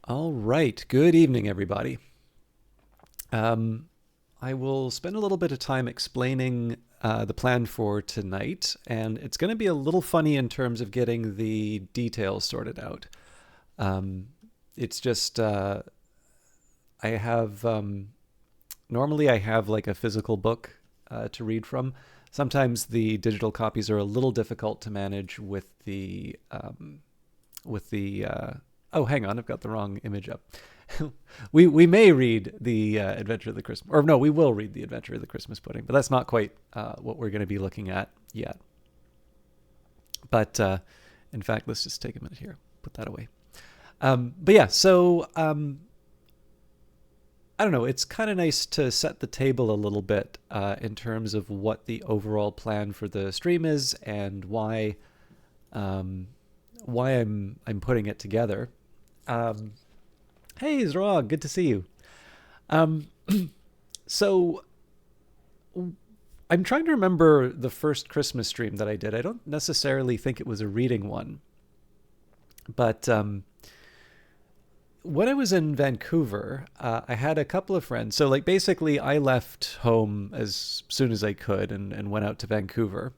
All right. Good evening, everybody. I will spend a little bit of time explaining the plan for tonight, and it's going to be a little funny in terms of getting the details sorted out. Um, it's just I have normally I have like a physical book to read from. Sometimes the digital copies are a little difficult to manage with the oh, hang on, I've got the wrong image up. we may read the Adventure of the Christmas, or no, we will read the Adventure of the Christmas Pudding, but that's not quite what we're going to be looking at yet. But in fact, let's just take a minute here, put that away. But yeah, so I don't know. It's kind of nice to set the table a little bit in terms of what the overall plan for the stream is and um, why I'm putting it together. Um, hey, Zrog, good to see you. Um, so I'm trying to remember the first Christmas stream that I did. I don't necessarily think it was a reading one, but when I was in Vancouver, I had a couple of friends. So, like, basically, I left home as soon as I could and went out to Vancouver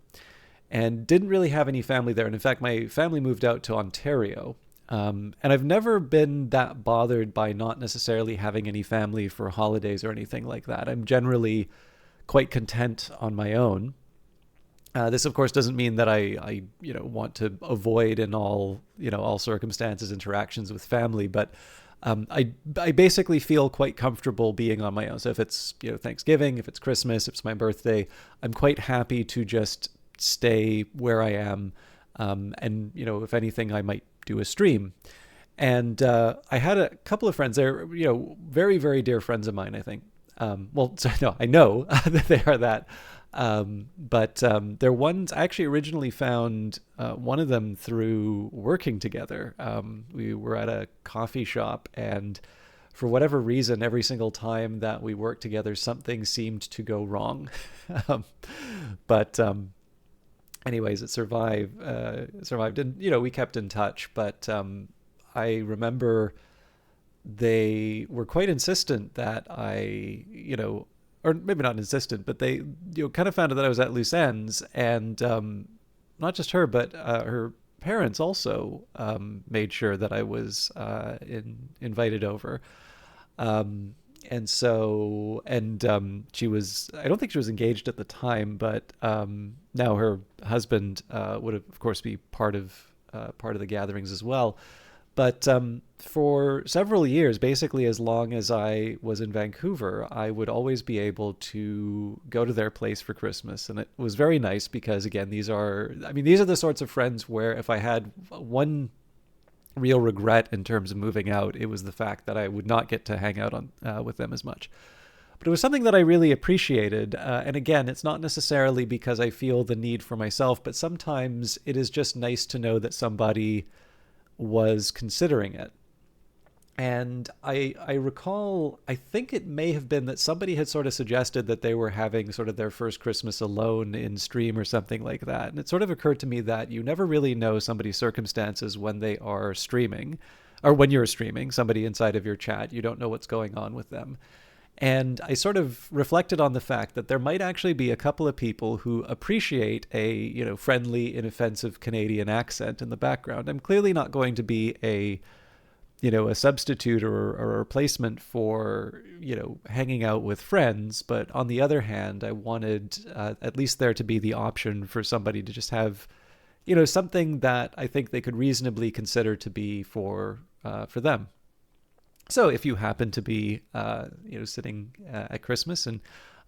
and didn't really have any family there. And in fact, my family moved out to Ontario. And I've never been that bothered by not necessarily having any family for holidays or anything like that. I'm generally quite content on my own. This, of course, doesn't mean that I want to avoid in all circumstances interactions with family, but I basically feel quite comfortable being on my own. So if it's Thanksgiving, if it's Christmas, if it's my birthday, I'm quite happy to just stay where I am, and if anything, I might do a stream. And I had a couple of friends. They're very very dear friends of mine. I think. Well, so, no, I know that they are that. But they're ones I actually originally found one of them through working together. We were at a coffee shop, and for whatever reason, every single time that we worked together, something seemed to go wrong. um, but anyways, it survived. Survived, and we kept in touch. But I remember they were quite insistent that or maybe not insistent, but they kind of found out that I was at loose ends, and not just her, but her parents also made sure that I was invited over. And she was, I don't think she was engaged at the time, but now her husband would of course be part of the gatherings as well. But for several years, basically as long as I was in Vancouver, I would always be able to go to their place for Christmas. And it was very nice because, again, these are the sorts of friends where if I had one real regret in terms of moving out, it was the fact that I would not get to hang out with them as much. But it was something that I really appreciated. And again, it's not necessarily because I feel the need for myself, but sometimes it is just nice to know that somebody was considering it. And I recall, I think it may have been that somebody had sort of suggested that they were having sort of their first Christmas alone in stream or something like that. And it sort of occurred to me that you never really know somebody's circumstances when they are streaming, or when you're streaming, somebody inside of your chat. You don't know what's going on with them. And I sort of reflected on the fact that there might actually be a couple of people who appreciate a, friendly, inoffensive Canadian accent in the background. I'm clearly not going to be a substitute or a replacement for, hanging out with friends. But on the other hand, I wanted at least there to be the option for somebody to just have, something that I think they could reasonably consider to be for them. So if you happen to be, sitting at Christmas and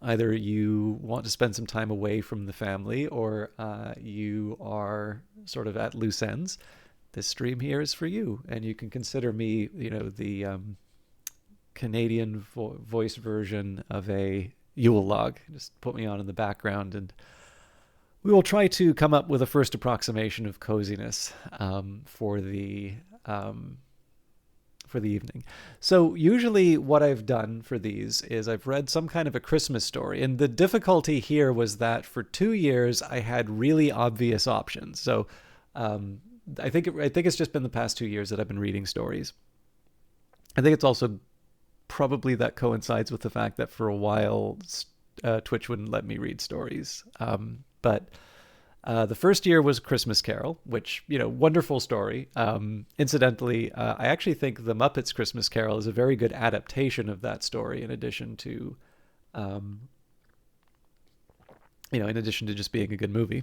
either you want to spend some time away from the family or you are sort of at loose ends, this stream here is for you. And you can consider me, the Canadian voice version of a Yule log. Just put me on in the background and we will try to come up with a first approximation of coziness um, for the evening. So usually what I've done for these is I've read some kind of a Christmas story. And the difficulty here was that for 2 years I had really obvious options. So I think it's just been the past 2 years that I've been reading stories. I think it's also probably that coincides with the fact that for a while Twitch wouldn't let me read stories. But the first year was Christmas Carol, which, wonderful story. Incidentally, I actually think The Muppets Christmas Carol is a very good adaptation of that story, um, in addition to just being a good movie.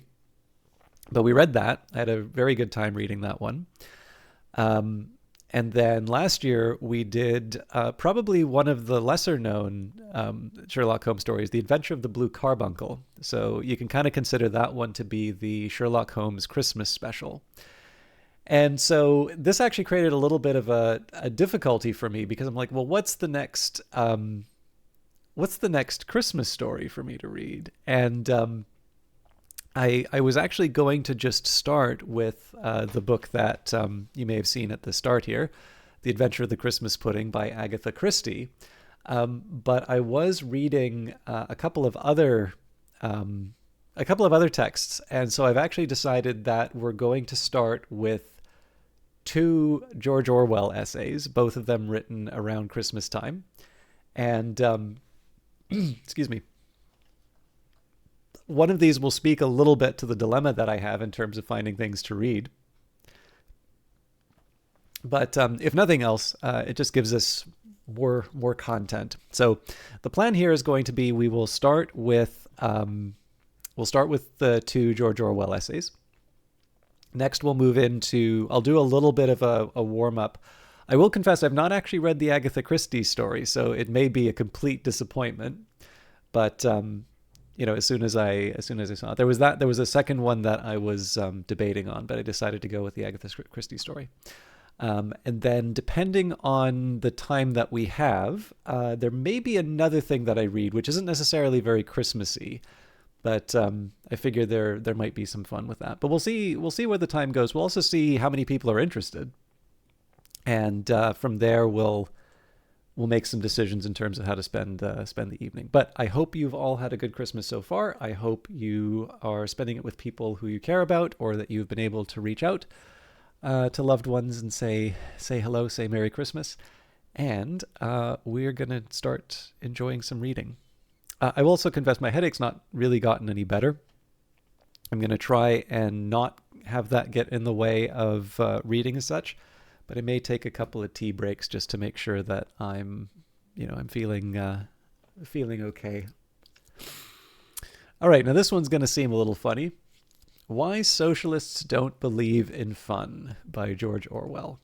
But we read that. I had a very good time reading that one. Um, and then last year we did probably one of the lesser known Sherlock Holmes stories, The Adventure of the Blue Carbuncle. So you can kind of consider that one to be the Sherlock Holmes Christmas special. And so this actually created a little bit of a difficulty for me because I'm like, well, what's the next Christmas story for me to read? And I was actually going to just start with the book that you may have seen at the start here, The Adventure of the Christmas Pudding by Agatha Christie. But I was reading a couple of other texts, and so I've actually decided that we're going to start with two George Orwell essays, both of them written around Christmas time. And excuse me. One of these will speak a little bit to the dilemma that I have in terms of finding things to read. But if nothing else, it just gives us more content. So the plan here is going to be we'll start with the two George Orwell essays. Next, we'll move into, I'll do a little bit of a warm up. I will confess I've not actually read the Agatha Christie story, so it may be a complete disappointment. But as soon as I saw it, there was a second one that I was debating on, but I decided to go with the Agatha Christie story. And then depending on the time that we have, there may be another thing that I read, which isn't necessarily very Christmassy, but I figure there might be some fun with that. But we'll see where the time goes. We'll also see how many people are interested, and from there we'll make some decisions in terms of how to spend the evening. But I hope you've all had a good Christmas so far. I hope you are spending it with people who you care about, or that you've been able to reach out to loved ones and say hello, say Merry Christmas. And we're going to start enjoying some reading. I will also confess my headache's not really gotten any better. I'm going to try and not have that get in the way of reading as such. But I may take a couple of tea breaks just to make sure that I'm feeling okay. All right, now this one's going to seem a little funny. Why Socialists Don't Believe in Fun by George Orwell.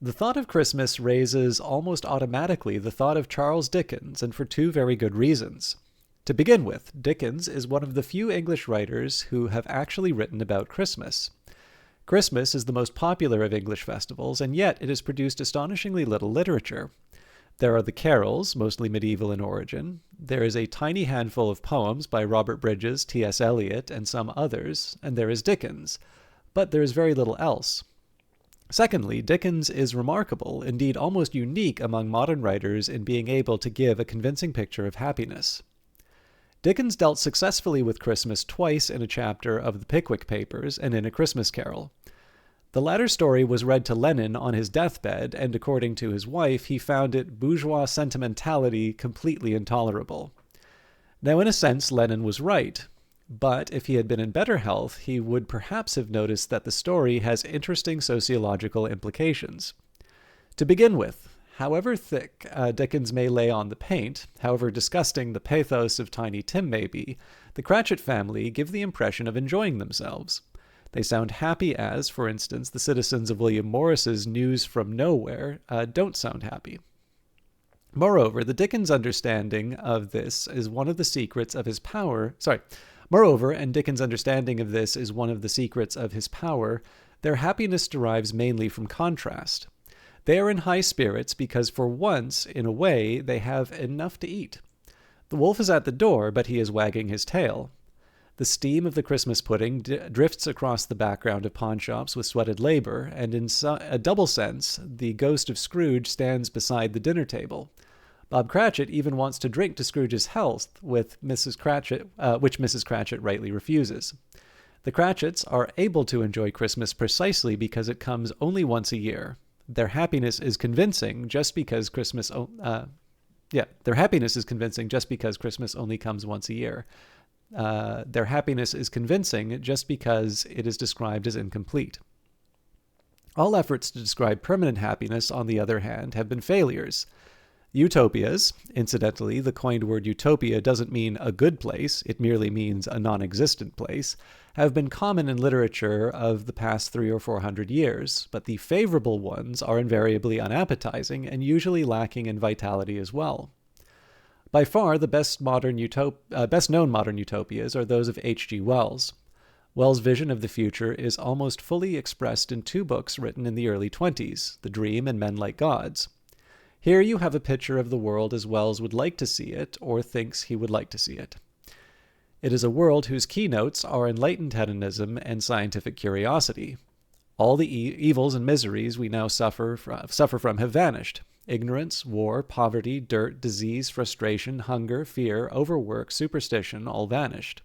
The thought of Christmas raises almost automatically the thought of Charles Dickens, and for two very good reasons. To begin with, Dickens is one of the few English writers who have actually written about Christmas. Christmas is the most popular of English festivals, and yet it has produced astonishingly little literature. There are the carols, mostly medieval in origin. There is a tiny handful of poems by Robert Bridges, T.S. Eliot, and some others, and there is Dickens. But there is very little else. Secondly, Dickens is remarkable, indeed almost unique among modern writers in being able to give a convincing picture of happiness. Dickens dealt successfully with Christmas twice in a chapter of the Pickwick Papers and in A Christmas Carol. The latter story was read to Lenin on his deathbed, and according to his wife, he found it bourgeois sentimentality completely intolerable. Now, in a sense, Lenin was right, but if he had been in better health, he would perhaps have noticed that the story has interesting sociological implications. To begin with, however thick Dickens may lay on the paint, however disgusting the pathos of Tiny Tim may be, the Cratchit family give the impression of enjoying themselves. They sound happy as, for instance, the citizens of William Morris's News from Nowhere don't sound happy. Moreover, the Dickens understanding of this is one of the secrets of his power. Moreover, and Dickens' understanding of this is one of the secrets of his power, their happiness derives mainly from contrast. They are in high spirits because for once, in a way, they have enough to eat. The wolf is at the door, but he is wagging his tail. The steam of the Christmas pudding drifts across the background of pawnshops with sweated labor, and in a double sense, the ghost of Scrooge stands beside the dinner table. Bob Cratchit even wants to drink to Scrooge's health, which Mrs. Cratchit rightly refuses. The Cratchits are able to enjoy Christmas precisely because it comes only once a year. their happiness is convincing just because their happiness is convincing just because Christmas only comes once a year. Their happiness is convincing just because it is described as incomplete. All efforts to describe permanent happiness, on the other hand, have been failures. Utopias, incidentally, the coined word utopia doesn't mean a good place, it merely means a non-existent place, have been common in literature of the past 300 or 400 years, but the favorable ones are invariably unappetizing and usually lacking in vitality as well. By far, the best known modern utopias are those of H.G. Wells. Wells' vision of the future is almost fully expressed in 2 books written in the early 20s, The Dream and Men Like Gods. Here you have a picture of the world as Wells would like to see it, or thinks he would like to see it. It is a world whose keynotes are enlightened hedonism and scientific curiosity. All the evils and miseries we now suffer from have vanished. Ignorance, war, poverty, dirt, disease, frustration, hunger, fear, overwork, superstition, all vanished.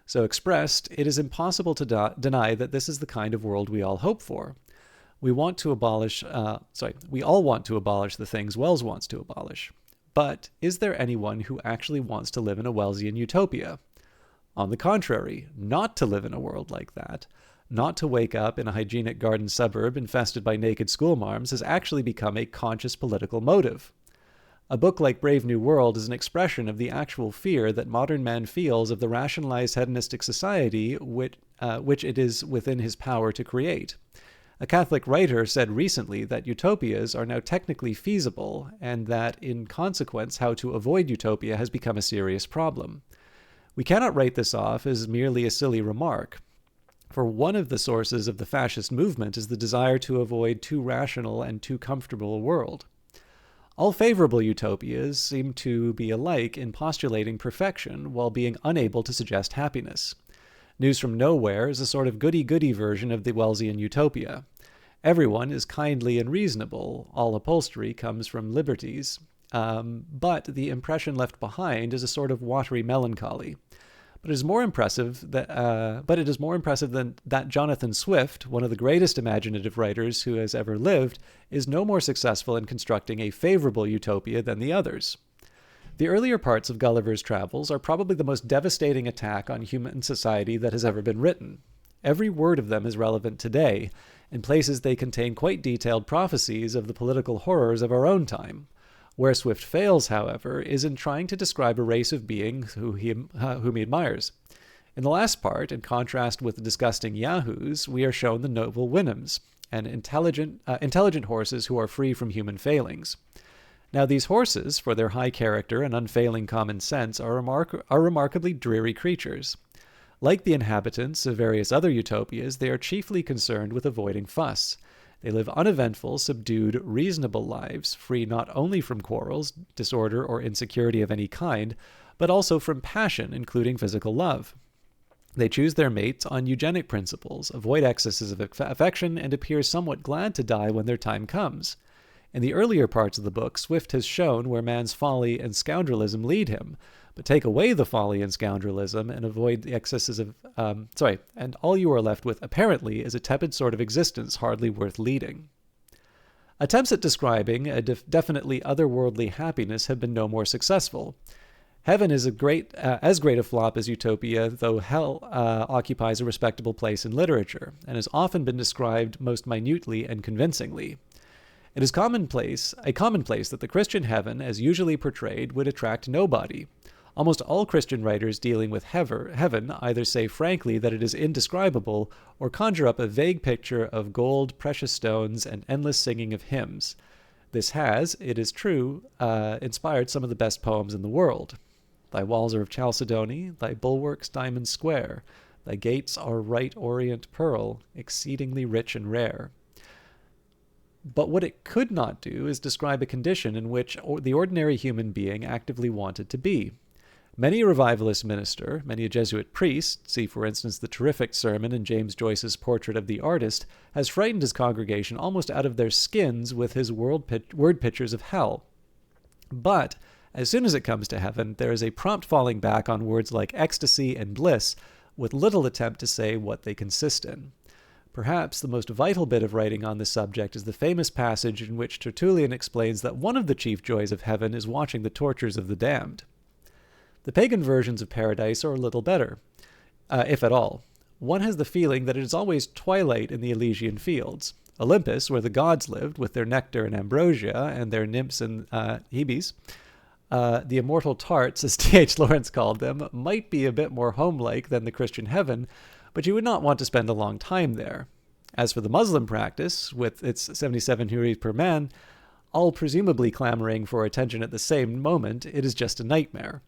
So expressed, it is impossible to deny that this is the kind of world we all hope for. We all want to abolish the things Wells wants to abolish. But is there anyone who actually wants to live in a Wellsian utopia? On the contrary, not to live in a world like that, not to wake up in a hygienic garden suburb infested by naked schoolmarms, has actually become a conscious political motive. A book like Brave New World is an expression of the actual fear that modern man feels of the rationalized hedonistic society which it is within his power to create. A Catholic writer said recently that utopias are now technically feasible, and that, in consequence, how to avoid utopia has become a serious problem. We cannot write this off as merely a silly remark, for one of the sources of the fascist movement is the desire to avoid too rational and too comfortable a world. All favorable utopias seem to be alike in postulating perfection while being unable to suggest happiness. News from Nowhere is a sort of goody-goody version of the Wellsian utopia. Everyone is kindly and reasonable. All upholstery comes from liberties. But the impression left behind is a sort of watery melancholy. But it is more impressive than that Jonathan Swift, one of the greatest imaginative writers who has ever lived, is no more successful in constructing a favorable utopia than the others. The earlier parts of Gulliver's Travels are probably the most devastating attack on human society that has ever been written. Every word of them is relevant today. In places they contain quite detailed prophecies of the political horrors of our own time. Where Swift fails, however, is in trying to describe a race of beings whom he admires. In the last part, in contrast with the disgusting yahoos, we are shown the noble Winhams, and intelligent horses who are free from human failings. Now these horses, for their high character and unfailing common sense, are remarkably dreary creatures. Like the inhabitants of various other utopias, they are chiefly concerned with avoiding fuss. They live uneventful, subdued, reasonable lives, free not only from quarrels, disorder, or insecurity of any kind, but also from passion, including physical love. They choose their mates on eugenic principles, avoid excesses of affection, and appear somewhat glad to die when their time comes. In the earlier parts of the book, Swift has shown where man's folly and scoundrelism lead him, but take away the folly and scoundrelism and avoid the excesses of, and all you are left with, apparently, is a tepid sort of existence hardly worth leading. Attempts at describing a definitely otherworldly happiness have been no more successful. Heaven is as great a flop as utopia, though hell occupies a respectable place in literature, and has often been described most minutely and convincingly. It is a commonplace that the Christian heaven, as usually portrayed, would attract nobody. Almost all Christian writers dealing with heaven either say frankly that it is indescribable or conjure up a vague picture of gold, precious stones, and endless singing of hymns. This has, it is true, inspired some of the best poems in the world. Thy walls are of chalcedony, thy bulwarks diamond square, thy gates are right orient pearl, exceedingly rich and rare. But what it could not do is describe a condition in which the ordinary human being actively wanted to be. Many a revivalist minister, many a Jesuit priest, see for instance the terrific sermon in James Joyce's Portrait of the Artist, has frightened his congregation almost out of their skins with his word pictures of hell. But as soon as it comes to heaven, there is a prompt falling back on words like ecstasy and bliss, with little attempt to say what they consist in. Perhaps the most vital bit of writing on this subject is the famous passage in which Tertullian explains that one of the chief joys of heaven is watching the tortures of the damned. The pagan versions of paradise are a little better, if at all. One has the feeling that it is always twilight in the Elysian fields. Olympus, where the gods lived, with their nectar and ambrosia, and their nymphs and Hebes, the immortal tarts, as T.H. Lawrence called them, might be a bit more homelike than the Christian heaven, but you would not want to spend a long time there. As for the Muslim practice, with its 77 huris per man, all presumably clamoring for attention at the same moment, it is just a nightmare.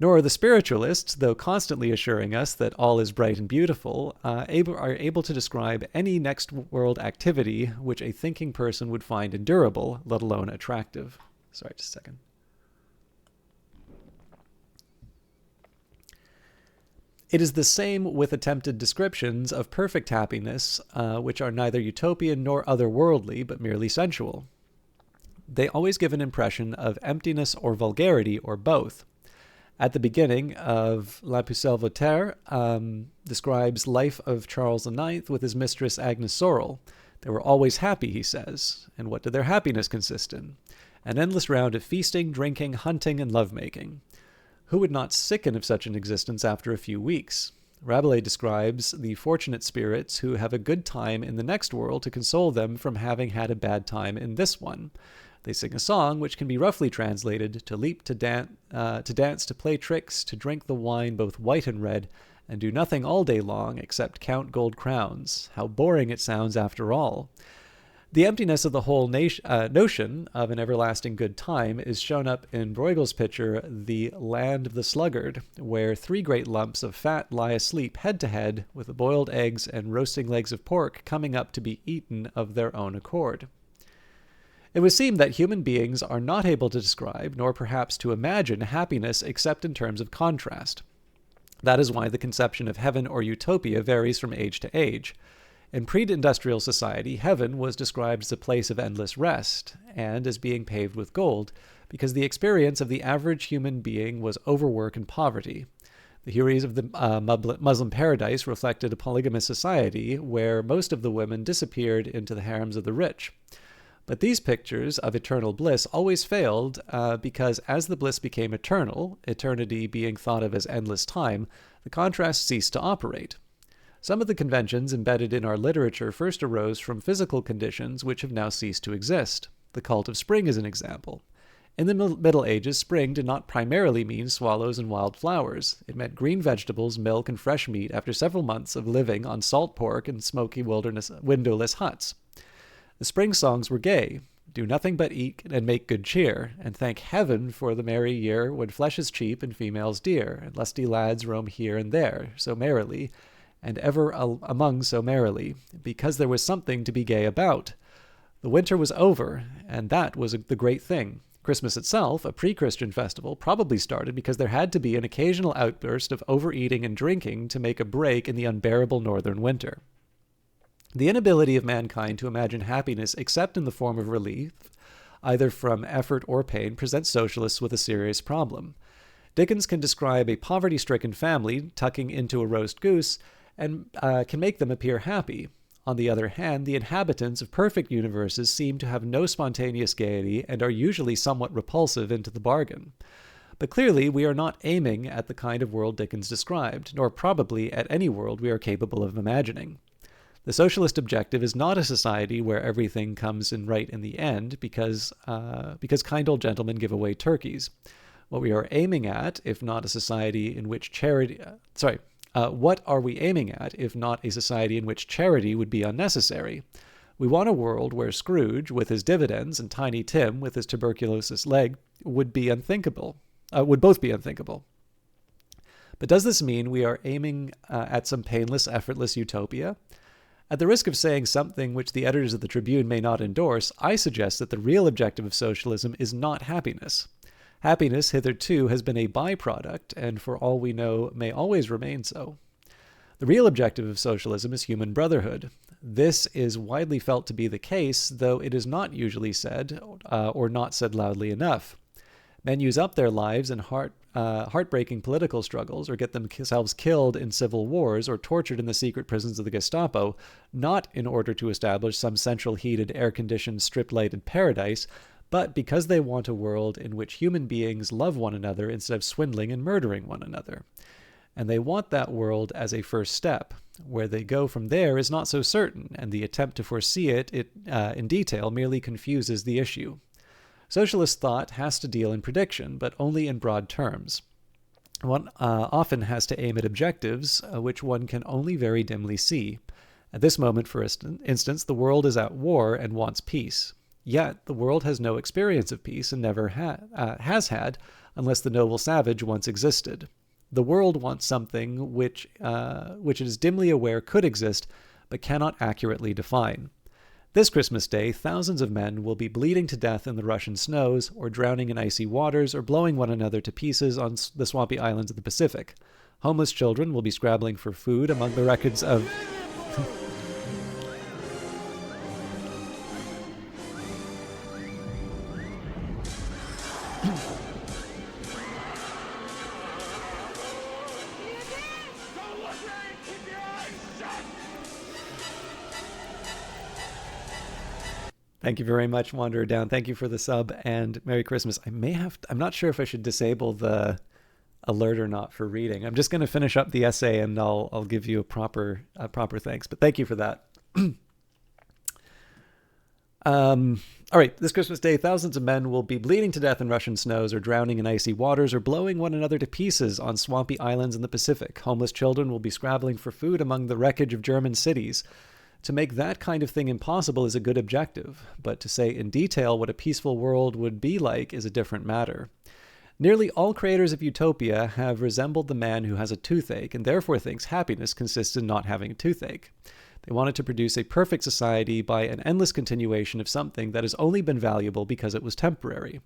Nor are the spiritualists, though constantly assuring us that all is bright and beautiful, are able to describe any next world activity which a thinking person would find endurable, let alone attractive. Sorry, just a second. It is the same with attempted descriptions of perfect happiness, which are neither utopian nor otherworldly, but merely sensual. They always give an impression of emptiness or vulgarity, or both. At the beginning of La Pucelle Voltaire describes life of Charles IX with his mistress Agnes Sorel. They were always happy, he says. And what did their happiness consist in? An endless round of feasting, drinking, hunting, and lovemaking. Who would not sicken of such an existence after a few weeks? Rabelais describes the fortunate spirits who have a good time in the next world to console them from having had a bad time in this one. They sing a song which can be roughly translated to leap, to dance, to play tricks, to drink the wine both white and red, and do nothing all day long except count gold crowns. How boring it sounds after all. The emptiness of the whole notion of an everlasting good time is shown up in Bruegel's picture, The Land of the Sluggard, where 3 great lumps of fat lie asleep head to head, with the boiled eggs and roasting legs of pork coming up to be eaten of their own accord. It would seem that human beings are not able to describe, nor perhaps to imagine, happiness except in terms of contrast. That is why the conception of heaven or utopia varies from age to age. In pre-industrial society, heaven was described as a place of endless rest, and as being paved with gold, because the experience of the average human being was overwork and poverty. The huris of the Muslim paradise reflected a polygamous society where most of the women disappeared into the harems of the rich. But these pictures of eternal bliss always failed because as the bliss became eternal, eternity being thought of as endless time, the contrast ceased to operate. Some of the conventions embedded in our literature first arose from physical conditions which have now ceased to exist. The cult of spring is an example. In the Middle Ages, spring did not primarily mean swallows and wild flowers. It meant green vegetables, milk, and fresh meat after several months of living on salt pork and smoky windowless huts. The spring songs were gay. Do nothing but eat and make good cheer, and thank heaven for the merry year when flesh is cheap and females dear, and lusty lads roam here and there so merrily, and ever among so merrily, because there was something to be gay about. The winter was over, and that was the great thing. Christmas itself, a pre-Christian festival, probably started because there had to be an occasional outburst of overeating and drinking to make a break in the unbearable northern winter. The inability of mankind to imagine happiness except in the form of relief, either from effort or pain, presents socialists with a serious problem. Dickens can describe a poverty-stricken family tucking into a roast goose and can make them appear happy. On the other hand, the inhabitants of perfect universes seem to have no spontaneous gaiety and are usually somewhat repulsive into the bargain. But clearly, we are not aiming at the kind of world Dickens described, nor probably at any world we are capable of imagining. The socialist objective is not a society where everything comes in right in the end because kind old gentlemen give away turkeys. What we are aiming at, if not a society in which what are we aiming at, if not a society in which charity would be unnecessary? We want a world where Scrooge, with his dividends, and Tiny Tim, with his tuberculosis leg, would both be unthinkable. But does this mean we are aiming at some painless, effortless utopia? At the risk of saying something which the editors of the Tribune may not endorse, I suggest that the real objective of socialism is not happiness. Happiness hitherto has been a byproduct, and for all we know, may always remain so. The real objective of socialism is human brotherhood. This is widely felt to be the case, though it is not usually said, or not said loudly enough. Men use up their lives and heart heartbreaking political struggles or get themselves killed in civil wars or tortured in the secret prisons of the Gestapo, not in order to establish some central heated, air-conditioned, strip-lighted paradise, but because they want a world in which human beings love one another instead of swindling and murdering one another. And they want that world as a first step. Where they go from there is not so certain, and the attempt to foresee it in detail merely confuses the issue. Socialist thought has to deal in prediction, but only in broad terms. One often has to aim at objectives which one can only very dimly see. At this moment, for instance, the world is at war and wants peace. Yet the world has no experience of peace and never has had, unless the noble savage once existed. The world wants something which it is dimly aware could exist, but cannot accurately define. This Christmas Day, thousands of men will be bleeding to death in the Russian snows, or drowning in icy waters, or blowing one another to pieces on the swampy islands of the Pacific. Homeless children will be scrabbling for food among the wreckage of... Thank you very much, Wanderer Down. Thank you for the sub, and Merry Christmas. I'm not sure if I should disable the alert or not for reading. I'm just going to finish up the essay, and I'll give you a proper thanks. But thank you for that. All right, this Christmas Day, thousands of men will be bleeding to death in Russian snows or drowning in icy waters or blowing one another to pieces on swampy islands in the Pacific. Homeless children will be scrabbling for food among the wreckage of German cities. To make that kind of thing impossible is a good objective, but to say in detail what a peaceful world would be like is a different matter. Nearly all creators of utopia have resembled the man who has a toothache and therefore thinks happiness consists in not having a toothache. They wanted to produce a perfect society by an endless continuation of something that has only been valuable because it was temporary.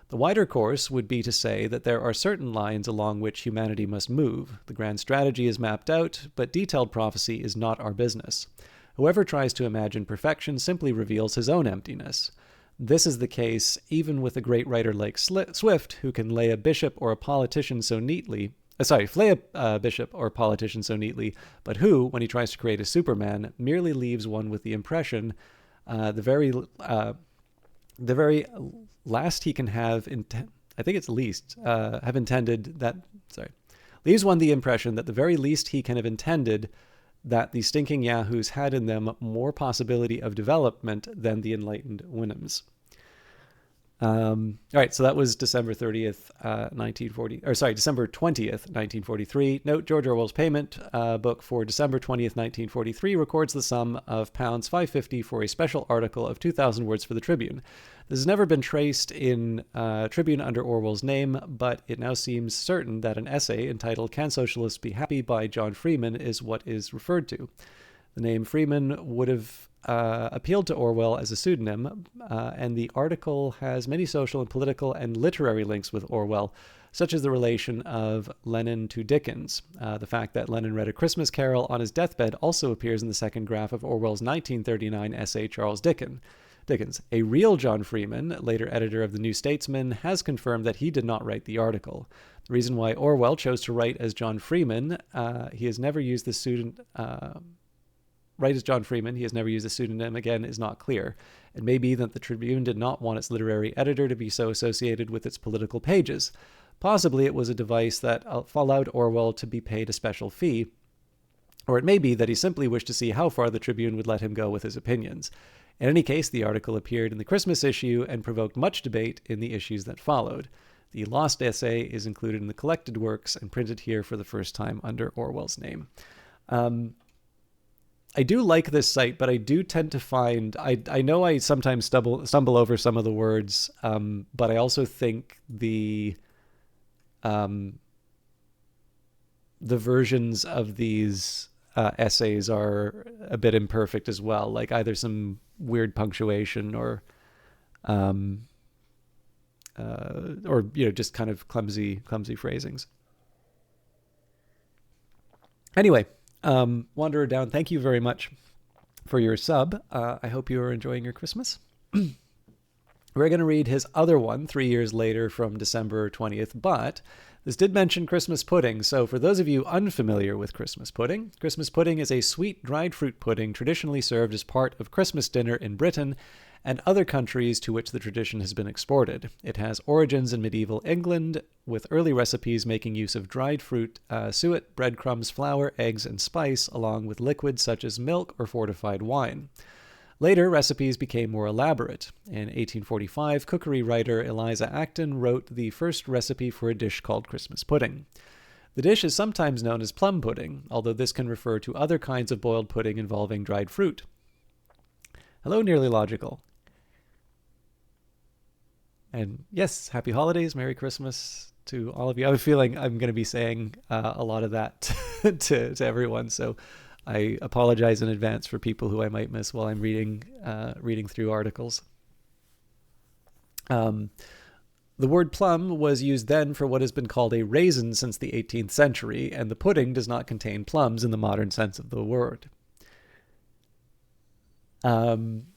The wider course would be to say that there are certain lines along which humanity must move. The grand strategy is mapped out, but detailed prophecy is not our business. Whoever tries to imagine perfection simply reveals his own emptiness. This is the case even with a great writer like Swift, who can lay a bishop or a politician so neatly, flay a bishop or politician so neatly, but who, when he tries to create a Superman, merely leaves one with the impression the very last he can have, leaves one the impression that the very least he can have intended that the stinking yahoos had in them more possibility of development than the enlightened Winhams. All right, so that was December 20th, 1943. Note, George Orwell's Payment book for December 20th, 1943 records the sum of £550 for a special article of 2,000 words for the Tribune. This has never been traced in Tribune under Orwell's name, but it now seems certain that an essay entitled Can Socialists Be Happy by John Freeman is what is referred to. The name Freeman would have appealed to Orwell as a pseudonym, and the article has many social and political and literary links with Orwell, such as the relation of Lenin to Dickens. The fact that Lenin read A Christmas Carol on his deathbed also appears in the second graph of Orwell's 1939 essay Charles Dickens. A real John Freeman, later editor of The New Statesman, has confirmed that he did not write the article. The reason why Orwell chose to write as John Freeman, he has never used the pseudonym again, is not clear. It may be that the Tribune did not want its literary editor to be so associated with its political pages. Possibly it was a device that allowed Orwell to be paid a special fee, or it may be that he simply wished to see how far the Tribune would let him go with his opinions. In any case, the article appeared in the Christmas issue and provoked much debate in the issues that followed. The lost essay is included in the collected works and printed here for the first time under Orwell's name. I do like this site, but I do tend to find, I know I sometimes stumble over some of the words, but I also think the versions of these essays are a bit imperfect as well, like either some weird punctuation or just kind of clumsy phrasings. Anyway, Wanderer Down, thank you very much for your sub. I hope you are enjoying your Christmas. We're going to read his other one 3 years later from December 20th, but this did mention Christmas pudding. So for those of you unfamiliar with Christmas pudding is a sweet dried fruit pudding traditionally served as part of Christmas dinner in Britain and other countries to which the tradition has been exported. It has origins in medieval England, with early recipes making use of dried fruit, suet, breadcrumbs, flour, eggs, and spice, along with liquids such as milk or fortified wine. Later, recipes became more elaborate. In 1845, cookery writer Eliza Acton wrote the first recipe for a dish called Christmas pudding. The dish is sometimes known as plum pudding, although this can refer to other kinds of boiled pudding involving dried fruit. Hello, Nearly Logical. And yes, happy holidays, Merry Christmas to all of you. I have a feeling I'm going to be saying a lot of that to everyone, so I apologize in advance for people who I might miss while I'm reading through articles. The word plum was used then for what has been called a raisin since the 18th century, and the pudding does not contain plums in the modern sense of the word.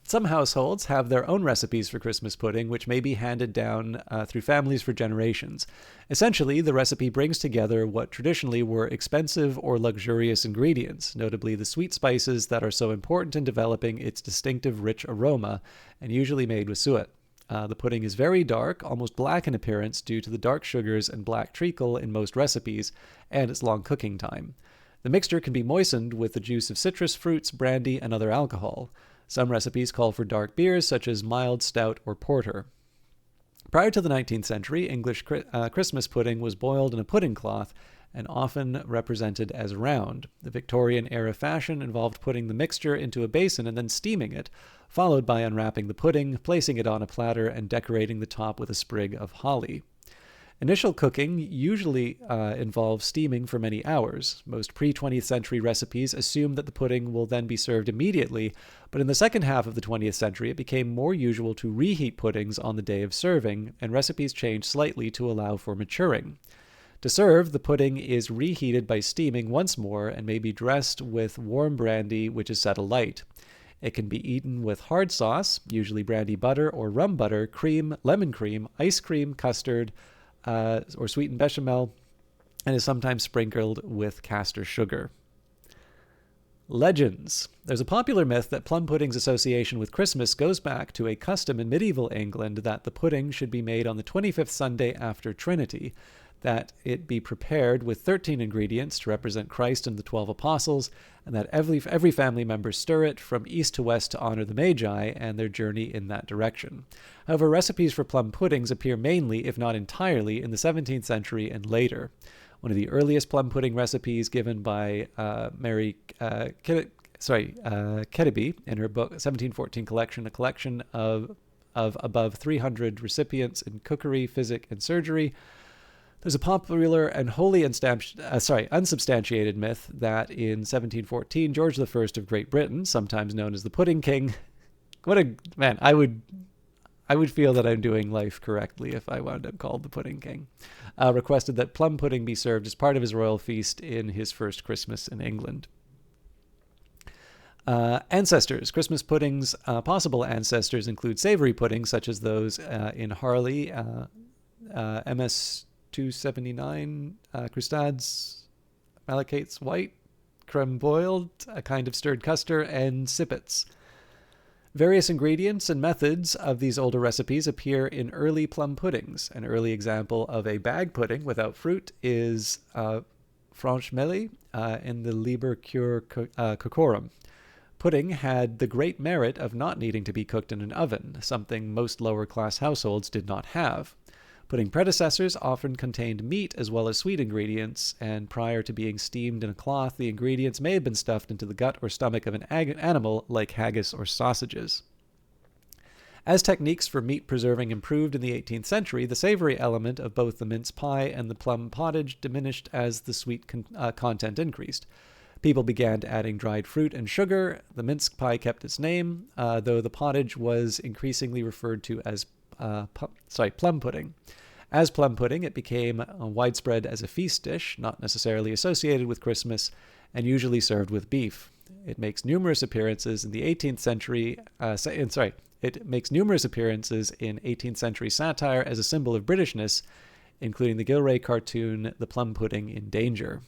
Some households have their own recipes for Christmas pudding, which may be handed down through families for generations. Essentially, the recipe brings together what traditionally were expensive or luxurious ingredients, notably the sweet spices that are so important in developing its distinctive rich aroma, and usually made with suet. The pudding is very dark, almost black in appearance due to the dark sugars and black treacle in most recipes, and its long cooking time. The mixture can be moistened with the juice of citrus fruits, brandy, and other alcohol. Some recipes call for dark beers, such as mild stout or porter. Prior to the 19th century, English Christmas pudding was boiled in a pudding cloth and often represented as round. The Victorian-era fashion involved putting the mixture into a basin and then steaming it, followed by unwrapping the pudding, placing it on a platter, and decorating the top with a sprig of holly. Initial cooking usually involves steaming for many hours. Most pre-20th century recipes assume that the pudding will then be served immediately, but in the second half of the 20th century it became more usual to reheat puddings on the day of serving, and recipes changed slightly to allow for maturing. To serve, the pudding is reheated by steaming once more and may be dressed with warm brandy, which is set alight. It can be eaten with hard sauce, usually brandy butter or rum butter, cream, lemon cream, ice cream, custard, or sweetened bechamel, and is sometimes sprinkled with castor sugar. Legends. There's a popular myth that plum pudding's association with Christmas goes back to a custom in medieval England that the pudding should be made on the 25th Sunday after Trinity, that it be prepared with 13 ingredients to represent Christ and the 12 apostles, and that every family member stir it from east to west to honor the Magi and their journey in that direction. However, recipes for plum puddings appear mainly, if not entirely, in the 17th century and later. One of the earliest plum pudding recipes given by Mary Ketterby in her book 1714 Collection, a collection of above 300 recipients in cookery, physic, and surgery. There's a popular and wholly unsubstantiated myth that in 1714, George I of Great Britain, sometimes known as the Pudding King, I would feel that I'm doing life correctly if I wound up called the Pudding King, requested that plum pudding be served as part of his royal feast in his first Christmas in England. Ancestors. Christmas pudding's possible ancestors include savory puddings, such as those in Harley, MS 279, Crustades, Malacates White, creme boiled, a kind of stirred custard, and sippets. Various ingredients and methods of these older recipes appear in early plum puddings. An early example of a bag pudding without fruit is Franche-Mêlée in the Liber Cure Cocorum. Pudding had the great merit of not needing to be cooked in an oven, something most lower-class households did not have. Pudding predecessors often contained meat as well as sweet ingredients, and prior to being steamed in a cloth, the ingredients may have been stuffed into the gut or stomach of an animal like haggis or sausages. As techniques for meat preserving improved in the 18th century, the savory element of both the mince pie and the plum pottage diminished as the sweet content increased. People began adding dried fruit and sugar. The mince pie kept its name, though the pottage was increasingly referred to as plum pudding. As plum pudding, it became widespread as a feast dish, not necessarily associated with Christmas, and usually served with beef. It makes numerous appearances in the 18th century, It makes numerous appearances in 18th century satire as a symbol of Britishness, including the Gilray cartoon The Plum Pudding in Danger.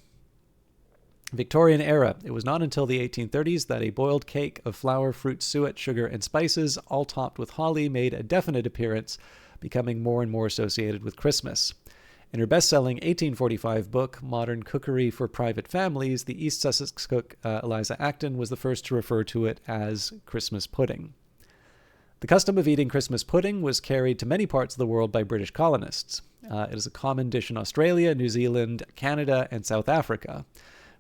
Victorian era. It was not until the 1830s that a boiled cake of flour, fruit, suet, sugar, and spices, all topped with holly, made a definite appearance, becoming more and more associated with Christmas. In her best-selling 1845 book, Modern Cookery for Private Families, the East Sussex cook Eliza Acton was the first to refer to it as Christmas pudding. The custom of eating Christmas pudding was carried to many parts of the world by British colonists. It is a common dish in Australia, New Zealand, Canada, and South Africa.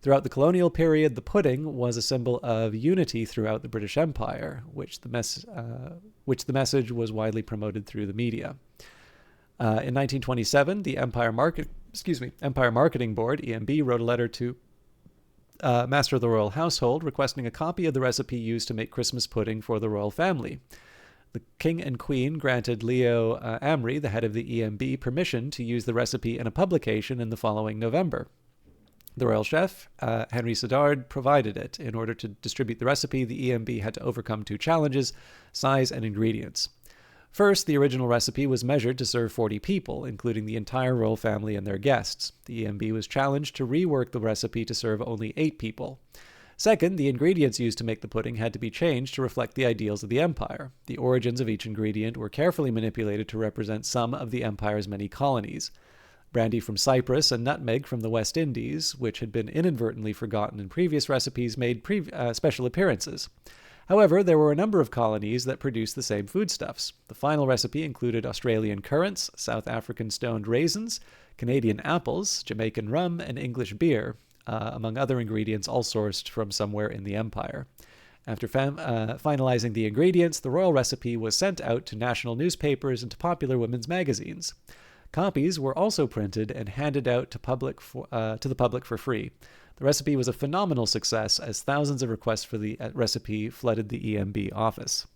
Throughout the colonial period, the pudding was a symbol of unity throughout the British Empire, which the message was widely promoted through the media. In 1927, the Empire Marketing Board (EMB) wrote a letter to Master of the Royal Household requesting a copy of the recipe used to make Christmas pudding for the royal family. The King and Queen granted Leo Amery, the head of the EMB, permission to use the recipe in a publication in the following November. The royal chef, Henry Sedard, provided it. In order to distribute the recipe, the EMB had to overcome two challenges: size and ingredients. First, the original recipe was measured to serve 40 people, including the entire royal family and their guests. The EMB was challenged to rework the recipe to serve only 8 people. Second, the ingredients used to make the pudding had to be changed to reflect the ideals of the empire. The origins of each ingredient were carefully manipulated to represent some of the empire's many colonies. Brandy from Cyprus and nutmeg from the West Indies, which had been inadvertently forgotten in previous recipes, made special appearances. However, there were a number of colonies that produced the same foodstuffs. The final recipe included Australian currants, South African stoned raisins, Canadian apples, Jamaican rum, and English beer, among other ingredients all sourced from somewhere in the empire. After finalizing the ingredients, the royal recipe was sent out to national newspapers and to popular women's magazines. Copies were also printed and handed out to the public for free. The recipe was a phenomenal success, as thousands of requests for the recipe flooded the EMB office.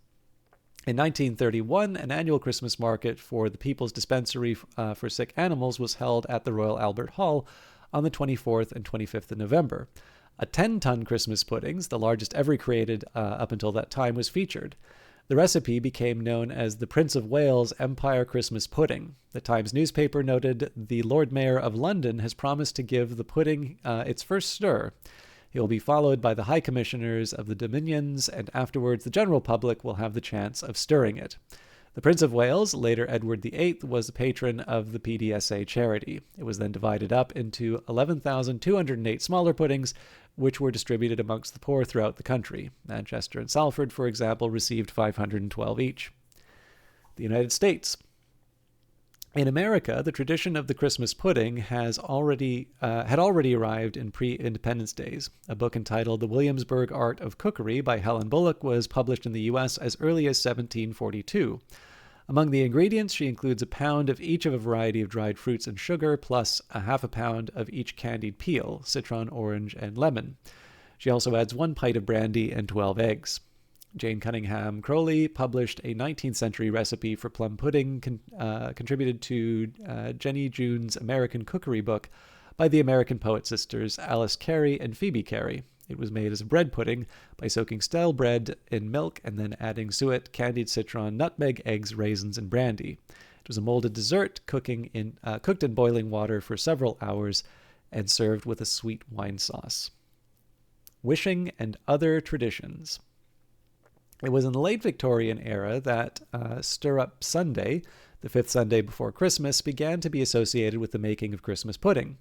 In 1931, an annual Christmas market for the People's Dispensary for Sick Animals was held at the Royal Albert Hall on the 24th and 25th of November. A 10-ton Christmas puddings, the largest ever created up until that time, was featured. The recipe became known as the Prince of Wales Empire Christmas Pudding. The Times newspaper noted the Lord Mayor of London has promised to give the pudding its first stir. He will be followed by the High Commissioners of the Dominions, and afterwards the general public will have the chance of stirring it. The Prince of Wales, later Edward VIII, was the patron of the PDSA charity. It was then divided up into 11,208 smaller puddings, which were distributed amongst the poor throughout the country. Manchester and Salford, for example, received 512 each. The United States. In America, the tradition of the Christmas pudding had already arrived in pre-independence days. A book entitled The Williamsburg Art of Cookery by Helen Bullock was published in the U.S. as early as 1742. Among the ingredients, she includes a pound of each of a variety of dried fruits and sugar, plus a half a pound of each candied peel, citron, orange, and lemon. She also adds 1 pint of brandy and 12 eggs. Jane Cunningham Crowley published a 19th century recipe for plum pudding contributed to Jenny June's American Cookery book by the American poet sisters Alice Cary and Phoebe Cary. It was made as a bread pudding by soaking stale bread in milk and then adding suet, candied citron, nutmeg, eggs, raisins, and brandy. It was a molded dessert cooked in boiling water for several hours and served with a sweet wine sauce. Wishing and other traditions. It was in the late Victorian era that Stir-Up Sunday, the 5th Sunday before Christmas, began to be associated with the making of Christmas pudding.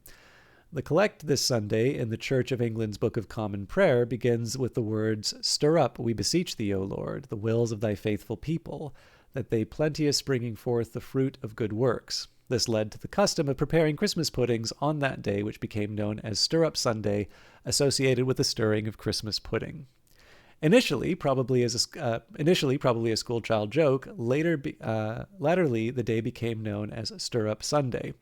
The collect this Sunday in the Church of England's Book of Common Prayer begins with the words, "Stir up, we beseech thee, O Lord, the wills of thy faithful people, that they plenteous bringing forth the fruit of good works." This led to the custom of preparing Christmas puddings on that day, which became known as Stir-Up Sunday, associated with the stirring of Christmas pudding. Initially, probably a schoolchild joke, latterly the day became known as Stir-Up Sunday.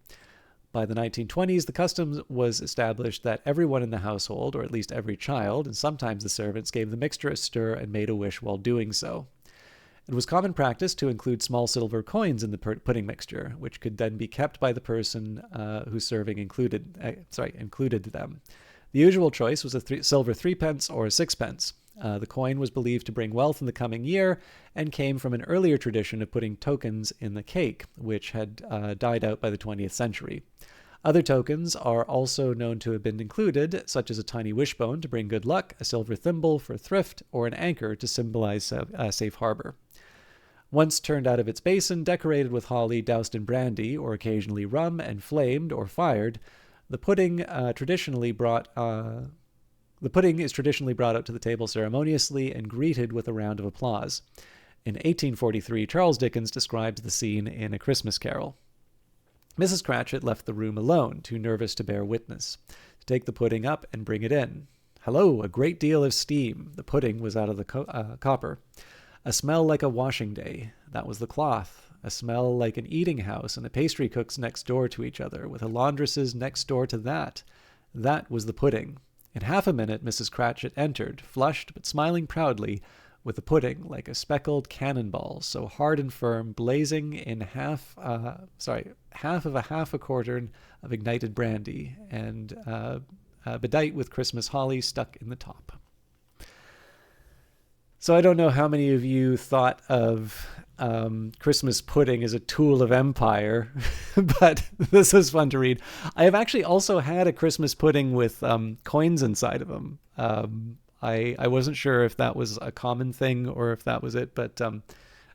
By the 1920s, the custom was established that everyone in the household, or at least every child, and sometimes the servants, gave the mixture a stir and made a wish while doing so. It was common practice to include small silver coins in the pudding mixture, which could then be kept by the person whose serving included them. The usual choice was a silver 3 pence or a 6 pence. The coin was believed to bring wealth in the coming year and came from an earlier tradition of putting tokens in the cake, which had died out by the 20th century. Other tokens are also known to have been included, such as a tiny wishbone to bring good luck, a silver thimble for thrift, or an anchor to symbolize a safe harbor. Once turned out of its basin, decorated with holly, doused in brandy, or occasionally rum, and flamed or fired, the pudding is traditionally brought out to the table ceremoniously and greeted with a round of applause. In 1843, Charles Dickens describes the scene in A Christmas Carol. Mrs. Cratchit left the room alone, too nervous to bear witness. To take the pudding up and bring it in. Hello, a great deal of steam. The pudding was out of the copper. A smell like a washing day. That was the cloth. A smell like an eating house and a pastry cook's next door to each other, with a laundress's next door to that. That was the pudding. In half a minute, Mrs. Cratchit entered, flushed but smiling proudly, with the pudding like a speckled cannonball, so hard and firm, blazing in half of a quartern of ignited brandy, and bedight with Christmas holly stuck in the top. So I don't know how many of you thought of Christmas pudding as a tool of empire, but this is fun to read. I have actually also had a Christmas pudding with coins inside of them. I wasn't sure if that was a common thing or if that was it, but I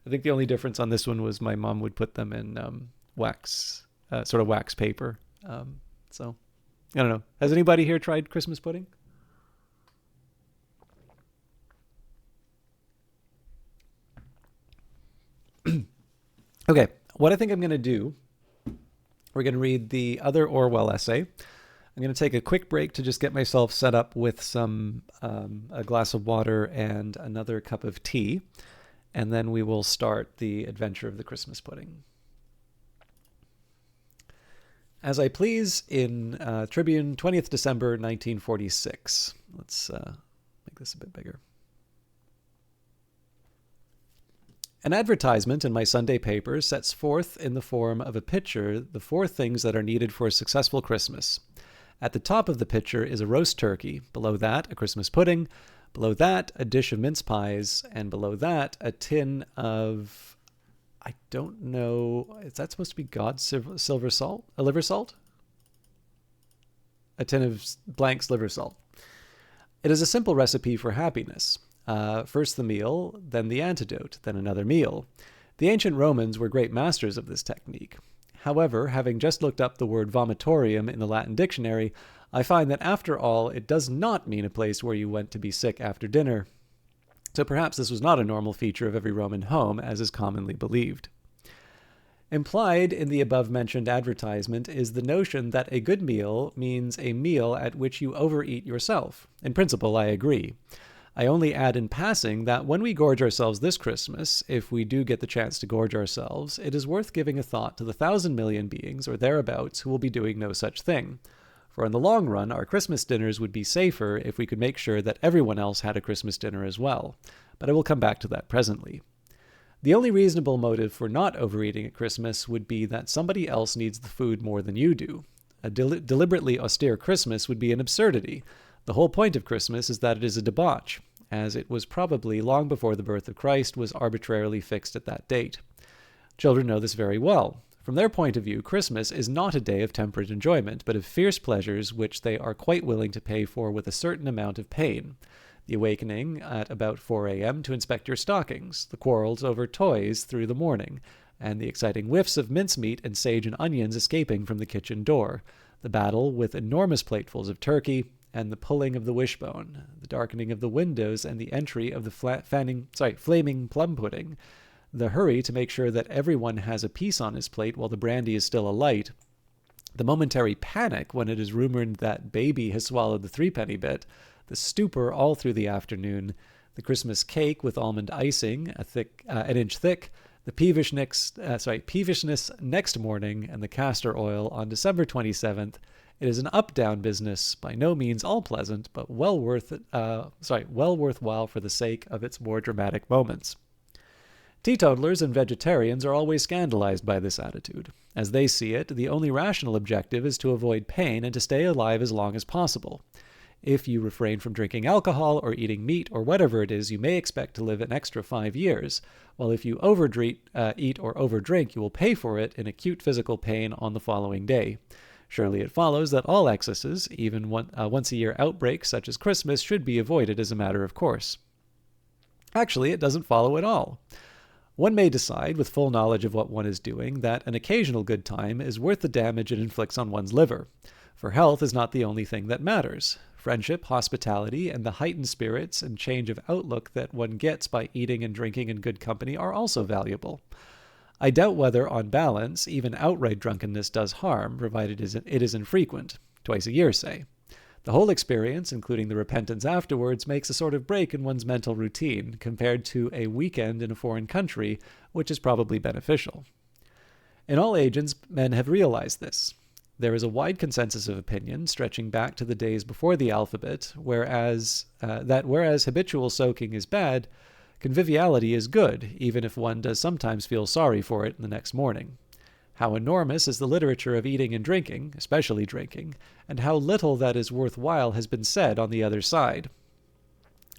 think the only difference on this one was my mom would put them in wax paper. So I don't know. Has anybody here tried Christmas pudding? Okay, what I think I'm going to do, we're going to read the other Orwell essay. I'm going to take a quick break to just get myself set up with a glass of water and another cup of tea, and then we will start the adventure of the Christmas pudding. As I Please in Tribune, 20th December, 1946. Let's make this a bit bigger. An advertisement in my Sunday paper sets forth in the form of a picture the 4 things that are needed for a successful Christmas. At the top of the picture is a roast turkey, below that a Christmas pudding, below that a dish of mince pies, and below that a tin of, I don't know, is that supposed to be God's silver salt? A liver salt? A tin of blank liver salt. It is a simple recipe for happiness. First the meal, then the antidote, then another meal. The ancient Romans were great masters of this technique. However, having just looked up the word vomitorium in the Latin dictionary, I find that after all, it does not mean a place where you went to be sick after dinner. So perhaps this was not a normal feature of every Roman home, as is commonly believed. Implied in the above-mentioned advertisement is the notion that a good meal means a meal at which you overeat yourself. In principle, I agree. I only add in passing that when we gorge ourselves this Christmas, if we do get the chance to gorge ourselves, it is worth giving a thought to the 1,000 million beings or thereabouts who will be doing no such thing. For in the long run, our Christmas dinners would be safer if we could make sure that everyone else had a Christmas dinner as well. But I will come back to that presently. The only reasonable motive for not overeating at Christmas would be that somebody else needs the food more than you do. A deliberately austere Christmas would be an absurdity. The whole point of Christmas is that it is a debauch, as it was probably long before the birth of Christ was arbitrarily fixed at that date. Children know this very well. From their point of view, Christmas is not a day of temperate enjoyment, but of fierce pleasures which they are quite willing to pay for with a certain amount of pain. The awakening at about 4 a.m. to inspect your stockings, the quarrels over toys through the morning, and the exciting whiffs of mincemeat and sage and onions escaping from the kitchen door, the battle with enormous platefuls of turkey, and the pulling of the wishbone, the darkening of the windows and the entry of the flaming plum pudding, the hurry to make sure that everyone has a piece on his plate while the brandy is still alight, the momentary panic when it is rumored that baby has swallowed the threepenny bit, the stupor all through the afternoon, the Christmas cake with almond icing, an inch thick, the peevishness next morning, and the castor oil on December 27th. It is an up-down business, by no means all pleasant, but well worthwhile for the sake of its more dramatic moments. Teetotalers and vegetarians are always scandalized by this attitude. As they see it, the only rational objective is to avoid pain and to stay alive as long as possible. If you refrain from drinking alcohol or eating meat or whatever it is, you may expect to live an extra 5 years, while if you eat or overdrink, you will pay for it in acute physical pain on the following day. Surely it follows that all excesses, even once-a-year outbreaks such as Christmas, should be avoided as a matter of course. Actually, it doesn't follow at all. One may decide, with full knowledge of what one is doing, that an occasional good time is worth the damage it inflicts on one's liver. For health is not the only thing that matters. Friendship, hospitality, and the heightened spirits and change of outlook that one gets by eating and drinking in good company are also valuable. I doubt whether, on balance, even outright drunkenness does harm, provided it is infrequent, twice a year, say. The whole experience, including the repentance afterwards, makes a sort of break in one's mental routine, compared to a weekend in a foreign country, which is probably beneficial. In all ages, men have realized this. There is a wide consensus of opinion, stretching back to the days before the alphabet, whereas habitual soaking is bad, conviviality is good, even if one does sometimes feel sorry for it in the next morning. How enormous is the literature of eating and drinking, especially drinking, and how little that is worthwhile has been said on the other side.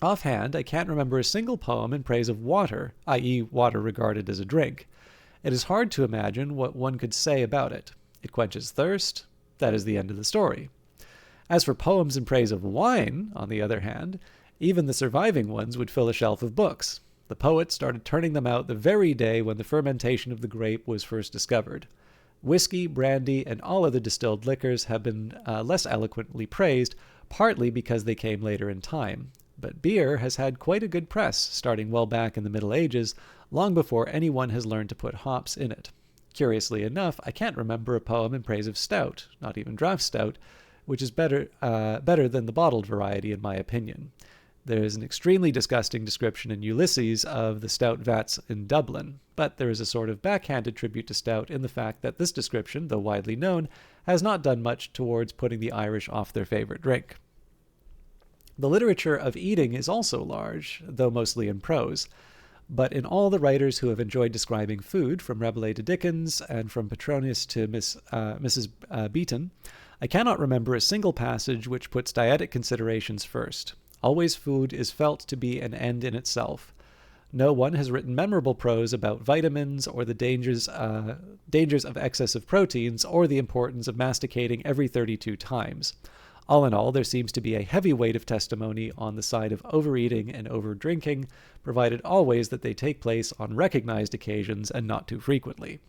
Offhand, I can't remember a single poem in praise of water, i.e., water regarded as a drink. It is hard to imagine what one could say about it. It quenches thirst. That is the end of the story. As for poems in praise of wine, on the other hand, even the surviving ones would fill a shelf of books. The poets started turning them out the very day when the fermentation of the grape was first discovered. Whiskey, brandy, and all other distilled liquors have been less eloquently praised, partly because they came later in time. But beer has had quite a good press, starting well back in the Middle Ages, long before anyone has learned to put hops in it. Curiously enough, I can't remember a poem in praise of stout, not even draft stout, which is better than the bottled variety in my opinion. There is an extremely disgusting description in Ulysses of the stout vats in Dublin, but there is a sort of backhanded tribute to stout in the fact that this description, though widely known, has not done much towards putting the Irish off their favorite drink. The literature of eating is also large, though mostly in prose. But in all the writers who have enjoyed describing food, from Rabelais to Dickens and from Petronius to Mrs. Beeton, I cannot remember a single passage which puts dietetic considerations first. Always food is felt to be an end in itself. No one has written memorable prose about vitamins or the dangers of excessive proteins or the importance of masticating every 32 times. All in all, there seems to be a heavy weight of testimony on the side of overeating and overdrinking, provided always that they take place on recognized occasions and not too frequently.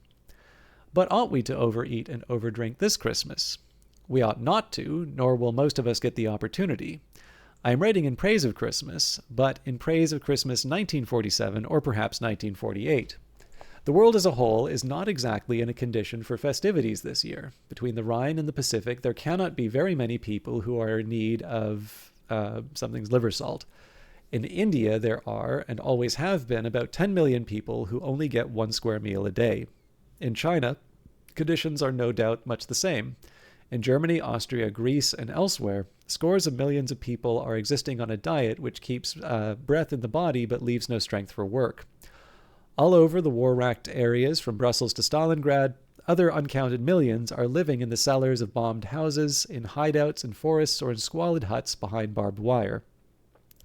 But ought we to overeat and overdrink this Christmas? We ought not to, nor will most of us get the opportunity. I am writing in praise of Christmas, but in praise of Christmas 1947 or perhaps 1948. The world as a whole is not exactly in a condition for festivities this year. Between the Rhine and the Pacific, there cannot be very many people who are in need of something's liver salt. In India, there are, and always have been, about 10 million people who only get one square meal a day. In China, conditions are no doubt much the same. In Germany, Austria, Greece, and elsewhere, scores of millions of people are existing on a diet which keeps breath in the body but leaves no strength for work. All over the war-racked areas, from Brussels to Stalingrad, other uncounted millions are living in the cellars of bombed houses, in hideouts in forests, or in squalid huts behind barbed wire.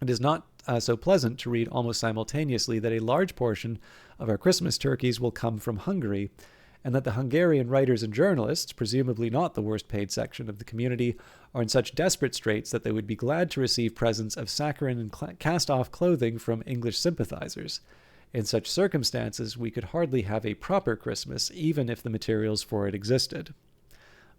It is not so pleasant to read almost simultaneously that a large portion of our Christmas turkeys will come from Hungary, and that the Hungarian writers and journalists, presumably not the worst-paid section of the community, are in such desperate straits that they would be glad to receive presents of saccharine and cast-off clothing from English sympathizers. In such circumstances, we could hardly have a proper Christmas, even if the materials for it existed.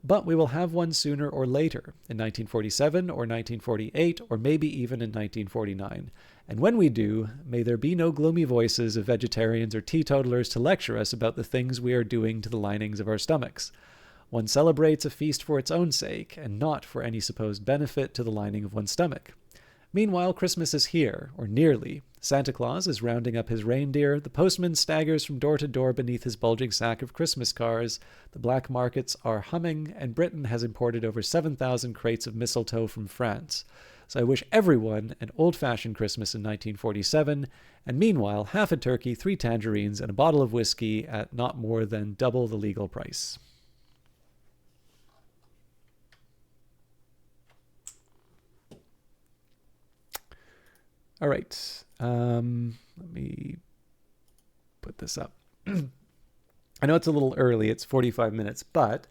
But we will have one sooner or later, in 1947 or 1948, or maybe even in 1949. And when we do, may there be no gloomy voices of vegetarians or teetotalers to lecture us about the things we are doing to the linings of our stomachs. One celebrates a feast for its own sake, and not for any supposed benefit to the lining of one's stomach. Meanwhile, Christmas is here, or nearly. Santa Claus is rounding up his reindeer, the postman staggers from door to door beneath his bulging sack of Christmas cars, the black markets are humming, and Britain has imported over 7,000 crates of mistletoe from France. So I wish everyone an old-fashioned Christmas in 1947, and meanwhile, half a turkey, 3 tangerines, and a bottle of whiskey at not more than double the legal price. All right. Let me put this up. I know it's a little early. It's 45 minutes, but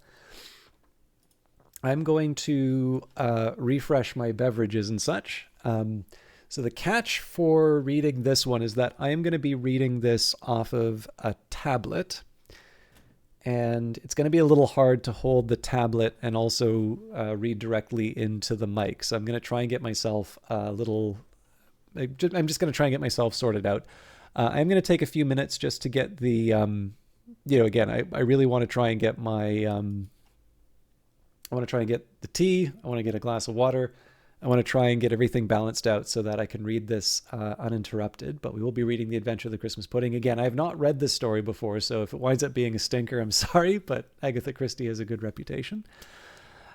I'm going to refresh my beverages and such. So the catch for reading this one is that I am going to be reading this off of a tablet, and it's going to be a little hard to hold the tablet and also read directly into the mic. So I'm going to try and get myself a little. I'm just going to try and get myself sorted out. I'm going to take a few minutes just to get the. Again, I really want to try and get my. I want to try and get the tea. I want to get a glass of water. I want to try and get everything balanced out so that I can read this uninterrupted. But we will be reading The Adventure of the Christmas Pudding. Again, I have not read this story before, so if it winds up being a stinker, I'm sorry, but Agatha Christie has a good reputation.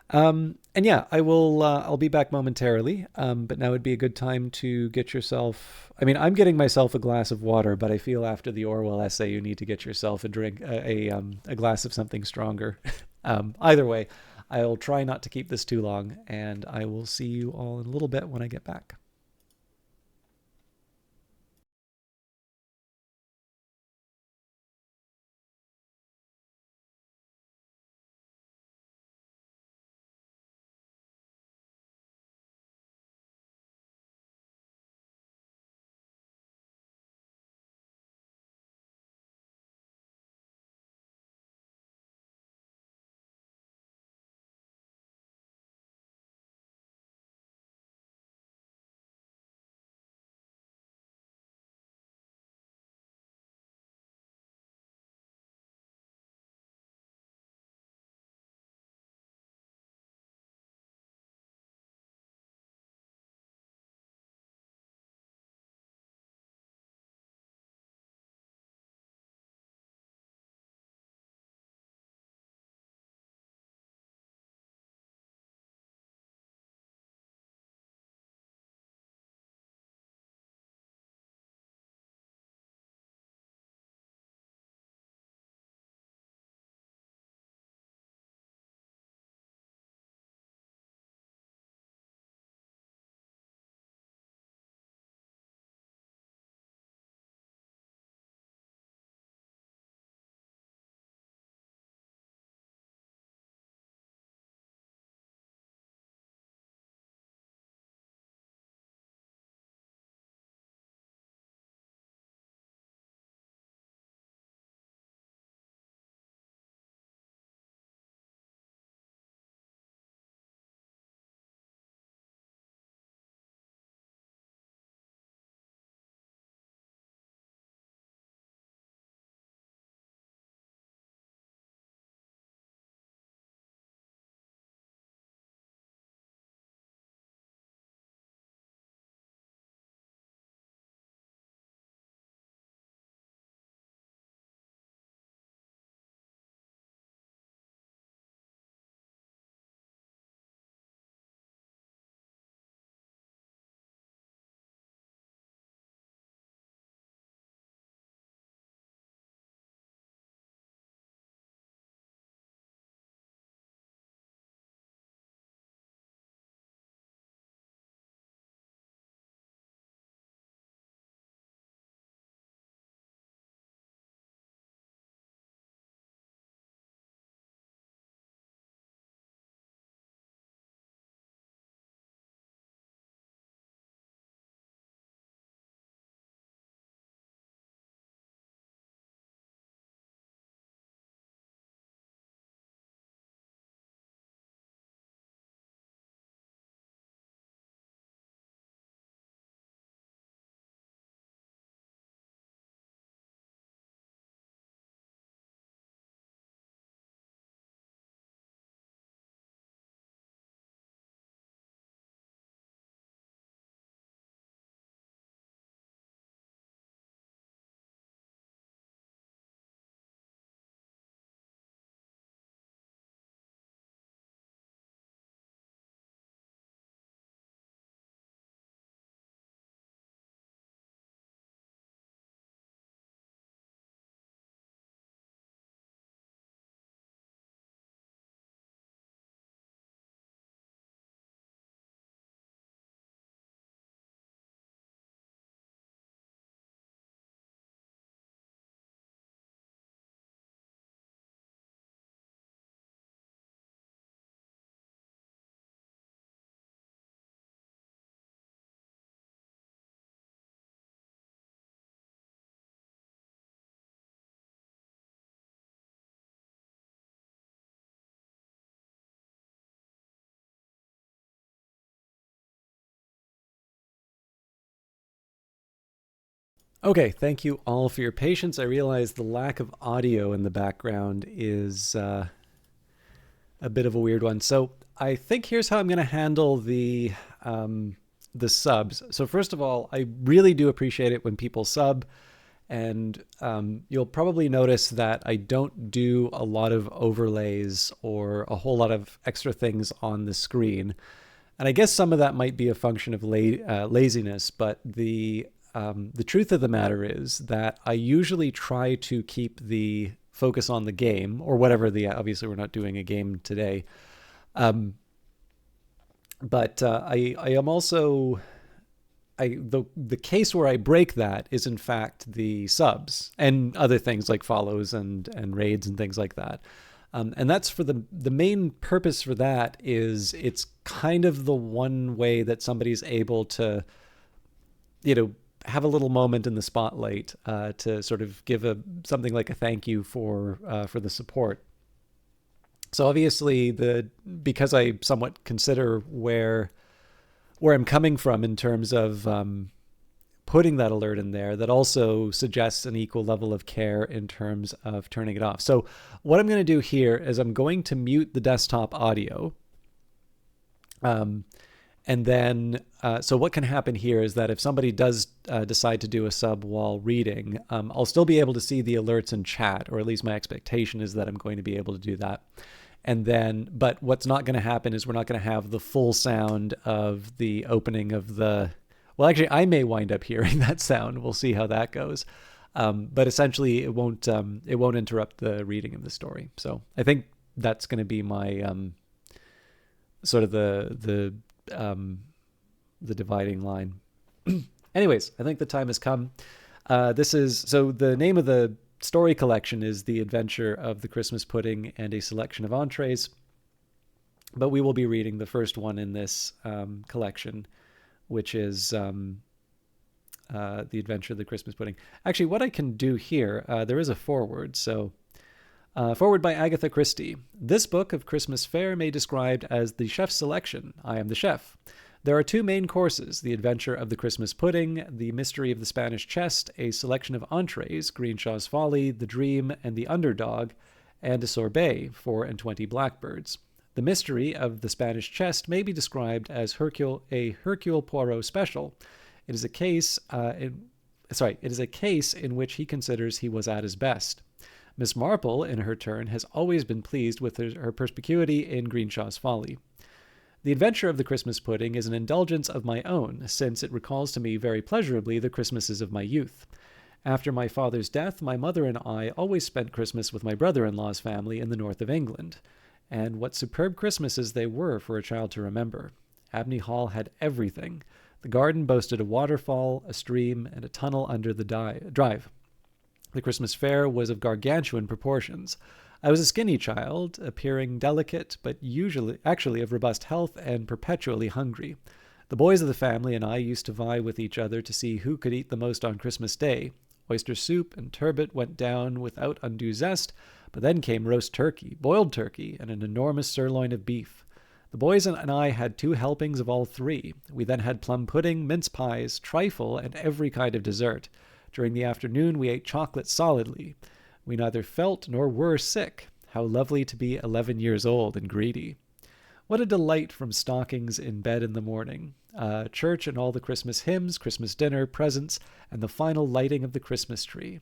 And yeah, I will. I'll be back momentarily. But now would be a good time to get yourself. I mean, I'm getting myself a glass of water, but I feel after the Orwell essay, you need to get yourself a drink, a glass of something stronger. Either way, I'll try not to keep this too long, and I will see you all in a little bit when I get back. Okay, thank you all for your patience. I realize the lack of audio in the background is a bit of a weird one. So I think here's how I'm going to handle the subs. So first of all, I really do appreciate it when people sub, and you'll probably notice that I don't do a lot of overlays or a whole lot of extra things on the screen. And I guess some of that might be a function of laziness, but the truth of the matter is that I usually try to keep the focus on the game or whatever the obviously we're not doing a game today, um, but I am also the case where I break that is in fact the subs and other things like follows and raids and things like that. And that's for the main purpose for that is it's kind of the one way that somebody's able to, you know, have a little moment in the spotlight to sort of give a something like a thank you for the support. So obviously the because I somewhat consider where I'm coming from in terms of putting that alert in there, that also suggests an equal level of care in terms of turning it off. So what I'm going to do here is I'm going to mute the desktop audio. And then, so what can happen here is that if somebody does decide to do a sub while reading, I'll still be able to see the alerts in chat, or at least my expectation is that I'm going to be able to do that. And then, but what's not going to happen is we're not going to have the full sound of the opening of the, well, actually, I may wind up hearing that sound. We'll see how that goes. But essentially, it won't interrupt the reading of the story. So I think that's going to be my sort of the dividing line. Anyways, I think the time has come. This is so the name of the story collection is The Adventure of the Christmas Pudding and a Selection of Entrees. But we will be reading the first one in this collection, which is The Adventure of the Christmas Pudding. Actually, what I can do here, there is a foreword. So, foreword by Agatha Christie. This book of Christmas fare may be described as the chef's selection. I am the chef. There are two main courses, The Adventure of the Christmas Pudding, The Mystery of the Spanish Chest, a selection of entrees, Greenshaw's Folly, The Dream, and The Underdog, and a sorbet, 4 and 20 blackbirds. The Mystery of the Spanish Chest may be described as a Hercule Poirot special. It is a case in which he considers he was at his best. Miss Marple, in her turn, has always been pleased with her perspicuity in Greenshaw's Folly. The Adventure of the Christmas Pudding is an indulgence of my own, since it recalls to me very pleasurably the Christmases of my youth. After my father's death, my mother and I always spent Christmas with my brother-in-law's family in the north of England. And what superb Christmases they were for a child to remember. Abney Hall had everything. The garden boasted a waterfall, a stream, and a tunnel under the drive. The Christmas fair was of gargantuan proportions. I was a skinny child, appearing delicate, but actually of robust health and perpetually hungry. The boys of the family and I used to vie with each other to see who could eat the most on Christmas Day. Oyster soup and turbot went down without undue zest, but then came roast turkey, boiled turkey, and an enormous sirloin of beef. The boys and I had 2 helpings of all 3. We then had plum pudding, mince pies, trifle, and every kind of dessert. During the afternoon we ate chocolate solidly. We neither felt nor were sick. How lovely to be 11 years old and greedy. What a delight from stockings in bed in the morning. Church and all the Christmas hymns, Christmas dinner, presents, and the final lighting of the Christmas tree.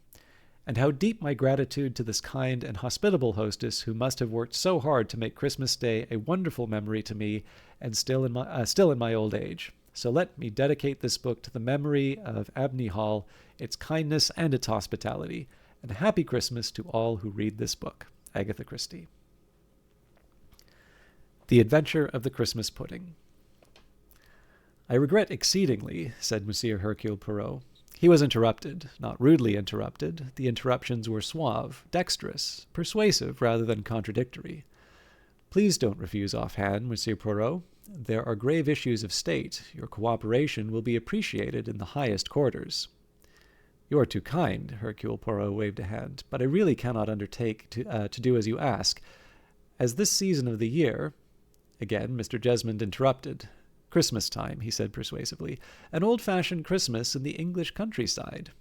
And how deep my gratitude to this kind and hospitable hostess who must have worked so hard to make Christmas Day a wonderful memory to me and still in my old age. So let me dedicate this book to the memory of Abney Hall, its kindness and its hospitality. And a happy Christmas to all who read this book. Agatha Christie. The Adventure of the Christmas Pudding. I regret exceedingly, said Monsieur Hercule Poirot. He was interrupted, not rudely interrupted. The interruptions were suave, dexterous, persuasive rather than contradictory. Please don't refuse offhand, Monsieur Poirot. There are grave issues of state. Your cooperation will be appreciated in the highest quarters. You are too kind, Hercule Poirot waved a hand, but I really cannot undertake to do as you ask. As this season of the year— Again, Mr. Jesmond interrupted. Christmas time, he said persuasively. An old-fashioned Christmas in the English countryside.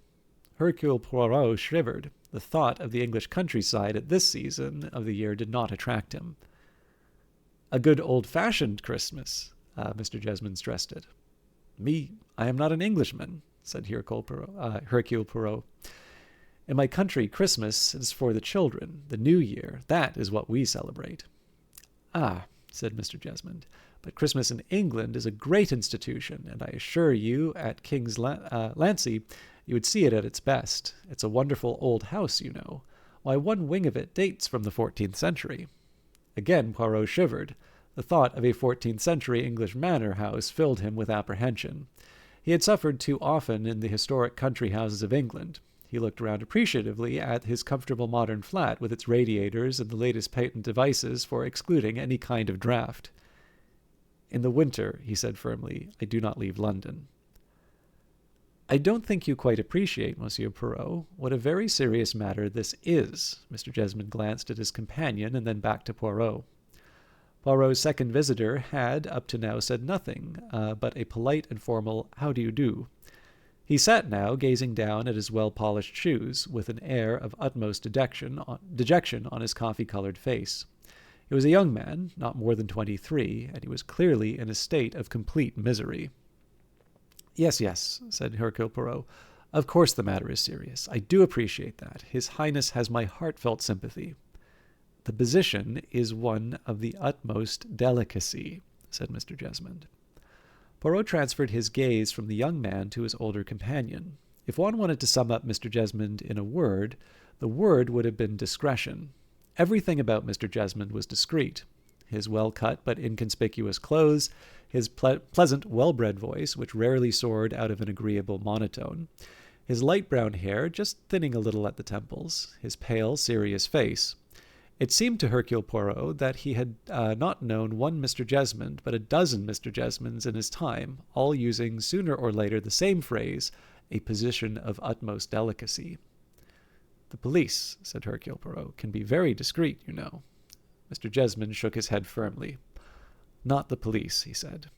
Hercule Poirot shivered. The thought of the English countryside at this season of the year did not attract him. "A good old-fashioned Christmas," Mr. Jesmond stressed it. I am not an Englishman," said Hercule Poirot. "In my country, Christmas is for the children. The New Year, that is what we celebrate." "Ah," said Mr. Jesmond, "but Christmas in England is a great institution, and I assure you at King's Lancy you would see it at its best. It's a wonderful old house, you know. Why, one wing of it dates from the 14th century." Again Poirot shivered. The thought of a 14th-century English manor house filled him with apprehension. He had suffered too often in the historic country houses of England. He looked around appreciatively at his comfortable modern flat with its radiators and the latest patent devices for excluding any kind of draught. "In the winter," he said firmly, "I do not leave London." "I don't think you quite appreciate, Monsieur Poirot, what a very serious matter this is." Mr. Jesmond glanced at his companion and then back to Poirot. Poirot's second visitor had, up to now, said nothing but a polite and formal "How do you do?" He sat now, gazing down at his well-polished shoes, with an air of utmost dejection on his coffee-colored face. He was a young man, not more than 23, and he was clearly in a state of complete misery. Yes, said Hercule Poirot. "Of course the matter is serious. I do appreciate that. His Highness has my heartfelt sympathy." "The position is one of the utmost delicacy," said Mr. Jesmond. Poirot transferred his gaze from the young man to his older companion. If one wanted to sum up Mr. Jesmond in a word, the word would have been discretion. Everything about Mr. Jesmond was discreet. His well-cut but inconspicuous clothes, his pleasant, well-bred voice, which rarely soared out of an agreeable monotone, his light brown hair just thinning a little at the temples, his pale, serious face. It seemed to Hercule Poirot that he had not known one Mr. Jesmond, but a dozen Mr. Jesmonds in his time, all using sooner or later the same phrase, a position of utmost delicacy. "The police," said Hercule Poirot, "can be very discreet, you know." Mr. Jesmond shook his head firmly. "Not the police," he said.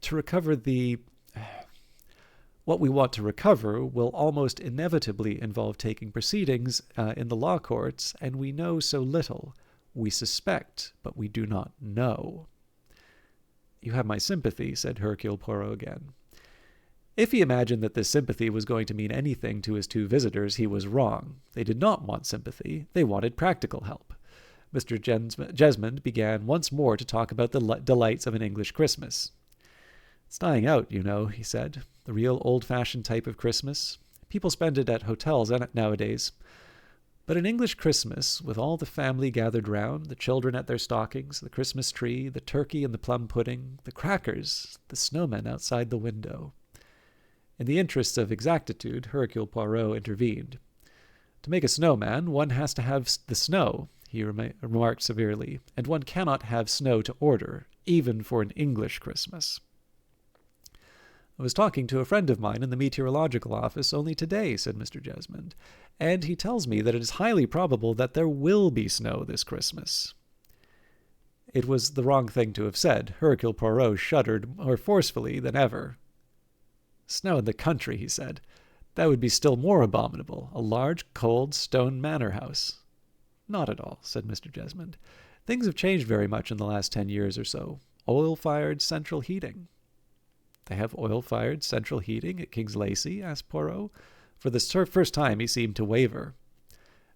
"To recover what we want to recover will almost inevitably involve taking proceedings in the law courts, and we know so little. We suspect, but we do not know." "You have my sympathy," said Hercule Poirot again. If he imagined that this sympathy was going to mean anything to his two visitors, he was wrong. They did not want sympathy. They wanted practical help. Mr. Jesmond began once more to talk about the delights of an English Christmas. "It's dying out, you know," he said. "The real old-fashioned type of Christmas. People spend it at hotels nowadays. But an English Christmas, with all the family gathered round, the children at their stockings, the Christmas tree, the turkey and the plum pudding, the crackers, the snowmen outside the window." In the interests of exactitude, Hercule Poirot intervened. "To make a snowman, one has to have the snow," he remarked severely, "and one cannot have snow to order, even for an English Christmas." "I was talking to a friend of mine in the meteorological office only today," said Mr. Jesmond, "and he tells me that it is highly probable that there will be snow this Christmas." It was the wrong thing to have said. Hercule Poirot shuddered more forcefully than ever. "Snow in the country," he said. "That would be still more abominable. A large, cold, stone manor house." "Not at all," said Mr. Jesmond. "Things have changed very much in the last 10 years or so. Oil-fired central heating." "They have oil-fired central heating at King's Lancy?" asked Poirot. For the first time he seemed to waver.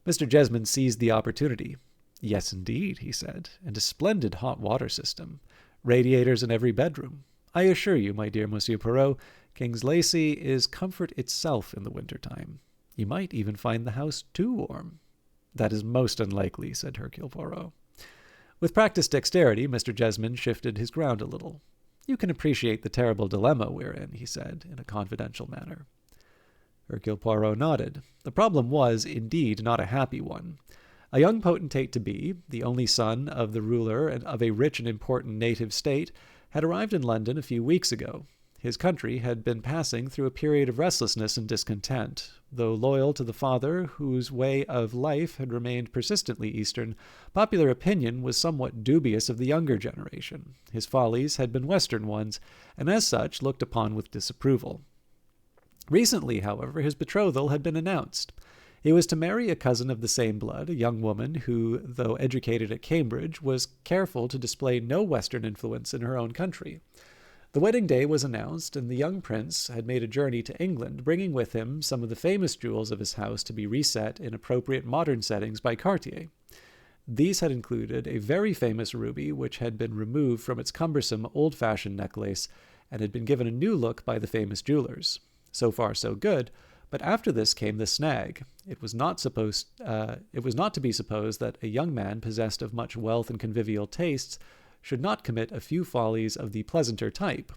Mr. Jesmond seized the opportunity. "Yes, indeed," he said, "and a splendid hot water system. Radiators in every bedroom. I assure you, my dear Monsieur Poirot, King's Lancy is comfort itself in the winter-time. You might even find the house too warm." "That is most unlikely," said Hercule Poirot. With practiced dexterity, Mr. Jesmond shifted his ground a little. "You can appreciate the terrible dilemma we're in," he said, in a confidential manner. Hercule Poirot nodded. The problem was, indeed, not a happy one. A young potentate-to-be, the only son of the ruler of a rich and important native state, had arrived in London a few weeks ago. His country had been passing through a period of restlessness and discontent. Though loyal to the father, whose way of life had remained persistently Eastern, popular opinion was somewhat dubious of the younger generation. His follies had been Western ones, and as such looked upon with disapproval. Recently, however, his betrothal had been announced. He was to marry a cousin of the same blood, a young woman who, though educated at Cambridge, was careful to display no Western influence in her own country. The wedding day was announced, and the young prince had made a journey to England, bringing with him some of the famous jewels of his house to be reset in appropriate modern settings by Cartier. These had included a very famous ruby which had been removed from its cumbersome old-fashioned necklace and had been given a new look by the famous jewelers. So far, so good, but after this came the snag. It was not to be supposed that a young man possessed of much wealth and convivial tastes should not commit a few follies of the pleasanter type.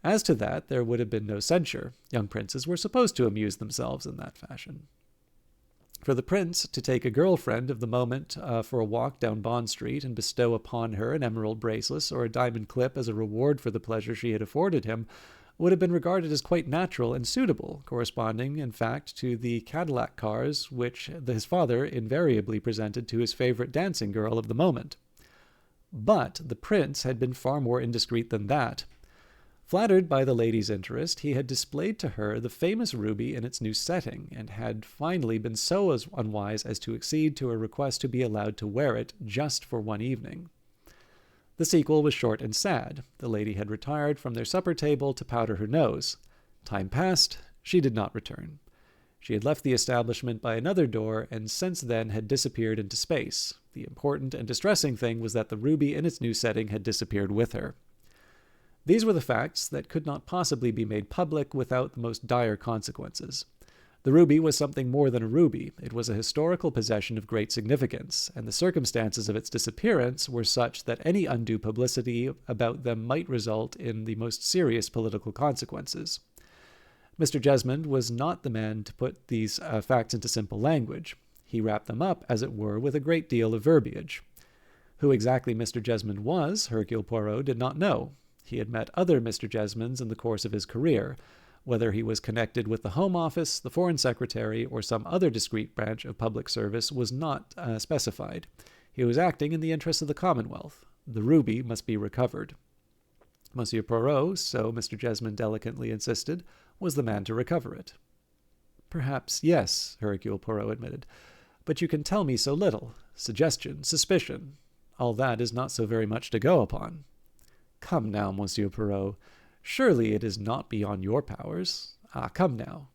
As to that, there would have been no censure. Young princes were supposed to amuse themselves in that fashion. For the prince to take a girl-friend of the moment for a walk down Bond Street and bestow upon her an emerald bracelet or a diamond clip as a reward for the pleasure she had afforded him would have been regarded as quite natural and suitable, corresponding, in fact, to the Cadillac cars which his father invariably presented to his favorite dancing girl of the moment. But the prince had been far more indiscreet than that. Flattered by the lady's interest, he had displayed to her the famous ruby in its new setting, and had finally been so unwise as to accede to a request to be allowed to wear it just for one evening. The sequel was short and sad. The lady had retired from their supper table to powder her nose. Time passed. She did not return. She had left the establishment by another door, and since then had disappeared into space. The important and distressing thing was that the ruby in its new setting had disappeared with her. These were the facts that could not possibly be made public without the most dire consequences. The ruby was something more than a ruby. It was a historical possession of great significance, and the circumstances of its disappearance were such that any undue publicity about them might result in the most serious political consequences. Mr. Jesmond was not the man to put these facts into simple language. He wrapped them up, as it were, with a great deal of verbiage. Who exactly Mr. Jesmond was, Hercule Poirot did not know. He had met other Mr. Jesmonds in the course of his career. Whether he was connected with the Home Office, the Foreign Secretary, or some other discreet branch of public service was not specified. He was acting in the interests of the Commonwealth. The ruby must be recovered. Monsieur Poirot, so Mr. Jesmond delicately insisted, was the man to recover it. Perhaps, yes, Hercule Poirot admitted, but you can tell me so little. Suggestion, suspicion, all that is not so very much to go upon. Come now, Monsieur Poirot. Surely it is not beyond your powers. Ah, come now.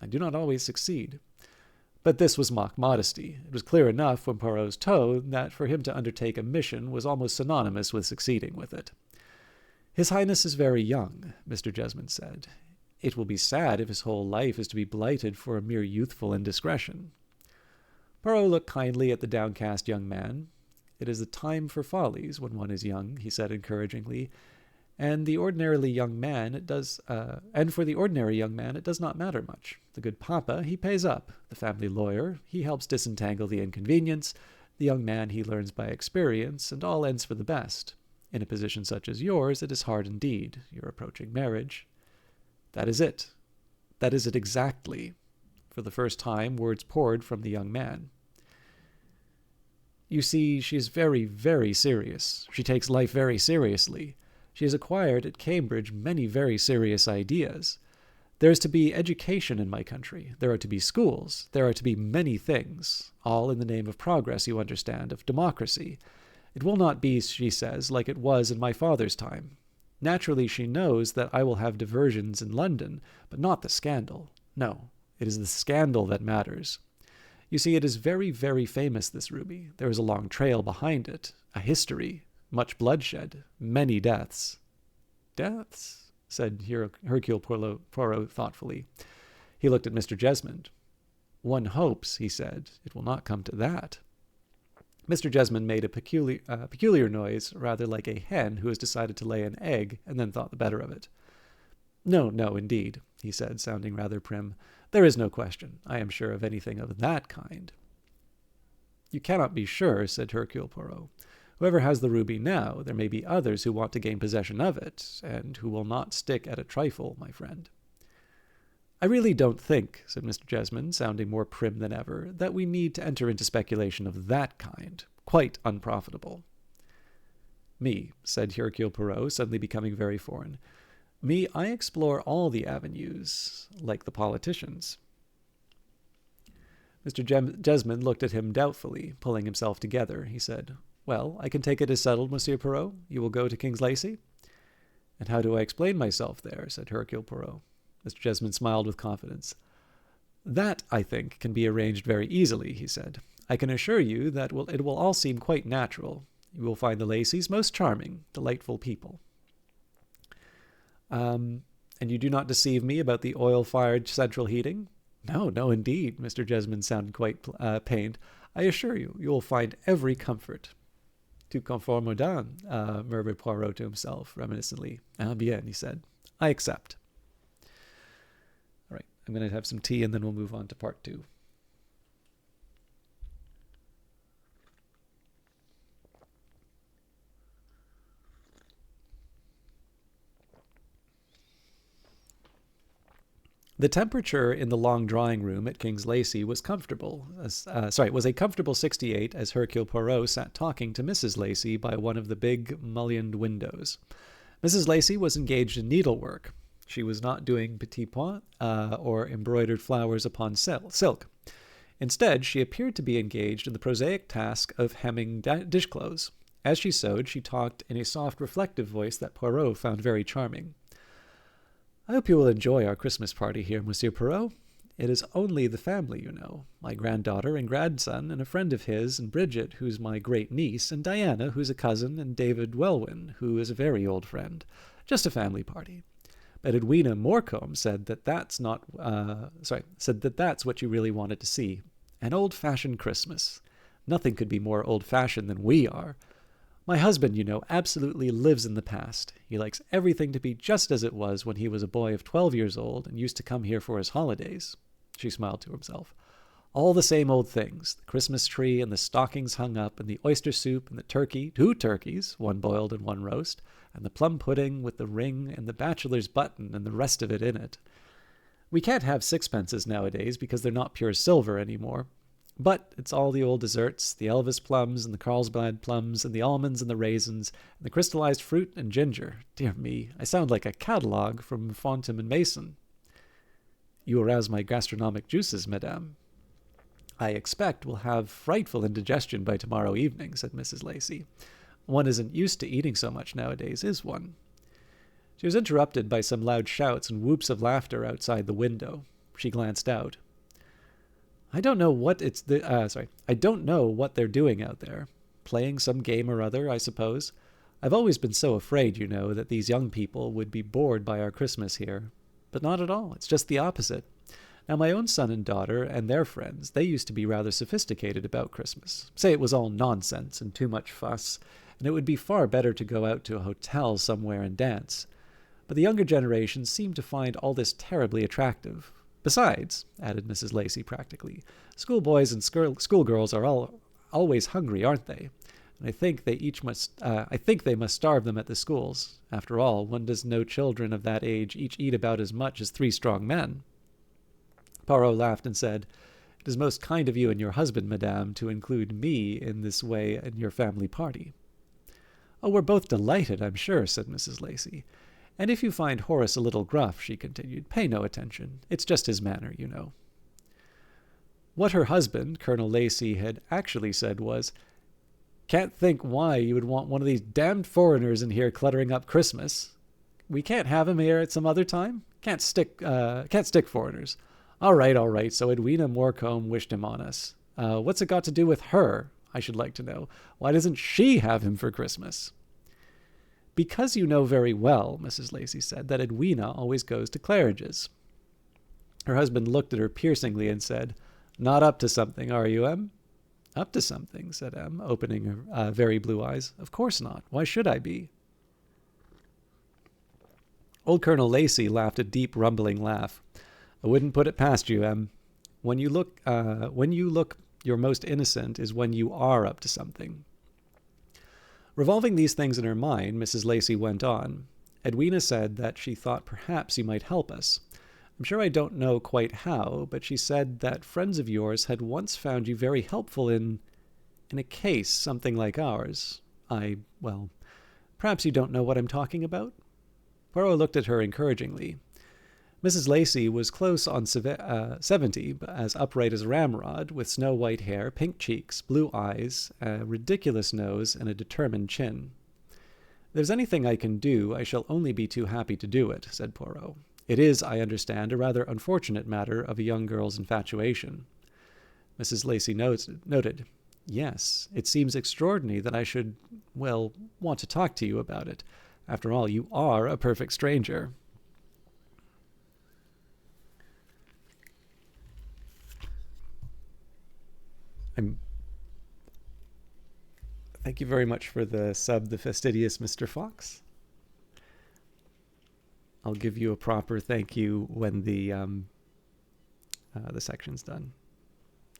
I do not always succeed. But this was mock modesty. It was clear enough from Poirot's tone that for him to undertake a mission was almost synonymous with succeeding with it. His Highness is very young, Mr. Jesmond said. It will be sad if his whole life is to be blighted for a mere youthful indiscretion. Poirot looked kindly at the downcast young man. It is the time for follies when one is young, he said encouragingly, and for the ordinary young man it does not matter much. The good papa, he pays up. The family lawyer, he helps disentangle the inconvenience. The young man, he learns by experience, and all ends for the best. In a position such as yours, it is hard indeed. You're approaching marriage. That is it. That is it exactly. For the first time, words poured from the young man. You see, she is very, very serious. She takes life very seriously. She has acquired at Cambridge many very serious ideas. There is to be education in my country. There are to be schools. There are to be many things, all in the name of progress, you understand, of democracy. It will not be, she says, like it was in my father's time. Naturally, she knows that I will have diversions in London, but not the scandal. No, it is the scandal that matters. You see, it is very, very famous, this ruby. There is a long trail behind it, a history, much bloodshed, many deaths. Deaths? Said Hercule Poirot thoughtfully. He looked at Mr. Jesmond. One hopes, he said, it will not come to that. Mr. Jesmond made a peculiar noise, rather like a hen who has decided to lay an egg and then thought the better of it. No, no, indeed, he said, sounding rather prim. There is no question, I am sure, of anything of that kind. You cannot be sure, said Hercule Poirot. Whoever has the ruby now, there may be others who want to gain possession of it, and who will not stick at a trifle, my friend. I really don't think, said Mr. Jesmond, sounding more prim than ever, that we need to enter into speculation of that kind. Quite unprofitable. Me, said Hercule Poirot, suddenly becoming very foreign. Me, I explore all the avenues, like the politicians. Mr. Jesmond looked at him doubtfully, pulling himself together. He said, "Well, I can take it as settled, Monsieur Poirot. You will go to King's Lacey?" "And how do I explain myself there?" said Hercule Poirot. Mr. Jesmond smiled with confidence. "That, I think, can be arranged very easily," he said. "I can assure you that it will all seem quite natural. You will find the Lacys most charming, delightful people." And you do not deceive me about the oil-fired central heating?" "No, no, indeed." Mr. Jesmond sounded quite pained. "I assure you, you will find every comfort." "Tout conforme aux dames," murmured Poirot to himself, reminiscently. "Ah, bien," he said. "I accept." All right, I'm going to have some tea, and then we'll move on to part 2. The temperature in the long drawing-room at King's Lacey was was a comfortable 68 as Hercule Poirot sat talking to Mrs. Lacey by one of the big mullioned windows. Mrs. Lacey was engaged in needlework. She was not doing petit point or embroidered flowers upon silk. Instead, she appeared to be engaged in the prosaic task of hemming dishcloths. As she sewed, she talked in a soft, reflective voice that Poirot found very charming. "I hope you will enjoy our Christmas party here, Monsieur Poirot. It is only the family, you know. My granddaughter and grandson, and a friend of his, and Bridget, who's my great-niece, and Diana, who's a cousin, and David Welwyn, who is a very old friend. Just a family party. But Edwina Morecombe said that that's what you really wanted to see. An old-fashioned Christmas. Nothing could be more old-fashioned than we are. My husband, you know, absolutely lives in the past. He likes everything to be just as it was when he was a boy of 12 years old and used to come here for his holidays." She smiled to himself. "All the same old things. The Christmas tree and the stockings hung up and the oyster soup and the turkey, 2 turkeys, one boiled and one roast, and the plum pudding with the ring and the bachelor's button and the rest of it in it. We can't have sixpences nowadays because they're not pure silver anymore. But it's all the old desserts, the Elvis plums and the Carlsbad plums and the almonds and the raisins and the crystallized fruit and ginger. Dear me, I sound like a catalogue from Fountaine and Mason." "You arouse my gastronomic juices, madame." "I expect we'll have frightful indigestion by tomorrow evening," said Mrs. Lacey. "One isn't used to eating so much nowadays, is one?" She was interrupted by some loud shouts and whoops of laughter outside the window. She glanced out. I don't know what they're doing out there. Playing some game or other, I suppose. I've always been so afraid, you know, that these young people would be bored by our Christmas here. But not at all. It's just the opposite. Now, my own son and daughter and their friends, they used to be rather sophisticated about Christmas. Say it was all nonsense and too much fuss, and it would be far better to go out to a hotel somewhere and dance. But the younger generation seem to find all this terribly attractive. Besides," added Mrs. Lacey practically, "schoolboys and schoolgirls are always hungry, aren't they? And I think they must starve them at the schools. After all, one does know children of that age each eat about as much as 3 strong men." Poirot laughed and said, "It is most kind of you and your husband, madame, to include me in this way in your family party." "Oh, we're both delighted, I'm sure," said Mrs. Lacey. "And if you find Horace a little gruff," she continued, "pay no attention. It's just his manner, you know." What her husband, Colonel Lacey, had actually said was, "Can't think why you would want one of these damned foreigners in here cluttering up Christmas. We can't have him here at some other time? Can't stick foreigners. All right, so Edwina Morecombe wished him on us. What's it got to do with her, I should like to know? Why doesn't she have him for Christmas?" "Because you know very well," Mrs. Lacey said, "that Edwina always goes to Claridge's." Her husband looked at her piercingly and said, "Not up to something, are you, Em?" "Up to something," said Em, opening her very blue eyes. "Of course not. Why should I be?" Old Colonel Lacey laughed a deep, rumbling laugh. "I wouldn't put it past you, Em. When you look your most innocent is when you are up to something." Revolving these things in her mind, Mrs. Lacey went on. "Edwina said that she thought perhaps you might help us. I'm sure I don't know quite how, but she said that friends of yours had once found you very helpful in a case something like ours. Perhaps you don't know what I'm talking about?" Poirot looked at her encouragingly. Mrs. Lacey was close on 70, but as upright as a ramrod, with snow-white hair, pink cheeks, blue eyes, a ridiculous nose, and a determined chin. "If there's anything I can do, I shall only be too happy to do it," said Poirot. "It is, I understand, a rather unfortunate matter of a young girl's infatuation." Mrs. Lacey noted, "Yes, it seems extraordinary that I should, well, want to talk to you about it. After all, you are a perfect stranger." Thank you very much for the sub, the fastidious Mr. Fox. I'll give you a proper thank you when the section's done.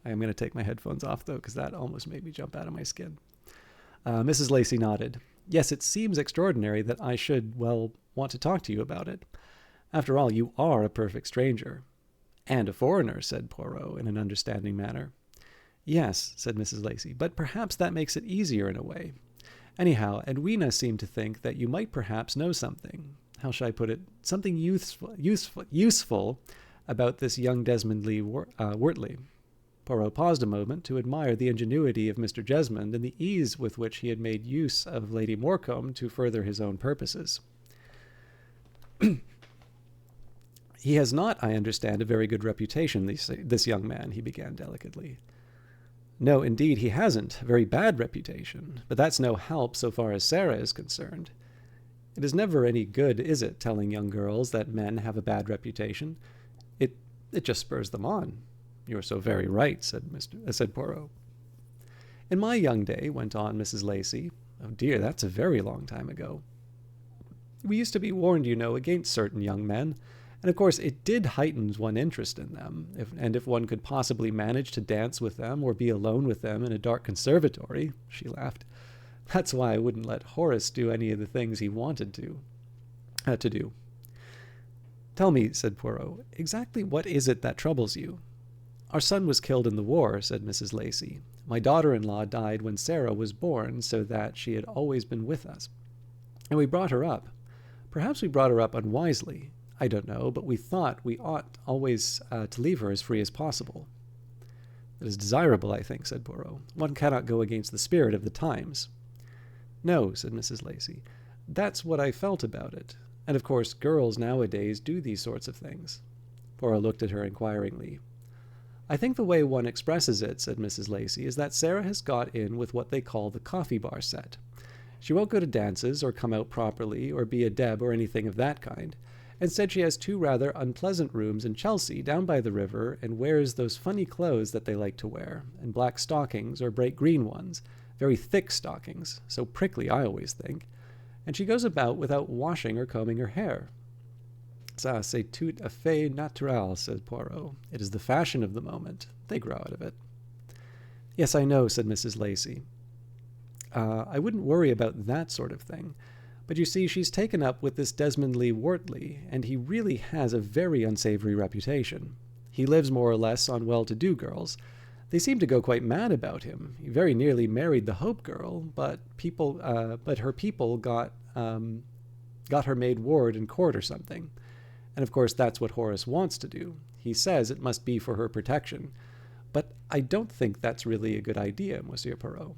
I am going to take my headphones off, though, because that almost made me jump out of my skin. Mrs. Lacey nodded. "Yes, it seems extraordinary that I should, well, want to talk to you about it. After all, you are a perfect stranger." "And a foreigner," said Poirot in an understanding manner. "Yes," said Mrs. Lacey, "but perhaps that makes it easier in a way. Anyhow, Edwina seemed to think that you might perhaps know something, how shall I put it, something useful about this young Desmond Lee Wortley." Poirot paused a moment to admire the ingenuity of Mr. Jesmond and the ease with which he had made use of Lady Morecombe to further his own purposes. "He has not, I understand, a very good reputation, this young man," he began delicately. "No, indeed, he hasn't. A very bad reputation. But that's no help so far as Sarah is concerned. It is never any good, is it, telling young girls that men have a bad reputation? It just spurs them on." "You're so very right," said Poirot. "In my young day," went on Mrs. Lacey, "oh dear, that's a very long time ago, we used to be warned, you know, against certain young men, and of course it did heighten one's interest in them, if one could possibly manage to dance with them or be alone with them in a dark conservatory." She laughed. "That's why I wouldn't let Horace do any of the things he wanted to do." "Tell me," said Poirot, "exactly what is it that troubles you?" "Our son was killed in the war," said Mrs. Lacey. "My daughter-in-law died when Sarah was born, so that she had always been with us. And we brought her up. Perhaps we brought her up unwisely. I don't know, but we thought we ought always to leave her as free as possible." "That is desirable, I think," said Poirot. "One cannot go against the spirit of the times." "No," said Mrs. Lacey. "That's what I felt about it. And of course girls nowadays do these sorts of things." Poirot looked at her inquiringly. "I think the way one expresses it," said Mrs. Lacey, "is that Sarah has got in with what they call the coffee bar set. She won't go to dances or come out properly or be a deb or anything of that kind. Instead, she has two rather unpleasant rooms in Chelsea down by the river and wears those funny clothes that they like to wear, and black stockings or bright green ones, very thick stockings, so prickly I always think, and she goes about without washing or combing her hair." "Ça, c'est tout à fait naturel," said Poirot. "It is the fashion of the moment. They grow out of it." "Yes, I know," said Mrs. Lacey. "I wouldn't worry about that sort of thing. But you see, she's taken up with this Desmond Lee Wortley, and he really has a very unsavory reputation. He lives more or less on well-to-do girls. They seem to go quite mad about him. He very nearly married the Hope girl, but her people got her made ward in court or something. And of course that's what Horace wants to do. He says it must be for her protection. But I don't think that's really a good idea, Monsieur Poirot.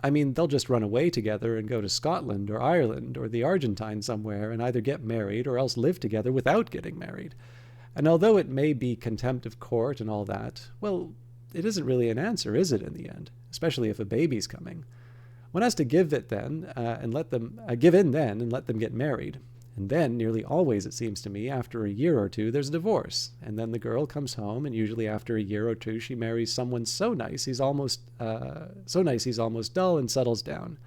I mean, they'll just run away together and go to Scotland or Ireland or the Argentine somewhere and either get married or else live together without getting married. And although it may be contempt of court and all that, well, it isn't really an answer, is it, in the end? Especially if a baby's coming. One has to give in then and let them get married. And then, nearly always, it seems to me, after a year or two, there's a divorce. And then the girl comes home, and usually after a year or two, she marries someone so nice he's almost dull and settles down.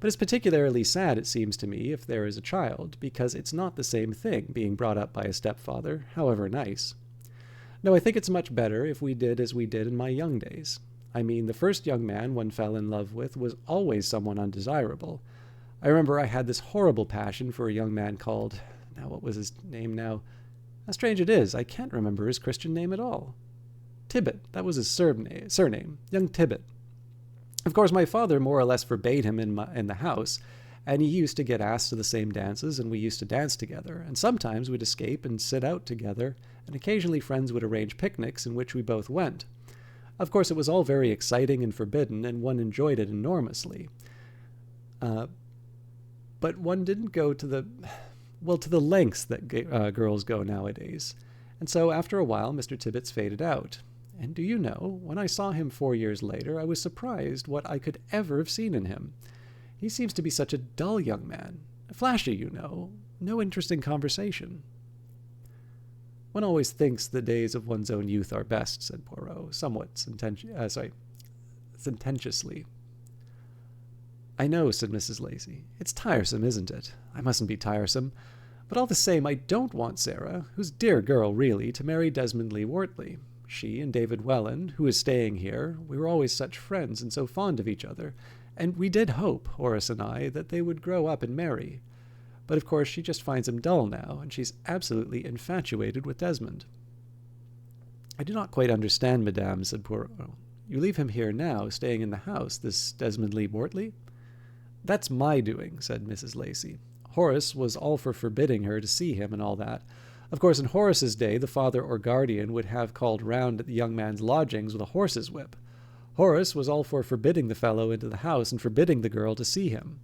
But it's particularly sad, it seems to me, if there is a child, because it's not the same thing being brought up by a stepfather, however nice. No, I think it's much better if we did as we did in my young days. I mean, the first young man one fell in love with was always someone undesirable. I remember I had this horrible passion for a young man called... Now, what was his name now? How strange it is, I can't remember his Christian name at all. Tibbet, that was his surname, young Tibbet. Of course, my father more or less forbade him in the house, And he used to get asked to the same dances, and we used to dance together. And sometimes we'd escape and sit out together, and occasionally friends would arrange picnics in which we both went. Of course, it was all very exciting and forbidden, and one enjoyed it enormously. But one didn't go to the lengths that girls go nowadays. And so after a while, Mr. Tibbets faded out. And do you know, when I saw him 4 years later, I was surprised what I could ever have seen in him. He seems to be such a dull young man. Flashy, you know. No interesting conversation. One always thinks the days of one's own youth are best, said Poirot, somewhat sententiously. I know, said Mrs. Lacey. It's tiresome, isn't it? I mustn't be tiresome. But all the same, I don't want Sarah, who's a dear girl really, to marry Desmond Lee Wortley. She and David Welland, who is staying here, we were always such friends and so fond of each other, and we did hope, Horace and I, that they would grow up and marry. But of course she just finds him dull now, and she's absolutely infatuated with Desmond. I do not quite understand, madame, said Poirot. You leave him here now, staying in the house, this Desmond Lee Wortley? That's my doing, said Mrs. Lacey. Horace was all for forbidding her to see him and all that. Of course, in Horace's day, the father or guardian would have called round at the young man's lodgings with a horse's whip. Horace was all for forbidding the fellow into the house and forbidding the girl to see him.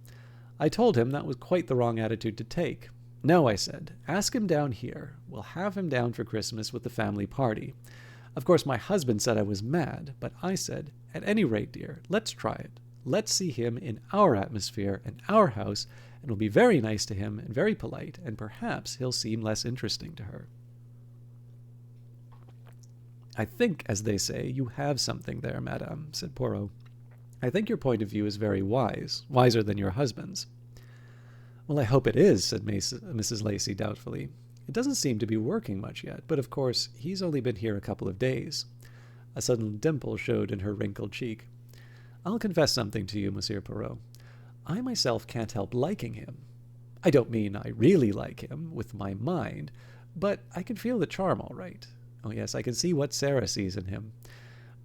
I told him that was quite the wrong attitude to take. No, I said, ask him down here. We'll have him down for Christmas with the family party. Of course, my husband said I was mad, but I said, at any rate, dear, let's try it. Let's see him in our atmosphere and our house, and we'll be very nice to him and very polite, and perhaps he'll seem less interesting to her. I think, as they say, you have something there, madame, said Poirot. I think your point of view is very wise, wiser than your husband's. Well, I hope it is, said Mrs. Lacey doubtfully. It doesn't seem to be working much yet, but of course he's only been here a couple of days. A sudden dimple showed in her wrinkled cheek. I'll confess something to you, Monsieur Poirot. I myself can't help liking him. I don't mean I really like him, with my mind, but I can feel the charm all right. Oh yes, I can see what Sarah sees in him.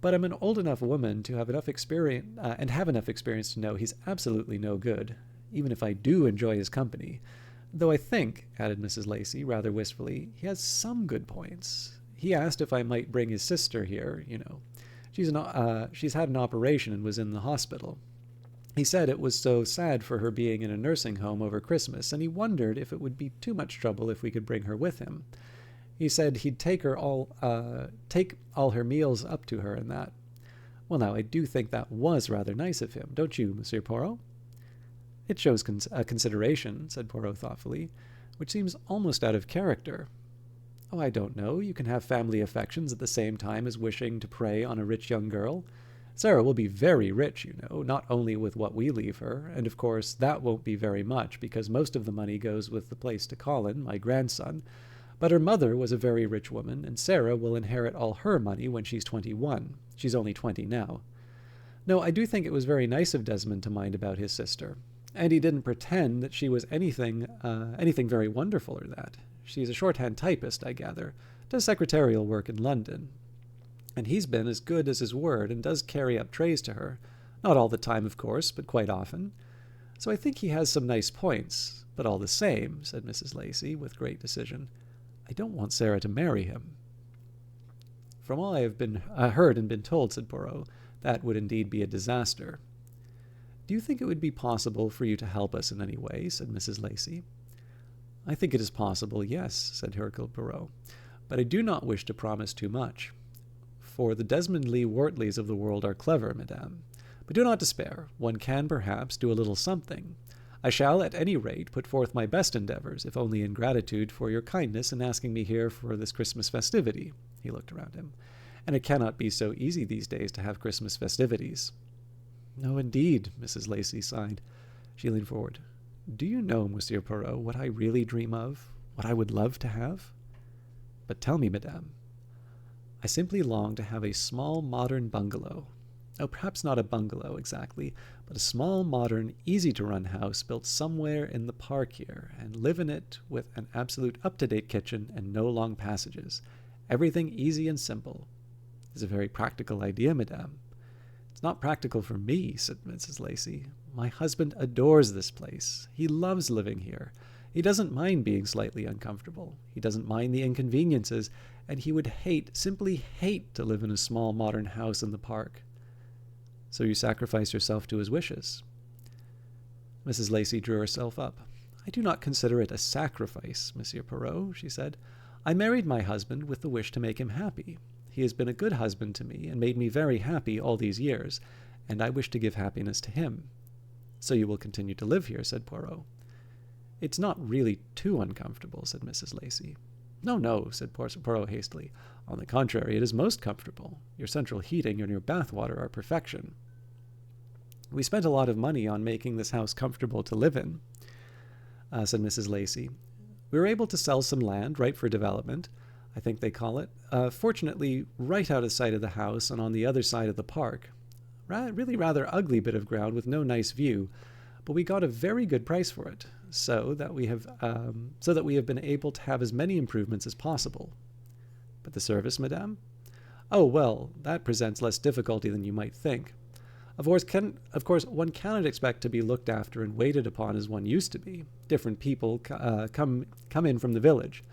But I'm an old enough woman to have enough experience, to know he's absolutely no good, even if I do enjoy his company. Though I think, added Mrs. Lacey, rather wistfully, he has some good points. He asked if I might bring his sister here, you know. She's had an operation and was in the hospital. He said it was so sad for her being in a nursing home over Christmas, and he wondered if it would be too much trouble if we could bring her with him. He said he'd take all her meals up to her and that. Well, now, I do think that was rather nice of him, don't you, Monsieur Poirot? It shows consideration, said Poirot thoughtfully, which seems almost out of character. Oh, I don't know. You can have family affections at the same time as wishing to prey on a rich young girl. Sarah will be very rich, you know, not only with what we leave her, and of course that won't be very much, because most of the money goes with the place to Colin, my grandson. But her mother was a very rich woman, and Sarah will inherit all her money when she's 21. She's only 20 now. No, I do think it was very nice of Desmond to mind about his sister. And he didn't pretend that she was anything very wonderful or that. She's a shorthand typist, I gather, does secretarial work in London. And he's been as good as his word and does carry up trays to her. Not all the time, of course, but quite often. So I think he has some nice points. But all the same, said Mrs. Lacey with great decision, I don't want Sarah to marry him. From all I have heard and been told, said Poirot, that would indeed be a disaster. Do you think it would be possible for you to help us in any way? Said Mrs. Lacey. I think it is possible, yes, said Hercule Poirot, but I do not wish to promise too much. For the Desmond Lee Wortleys of the world are clever, madame. But do not despair. One can, perhaps, do a little something. I shall, at any rate, put forth my best endeavors, if only in gratitude for your kindness in asking me here for this Christmas festivity. He looked around him. And it cannot be so easy these days to have Christmas festivities. No, indeed, Mrs. Lacey sighed. She leaned forward. Do you know, Monsieur Poirot, what I really dream of? What I would love to have? But tell me, madame. I simply long to have a small modern bungalow. Oh, perhaps not a bungalow exactly, but a small modern, easy-to-run house built somewhere in the park here, and live in it with an absolute up-to-date kitchen and no long passages. Everything easy and simple. It's a very practical idea, madame. It's not practical for me, said Mrs. Lacey. My husband adores this place. He loves living here. He doesn't mind being slightly uncomfortable. He doesn't mind the inconveniences, and he would hate, simply hate, to live in a small modern house in the park. So you sacrifice yourself to his wishes. Mrs. Lacey drew herself up. I do not consider it a sacrifice, Monsieur Poirot, she said. I married my husband with the wish to make him happy. He has been a good husband to me and made me very happy all these years, and I wish to give happiness to him. So you will continue to live here, said Poirot. It's not really too uncomfortable, said Mrs. Lacey. No, no, said Poirot hastily. On the contrary, it is most comfortable. Your central heating and your bathwater are perfection. We spent a lot of money on making this house comfortable to live in, said Mrs. Lacey. We were able to sell some land ripe for development, I think they call it, fortunately right out of sight of the house and on the other side of the park. Really rather ugly bit of ground with no nice view, but we got a very good price for it, so that we have been able to have as many improvements as possible. But the service, madame? Oh, well, that presents less difficulty than you might think. Of course, one cannot expect to be looked after and waited upon as one used to be. Different people come in from the village.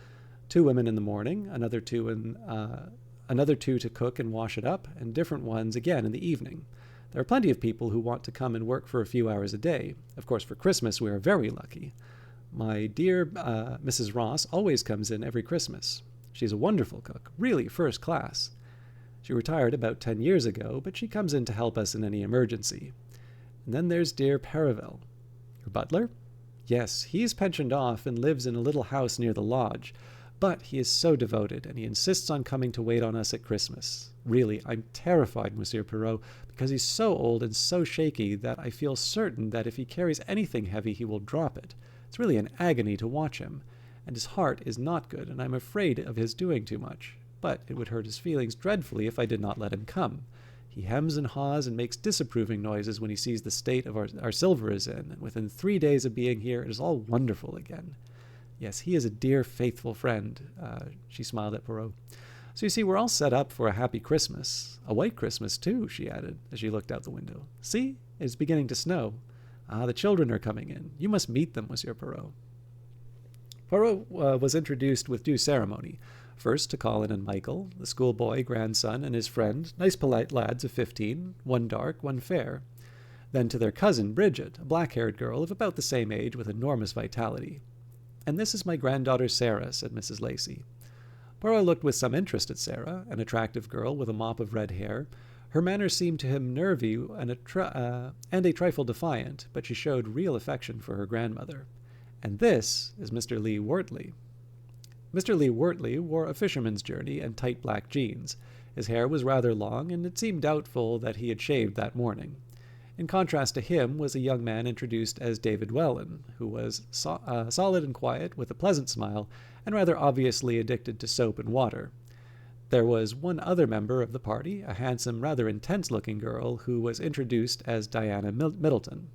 2 women in the morning, another two to cook and wash it up, and different ones again in the evening. There are plenty of people who want to come and work for a few hours a day. Of course, for Christmas we are very lucky. My dear Mrs. Ross always comes in every Christmas. She's a wonderful cook, really first class. She retired about 10 years ago, but she comes in to help us in any emergency. And then there's dear Perivel. Your butler? Yes, he's pensioned off and lives in a little house near the lodge, but he is so devoted, and he insists on coming to wait on us at Christmas. Really, I'm terrified, Monsieur Poirot, because he's so old and so shaky that I feel certain that if he carries anything heavy he will drop it. It's really an agony to watch him, and his heart is not good, and I'm afraid of his doing too much. But it would hurt his feelings dreadfully if I did not let him come. He hems and haws and makes disapproving noises when he sees the state of our silver is in, and within 3 days of being here it is all wonderful again. Yes, he is a dear, faithful friend. She smiled at Poirot. So you see, we're all set up for a happy Christmas. A white Christmas, too, she added, as she looked out the window. See, it is beginning to snow. Ah, the children are coming in. You must meet them, Monsieur Poirot. Poirot was introduced with due ceremony. First to Colin and Michael, the schoolboy grandson and his friend, nice polite lads of 15, one dark, one fair. Then to their cousin, Bridget, a black-haired girl of about the same age with enormous vitality. And this is my granddaughter Sarah, said Mrs. Lacey. Poirot looked with some interest at Sarah, an attractive girl with a mop of red hair. Her manner seemed to him nervy and a trifle defiant, but she showed real affection for her grandmother. And this is Mr. Lee Wortley. Mr. Lee Wortley wore a fisherman's journey and tight black jeans. His hair was rather long, and it seemed doubtful that he had shaved that morning. In contrast to him was a young man introduced as David Welland, who was solid and quiet, with a pleasant smile, and rather obviously addicted to soap and water. There was one other member of the party, a handsome, rather intense-looking girl, who was introduced as Diana Middleton.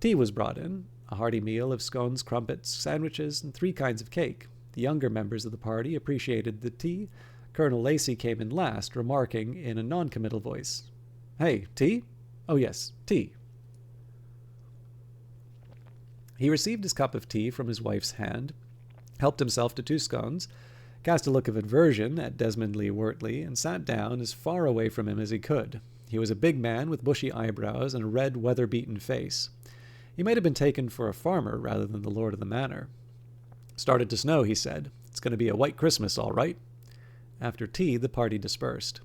Tea was brought in, a hearty meal of scones, crumpets, sandwiches, and 3 kinds of cake. The younger members of the party appreciated the tea. Colonel Lacey came in last, remarking in a non-committal voice, "Hey, tea? Oh yes, tea." He received his cup of tea from his wife's hand, helped himself to 2 scones, cast a look of aversion at Desmond Lee Wortley, and sat down as far away from him as he could. He was a big man with bushy eyebrows and a red, weather-beaten face. He might have been taken for a farmer rather than the lord of the manor. "Started to snow," he said. "It's going to be a white Christmas, all right." After tea, the party dispersed.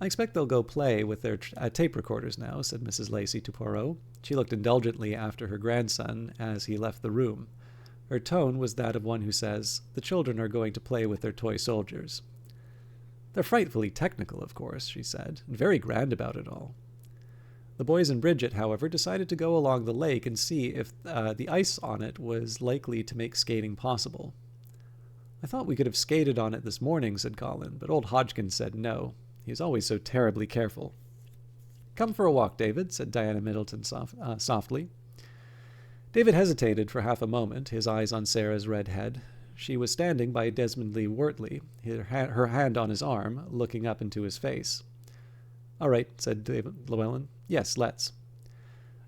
"I expect they'll go play with their tape recorders now," said Mrs. Lacey to Poirot. She looked indulgently after her grandson as he left the room. Her tone was that of one who says, "The children are going to play with their toy soldiers." "They're frightfully technical, of course," she said, "and very grand about it all." The boys and Bridget, however, decided to go along the lake and see if the ice on it was likely to make skating possible. "I thought we could have skated on it this morning," said Colin, but old Hodgkins said no. He is always so terribly careful. "Come for a walk, David," said Diana Middleton softly. David hesitated for half a moment, his eyes on Sarah's red head. She was standing by Desmond Lee Wortley, her hand on his arm, looking up into his face. "All right," said David Llewellyn. "Yes, let's."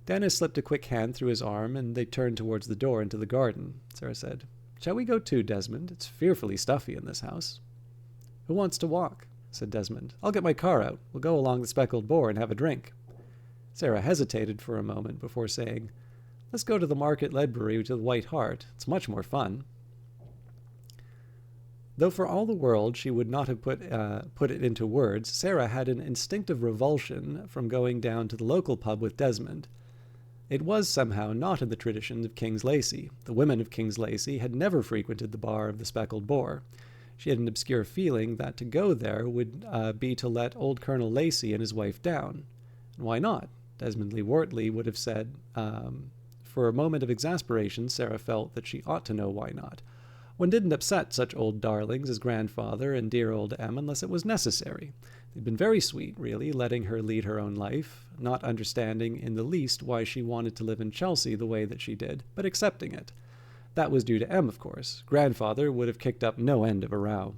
Dennis slipped a quick hand through his arm, and they turned towards the door into the garden. Sarah said, "Shall we go too, Desmond? It's fearfully stuffy in this house." "Who wants to walk?" said Desmond. "I'll get my car out. We'll go along the Speckled Boar and have a drink." Sarah hesitated for a moment before saying, "Let's go to the Market Ledbury to the White Hart. It's much more fun." Though for all the world she would not have put it into words, Sarah had an instinctive revulsion from going down to the local pub with Desmond. It was somehow not in the tradition of King's Lacey. The women of King's Lacey had never frequented the bar of the Speckled Boar. She had an obscure feeling that to go there would be to let old Colonel Lacey and his wife down. And why not? Desmond Lee Wortley would have said. For a moment of exasperation, Sarah felt that she ought to know why not. One didn't upset such old darlings as grandfather and dear old Em unless it was necessary. They'd been very sweet, really, letting her lead her own life, not understanding in the least why she wanted to live in Chelsea the way that she did, but accepting it. That was due to Em, of course. Grandfather would have kicked up no end of a row.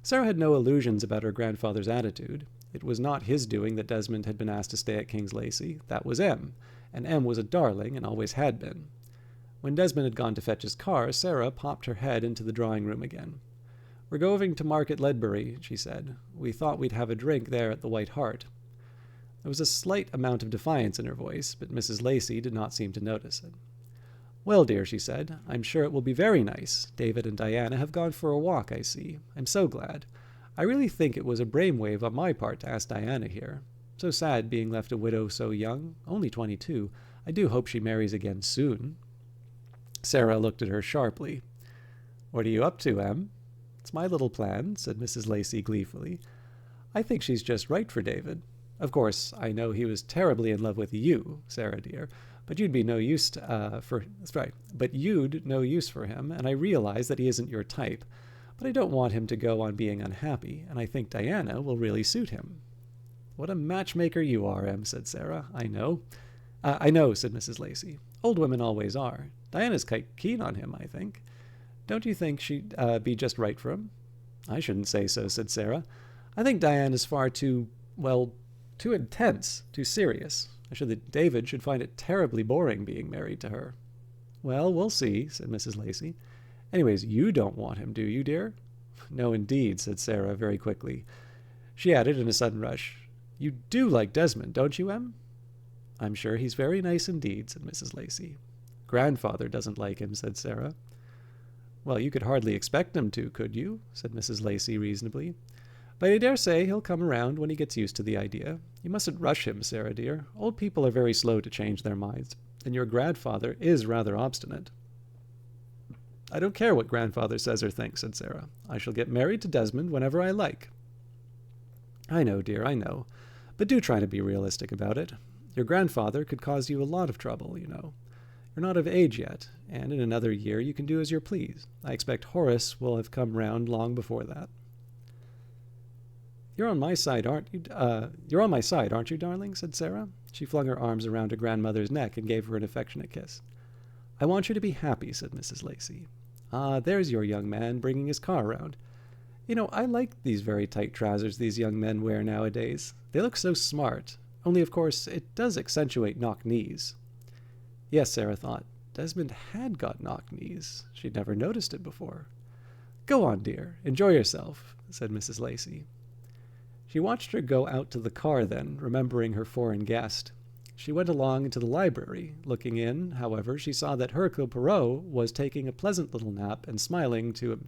Sarah had no illusions about her grandfather's attitude. It was not his doing that Desmond had been asked to stay at King's Lacey. That was Em, and Em was a darling and always had been. When Desmond had gone to fetch his car, Sarah popped her head into the drawing-room again. "We're going to Market Ledbury," she said. "We thought we'd have a drink there at the White Hart." There was a slight amount of defiance in her voice, but Mrs. Lacey did not seem to notice it. "Well, dear," she said, "I'm sure it will be very nice. David and Diana have gone for a walk, I see. I'm so glad. I really think it was a brainwave on my part to ask Diana here. So sad being left a widow so young, only 22. I do hope she marries again soon." Sarah looked at her sharply. "What are you up to, Em?" "It's my little plan," said Mrs. Lacey gleefully. "I think she's just right for David. Of course, I know he was terribly in love with you, Sarah dear, but you'd no use for him, and I realize that he isn't your type. But I don't want him to go on being unhappy, and I think Diana will really suit him." "What a matchmaker you are, Em," said Sarah. "I know." "I know," said Mrs. Lacey. "Old women always are. Diana's quite keen on him, I think. Don't you think she'd be just right for him?" "I shouldn't say so," said Sarah. "I think Diana's far too intense, too serious. I should think David should find it terribly boring being married to her." "Well, we'll see," said Mrs. Lacey. "Anyways, you don't want him, do you, dear?" "No, indeed," said Sarah very quickly. She added in a sudden rush, "You do like Desmond, don't you, Em?" "I'm sure he's very nice indeed," said Mrs. Lacey. "Grandfather doesn't like him," said Sarah. "Well, you could hardly expect him to, could you?" said Mrs. Lacey reasonably. "But I dare say he'll come around when he gets used to the idea. You mustn't rush him, Sarah dear. Old people are very slow to change their minds, and your grandfather is rather obstinate." "I don't care what grandfather says or thinks," said Sarah. "I shall get married to Desmond whenever I like." "I know, dear, I know. But do try to be realistic about it. Your grandfather could cause you a lot of trouble, you know. You're not of age yet, and in another year you can do as you please. I expect Horace will have come round long before that." You're on my side, aren't you, darling?" said Sarah. She flung her arms around her grandmother's neck and gave her an affectionate kiss. "I want you to be happy," said Mrs. Lacey. "Ah, there's your young man bringing his car round. You know, I like these very tight trousers these young men wear nowadays. They look so smart. Only, of course, it does accentuate knock-knees." Yes, Sarah thought, Desmond had got knock-knees. She'd never noticed it before. "Go on, dear. Enjoy yourself," said Mrs. Lacey. She watched her go out to the car then, remembering her foreign guest. She went along into the library. Looking in, however, she saw that Hercule Poirot was taking a pleasant little nap and smiling to him.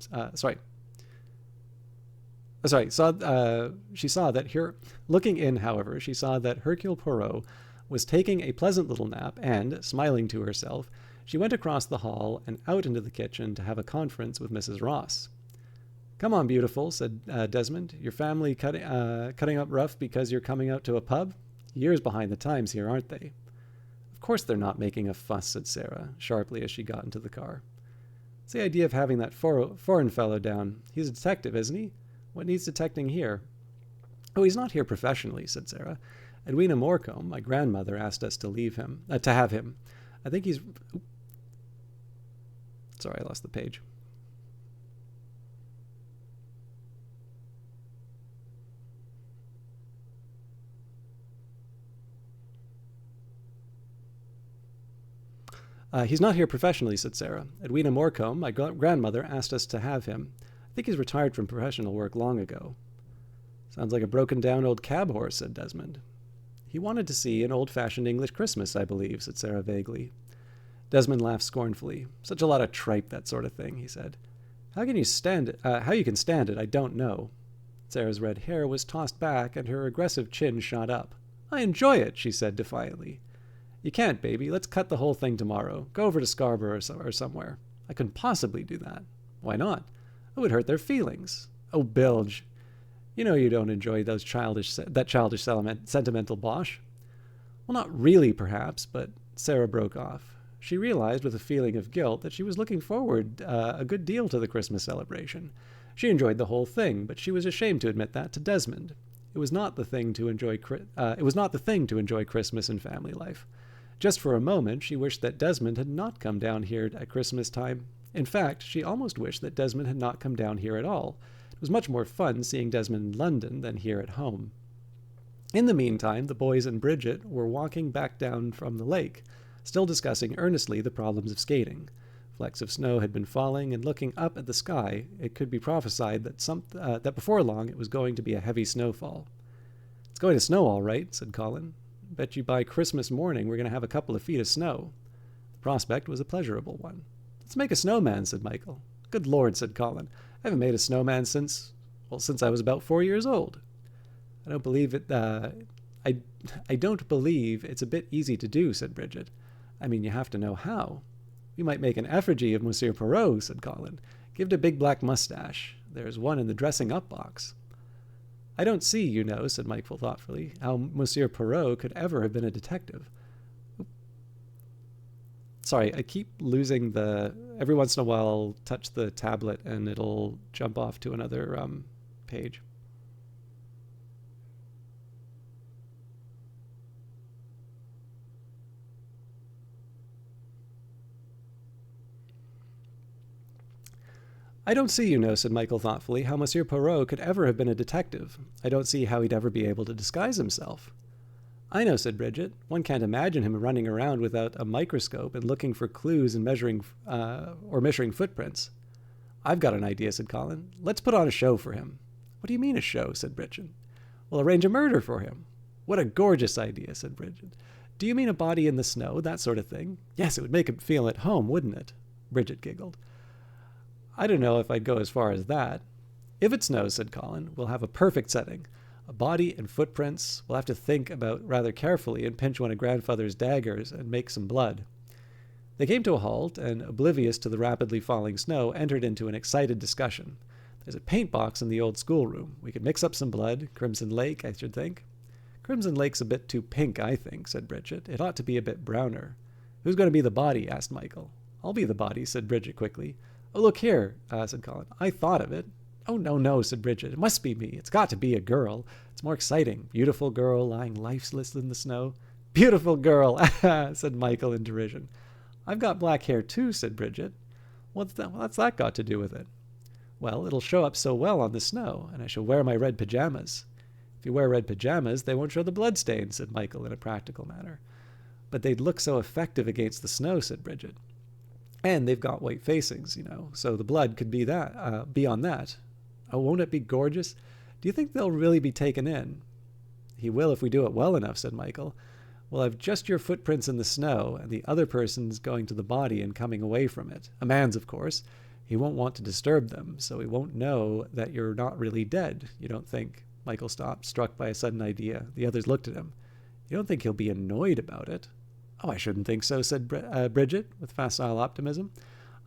Looking in, however, she saw that Hercule Poirot was taking a pleasant little nap, and, smiling to herself, she went across the hall and out into the kitchen to have a conference with Mrs. Ross. "Come on, beautiful," said Desmond. "Your family cutting up rough because you're coming out to a pub? Years behind the times here, aren't they?" "Of course they're not making a fuss," said Sarah, sharply as she got into the car. "What's the idea of having that foreign fellow down? He's a detective, isn't he? What needs detecting here?" "Oh, he's not here professionally," said Sarah. "Edwina Morecombe, my grandmother, asked us to have him. I think he's..." Sorry, I lost the page. He's not here professionally, said Sarah. Edwina Morecombe, my grandmother, asked us to have him. I think he's retired from professional work long ago. Sounds like a broken-down old cab horse, said Desmond. He wanted to see an old-fashioned English Christmas, I believe, said Sarah vaguely. Desmond laughed scornfully. Such a lot of tripe, that sort of thing, he said. How you can stand it, I don't know. Sarah's red hair was tossed back and her aggressive chin shot up. I enjoy it, she said defiantly. You can't, baby. Let's cut the whole thing tomorrow. Go over to Scarborough or somewhere. I couldn't possibly do that. Why not? It would hurt their feelings. Oh, Bilge. You know you don't enjoy that childish sentimental bosh. Well, not really, perhaps, but Sarah broke off. She realized with a feeling of guilt that she was looking forward a good deal to the Christmas celebration. She enjoyed the whole thing, but she was ashamed to admit that to Desmond. It was not the thing to enjoy Christmas and family life. Just for a moment, she wished that Desmond had not come down here at Christmas time. In fact, she almost wished that Desmond had not come down here at all. It was much more fun seeing Desmond in London than here at home. In the meantime, the boys and Bridget were walking back down from the lake, still discussing earnestly the problems of skating. Flecks of snow had been falling, and looking up at the sky, it could be prophesied that before long it was going to be a heavy snowfall. It's going to snow all right, said Colin. Bet you by Christmas morning we're going to have a couple of feet of snow. The prospect was a pleasurable one. Let's make a snowman, said Michael. Good Lord, said Colin. I haven't made a snowman since I was about 4 years old. I don't believe it. I don't believe it's a bit easy to do, said Bridget. I mean, you have to know how. We might make an effigy of Monsieur Perrault, said Colin. Give it a big black mustache. There's one in the dressing-up box. I don't see, you know, said Michael thoughtfully, how Monsieur Perrault could ever have been a detective. Sorry, I keep losing every once in a while I'll touch the tablet and it'll jump off to another page. I don't see, you know, said Michael thoughtfully, how Monsieur Perrault could ever have been a detective. I don't see how he'd ever be able to disguise himself. I know, said Bridget. One can't imagine him running around without a microscope and looking for clues and measuring footprints. I've got an idea, said Colin. Let's put on a show for him. What do you mean a show, said Bridget. We'll arrange a murder for him. What a gorgeous idea, said Bridget. Do you mean a body in the snow, that sort of thing? Yes, it would make him feel at home, wouldn't it? Bridget giggled. I don't know if I'd go as far as that. If it snows, said Colin, we'll have a perfect setting. A body and footprints we'll have to think about rather carefully and pinch one of grandfather's daggers and make some blood. They came to a halt and, oblivious to the rapidly falling snow, entered into an excited discussion. There's a paint box in the old schoolroom. We could mix up some blood. Crimson Lake, I should think. Crimson Lake's a bit too pink, I think, said Bridget. It ought to be a bit browner. Who's going to be the body? Asked Michael. I'll be the body, said Bridget quickly. Oh, look here, said Colin. I thought of it. Oh, no, said Bridget. It must be me. It's got to be a girl. It's more exciting. Beautiful girl lying lifeless in the snow. Beautiful girl, said Michael in derision. I've got black hair too, said Bridget. What's that got to do with it? Well, it'll show up so well on the snow, and I shall wear my red pajamas. If you wear red pajamas, they won't show the bloodstains, said Michael in a practical manner. But they'd look so effective against the snow, said Bridget. And they've got white facings, you know, so the blood could be on that. Oh, won't it be gorgeous? Do you think they'll really be taken in? He will if we do it well enough, said Michael. We'll have just your footprints in the snow, and the other person's going to the body and coming away from it. A man's, of course. He won't want to disturb them, so he won't know that you're not really dead, you don't think? Michael stopped, struck by a sudden idea. The others looked at him. You don't think he'll be annoyed about it? Oh, I shouldn't think so, said Bridget, with facile optimism.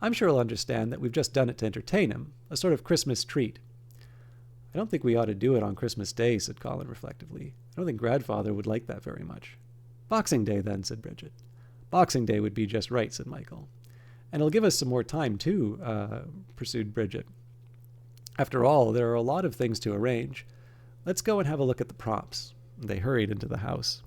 I'm sure he'll understand that we've just done it to entertain him, a sort of Christmas treat. I don't think we ought to do it on Christmas Day, said Colin reflectively. I don't think Grandfather would like that very much. Boxing Day, then, said Bridget. Boxing Day would be just right, said Michael. And it'll give us some more time, too, pursued Bridget. After all, there are a lot of things to arrange. Let's go and have a look at the props. They hurried into the house.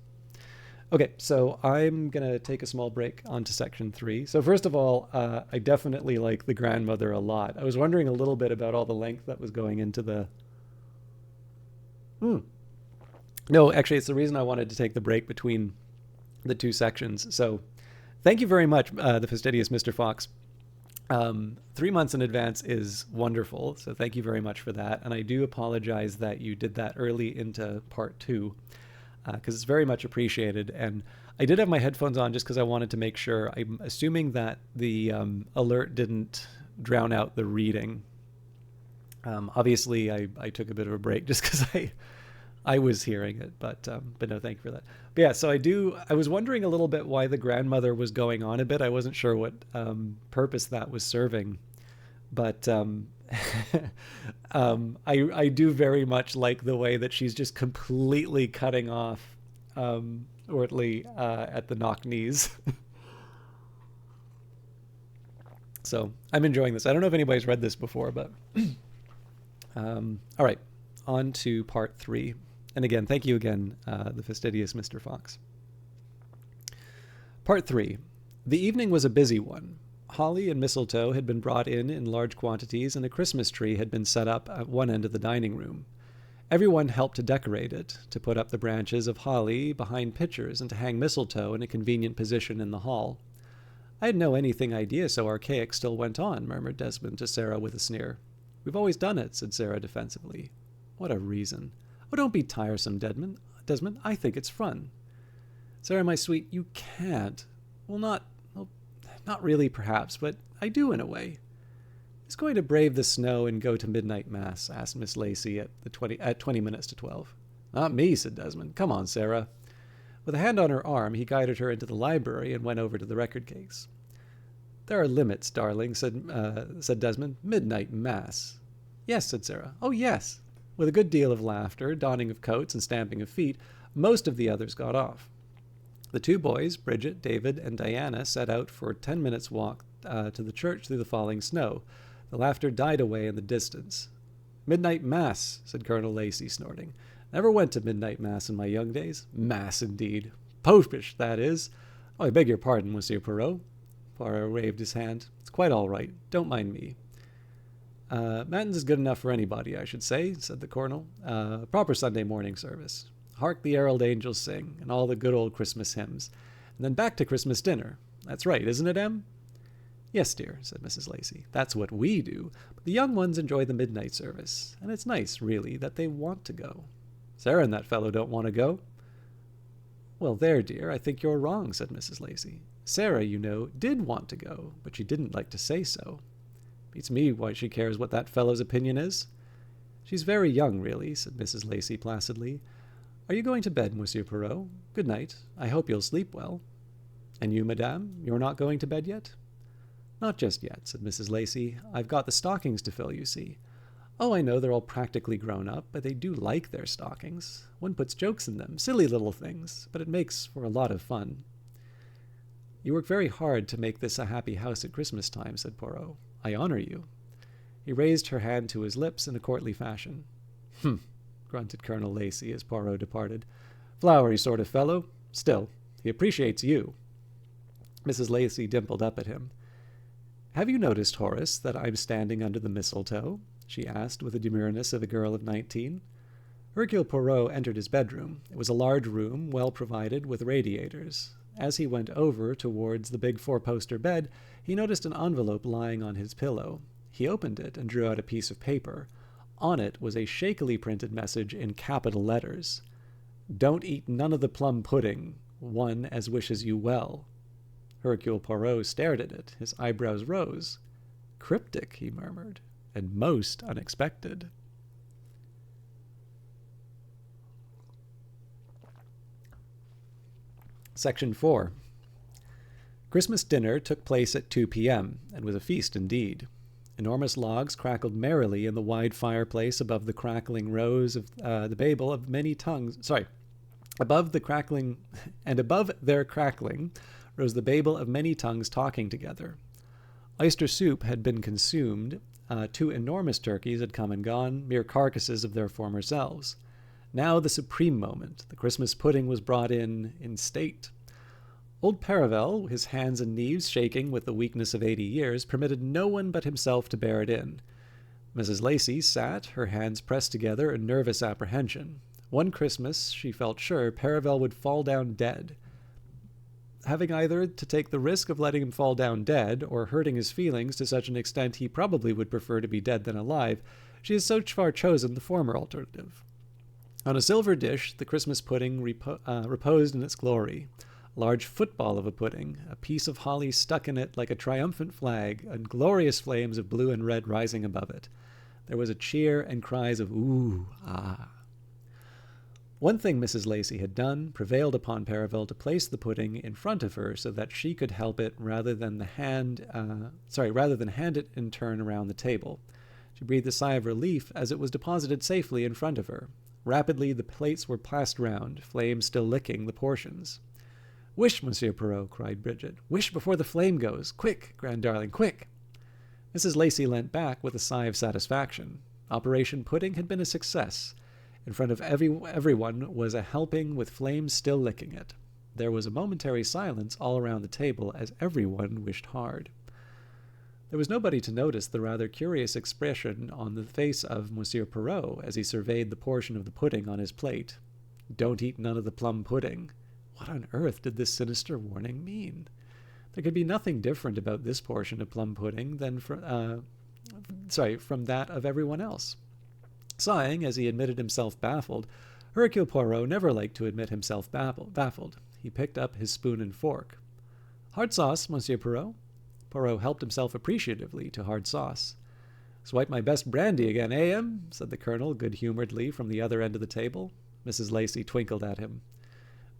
Okay, so I'm going to take a small break onto section 3. So first of all, I definitely like the grandmother a lot. I was wondering a little bit about all the length that was going into the... No, actually, it's the reason I wanted to take the break between the two sections. So Thank you very much, the fastidious Mr. Fox. 3 months in advance is wonderful, so thank you very much for that. And I do apologize that you did that early into part two, because it's very much appreciated. And I did have my headphones on just because I wanted to make sure. I'm assuming that the alert didn't drown out the reading. Obviously, I took a bit of a break just because I was hearing it, but no, thank you for that. But yeah, so I was wondering a little bit why the grandmother was going on a bit. I wasn't sure what purpose that was serving, but I do very much like the way that she's just completely cutting off Ortley at the knock knees. So I'm enjoying this. I don't know if anybody's read this before, but all right, on to part three. And again, thank you again, the fastidious Mr. Fox. Part 3. The evening was a busy one. Holly and mistletoe had been brought in large quantities, and a Christmas tree had been set up at one end of the dining room. Everyone helped to decorate it, to put up the branches of holly behind pictures, and to hang mistletoe in a convenient position in the hall. I had no anything idea so archaic still went on, murmured Desmond to Sarah with a sneer. We've always done it, said Sarah defensively. What a reason. Oh, don't be tiresome, Desmond. I think it's fun. Sarah, my sweet, you can't. Well, not really, perhaps, but I do in a way. Who's going to brave the snow and go to midnight mass? Asked Miss Lacey at 20 minutes to 12. Not me, said Desmond. Come on, Sarah. With a hand on her arm, he guided her into the library and went over to the record case. There are limits, darling, said Desmond. Midnight mass. Yes, said Sarah. Oh, yes. With a good deal of laughter, donning of coats, and stamping of feet, most of the others got off. The two boys, Bridget, David, and Diana, set out for a 10 minutes walk to the church through the falling snow. The laughter died away in the distance. Midnight mass, said Colonel Lacey, snorting. Never went to midnight mass in my young days. Mass, indeed. Popish, that is. Oh, I beg your pardon, Monsieur Poirot. Poirot waved his hand. It's quite all right. Don't mind me. Matins is good enough for anybody, I should say, said the colonel. Proper Sunday morning service. Hark the herald angels sing, and all the good old Christmas hymns. And then back to Christmas dinner. That's right, isn't it, Em? Yes, dear, said Mrs. Lacey. That's what we do. But the young ones enjoy the midnight service, and it's nice, really, that they want to go. Sarah and that fellow don't want to go. Well, there, dear, I think you're wrong, said Mrs. Lacey. Sarah, you know, did want to go, but she didn't like to say so. Beats me why she cares what that fellow's opinion is. She's very young, really, said Mrs. Lacey placidly. Are you going to bed, Monsieur Poirot? Good night. I hope you'll sleep well. And you, madame, you're not going to bed yet? Not just yet, said Mrs. Lacey. I've got the stockings to fill, you see. Oh, I know they're all practically grown up, but they do like their stockings. One puts jokes in them, silly little things, but it makes for a lot of fun. You work very hard to make this a happy house at Christmas time, said Poirot. I honor you. He raised her hand to his lips in a courtly fashion. Humph, grunted Colonel Lacey as Poirot departed. Flowery sort of fellow. Still, he appreciates you. Mrs. Lacey dimpled up at him. Have you noticed, Horace, that I'm standing under the mistletoe? She asked with the demureness of a girl of 19. Hercule Poirot entered his bedroom. It was a large room, well provided with radiators. As he went over towards the big four-poster bed, he noticed an envelope lying on his pillow. He opened it and drew out a piece of paper. On it was a shakily printed message in capital letters. Don't eat none of the plum pudding. One as wishes you well. Hercule Poirot stared at it. His eyebrows rose. Cryptic, he murmured, and most unexpected. Section 4. Christmas dinner took place at 2 p.m., and was a feast indeed. Enormous logs crackled merrily in the wide fireplace above the crackling rows of the Babel of many tongues. Above their crackling rose the Babel of many tongues talking together. Oyster soup had been consumed. 2 enormous turkeys had come and gone, mere carcasses of their former selves. Now the supreme moment. The Christmas pudding was brought in state. Old Paravel, his hands and knees shaking with the weakness of 80 years, permitted no one but himself to bear it in. Mrs. Lacey sat, her hands pressed together in nervous apprehension. One Christmas, she felt sure, Paravel would fall down dead. having either to take the risk of letting him fall down dead or hurting his feelings to such an extent he probably would prefer to be dead than alive, she has so far chosen the former alternative. On a silver dish, the Christmas pudding reposed in its glory. A large football of a pudding, a piece of holly stuck in it like a triumphant flag, and glorious flames of blue and red rising above it. There was a cheer and cries of ooh, ah. One thing Mrs. Lacey had done prevailed upon Perivale to place the pudding in front of her so that she could help it rather than hand it in turn around the table. She breathed a sigh of relief as it was deposited safely in front of her. Rapidly the plates were passed round, flame still licking the portions. "Wish, Monsieur Perrot," cried Bridget. "Wish before the flame goes. Quick, grand darling, quick!" Mrs. Lacey leant back with a sigh of satisfaction. Operation Pudding had been a success. In front of everyone was a helping with flames still licking it. There was a momentary silence all around the table as everyone wished hard. There was nobody to notice the rather curious expression on the face of Monsieur Perrot as he surveyed the portion of the pudding on his plate. "Don't eat none of the plum pudding." What on earth did this sinister warning mean? There could be nothing different about this portion of plum pudding than from that of everyone else. Sighing as he admitted himself baffled, Hercule Poirot never liked to admit himself baffled. He picked up his spoon and fork. "Hard sauce, Monsieur Perrot?" Poirot helped himself appreciatively to hard sauce. "Swipe my best brandy again, eh, Em?" said the colonel good-humoredly from the other end of the table. Mrs. Lacey twinkled at him.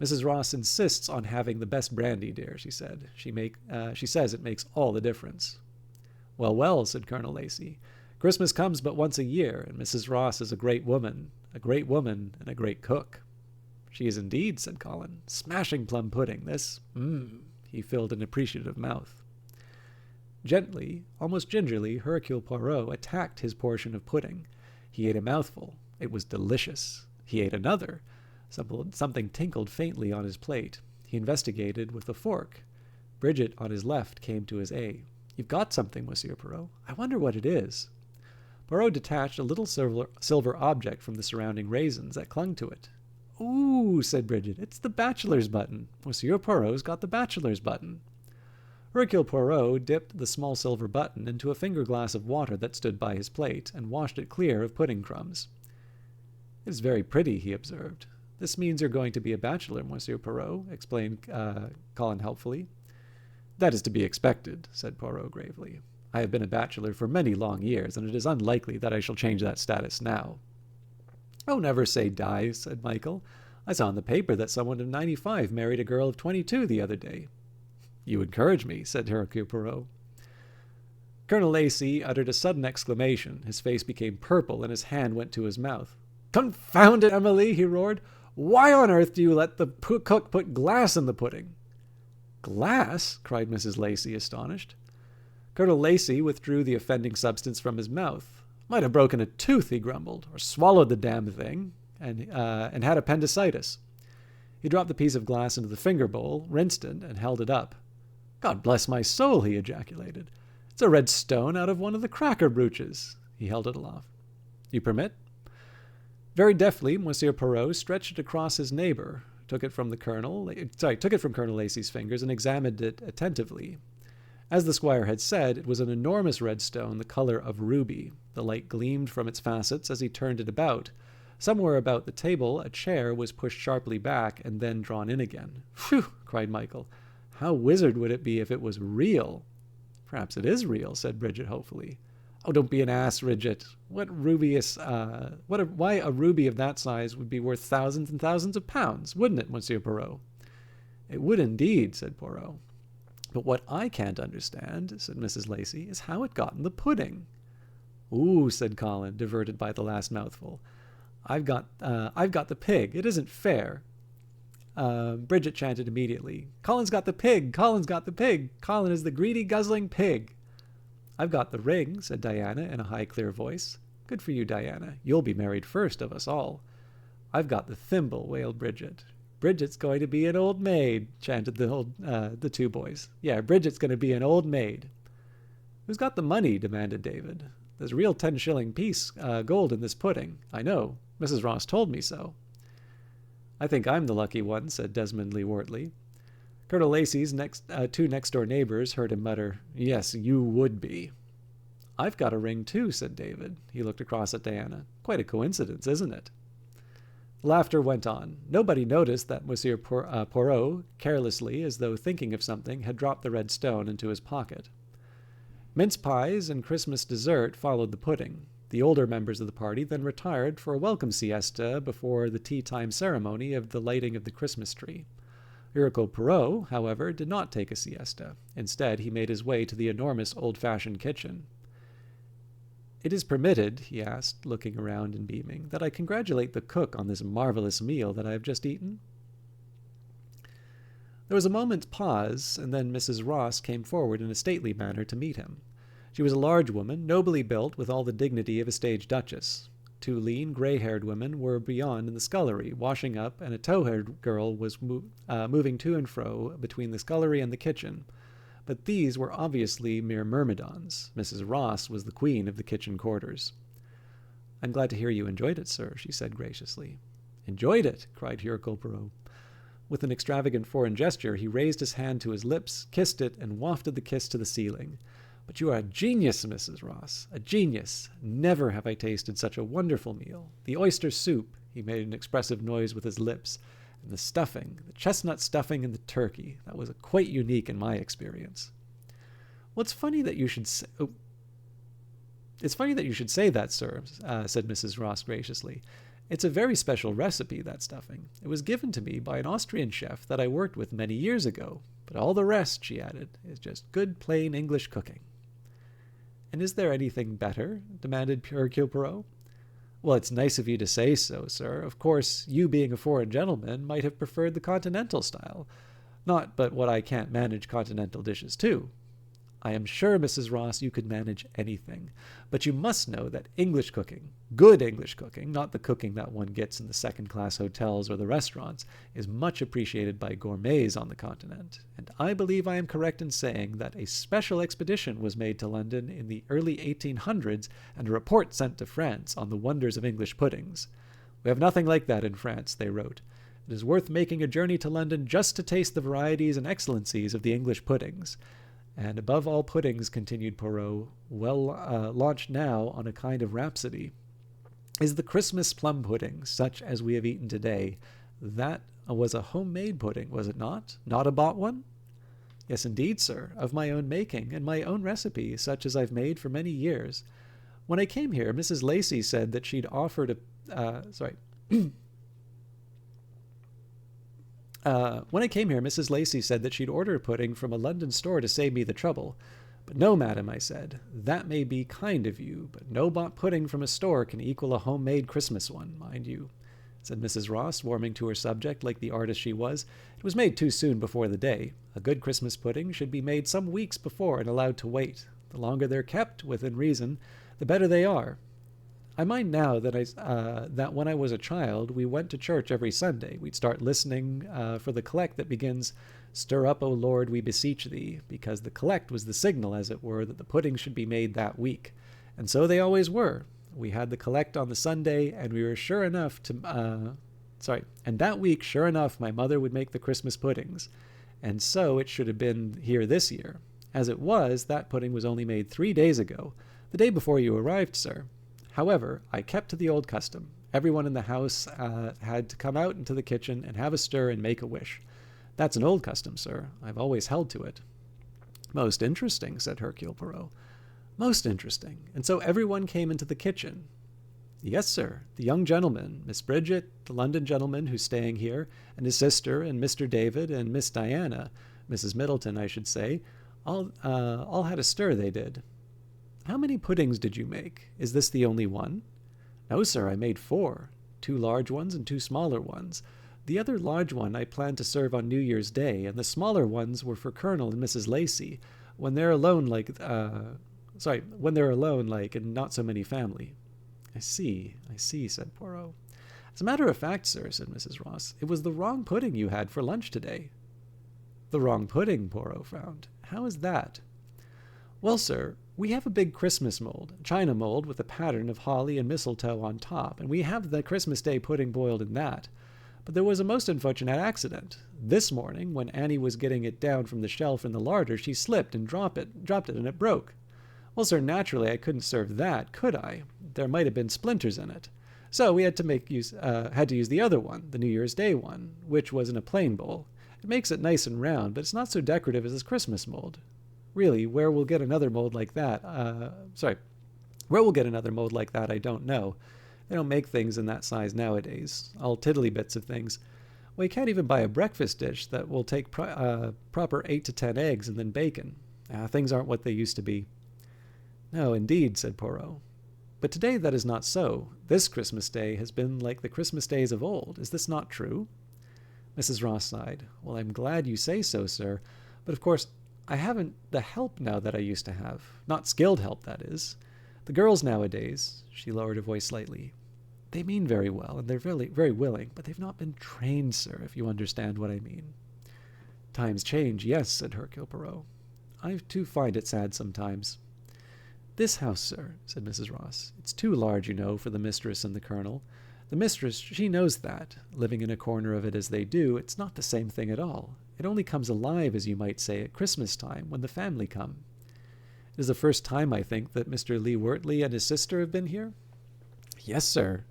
"Mrs. Ross insists on having the best brandy, dear," she said. She says it makes all the difference." "Well, well," said Colonel Lacey. "Christmas comes but once a year, and Mrs. Ross is a great woman and a great cook." "She is indeed," said Colin. "Smashing plum pudding, this. He filled an appreciative mouth. Gently, almost gingerly, Hercule Poirot attacked his portion of pudding. He ate a mouthful. It was delicious. He ate another. Something tinkled faintly on his plate. He investigated with a fork. Bridget, on his left, came to his aid. "You've got something, Monsieur Perrot. I wonder what it is." Poirot detached a little silver object from the surrounding raisins that clung to it. "Ooh," said Bridget, "it's the bachelor's button. Monsieur Poirot's got the bachelor's button." Hercule Poirot dipped the small silver button into a finger-glass of water that stood by his plate, and washed it clear of pudding crumbs. "It is very pretty," he observed. "This means you're going to be a bachelor, Monsieur Perrot," explained Colin helpfully. "That is to be expected," said Poirot gravely. "I have been a bachelor for many long years, and it is unlikely that I shall change that status now." "Oh, never say die," said Michael. "I saw in the paper that someone of 95 married a girl of 22 the other day." "You encourage me," said Hercule Poirot. Colonel Lacey uttered a sudden exclamation. His face became purple, and his hand went to his mouth. "Confound it, Emily!" he roared. "Why on earth do you let the cook put glass in the pudding?" "Glass?" cried Mrs. Lacey, astonished. Colonel Lacey withdrew the offending substance from his mouth. "Might have broken a tooth," he grumbled, "or swallowed the damned thing, and had appendicitis." He dropped the piece of glass into the finger bowl, rinsed it, and held it up. "God bless my soul!" he ejaculated. "It's a red stone out of one of the cracker brooches." He held it aloft. "You permit?" Very deftly, Monsieur Perrot stretched it across his neighbor, took it from Colonel Lacey's fingers, and examined it attentively. As the squire had said, it was an enormous red stone the color of ruby. The light gleamed from its facets as he turned it about. Somewhere about the table a chair was pushed sharply back and then drawn in again. "Phew!" cried Michael. "How wizard would it be if it was real?" "Perhaps it is real," said Bridget hopefully. "Oh, don't be an ass, Bridget. Why a ruby of that size would be worth thousands and thousands of pounds, wouldn't it, Monsieur Perrot?" "It would indeed," said Poirot. "But what I can't understand," said Mrs. Lacey, "is how it got in the pudding." "Ooh," said Colin, diverted by the last mouthful. I've got the pig. It isn't fair." Bridget chanted immediately, "Colin's got the pig! Colin's got the pig! Colin is the greedy, guzzling pig!" "I've got the ring," said Diana in a high, clear voice. "Good for you, Diana. You'll be married first of us all." "I've got the thimble," wailed Bridget. "Bridget's going to be an old maid," chanted the two boys. "Yeah, Bridget's going to be an old maid." "Who's got the money?" demanded David. "There's a real 10-shilling piece gold in this pudding. I know. Mrs. Ross told me so." "I think I'm the lucky one," said Desmond Lee Wortley. Colonel Lacey's two next-door neighbors heard him mutter, "Yes, you would be." "I've got a ring, too," said David. He looked across at Diana. "Quite a coincidence, isn't it?" Laughter went on. Nobody noticed that Monsieur Poirot, carelessly, as though thinking of something, had dropped the red stone into his pocket. Mince pies and Christmas dessert followed the pudding. The older members of the party then retired for a welcome siesta before the tea-time ceremony of the lighting of the Christmas tree. Hercule Poirot, however, did not take a siesta. Instead, he made his way to the enormous old-fashioned kitchen. "It is permitted," he asked, looking around and beaming, "that I congratulate the cook on this marvelous meal that I have just eaten?" There was a moment's pause, and then Mrs. Ross came forward in a stately manner to meet him. She was a large woman, nobly built with all the dignity of a stage duchess. Two lean, gray-haired women were beyond in the scullery, washing up, and a tow-haired girl was moving to and fro between the scullery and the kitchen. But these were obviously mere myrmidons. Mrs. Ross was the queen of the kitchen quarters. "I'm glad to hear you enjoyed it, sir," she said graciously. "Enjoyed it!" cried Hercule Poirot. With an extravagant foreign gesture, he raised his hand to his lips, kissed it, and wafted the kiss to the ceiling. "But you are a genius, Mrs. Ross, a genius. Never have I tasted such a wonderful meal. The oyster soup," he made an expressive noise with his lips, "and the stuffing, the chestnut stuffing and the turkey, that was quite unique in my experience." "Well, it's funny that you should say... It's funny that you should say that, sir," said Mrs. Ross graciously. "It's a very special recipe, that stuffing. It was given to me by an Austrian chef that I worked with many years ago. But all the rest," she added, "is just good plain English cooking." "And is there anything better?" demanded Hercule Poirot. "Well, it's nice of you to say so, sir. Of course, you being a foreign gentleman might have preferred the continental style. Not but what I can't manage continental dishes, too." "I am sure, Mrs. Ross, you could manage anything. But you must know that English cooking, good English cooking, not the cooking that one gets in the second-class hotels or the restaurants, is much appreciated by gourmets on the continent. And I believe I am correct in saying that a special expedition was made to London in the early 1800s and a report sent to France on the wonders of English puddings. 'We have nothing like that in France,' they wrote. 'It is worth making a journey to London just to taste the varieties and excellencies of the English puddings.' And above all puddings," continued Poirot, well launched now on a kind of rhapsody, "is the Christmas plum pudding, such as we have eaten today. That was a homemade pudding, was it not? Not a bought one?" "Yes, indeed, sir, of my own making, and my own recipe, such as I've made for many years. When I came here, Mrs. Lacey said that she'd offered When I came here, Mrs. Lacey said that she'd order a pudding from a London store to save me the trouble. 'But no, madam,' I said, 'that may be kind of you, but no bought pudding from a store can equal a homemade Christmas one, mind you,' said Mrs. Ross, warming to her subject like the artist she was. 'It was made too soon before the day. A good Christmas pudding should be made some weeks before and allowed to wait. The longer they're kept, within reason, the better they are. I mind now that when I was a child, we went to church every Sunday. We'd start listening for the collect that begins, 'Stir up, O Lord, we beseech thee,' because the collect was the signal, as it were, that the pudding should be made that week. And so they always were. We had the collect on the Sunday, and we were sure enough and that week, sure enough, my mother would make the Christmas puddings. And so it should have been here this year. As it was, that pudding was only made 3 days ago, the day before you arrived, sir. However, I kept to the old custom. Everyone in the house had to come out into the kitchen and have a stir and make a wish. That's an old custom, sir. I've always held to it." "Most interesting," said Hercule Poirot. "Most interesting. And so everyone came into the kitchen?" "Yes, sir. The young gentleman, Miss Bridget, the London gentleman who's staying here, and his sister, and Mr. David, and Miss Diana, Mrs. Middleton, I should say, all had a stir, they did." "How many puddings did you make? Is this the only one?" "No, sir, I made 4. 2 large ones and 2 smaller ones. The other large one I planned to serve on New Year's Day, and the smaller ones were for Colonel and Mrs. Lacey, when they're alone like, and not so many family." I see, said Poirot. "As a matter of fact, sir," said Mrs. Ross, "it was the wrong pudding you had for lunch today." "The wrong pudding?" Poirot frowned. "How is that?" "Well, sir, we have a big Christmas mold, a china mold with a pattern of holly and mistletoe on top, and we have the Christmas Day pudding boiled in that. But there was a most unfortunate accident. This morning, when Annie was getting it down from the shelf in the larder, she slipped and dropped it, and it broke. Well, sir, naturally I couldn't serve that, could I? There might have been splinters in it. So we had to use the other one, the New Year's Day one, which was in a plain bowl. It makes it nice and round, but it's not so decorative as this Christmas mold. Really, where we'll get another mold like that, where we'll get another mold like that, I don't know. They don't make things in that size nowadays, all tiddly bits of things. Well, you can't even buy a breakfast dish that will take proper 8 to 10 eggs and then bacon. Things aren't what they used to be. No, indeed, said Poirot. But today that is not so. This Christmas Day has been like the Christmas days of old. Is this not true? Mrs. Ross sighed. Well, I'm glad you say so, sir. But of course, I haven't the help now that I used to have. Not skilled help, that is. The girls nowadays, she lowered her voice slightly, they mean very well, and they're very, very willing, but they've not been trained, sir, if you understand what I mean. Times change, yes, said Hercule Poirot. I too find it sad sometimes. This house, sir, said Mrs. Ross. It's too large, you know, for the mistress and the colonel. The mistress, she knows that. Living in a corner of it as they do, it's not the same thing at all. It only comes alive, as you might say, at Christmas time, when the family come. It is the first time, I think, that Mr. Lee Wortley and his sister have been here? Yes, sir.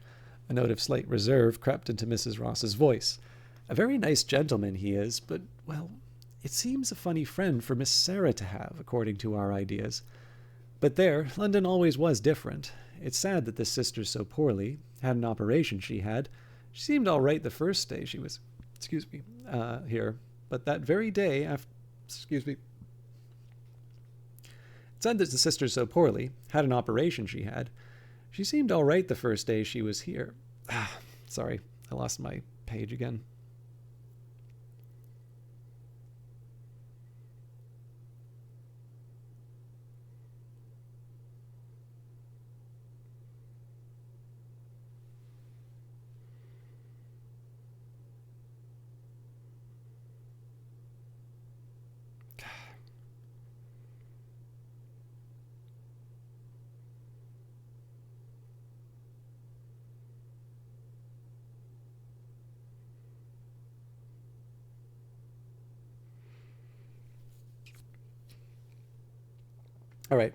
A note of slight reserve crept into Mrs. Ross's voice. A very nice gentleman he is, but, well, it seems a funny friend for Miss Sarah to have, according to our ideas. But there, London always was different. It's sad that this sister's so poorly. Had an operation she had. She seemed all right the first day she was, here. But that very day after, It's said that the sister's so poorly. Had an operation she had. She seemed all right the first day she was here. Sorry, I lost my page again. All right.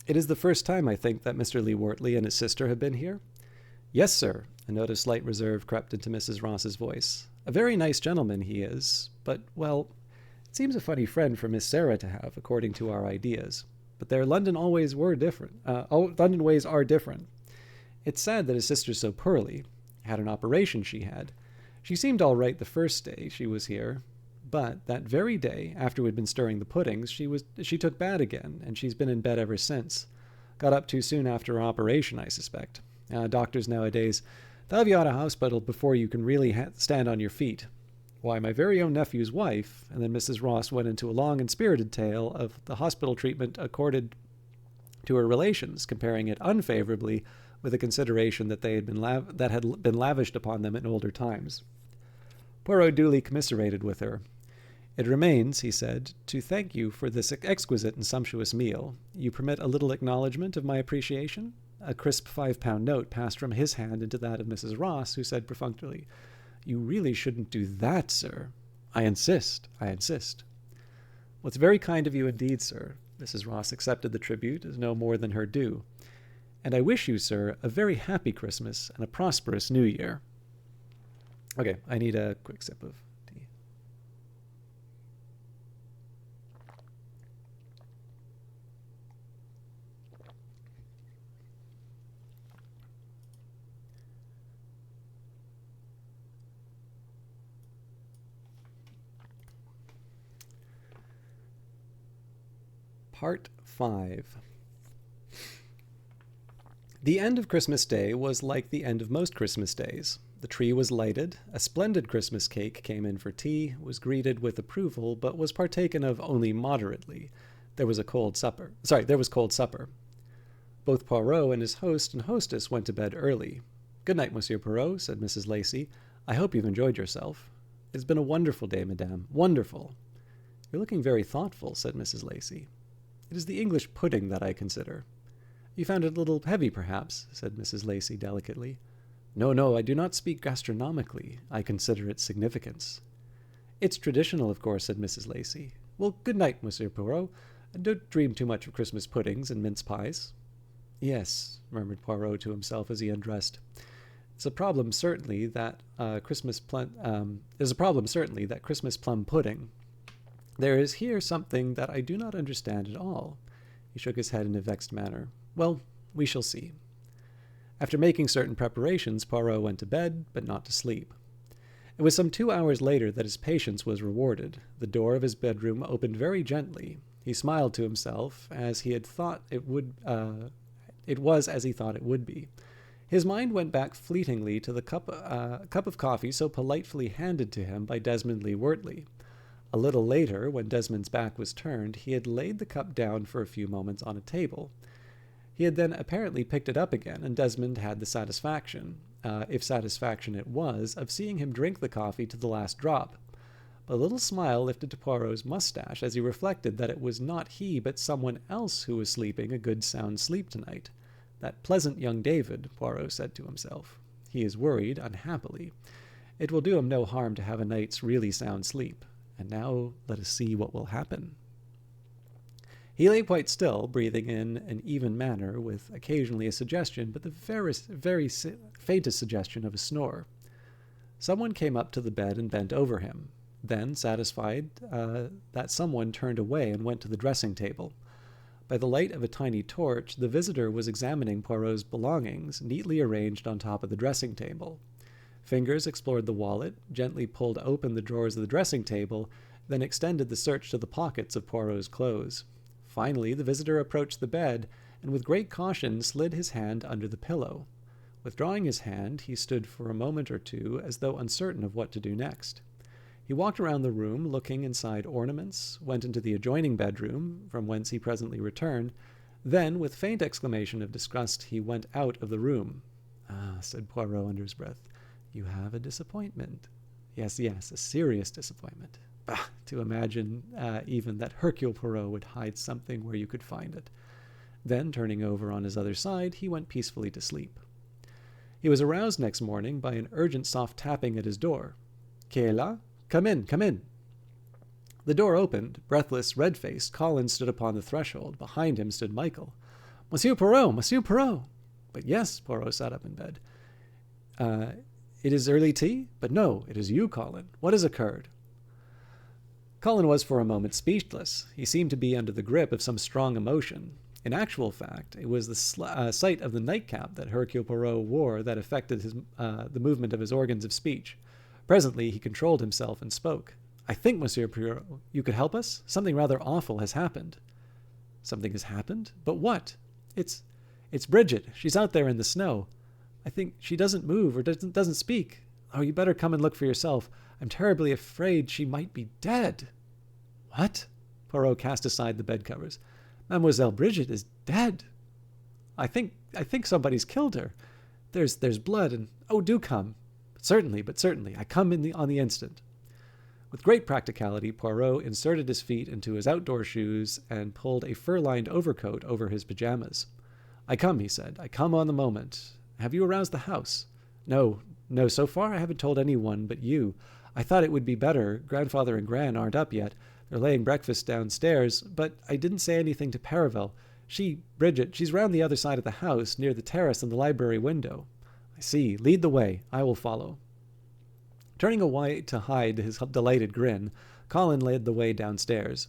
It is the first time, I think, that Mr. Lee Wortley and his sister have been here? Yes, sir. A note of slight reserve crept into Mrs. Ross's voice. A very nice gentleman he is, but, well, it seems a funny friend for Miss Sarah to have, according to our ideas. But their London always were different. London ways are different. It's sad that his sister's so poorly. Had an operation she had. She seemed all right the first day she was here, but that very day, after we'd been stirring the puddings, she took bad again, and she's been in bed ever since. Got up too soon after her operation, I suspect. Doctors nowadays, they'll have you out of hospital before you can really stand on your feet. Why, my very own nephew's wife, and then Mrs. Ross went into a long and spirited tale of the hospital treatment accorded to her relations, comparing it unfavorably with the consideration that had been lavished upon them in older times. Poirot duly commiserated with her. It remains, he said, to thank you for this exquisite and sumptuous meal. You permit a little acknowledgment of my appreciation? A crisp £5 note passed from his hand into that of Mrs. Ross, who said perfunctorily, You really shouldn't do that, sir. I insist. Well, it's very kind of you indeed, sir. Mrs. Ross accepted the tribute as no more than her due. And I wish you, sir, a very happy Christmas and a prosperous New Year. Okay, I need a quick sip of tea. Part 5. The end of Christmas Day was like the end of most Christmas days. The tree was lighted, a splendid Christmas cake came in for tea, was greeted with approval, but was partaken of only moderately. There was cold supper. Both Poirot and his host and hostess went to bed early. Good night, Monsieur Poirot, said Mrs. Lacey. I hope you've enjoyed yourself. It has been a wonderful day, madame. Wonderful. You're looking very thoughtful, said Mrs. Lacey. It is the English pudding that I consider. You found it a little heavy, perhaps, said Mrs. Lacey delicately. No, no, I do not speak gastronomically. I consider its significance. It's traditional, of course, said Mrs. Lacey. Well, good night, Monsieur Poirot. Don't dream too much of Christmas puddings and mince pies. Yes, murmured Poirot to himself as he undressed. It's a problem certainly that there's a problem certainly that Christmas plum pudding. There is here something that I do not understand at all. He shook his head in a vexed manner. Well, we shall see. After making certain preparations, Poirot went to bed, but not to sleep. It was some 2 hours later that his patience was rewarded. The door of his bedroom opened very gently. He smiled to himself, as he had thought it would. It was as he thought it would be. His mind went back fleetingly to the cup of coffee so politely handed to him by Desmond Lee Wortley. A little later, when Desmond's back was turned, he had laid the cup down for a few moments on a table. He had then apparently picked it up again, and Desmond had the satisfaction, if satisfaction it was, of seeing him drink the coffee to the last drop. But a little smile lifted to Poirot's mustache as he reflected that it was not he but someone else who was sleeping a good sound sleep tonight. That pleasant young David, Poirot said to himself. He is worried, unhappily. It will do him no harm to have a night's really sound sleep. And now let us see what will happen. He lay quite still, breathing in an even manner, with occasionally a suggestion, but the very faintest suggestion of a snore. Someone came up to the bed and bent over him. Then, satisfied that someone turned away and went to the dressing table. By the light of a tiny torch, the visitor was examining Poirot's belongings, neatly arranged on top of the dressing table. Fingers explored the wallet, gently pulled open the drawers of the dressing table, then extended the search to the pockets of Poirot's clothes. Finally, the visitor approached the bed, and with great caution slid his hand under the pillow. Withdrawing his hand, he stood for a moment or two as though uncertain of what to do next. He walked around the room, looking inside ornaments, went into the adjoining bedroom, from whence he presently returned. Then, with faint exclamation of disgust, he went out of the room. Ah, said Poirot under his breath, you have a disappointment. Yes, a serious disappointment. Bah, to imagine even that Hercule Poirot would hide something where you could find it. Then, turning over on his other side, he went peacefully to sleep. He was aroused next morning by an urgent soft tapping at his door. Qui est là? Come in, come in. The door opened. Breathless, red-faced, Colin stood upon the threshold. Behind him stood Michael. Monsieur Poirot, Monsieur Poirot. But yes, Poirot sat up in bed. It is early tea? But no, it is you, Colin. What has occurred? Colin was for a moment speechless. He seemed to be under the grip of some strong emotion. In actual fact, it was the sight of the nightcap that Hercule Poirot wore that affected the movement of his organs of speech. Presently he controlled himself and spoke. I think, Monsieur Poirot, you could help us? Something rather awful has happened. Something has happened? But what? It's Bridget. She's out there in the snow. I think she doesn't move or doesn't speak. Oh, you better come and look for yourself. I'm terribly afraid she might be dead. What? Poirot cast aside the bedcovers. Mademoiselle Bridget is dead. I think somebody's killed her. There's blood and... Oh, do come. But certainly. I come on the instant. With great practicality, Poirot inserted his feet into his outdoor shoes and pulled a fur-lined overcoat over his pajamas. I come, he said. I come on the moment. Have you aroused the house? No, so far I haven't told anyone but you. I thought it would be better. Grandfather and Gran aren't up yet. They're laying breakfast downstairs, but I didn't say anything to Paravel. Bridget, she's round the other side of the house, near the terrace and the library window. I see. Lead the way. I will follow. Turning away to hide his delighted grin, Colin led the way downstairs.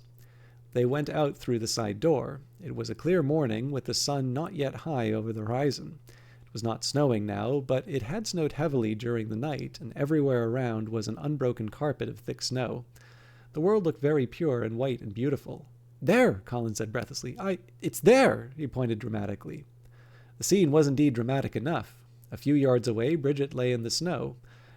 They went out through the side door. It was a clear morning, with the sun not yet high over the horizon. It was not snowing now, but it had snowed heavily during the night, and everywhere around was an unbroken carpet of thick snow. The world looked very pure and white and beautiful. There, Colin said breathlessly. It's there, he pointed dramatically. The scene was indeed dramatic enough. A few yards away, Bridget lay in the snow.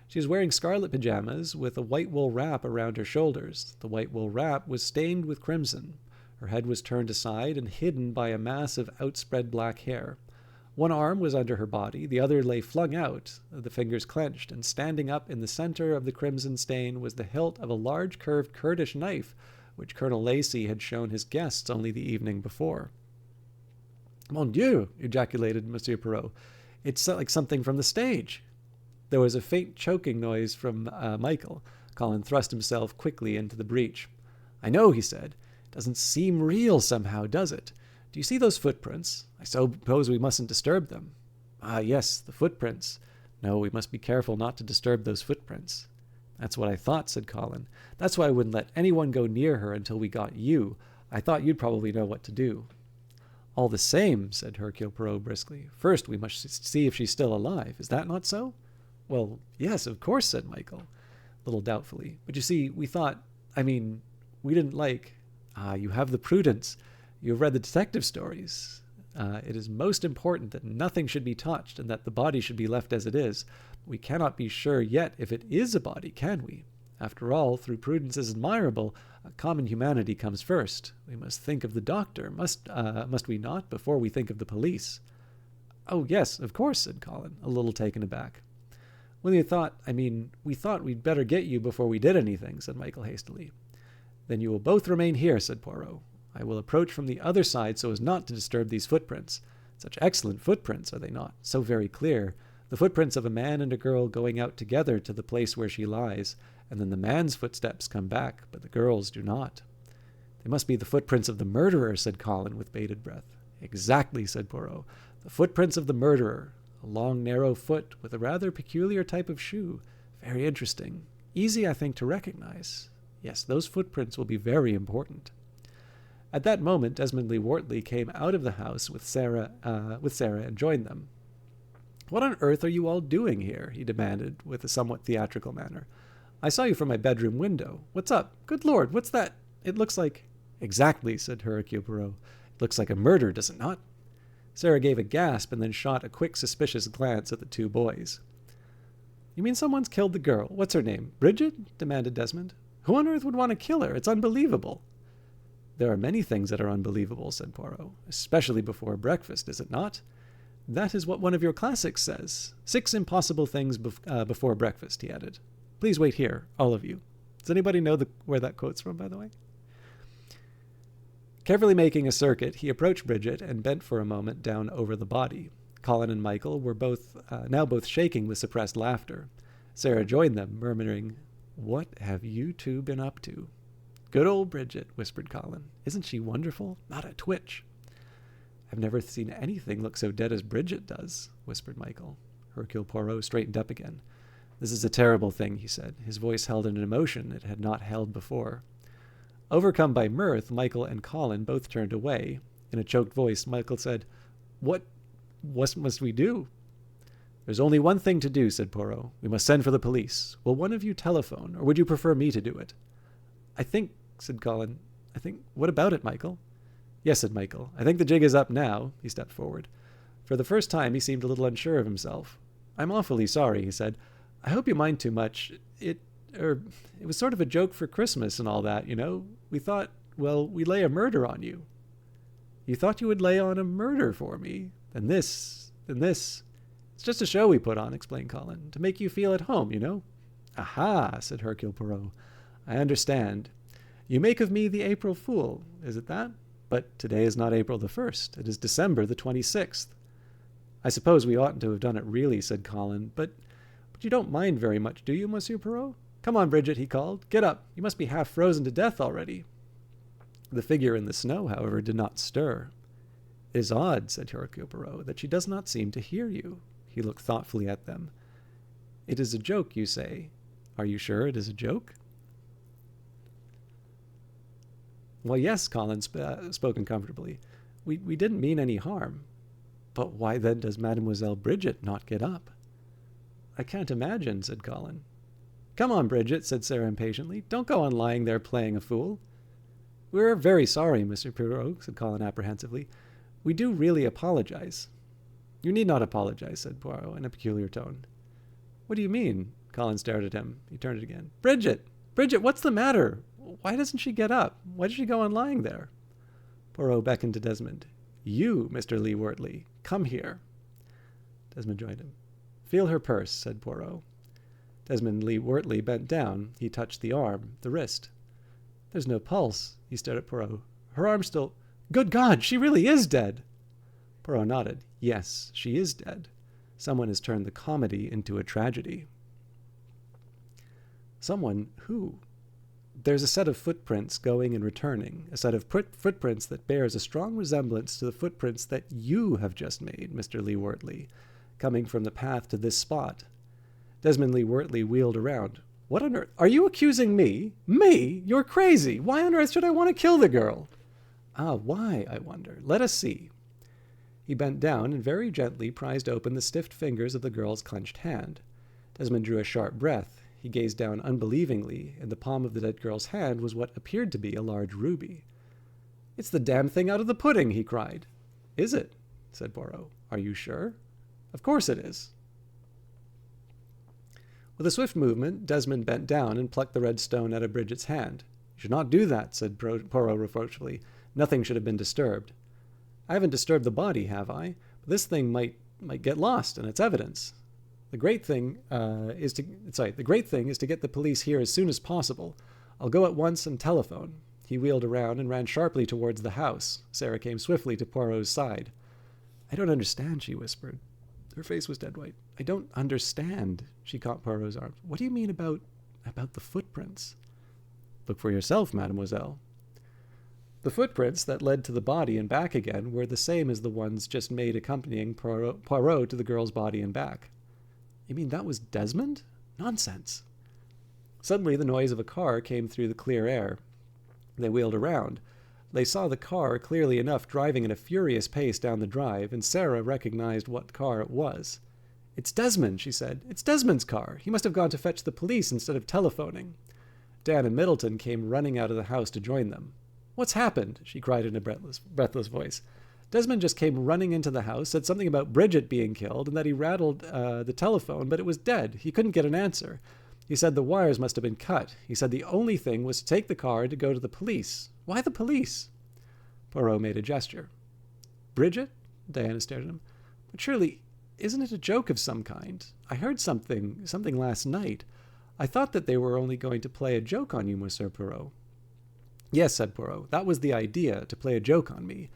She was wearing scarlet pajamas with a white wool wrap around her shoulders. The white wool wrap was stained with crimson. Her head was turned aside and hidden by a mass of outspread black hair. One arm was under her body, the other lay flung out, the fingers clenched, and standing up in the center of the crimson stain was the hilt of a large curved Kurdish knife, which Colonel Lacey had shown his guests only the evening before. Mon Dieu! Ejaculated Monsieur Poirot. It's like something from the stage. There was a faint choking noise from Michael. Colin thrust himself quickly into the breach. I know, he said. It doesn't seem real somehow, does it? Do you see those footprints? I suppose we mustn't disturb them. Ah, yes, the footprints. No, we must be careful not to disturb those footprints. That's what I thought, said Colin. That's why I wouldn't let anyone go near her until we got you. I thought you'd probably know what to do. All the same, said Hercule Poirot briskly, first we must see if she's still alive. Is that not so? Well, yes, of course, said Michael, a little doubtfully. But you see, we didn't like... Ah, you have the prudence. You have read the detective stories. It is most important that nothing should be touched and that the body should be left as it is. We cannot be sure yet if it is a body, can we? After all, through prudence is admirable, common humanity comes first. We must think of the doctor, must we not, before we think of the police? Oh, yes, of course, said Colin, a little taken aback. We thought we'd better get you before we did anything, said Michael hastily. Then you will both remain here, said Poirot. I will approach from the other side so as not to disturb these footprints. Such excellent footprints, are they not? So very clear. The footprints of a man and a girl going out together to the place where she lies, and then the man's footsteps come back, but the girl's do not. They must be the footprints of the murderer, said Colin with bated breath. Exactly, said Poirot. The footprints of the murderer. A long, narrow foot with a rather peculiar type of shoe. Very interesting. Easy, I think, to recognize. Yes, those footprints will be very important. At that moment, Desmond Lee Wortley came out of the house with Sarah and joined them. What on earth are you all doing here? He demanded with a somewhat theatrical manner. I saw you from my bedroom window. What's up? Good Lord, what's that? It looks like... Exactly, said Hercule Poirot. It looks like a murder, does it not? Sarah gave a gasp and then shot a quick, suspicious glance at the two boys. You mean someone's killed the girl? What's her name? Bridget? Demanded Desmond. Who on earth would want to kill her? It's unbelievable. There are many things that are unbelievable, said Poirot, especially before breakfast, is it not? That is what one of your classics says. 6 impossible things before breakfast, he added. Please wait here, all of you. Does anybody know where that quote's from, by the way? Carefully making a circuit, he approached Bridget and bent for a moment down over the body. Colin and Michael were now both shaking with suppressed laughter. Sarah joined them, murmuring, What have you two been up to? Good old Bridget, whispered Colin. Isn't she wonderful? Not a twitch. I've never seen anything look so dead as Bridget does, whispered Michael. Hercule Poirot straightened up again. This is a terrible thing, he said. His voice held an emotion it had not held before. Overcome by mirth, Michael and Colin both turned away. In a choked voice, Michael said, What must we do? There's only one thing to do, said Poirot. We must send for the police. Will one of you telephone, or would you prefer me to do it? I think, said Colin. What about it, Michael? Yes, said Michael. I think the jig is up now. He stepped forward. For the first time, he seemed a little unsure of himself. I'm awfully sorry, he said. I hope you mind too much. It was sort of a joke for Christmas and all that, you know. We thought, well, we'd lay a murder on you. You thought you would lay on a murder for me? Then this. It's just a show we put on, explained Colin, to make you feel at home, you know. Aha, said Hercule Poirot. I understand. You make of me the April Fool, is it that? But today is not April the 1st. It is December the 26th. I suppose we oughtn't to have done it really, said Colin, but you don't mind very much, do you, Monsieur Poirot? Come on, Bridget, he called. Get up. You must be half frozen to death already. The figure in the snow, however, did not stir. It is odd, said Hercule Poirot, that she does not seem to hear you. He looked thoughtfully at them. It is a joke, you say. Are you sure it is a joke? Well, yes, Colin spoke uncomfortably. We didn't mean any harm. But why then does Mademoiselle Bridget not get up? I can't imagine, said Colin. Come on, Bridget, said Sarah impatiently. Don't go on lying there playing a fool. We're very sorry, Mr. Poirot, said Colin apprehensively. We do really apologize. You need not apologize, said Poirot in a peculiar tone. What do you mean? Colin stared at him. He turned it again. Bridget! Bridget, what's the matter? Why doesn't she get up? Why does she go on lying there? Poirot beckoned to Desmond. You, Mr. Lee Wortley, come here. Desmond joined him. Feel her purse, said Poirot. Desmond Lee Wortley bent down. He touched the arm, the wrist. There's no pulse. He stared at Poirot. Her arm's still... Good God, she really is dead! Poirot nodded. Yes, she is dead. Someone has turned the comedy into a tragedy. Someone who? There's a set of footprints going and returning, a set of footprints that bears a strong resemblance to the footprints that you have just made, Mr. Lee Wortley, coming from the path to this spot. Desmond Lee Wortley wheeled around. What on earth? Are you accusing me? Me? You're crazy. Why on earth should I want to kill the girl? Ah, why, I wonder. Let us see. He bent down and very gently prized open the stiff fingers of the girl's clenched hand. Desmond drew a sharp breath. He gazed down unbelievingly. In the palm of the dead girl's hand was what appeared to be a large ruby. It's the damn thing out of the pudding, he cried. Is it? Said Poirot. Are you sure? Of course it is. With a swift movement, Desmond bent down and plucked the red stone out of Bridget's hand. You should not do that, said Poirot reproachfully. Nothing should have been disturbed. I haven't disturbed the body, have I? But this thing might get lost, and it's evidence. The great thing is to get the police here as soon as possible. I'll go at once and telephone. He wheeled around and ran sharply towards the house. Sarah came swiftly to Poirot's side. I don't understand, she whispered. Her face was dead white. I don't understand. She caught Poirot's arm. What do you mean about the footprints? Look for yourself, mademoiselle. The footprints that led to the body and back again were the same as the ones just made accompanying Poirot to the girl's body and back. You mean that was Desmond? Nonsense. Suddenly the noise of a car came through the clear air. They wheeled around. They saw the car clearly enough driving at a furious pace down the drive, and Sarah recognized what car it was. It's Desmond, she said. It's Desmond's car. He must have gone to fetch the police instead of telephoning. Dan and Middleton came running out of the house to join them. What's happened? She cried in a breathless voice. Desmond just came running into the house, said something about Bridget being killed, and that he rattled the telephone, but it was dead. He couldn't get an answer. He said the wires must have been cut. He said the only thing was to take the car and to go to the police. Why the police? Poirot made a gesture. Bridget? Diana stared at him. But surely, isn't it a joke of some kind? I heard something last night. I thought that they were only going to play a joke on you, Monsieur Poirot. Yes, said Poirot. That was the idea, to play a joke on me.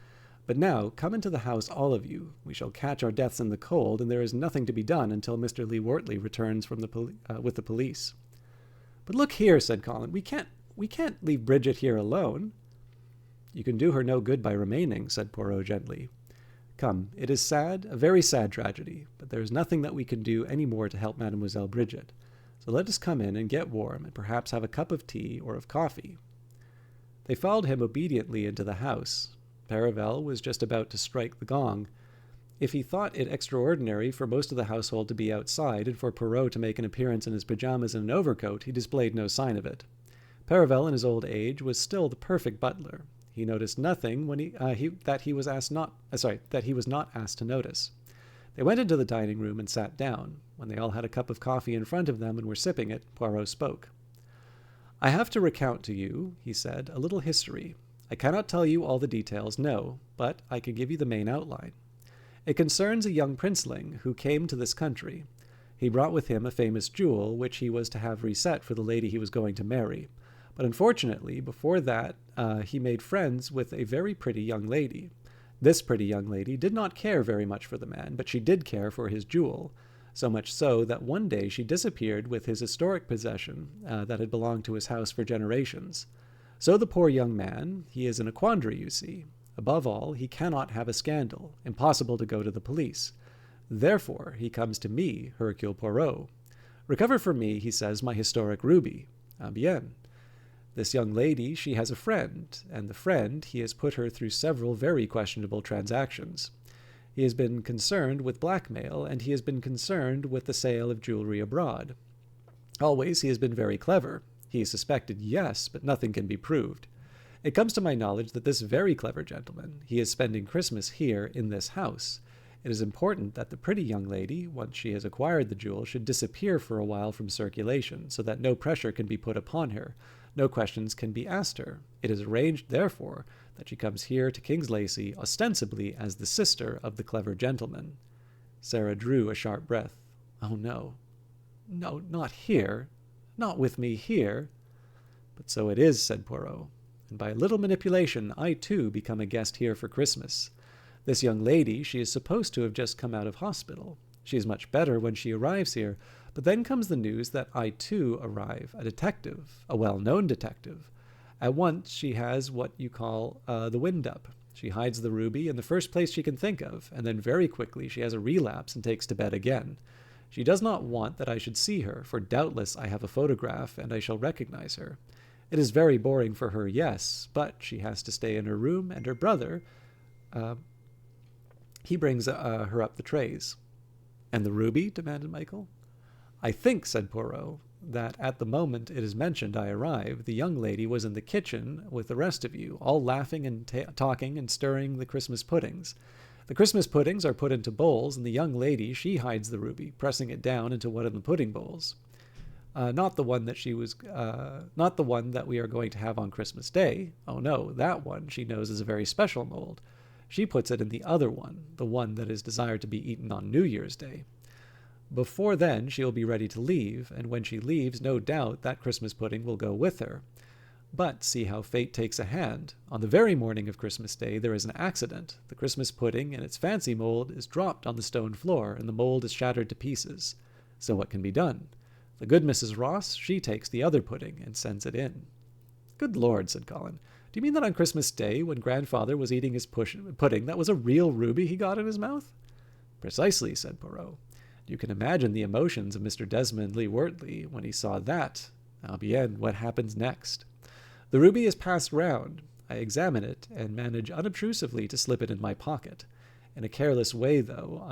But now, come into the house, all of you. We shall catch our deaths in the cold, and there is nothing to be done until Mr. Lee Wortley returns from with the police. But look here, said Colin. We can't leave Bridget here alone. You can do her no good by remaining, said Poirot gently. Come, it is sad, a very sad tragedy, but there is nothing that we can do any more to help Mademoiselle Bridget. So let us come in and get warm, and perhaps have a cup of tea or of coffee. They followed him obediently into the house. Paravel was just about to strike the gong. If he thought it extraordinary for most of the household to be outside and for Poirot to make an appearance in his pajamas and an overcoat, he displayed no sign of it. Paravel, in his old age, was still the perfect butler. He noticed nothing when that he was not asked to notice. They went into the dining room and sat down. When they all had a cup of coffee in front of them and were sipping it, Poirot spoke. I have to recount to you, he said, a little history. I cannot tell you all the details, no, but I can give you the main outline. It concerns a young princeling who came to this country. He brought with him a famous jewel, which he was to have reset for the lady he was going to marry. But unfortunately, before that, he made friends with a very pretty young lady. This pretty young lady did not care very much for the man, but she did care for his jewel, so much so that one day she disappeared with his historic possession that had belonged to his house for generations. So the poor young man, he is in a quandary, you see. Above all, he cannot have a scandal. Impossible to go to the police. Therefore, he comes to me, Hercule Poirot. Recover for me, he says, my historic ruby. Bien. This young lady, she has a friend, and the friend, he has put her through several very questionable transactions. He has been concerned with blackmail, and he has been concerned with the sale of jewelry abroad. Always he has been very clever. He is suspected, yes, but nothing can be proved. It comes to my knowledge that this very clever gentleman, he is spending Christmas here in this house. It is important that the pretty young lady, once she has acquired the jewel, should disappear for a while from circulation, so that no pressure can be put upon her. No questions can be asked her. It is arranged, therefore, that she comes here to King's Lacey ostensibly as the sister of the clever gentleman. Sarah drew a sharp breath. Oh, no. No, not here. Not with me here. But so it is, said Poirot. And by a little manipulation, I too become a guest here for Christmas. This young lady, she is supposed to have just come out of hospital. She is much better when she arrives here, but then comes the news that I too arrive, a detective, a well-known detective. At once she has what you call the wind up. She hides the ruby in the first place she can think of, and then very quickly she has a relapse and takes to bed again. She does not want that I should see her, for doubtless I have a photograph and I shall recognize her. It is very boring for her, yes, but she has to stay in her room, and her brother, he brings her up the trays. And the ruby? Demanded Michael. I think, said Poirot, that at the moment it is mentioned I arrived, the young lady was in the kitchen with the rest of you, all laughing and talking and stirring the Christmas puddings. The Christmas puddings are put into bowls, and the young lady, she hides the ruby, pressing it down into one of the pudding bowls. Not the one that we are going to have on Christmas Day. Oh no, that one she knows is a very special mold. She puts it in the other one, the one that is desired to be eaten on New Year's Day. Before then she will be ready to leave, and when she leaves, no doubt that Christmas pudding will go with her. But see how fate takes a hand. On the very morning of Christmas Day there is an accident. The Christmas pudding and its fancy mold is dropped on the stone floor, and the mold is shattered to pieces. So what can be done? The good Mrs. Ross, she takes the other pudding and sends it in. Good Lord, said Colin. Do you mean that on Christmas Day, when Grandfather was eating his pudding, that was a real ruby he got in his mouth? Precisely, said Poirot. You can imagine the emotions of Mr. Desmond Lee Wortley when he saw that. Now, bien, what happens next? The ruby is passed round. I examine it and manage unobtrusively to slip it in my pocket. In a careless way, though,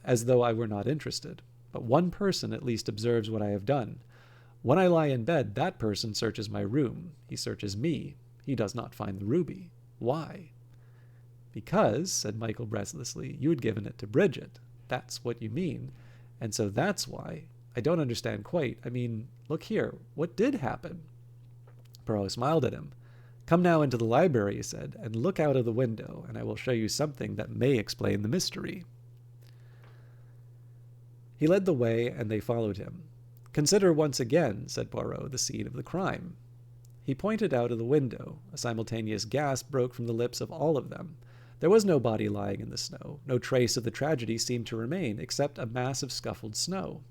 as though I were not interested. But one person at least observes what I have done. When I lie in bed, that person searches my room. He searches me. He does not find the ruby. Why? Because, said Michael breathlessly, you had given it to Bridget. That's what you mean. And so that's why. I don't understand quite. I mean, look here. What did happen? Poirot smiled at him. Come now into the library, he said, and look out of the window, and I will show you something that may explain the mystery. He led the way, and they followed him. Consider once again, said Poirot, the scene of the crime. He pointed out of the window. A simultaneous gasp broke from the lips of all of them. There was no body lying in the snow. No trace of the tragedy seemed to remain, except a mass of scuffled snow.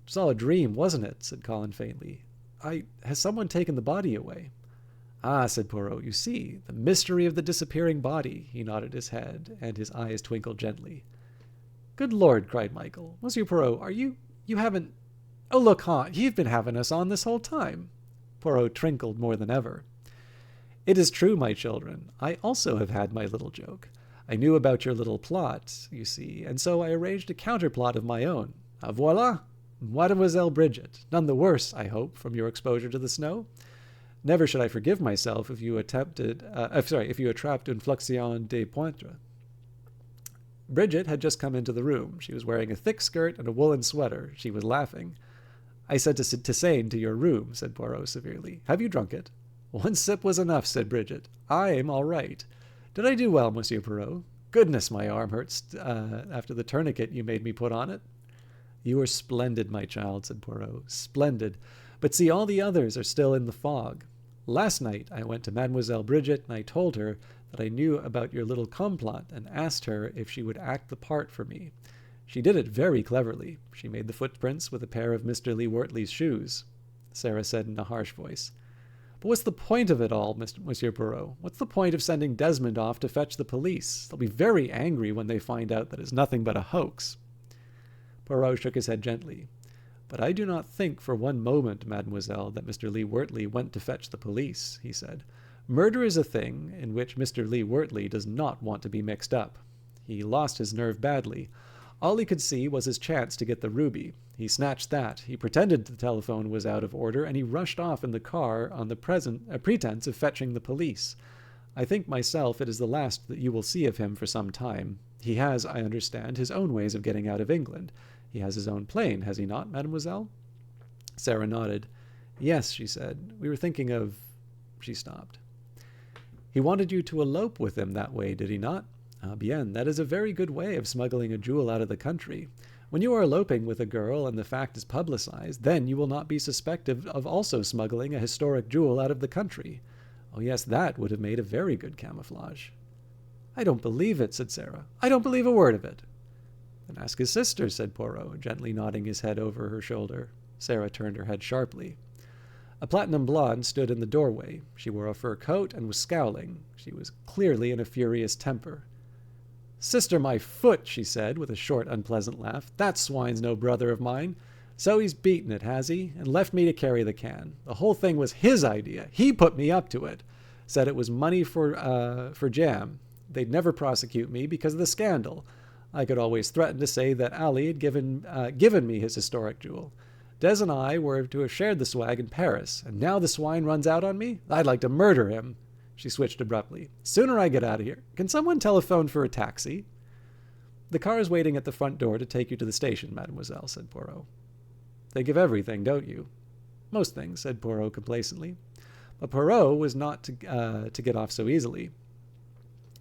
It was all a dream, wasn't it? Said Colin faintly. Has someone taken the body away? Ah, said Poirot, you see, the mystery of the disappearing body. He nodded his head, and his eyes twinkled gently. Good Lord, cried Michael. Monsieur Poirot, you haven't... Oh, look, you've been having us on this whole time. Poirot twinkled more than ever. It is true, my children. I also have had my little joke. I knew about your little plot, you see, and so I arranged a counterplot of my own. Voila! Mademoiselle Bridget, none the worse, I hope, from your exposure to the snow. Never should I forgive myself if you attrapped une fluxion de pointre. Bridget had just come into the room. She was wearing a thick skirt and a woolen sweater. She was laughing. I said to Tisane to your room, said Poirot severely. Have you drunk it? One sip was enough, said Bridget. I'm all right. Did I do well, Monsieur Poirot? Goodness, my arm hurts after the tourniquet you made me put on it. You were splendid, my child, said Poirot. Splendid. But see, all the others are still in the fog. Last night I went to Mademoiselle Bridget, and I told her that I knew about your little complot and asked her if she would act the part for me. She did it very cleverly. She made the footprints with a pair of Mr. Lee Wortley's shoes. Sarah said in a harsh voice. But what's the point of it all, Monsieur Poirot? What's the point of sending Desmond off to fetch the police? They'll be very angry when they find out that it's nothing but a hoax. Poirot shook his head gently. But I do not think for one moment, mademoiselle, that Mr. Lee Wortley went to fetch the police, he said. Murder is a thing in which Mr. Lee Wortley does not want to be mixed up. He lost his nerve badly. All he could see was his chance to get the ruby. He snatched that. He pretended the telephone was out of order, and he rushed off in the car on the pretense of fetching the police. I think myself it is the last that you will see of him for some time. He has, I understand, his own ways of getting out of England. He has his own plane, has he not, mademoiselle? Sarah nodded. Yes, she said. We were thinking of... She stopped. He wanted you to elope with him that way, did he not? Ah, bien, that is a very good way of smuggling a jewel out of the country. When you are eloping with a girl and the fact is publicized, then you will not be suspected of also smuggling a historic jewel out of the country. Oh yes, that would have made a very good camouflage. I don't believe it, said Sarah. I don't believe a word of it. Then ask his sister, said Poirot, gently nodding his head over her shoulder. Sarah turned her head sharply. A platinum blonde stood in the doorway. She wore a fur coat and was scowling. She was clearly in a furious temper. Sister, my foot, she said, with a short, unpleasant laugh. That swine's no brother of mine. So he's beaten it, has he? And left me to carry the can. The whole thing was his idea. He put me up to it. Said it was money for jam. They'd never prosecute me because of the scandal. I could always threaten to say that Ali had given me his historic jewel. Des and I were to have shared the swag in Paris, and now the swine runs out on me? I'd like to murder him. She switched abruptly. Sooner I get out of here. Can someone telephone for a taxi? The car is waiting at the front door to take you to the station, mademoiselle, said Poirot. Think of everything, don't you? Most things, said Poirot complacently. But Poirot was not to get off so easily.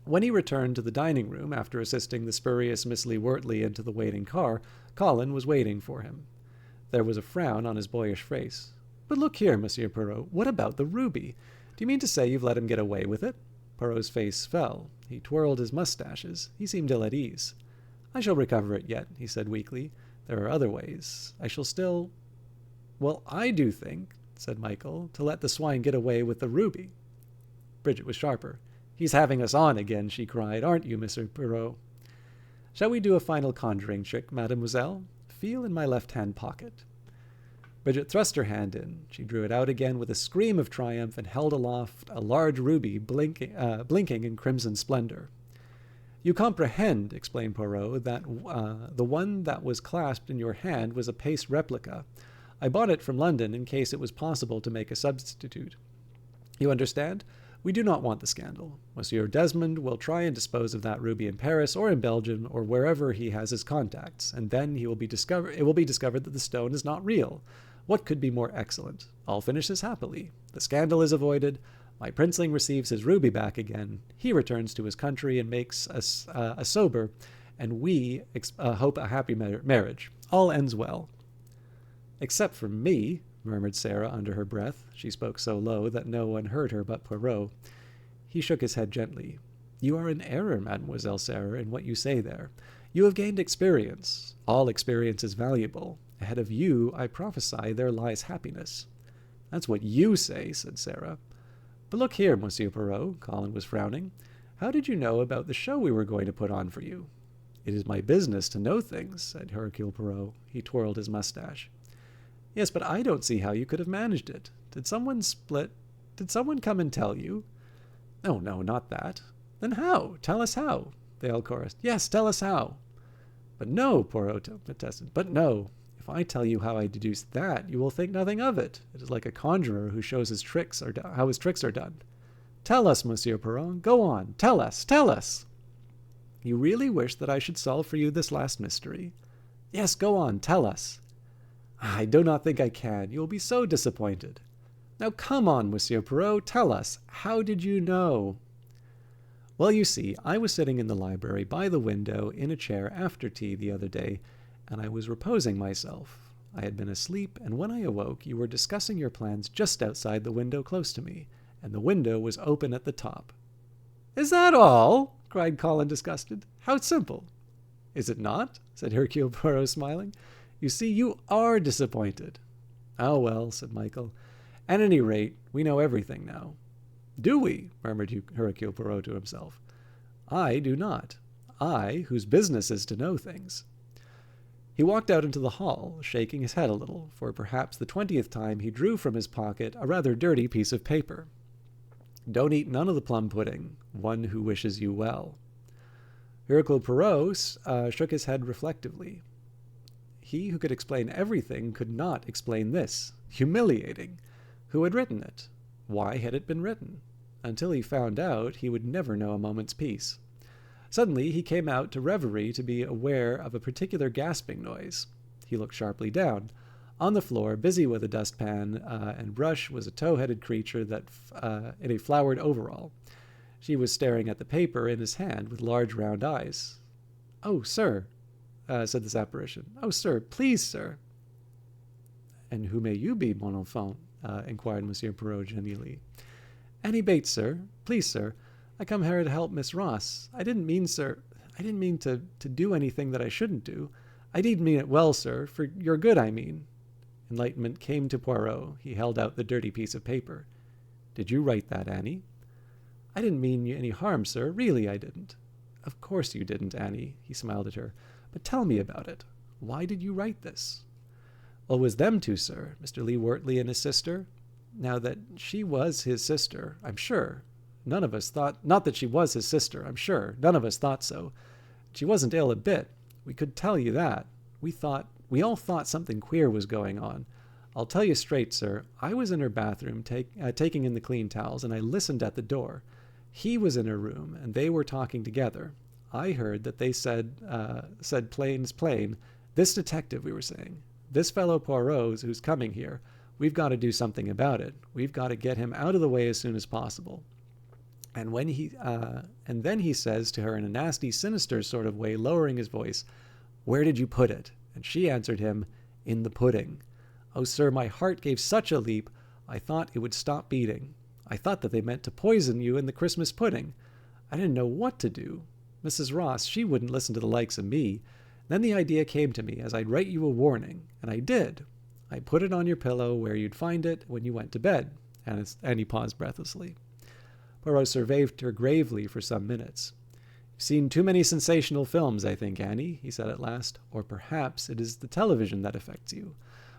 When he returned to the dining room after assisting the spurious Miss Lee Wortley into the waiting car, Colin was waiting for him. There was a frown on his boyish face. But look here, Monsieur Poirot, what about the ruby? Do you mean to say you've let him get away with it? Poirot's face fell. He twirled his mustaches. He seemed ill at ease. I shall recover it yet, he said weakly. There are other ways. I shall still... Well, I do think, said Michael, to let the swine get away with the ruby. Bridget was sharper. He's having us on again, she cried. Aren't you, Monsieur Poirot? Shall we do a final conjuring trick, mademoiselle? Feel in my left-hand pocket. Bridget thrust her hand in. She drew it out again with a scream of triumph and held aloft a large ruby blinking in crimson splendor. You comprehend, explained Poirot, that the one that was clasped in your hand was a paste replica. I bought it from London in case it was possible to make a substitute. You understand? We do not want the scandal. Monsieur Desmond will try and dispose of that ruby in Paris or in Belgium or wherever he has his contacts, and then it will be discovered that the stone is not real. What could be more excellent? All finishes happily. The scandal is avoided. My princeling receives his ruby back again. He returns to his country and makes us a sober, and we hope a happy marriage. All ends well. Except for me, murmured Sarah under her breath. She spoke so low that no one heard her but Poirot. He shook his head gently. You are in error, Mademoiselle Sarah, in what you say there. You have gained experience. All experience is valuable. Ahead of you, I prophesy, there lies happiness. That's what you say, said Sarah. But look here, Monsieur Poirot, Colin was frowning. How did you know about the show we were going to put on for you? It is my business to know things, said Hercule Poirot. He twirled his mustache. Yes, but I don't see how you could have managed it. Did someone come and tell you? Oh, no, not that. Then how? Tell us how. They all chorused. Yes, tell us how. But no, Poirot protested. But no. If I tell you how I deduced that, you will think nothing of it. It is like a conjurer who shows his tricks how his tricks are done. Tell us, Monsieur Poirot. Go on. Tell us. Tell us. You really wish that I should solve for you this last mystery? Yes, go on. Tell us. I do not think I can. You will be so disappointed. Now come on, Monsieur Poirot. Tell us. How did you know? Well, you see, I was sitting in the library by the window in a chair after tea the other day, and I was reposing myself. I had been asleep, and when I awoke, you were discussing your plans just outside the window close to me, and the window was open at the top. Is that all? Cried Colin, disgusted. How simple. Is it not? Said Hercule Poirot, smiling. You see, you are disappointed. Oh, well, said Michael. At any rate, we know everything now. Do we? Murmured Hercule Poirot to himself. I do not. I, whose business is to know things. He walked out into the hall, shaking his head a little, for perhaps the 20th time he drew from his pocket a rather dirty piece of paper. Don't eat none of the plum pudding, one who wishes you well. Hercule Poirot shook his head reflectively. He who could explain everything could not explain this. Humiliating. Who had written it? Why had it been written? Until he found out, he would never know a moment's peace. Suddenly he came out to reverie to be aware of a particular gasping noise. He looked sharply down. On the floor, busy with a dustpan and brush, was a tow-headed creature in a flowered overall. She was staring at the paper in his hand with large round eyes. "Oh, sir," said this apparition. "Oh, sir, please, sir." "And who may you be, mon enfant?" inquired Monsieur Poirot genially. "Annie Bates, sir. Please, sir. I come here to help Miss Ross. I didn't mean, sir. I didn't mean to do anything that I shouldn't do. I did mean it well, sir, for your good, I mean. Enlightenment came to Poirot. He held out the dirty piece of paper. Did you write that, Annie? I didn't mean you any harm, sir. Really, I didn't. Of course you didn't, Annie, he smiled at her. But tell me about it. Why did you write this? Well, it was them two, sir, Mr. Lee Wortley and his sister. Now that she was his sister, I'm sure. None of us thought, not that she was his sister, I'm sure. None of us thought so. She wasn't ill a bit. We could tell you that. We all thought something queer was going on. I'll tell you straight, sir. I was in her bathroom taking in the clean towels, and I listened at the door. He was in her room, and they were talking together. I heard that they said plain's plain, this detective, we were saying, this fellow Poirot who's coming here, we've got to do something about it. We've got to get him out of the way as soon as possible. And then he says to her in a nasty, sinister sort of way, lowering his voice, where did you put it? And she answered him, in the pudding. Oh, sir, my heart gave such a leap, I thought it would stop beating. I thought that they meant to poison you in the Christmas pudding. I didn't know what to do. Mrs. Ross, she wouldn't listen to the likes of me. Then the idea came to me as I'd write you a warning, and I did. I put it on your pillow where you'd find it when you went to bed. And he paused breathlessly. Poirot surveyed her gravely for some minutes. You've seen too many sensational films, I think, Annie, he said at last. Or perhaps it is the television that affects you.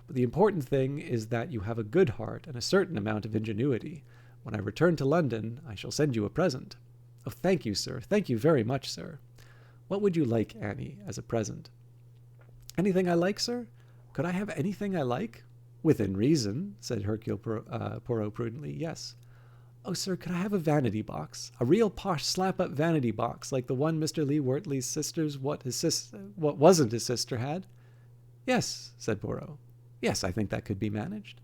But the important thing is that you have a good heart and a certain amount of ingenuity. When I return to London, I shall send you a present. Oh, thank you, sir. Thank you very much, sir. What would you like, Annie, as a present? Anything I like, sir? Could I have anything I like? Within reason, said Hercule Poirot prudently, yes. Oh, sir, could I have a vanity box? A real posh slap-up vanity box, like the one Mr. Lee Wortley's sister's what wasn't his sister had? Yes, said Poirot. Yes, I think that could be managed.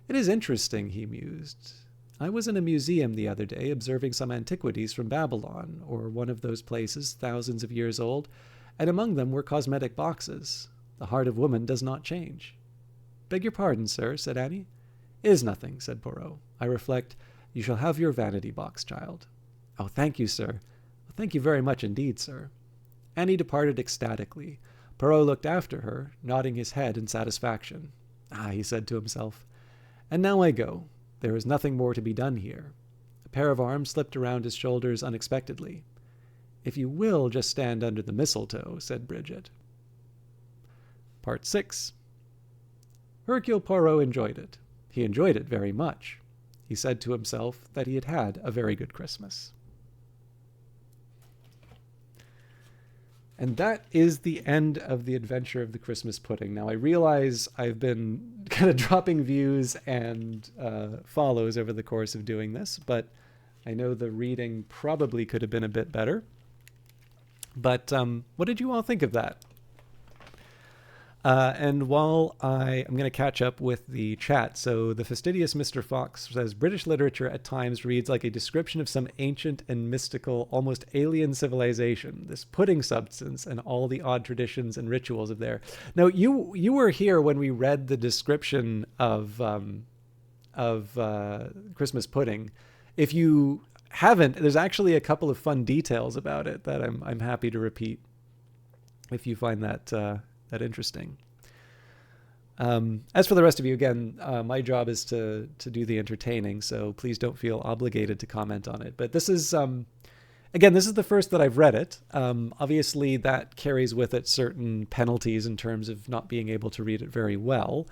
It is interesting, he mused. I was in a museum the other day observing some antiquities from Babylon, or one of those places thousands of years old, and among them were cosmetic boxes. The heart of woman does not change. Beg your pardon, sir, said Annie. It is nothing, said Poirot. I reflect, you shall have your vanity box, child. Oh, thank you, sir. Thank you very much indeed, sir. Annie departed ecstatically. Poirot looked after her, nodding his head in satisfaction. Ah, he said to himself, and now I go. There is nothing more to be done here. A pair of arms slipped around his shoulders unexpectedly. If you will just stand under the mistletoe, said Bridget. Part 6. Hercule Poirot enjoyed it. He enjoyed it very much. He said to himself that he had had a very good Christmas. And that is the end of the adventure of the Christmas pudding. Now, I realize I've been kind of dropping views and follows over the course of doing this, but I know the reading probably could have been a bit better. But what did you all think of that? And while I'm going to catch up with the chat, so the fastidious Mr. Fox says, British literature at times reads like a description of some ancient and mystical, almost alien civilization, this pudding substance and all the odd traditions and rituals of there. Now, you were here when we read the description of Christmas pudding. If you haven't, there's actually a couple of fun details about it that I'm happy to repeat if you find that interesting. As for the rest of you, again, my job is to do the entertaining, so please don't feel obligated to comment on it. But this is, again, this is the first that I've read it. Obviously, that carries with it certain penalties in terms of not being able to read it very well.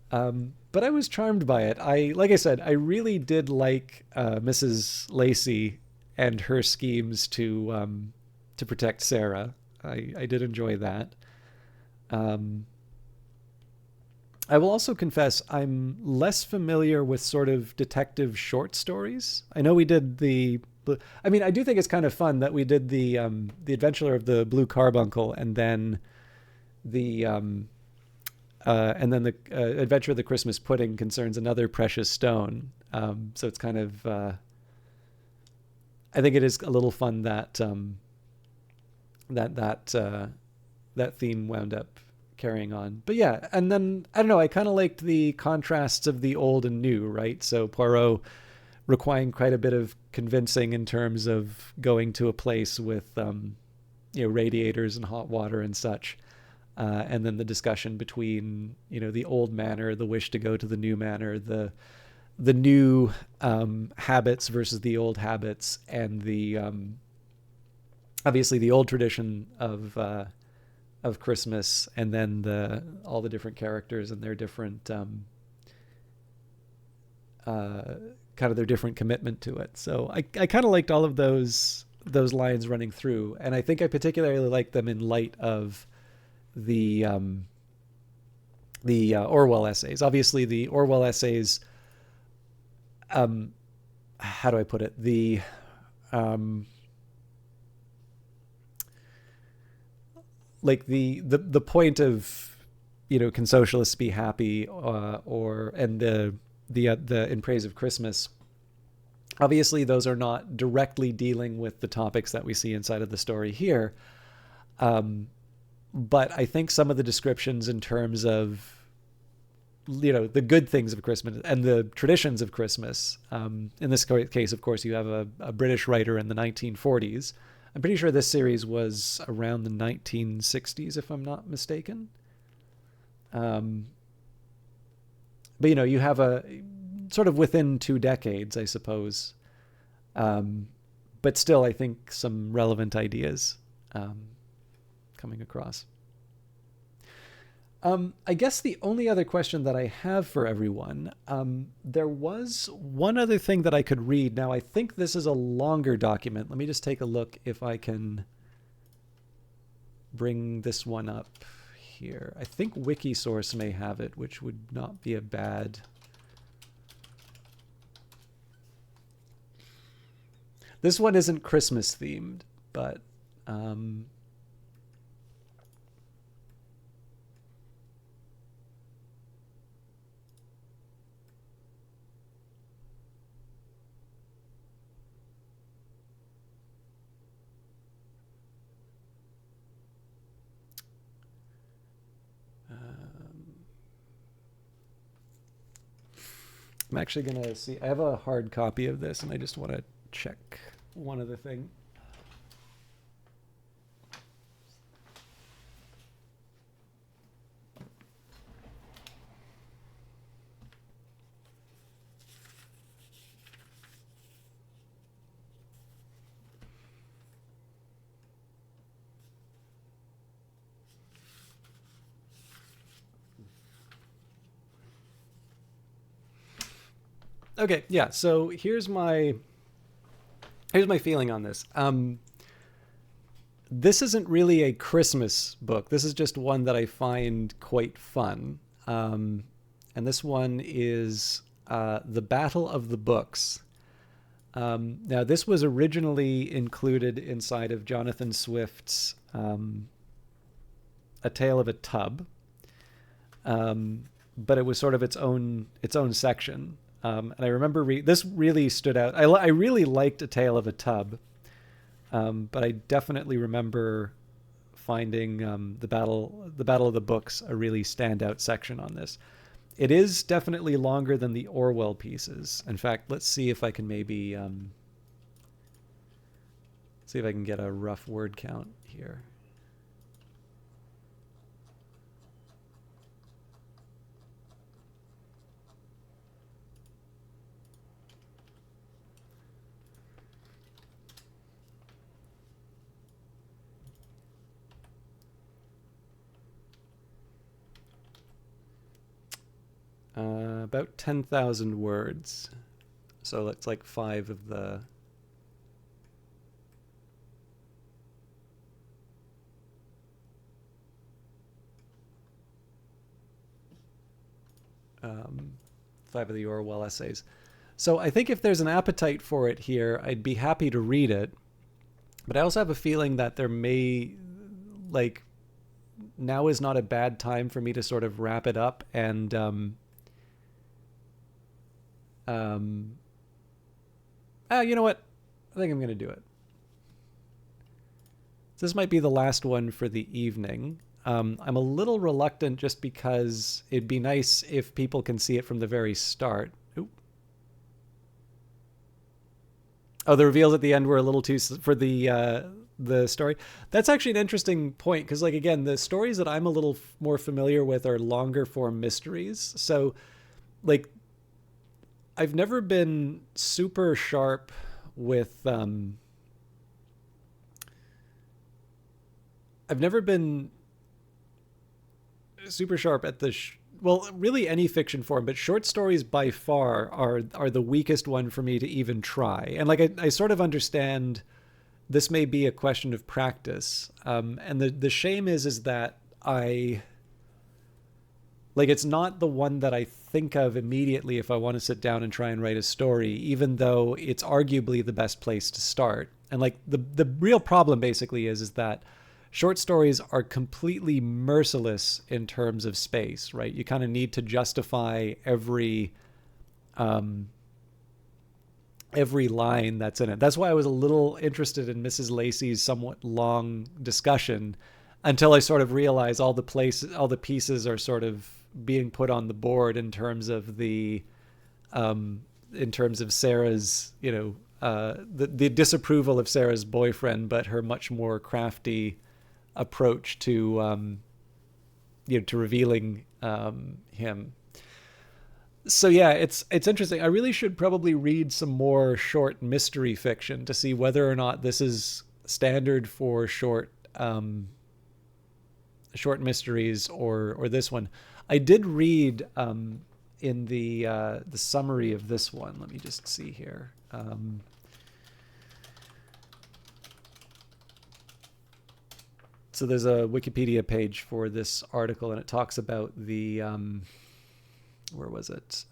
But I was charmed by it. Like I said, I really did like Mrs. Lacey and her schemes to protect Sarah. I did enjoy that. I will also confess I'm less familiar with sort of detective short stories. I know we did I do think it's kind of fun that we did the Adventure of the Blue Carbuncle and then the Adventure of the Christmas Pudding concerns another precious stone. So it's kind of I think it is a little fun that that theme wound up carrying on. But yeah, and then, I don't know, I kind of liked the contrasts of the old and new, right? So Poirot requiring quite a bit of convincing in terms of going to a place with radiators and hot water and such. And then the discussion between, the old manor, the wish to go to the new manor, the new habits versus the old habits, and the obviously the old tradition of Christmas, and then all the different characters and their different kind of their different commitment to it. So I kind of liked all of those lines running through, and I think I particularly liked them in light of the Orwell essays. Obviously, the Orwell essays. How do I put it? Like the point of, can socialists be happy, and the in praise of Christmas. Obviously, those are not directly dealing with the topics that we see inside of the story here. But I think some of the descriptions in terms of, the good things of Christmas and the traditions of Christmas. In this case, of course, you have a British writer in the 1940s. I'm pretty sure this series was around the 1960s, if I'm not mistaken. But, you have a sort of within 2 decades, I suppose. But still, I think some relevant ideas coming across. I guess the only other question that I have for everyone, there was one other thing that I could read. Now, I think this is a longer document. Let me just take a look if I can bring this one up here. I think Wikisource may have it, which would not be a bad... This one isn't Christmas themed, but... I'm actually going to see. I have a hard copy of this, and I just want to check one other thing. Okay, yeah. So here's my feeling on this. This isn't really a Christmas book. This is just one that I find quite fun. And this one is The Battle of the Books. Now, this was originally included inside of Jonathan Swift's A Tale of a Tub, but it was sort of its own section. And I remember this really stood out. I really liked A Tale of a Tub, but I definitely remember finding the Battle of the Books a really standout section on this. It is definitely longer than the Orwell pieces. In fact, let's see if I can maybe see if I can get a rough word count here. About 10,000 words. So that's like 5 of the... five of the Orwell essays. So I think if there's an appetite for it here, I'd be happy to read it. But I also have a feeling that there may, like, now is not a bad time for me to sort of wrap it up and you know what? I think I'm going to do it. This might be the last one for the evening. I'm a little reluctant just because it'd be nice if people can see it from the very start. Ooh. Oh, the reveals at the end were a little too for the story. That's actually an interesting point because, like, again, the stories that I'm a little more familiar with are longer form mysteries. So, like, I've never been super sharp with. I've never been super sharp at the well, really any fiction form, but short stories by far are the weakest one for me to even try. And like I sort of understand this may be a question of practice. And the shame is that I like it's not the one that I think of immediately if I want to sit down and try and write a story, even though it's arguably the best place to start. And like the real problem basically is that short stories are completely merciless in terms of space, right? You kind of need to justify every line that's in it. That's why I was a little interested in Mrs. Lacey's somewhat long discussion until I sort of realized all the pieces are sort of being put on the board in terms of Sarah's, the disapproval of Sarah's boyfriend, but her much more crafty approach to to revealing him. So yeah, it's interesting. I really should probably read some more short mystery fiction to see whether or not this is standard for short mysteries or this one. I did read in the summary of this one. Let me just see here. So there's a Wikipedia page for this article, and it talks about the where was it?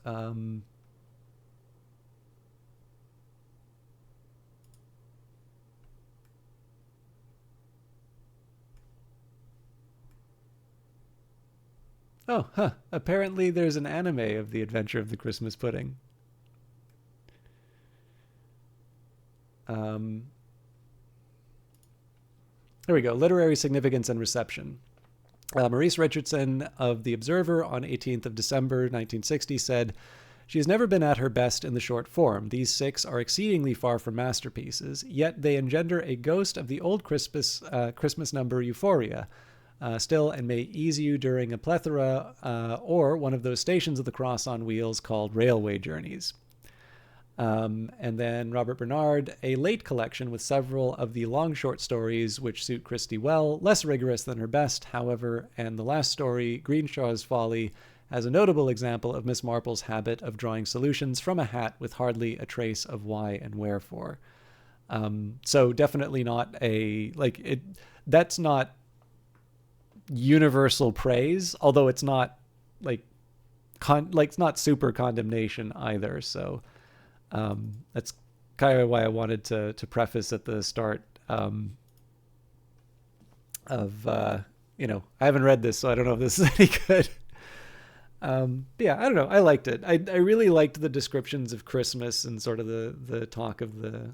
Oh, huh. Apparently there's an anime of The Adventure of the Christmas Pudding. There we go. Literary significance and reception. Maurice Richardson of The Observer on 18th of December 1960 said, "She has never been at her best in the short form. These six are exceedingly far from masterpieces, yet they engender a ghost of the old Christmas number Euphoria, still and may ease you during a plethora or one of those stations of the cross on wheels called railway journeys." And then Robert Bernard, a late collection with several of the long short stories which suit Christie well, less rigorous than her best, however, and the last story, Greenshaw's Folly, has a notable example of Miss Marple's habit of drawing solutions from a hat with hardly a trace of why and wherefore. So definitely not that's not universal praise, although it's not it's not super condemnation either. So that's kind of why I wanted to preface at the start I haven't read this, so I don't know if this is any good. Yeah, I don't know. I liked it. I really liked the descriptions of Christmas and sort of the talk of the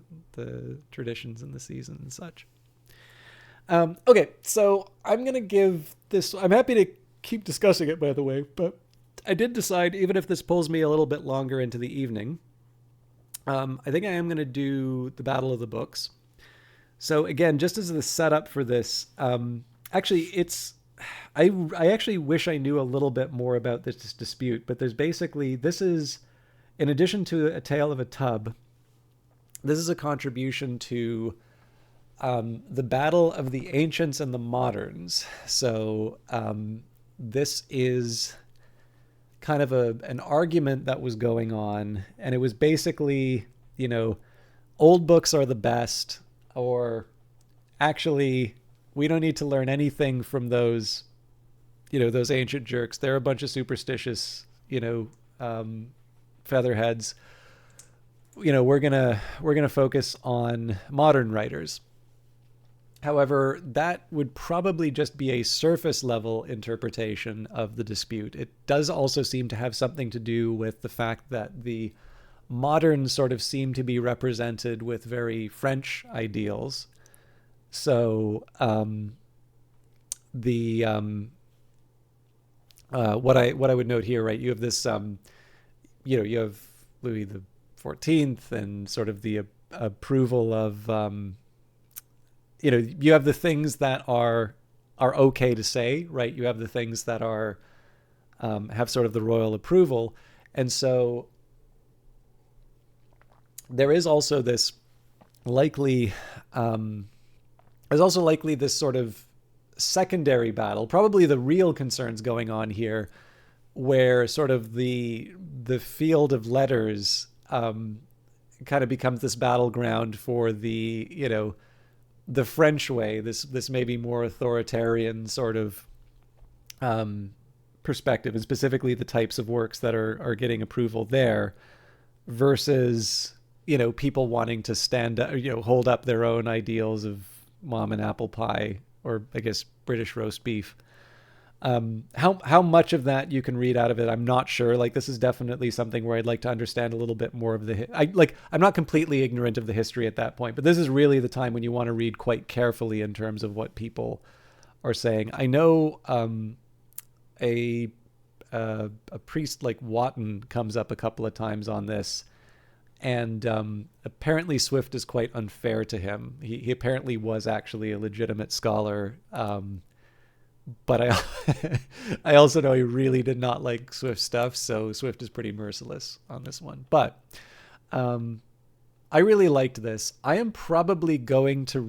traditions in the season and such. Okay, so I'm going to give this... I'm happy to keep discussing it, by the way, but I did decide, even if this pulls me a little bit longer into the evening, I think I am going to do the Battle of the Books. So again, just as the setup for this, actually, I actually wish I knew a little bit more about this dispute, but this is, in addition to A Tale of a Tub, this is a contribution to the battle of the ancients and the moderns. So this is kind of an argument that was going on, and it was basically, old books are the best, or actually we don't need to learn anything from those ancient jerks. They're a bunch of superstitious featherheads. We're gonna focus on modern writers. However, that would probably just be a surface level interpretation of the dispute. It does also seem to have something to do with the fact that the moderns sort of seem to be represented with very French ideals. So what I would note here, right? You have this, you have Louis the XIV and sort of the approval of, you have the things that are okay to say, right? You have the things that are have sort of the royal approval, and so there is also this likely there's also likely this sort of secondary battle, probably the real concerns going on here, where sort of the field of letters kind of becomes this battleground for the French way, this maybe more authoritarian sort of perspective, and specifically the types of works that are getting approval there, versus people wanting to stand up, hold up their own ideals of mom and apple pie, or I guess British roast beef. How much of that you can read out of it, I'm not sure. Like, this is definitely something where I'd like to understand a little bit more of I'm not completely ignorant of the history at that point, but this is really the time when you want to read quite carefully in terms of what people are saying. I know a priest like Wotton comes up a couple of times on this, and apparently Swift is quite unfair to him. He apparently was actually a legitimate scholar, but I also know he really did not like Swift stuff, so Swift is pretty merciless on this one. But I really liked this. I am probably going to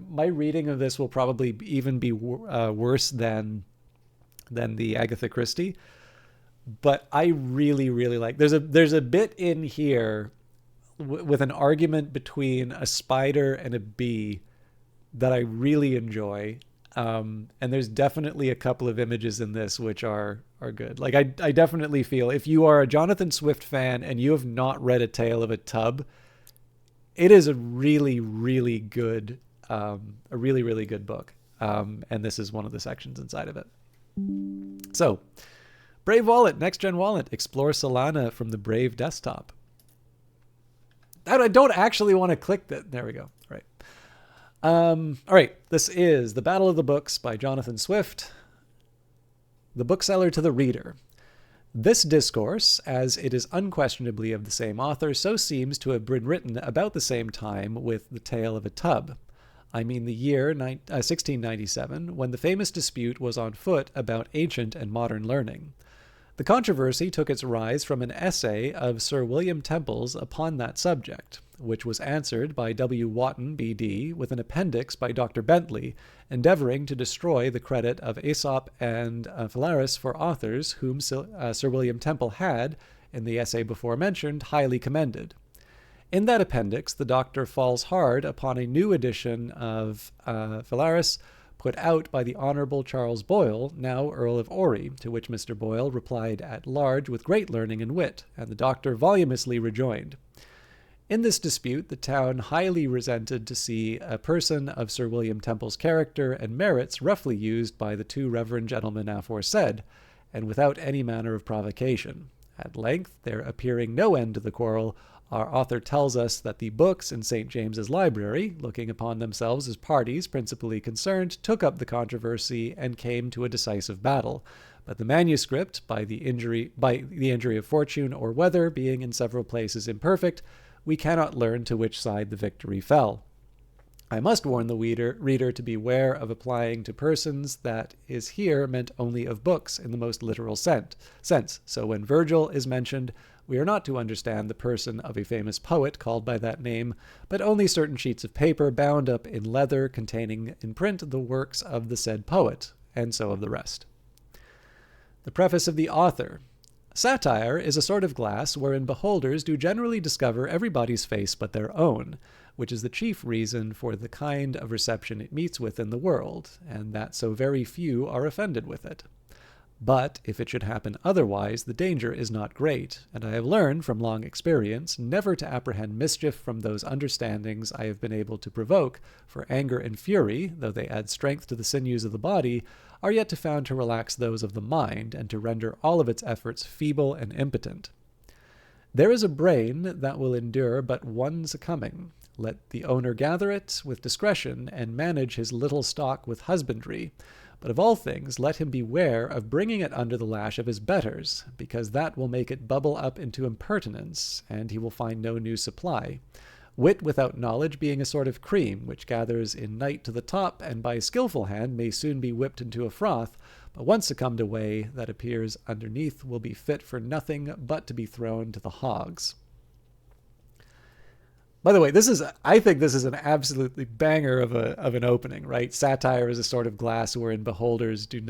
my reading of this will probably even be worse than the Agatha Christie, but I really, really like. There's a bit in here with an argument between a spider and a bee that I really enjoy. And there's definitely a couple of images in this which are good. Like, I definitely feel if you are a Jonathan Swift fan and you have not read A Tale of a Tub, it is a really, really good book. And this is one of the sections inside of it. So, Brave Wallet, Next Gen Wallet, explore Solana from the Brave desktop. I don't actually want to click that. There we go. All right. All right. This is The Battle of the Books by Jonathan Swift, the bookseller to the reader. This discourse, as it is unquestionably of the same author, so seems to have been written about the same time with The Tale of a Tub. I mean the year 1697, when the famous dispute was on foot about ancient and modern learning. The controversy took its rise from an essay of Sir William Temple's upon that subject, which was answered by W. Wotton, B.D., with an appendix by Dr. Bentley, endeavoring to destroy the credit of Aesop and Phalaris for authors whom Sir William Temple had, in the essay before mentioned, highly commended. In that appendix, the doctor falls hard upon a new edition of Phalaris, put out by the Honourable Charles Boyle, now Earl of Orrery, to which Mr. Boyle replied at large with great learning and wit, and the doctor voluminously rejoined. In this dispute, the town highly resented to see a person of Sir William Temple's character and merits roughly used by the two reverend gentlemen aforesaid, and without any manner of provocation. At length, there appearing no end to the quarrel, our author tells us that the books in St. James's Library, looking upon themselves as parties principally concerned, took up the controversy and came to a decisive battle. But the manuscript, by the injury of fortune or weather, being in several places imperfect, we cannot learn to which side the victory fell. I must warn the reader to beware of applying to persons that is here meant only of books in the most literal sense. So when Virgil is mentioned, we are not to understand the person of a famous poet called by that name, but only certain sheets of paper bound up in leather containing in print the works of the said poet, and so of the rest. The preface of the author. Satire is a sort of glass wherein beholders do generally discover everybody's face but their own, which is the chief reason for the kind of reception it meets with in the world, and that so very few are offended with it. But if it should happen otherwise, the danger is not great, and I have learned from long experience never to apprehend mischief from those understandings I have been able to provoke, for anger and fury, though they add strength to the sinews of the body, are yet to found to relax those of the mind, and to render all of its efforts feeble and impotent. There is a brain that will endure but one's coming. Let the owner gather it with discretion, and manage his little stock with husbandry. But of all things, let him beware of bringing it under the lash of his betters, because that will make it bubble up into impertinence, and he will find no new supply. wit without knowledge being a sort of cream, which gathers in night to the top, and by skilful hand may soon be whipped into a froth, but once succumbed away, that appears underneath will be fit for nothing but to be thrown to the hogs. By the way, I think this is an absolutely banger of an opening, right? Satire is a sort of glass wherein beholders do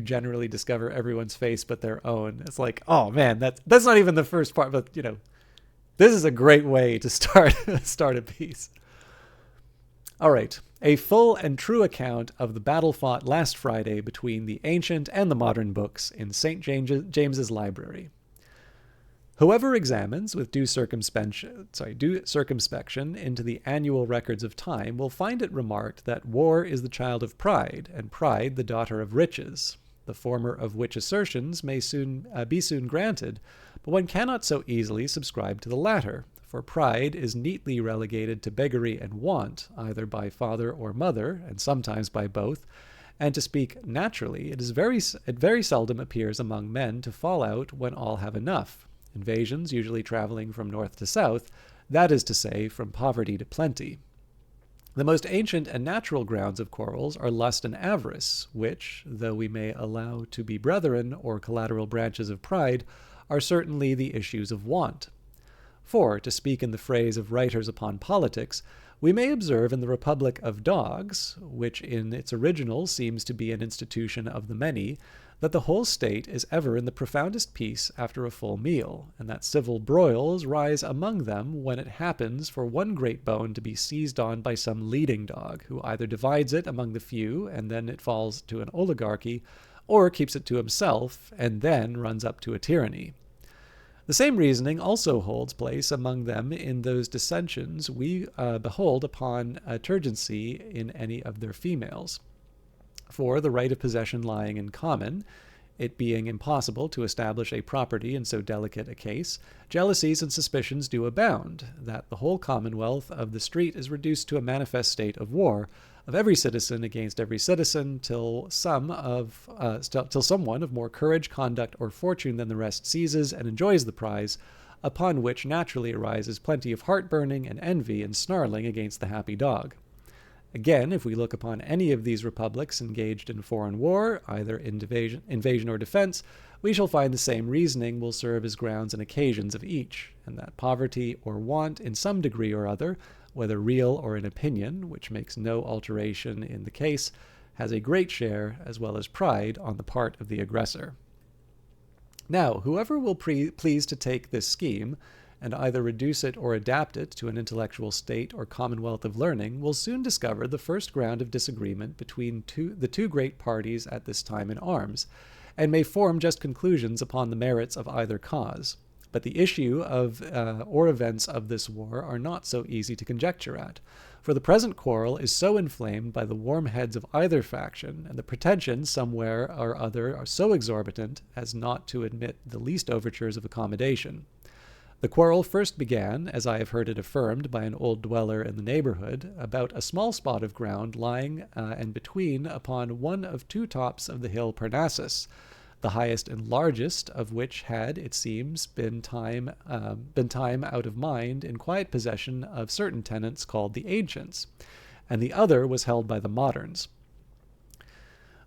generally discover everyone's face but their own. It's like, oh man, that's not even the first part, but this is a great way to start a piece. All right, a full and true account of the battle fought last Friday between the ancient and the modern books in St. James's Library. Whoever examines with due circumspection into the annual records of time will find it remarked that war is the child of pride, and pride the daughter of riches, the former of which assertions may be soon granted, but one cannot so easily subscribe to the latter, for pride is neatly relegated to beggary and want, either by father or mother, and sometimes by both, and to speak naturally, it very seldom appears among men to fall out when all have enough. Invasions usually traveling from north to south, that is to say, from poverty to plenty. The most ancient and natural grounds of quarrels are lust and avarice, which, though we may allow to be brethren or collateral branches of pride, are certainly the issues of want. For, to speak in the phrase of writers upon politics, we may observe in the Republic of Dogs, which in its original seems to be an institution of the many, that the whole state is ever in the profoundest peace after a full meal, and that civil broils rise among them when it happens for one great bone to be seized on by some leading dog, who either divides it among the few, and then it falls to an oligarchy, or keeps it to himself, and then runs up to a tyranny. The same reasoning also holds place among them in those dissensions we behold upon turgency in any of their females. For the right of possession lying in common, it being impossible to establish a property in so delicate a case, jealousies and suspicions do abound, that the whole commonwealth of the street is reduced to a manifest state of war, of every citizen against every citizen, till someone of more courage, conduct, or fortune than the rest seizes and enjoys the prize, upon which naturally arises plenty of heart-burning and envy and snarling against the happy dog. Again, if we look upon any of these republics engaged in foreign war, either invasion or defense, we shall find the same reasoning will serve as grounds and occasions of each, and that poverty or want in some degree or other, whether real or in opinion, which makes no alteration in the case, has a great share, as well as pride, on the part of the aggressor. Now, whoever will please to take this scheme, and either reduce it or adapt it to an intellectual state or commonwealth of learning, will soon discover the first ground of disagreement between the two great parties at this time in arms, and may form just conclusions upon the merits of either cause. But the issue of or events of this war are not so easy to conjecture at, for the present quarrel is so inflamed by the warm heads of either faction, and the pretensions somewhere or other are so exorbitant as not to admit the least overtures of accommodation. The quarrel first began, as I have heard it affirmed by an old dweller in the neighborhood, about a small spot of ground lying and between upon one of two tops of the hill Parnassus, the highest and largest of which had, it seems, been time out of mind in quiet possession of certain tenants called the ancients, and the other was held by the moderns.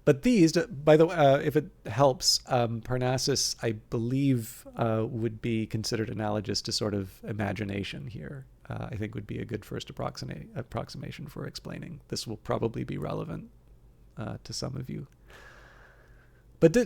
But these, by the way, if it helps, Parnassus, I believe, would be considered analogous to sort of imagination here. I think would be a good first approximation for explaining. This will probably be relevant to some of you. But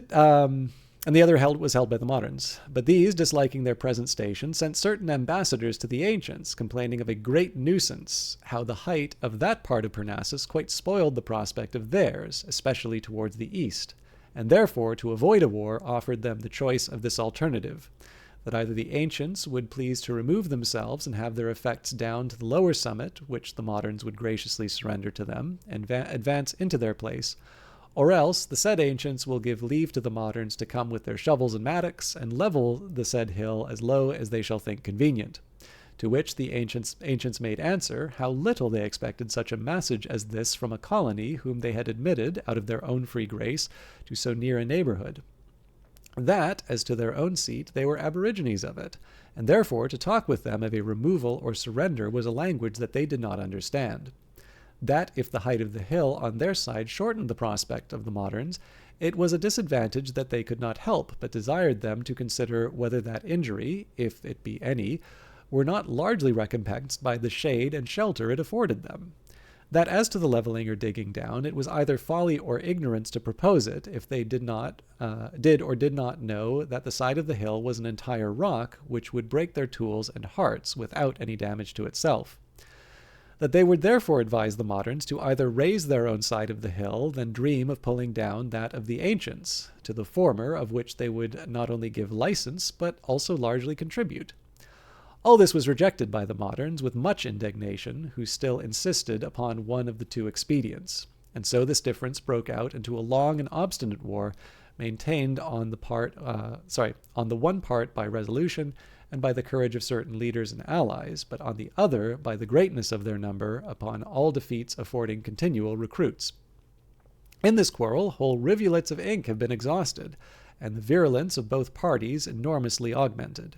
and the other was held by the moderns. But these, disliking their present station, sent certain ambassadors to the ancients, complaining of a great nuisance, how the height of that part of Parnassus quite spoiled the prospect of theirs, especially towards the east, and therefore, to avoid a war, offered them the choice of this alternative, that either the ancients would please to remove themselves and have their effects down to the lower summit, which the moderns would graciously surrender to them, and advance into their place, or else the said ancients will give leave to the moderns to come with their shovels and mattocks, and level the said hill as low as they shall think convenient. To which the ancients made answer, how little they expected such a message as this from a colony whom they had admitted, out of their own free grace, to so near a neighborhood. That, as to their own seat, they were aborigines of it, and therefore to talk with them of a removal or surrender was a language that they did not understand. That if the height of the hill on their side shortened the prospect of the moderns, it was a disadvantage that they could not help, but desired them to consider whether that injury, if it be any, were not largely recompensed by the shade and shelter it afforded them. That as to the leveling or digging down, it was either folly or ignorance to propose it, if they did or did not know that the side of the hill was an entire rock, which would break their tools and hearts without any damage to itself. That they would therefore advise the moderns to either raise their own side of the hill than dream of pulling down that of the ancients, to the former of which they would not only give license, but also largely contribute. All this was rejected by the moderns with much indignation, who still insisted upon one of the two expedients, and so this difference broke out into a long and obstinate war, maintained on the one part by resolution and by the courage of certain leaders and allies, but on the other by the greatness of their number, upon all defeats affording continual recruits. In this quarrel, whole rivulets of ink have been exhausted, and the virulence of both parties enormously augmented.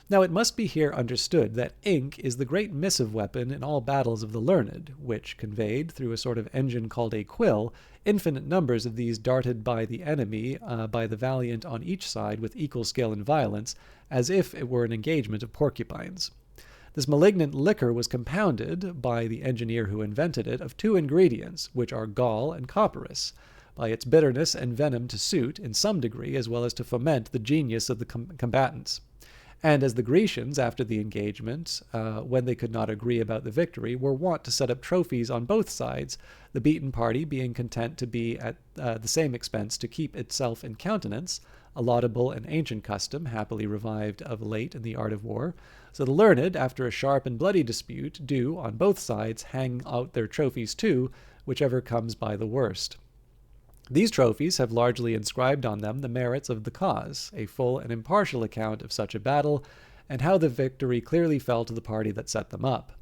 Now it must be here understood that ink is the great missive weapon in all battles of the learned, which conveyed, through a sort of engine called a quill, infinite numbers of these darted by the enemy, by the valiant on each side with equal skill and violence, as if it were an engagement of porcupines. This malignant liquor was compounded, by the engineer who invented it, of two ingredients, which are gall and copperas, by its bitterness and venom to suit, in some degree, as well as to foment the genius of the combatants. And as the Grecians, after the engagement, when they could not agree about the victory, were wont to set up trophies on both sides, the beaten party being content to be at the same expense to keep itself in countenance, a laudable and ancient custom, happily revived of late in the art of war. So the learned, after a sharp and bloody dispute, do, on both sides, hang out their trophies too, whichever comes by the worst. These trophies have largely inscribed on them the merits of the cause, a full and impartial account of such a battle, and how the victory clearly fell to the party that set them up.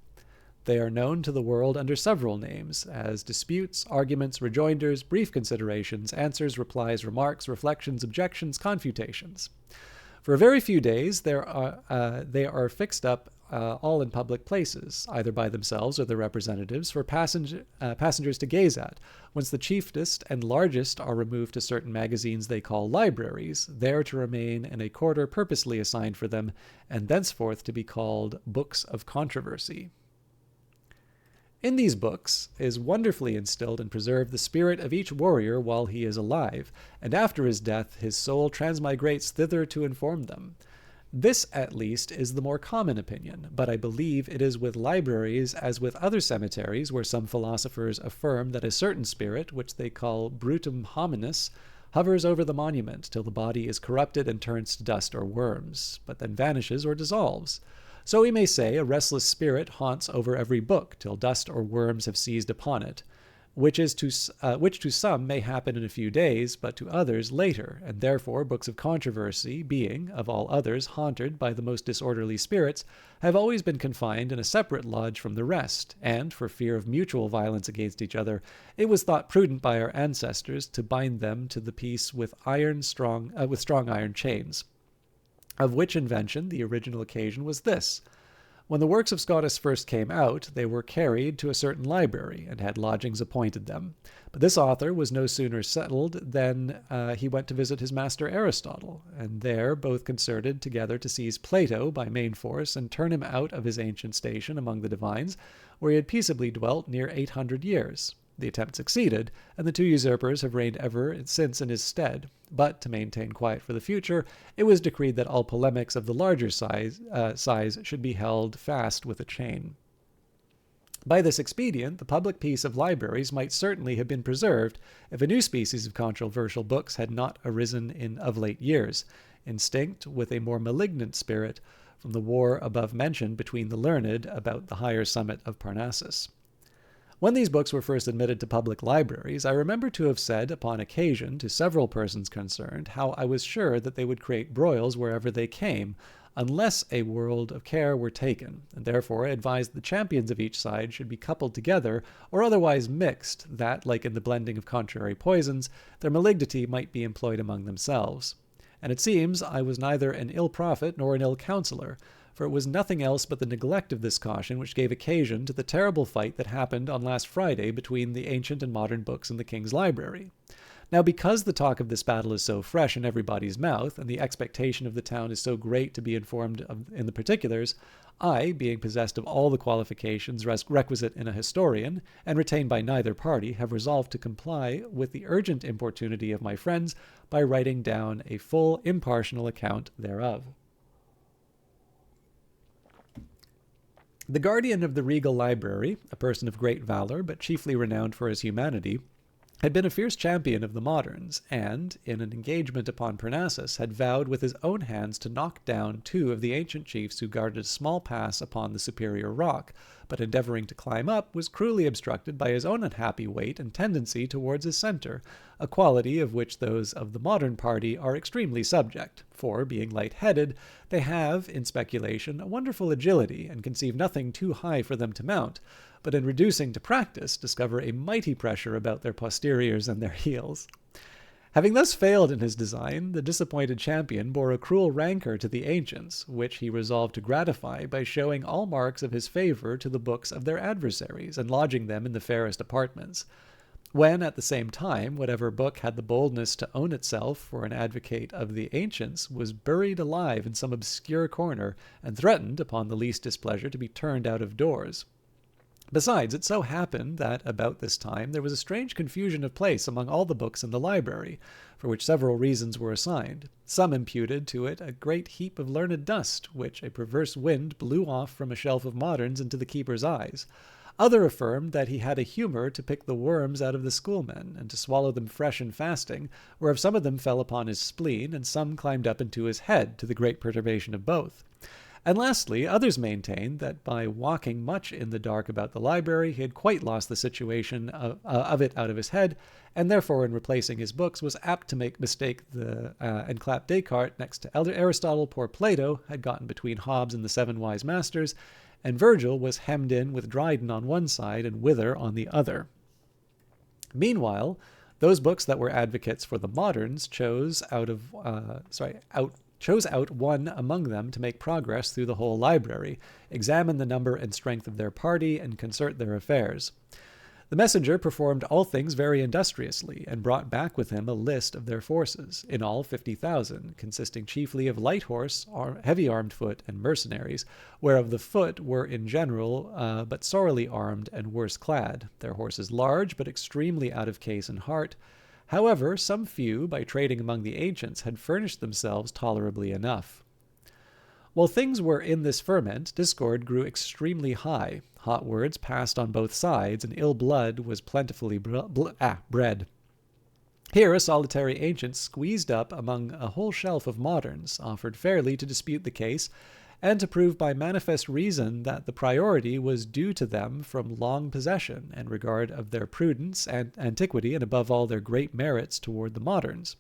They are known to the world under several names, as disputes, arguments, rejoinders, brief considerations, answers, replies, remarks, reflections, objections, confutations. For a very few days they are fixed up all in public places, either by themselves or their representatives, for passengers to gaze at, whence the chiefest and largest are removed to certain magazines they call libraries, there to remain in a quarter purposely assigned for them, and thenceforth to be called books of controversy. In these books is wonderfully instilled and preserved the spirit of each warrior while he is alive, and after his death his soul transmigrates thither to inform them. This, at least, is the more common opinion, but I believe it is with libraries as with other cemeteries, where some philosophers affirm that a certain spirit, which they call brutum hominis, hovers over the monument till the body is corrupted and turns to dust or worms, but then vanishes or dissolves. So we may say a restless spirit haunts over every book till dust or worms have seized upon it, which to some may happen in a few days, but to others later, and therefore books of controversy, being, of all others, haunted by the most disorderly spirits, have always been confined in a separate lodge from the rest, and, for fear of mutual violence against each other, it was thought prudent by our ancestors to bind them to the peace with strong iron chains. Of which invention the original occasion was this. When the works of Scotus first came out, they were carried to a certain library, and had lodgings appointed them. But this author was no sooner settled than he went to visit his master Aristotle, and there both concerted together to seize Plato by main force, and turn him out of his ancient station among the divines, where he had peaceably dwelt near 800 years. The attempt succeeded, and the two usurpers have reigned ever since in his stead. But, to maintain quiet for the future, it was decreed that all polemics of the larger size should be held fast with a chain. By this expedient, the public peace of libraries might certainly have been preserved if a new species of controversial books had not arisen of late years, instinct with a more malignant spirit from the war above mentioned between the learned about the higher summit of Parnassus. When these books were first admitted to public libraries, I remember to have said upon occasion to several persons concerned how I was sure that they would create broils wherever they came, unless a world of care were taken, and therefore I advised the champions of each side should be coupled together or otherwise mixed, that, like in the blending of contrary poisons, their malignity might be employed among themselves. and it seems I was neither an ill prophet nor an ill counselor, for it was nothing else but the neglect of this caution which gave occasion to the terrible fight that happened on last Friday between the ancient and modern books in the king's library. Now, because the talk of this battle is so fresh in everybody's mouth, and the expectation of the town is so great to be informed in the particulars, I, being possessed of all the qualifications requisite in a historian, and retained by neither party, have resolved to comply with the urgent importunity of my friends by writing down a full impartial account thereof. The guardian of the regal library, a person of great valor, but chiefly renowned for his humanity, had been a fierce champion of the moderns, and, in an engagement upon Parnassus, had vowed with his own hands to knock down 2 of the ancient chiefs who guarded a small pass upon the superior rock, but endeavoring to climb up, was cruelly obstructed by his own unhappy weight and tendency towards his centre, a quality of which those of the modern party are extremely subject, for, being light-headed, they have, in speculation, a wonderful agility, and conceive nothing too high for them to mount, but in reducing to practice discover a mighty pressure about their posteriors and their heels. Having thus failed in his design, the disappointed champion bore a cruel rancour to the ancients, which he resolved to gratify by showing all marks of his favour to the books of their adversaries, and lodging them in the fairest apartments. When, at the same time, whatever book had the boldness to own itself for an advocate of the ancients was buried alive in some obscure corner, and threatened, upon the least displeasure, to be turned out of doors. Besides, it so happened that about this time there was a strange confusion of place among all the books in the library, for which several reasons were assigned. Some imputed to it a great heap of learned dust, which a perverse wind blew off from a shelf of moderns into the keeper's eyes. Other affirmed that he had a humour to pick the worms out of the schoolmen, and to swallow them fresh and fasting, whereof some of them fell upon his spleen, and some climbed up into his head, to the great perturbation of both. And lastly, others maintained that by walking much in the dark about the library, he had quite lost the situation of it out of his head, and therefore in replacing his books was apt to make mistake and clap Descartes next to Aristotle. Poor Plato had gotten between Hobbes and the 7 wise masters, and Virgil was hemmed in with Dryden on one side and Wither on the other. Meanwhile, those books that were advocates for the moderns chose out one among them to make progress through the whole library, examine the number and strength of their party, and concert their affairs. The messenger performed all things very industriously, and brought back with him a list of their forces, in all 50,000, consisting chiefly of light horse, heavy armed foot, and mercenaries, whereof the foot were in general but sorely armed and worse clad, their horses large, but extremely out of case and heart. However, some few, by trading among the ancients, had furnished themselves tolerably enough. While things were in this ferment, discord grew extremely high. Hot words passed on both sides, and ill blood was plentifully bred. Here a solitary ancient squeezed up among a whole shelf of moderns, offered fairly to dispute the case, and to prove by manifest reason that the priority was due to them from long possession, and regard of their prudence and antiquity, and above all their great merits toward the moderns.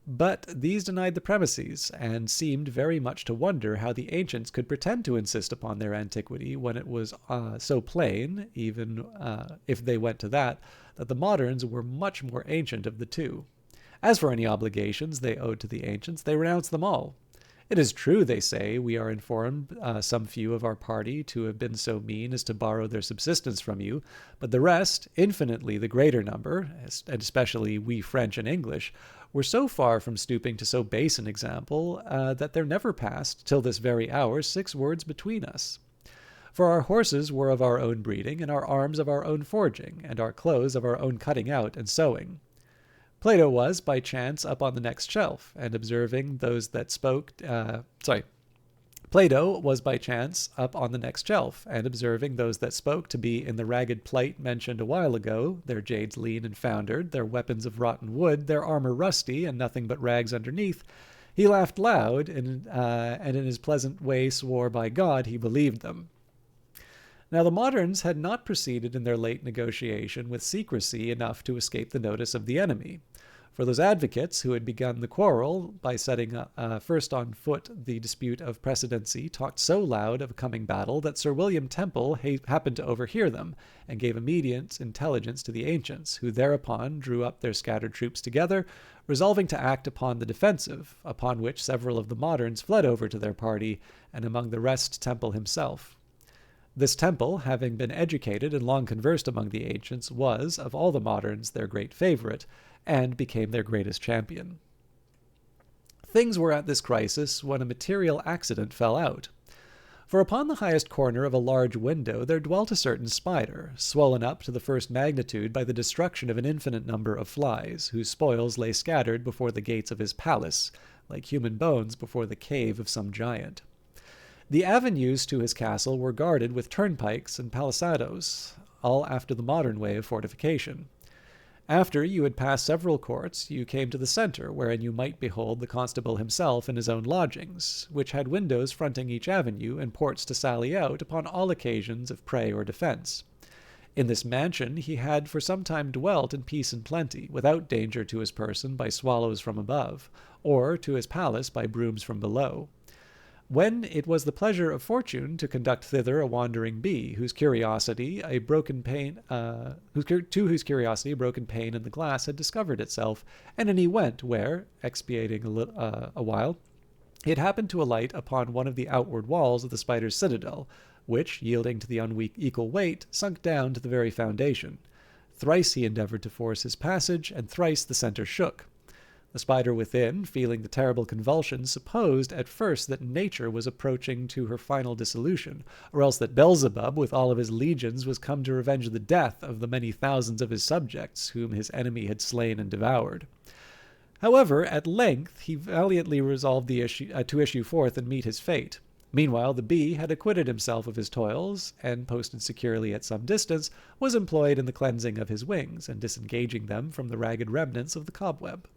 But these denied the premises, and seemed very much to wonder how the ancients could pretend to insist upon their antiquity when it was so plain, even if they went to that the moderns were much more ancient of the two. As for any obligations they owed to the ancients, they renounced them all. It is true, they say, we are informed some few of our party to have been so mean as to borrow their subsistence from you, but the rest, infinitely the greater number, and especially we French and English, were so far from stooping to so base an example that there never passed, till this very hour, 6 words between us. For our horses were of our own breeding, and our arms of our own forging, and our clothes of our own cutting out and sewing. Plato was, by chance, up on the next shelf, and observing those that spoke... Plato was by chance up on the next shelf, and observing those that spoke to be in the ragged plight mentioned a while ago, their jades lean and foundered, their weapons of rotten wood, their armor rusty, and nothing but rags underneath, he laughed loud, and in his pleasant way swore by God he believed them. Now the moderns had not proceeded in their late negotiation with secrecy enough to escape the notice of the enemy, For those advocates who had begun the quarrel by setting first on foot the dispute of precedency talked so loud of a coming battle that Sir William Temple happened to overhear them, and gave immediate intelligence to the ancients, who thereupon drew up their scattered troops together, resolving to act upon the defensive, upon which several of the moderns fled over to their party, and among the rest Temple himself. This Temple, having been educated and long conversed among the ancients, was, of all the moderns, their great favourite, and became their greatest champion. Things were at this crisis when a material accident fell out. For upon the highest corner of a large window there dwelt a certain spider, swollen up to the first magnitude by the destruction of an infinite number of flies, whose spoils lay scattered before the gates of his palace, like human bones before the cave of some giant. The avenues to his castle were guarded with turnpikes and palisadoes, all after the modern way of fortification. After you had passed several courts, you came to the centre, wherein you might behold the constable himself in his own lodgings, which had windows fronting each avenue and ports to sally out upon all occasions of prey or defence. In this mansion he had for some time dwelt in peace and plenty, without danger to his person by swallows from above, or to his palace by brooms from below, when it was the pleasure of fortune to conduct thither a wandering bee, whose curiosity a broken pane in the glass had discovered itself, and in he went, where, expiating a while, it happened to alight upon one of the outward walls of the spider's citadel, which, yielding to the unequal weight, sunk down to the very foundation. Thrice he endeavoured to force his passage, and thrice the centre shook. The spider within, feeling the terrible convulsions, supposed at first that nature was approaching to her final dissolution, or else that Beelzebub with all of his legions was come to revenge the death of the many thousands of his subjects whom his enemy had slain and devoured. However, at length he valiantly resolved to issue forth and meet his fate. Meanwhile the bee had acquitted himself of his toils, and, posted securely at some distance, was employed in the cleansing of his wings, and disengaging them from the ragged remnants of the cobweb.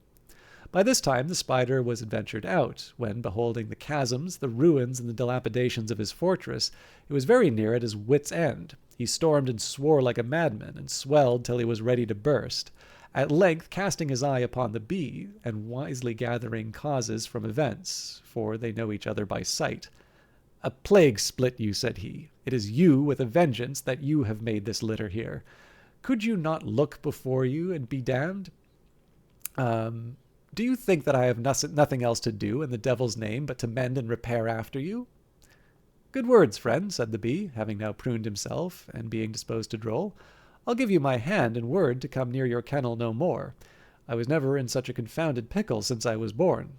By this time the spider was adventured out, when, beholding the chasms, the ruins, and the dilapidations of his fortress, it was very near at his wit's end. He stormed and swore like a madman, and swelled till he was ready to burst. At length, casting his eye upon the bee, and wisely gathering causes from events, for they know each other by sight, "A plague split you," said he. "It is you, with a vengeance, that you have made this litter here. Could you not look before you and be damned? Do you think that I have nothing else to do in the devil's name but to mend and repair after you?" "Good words, friend," said the bee, having now pruned himself, and being disposed to droll. "I'll give you my hand and word to come near your kennel no more. I was never in such a confounded pickle since I was born."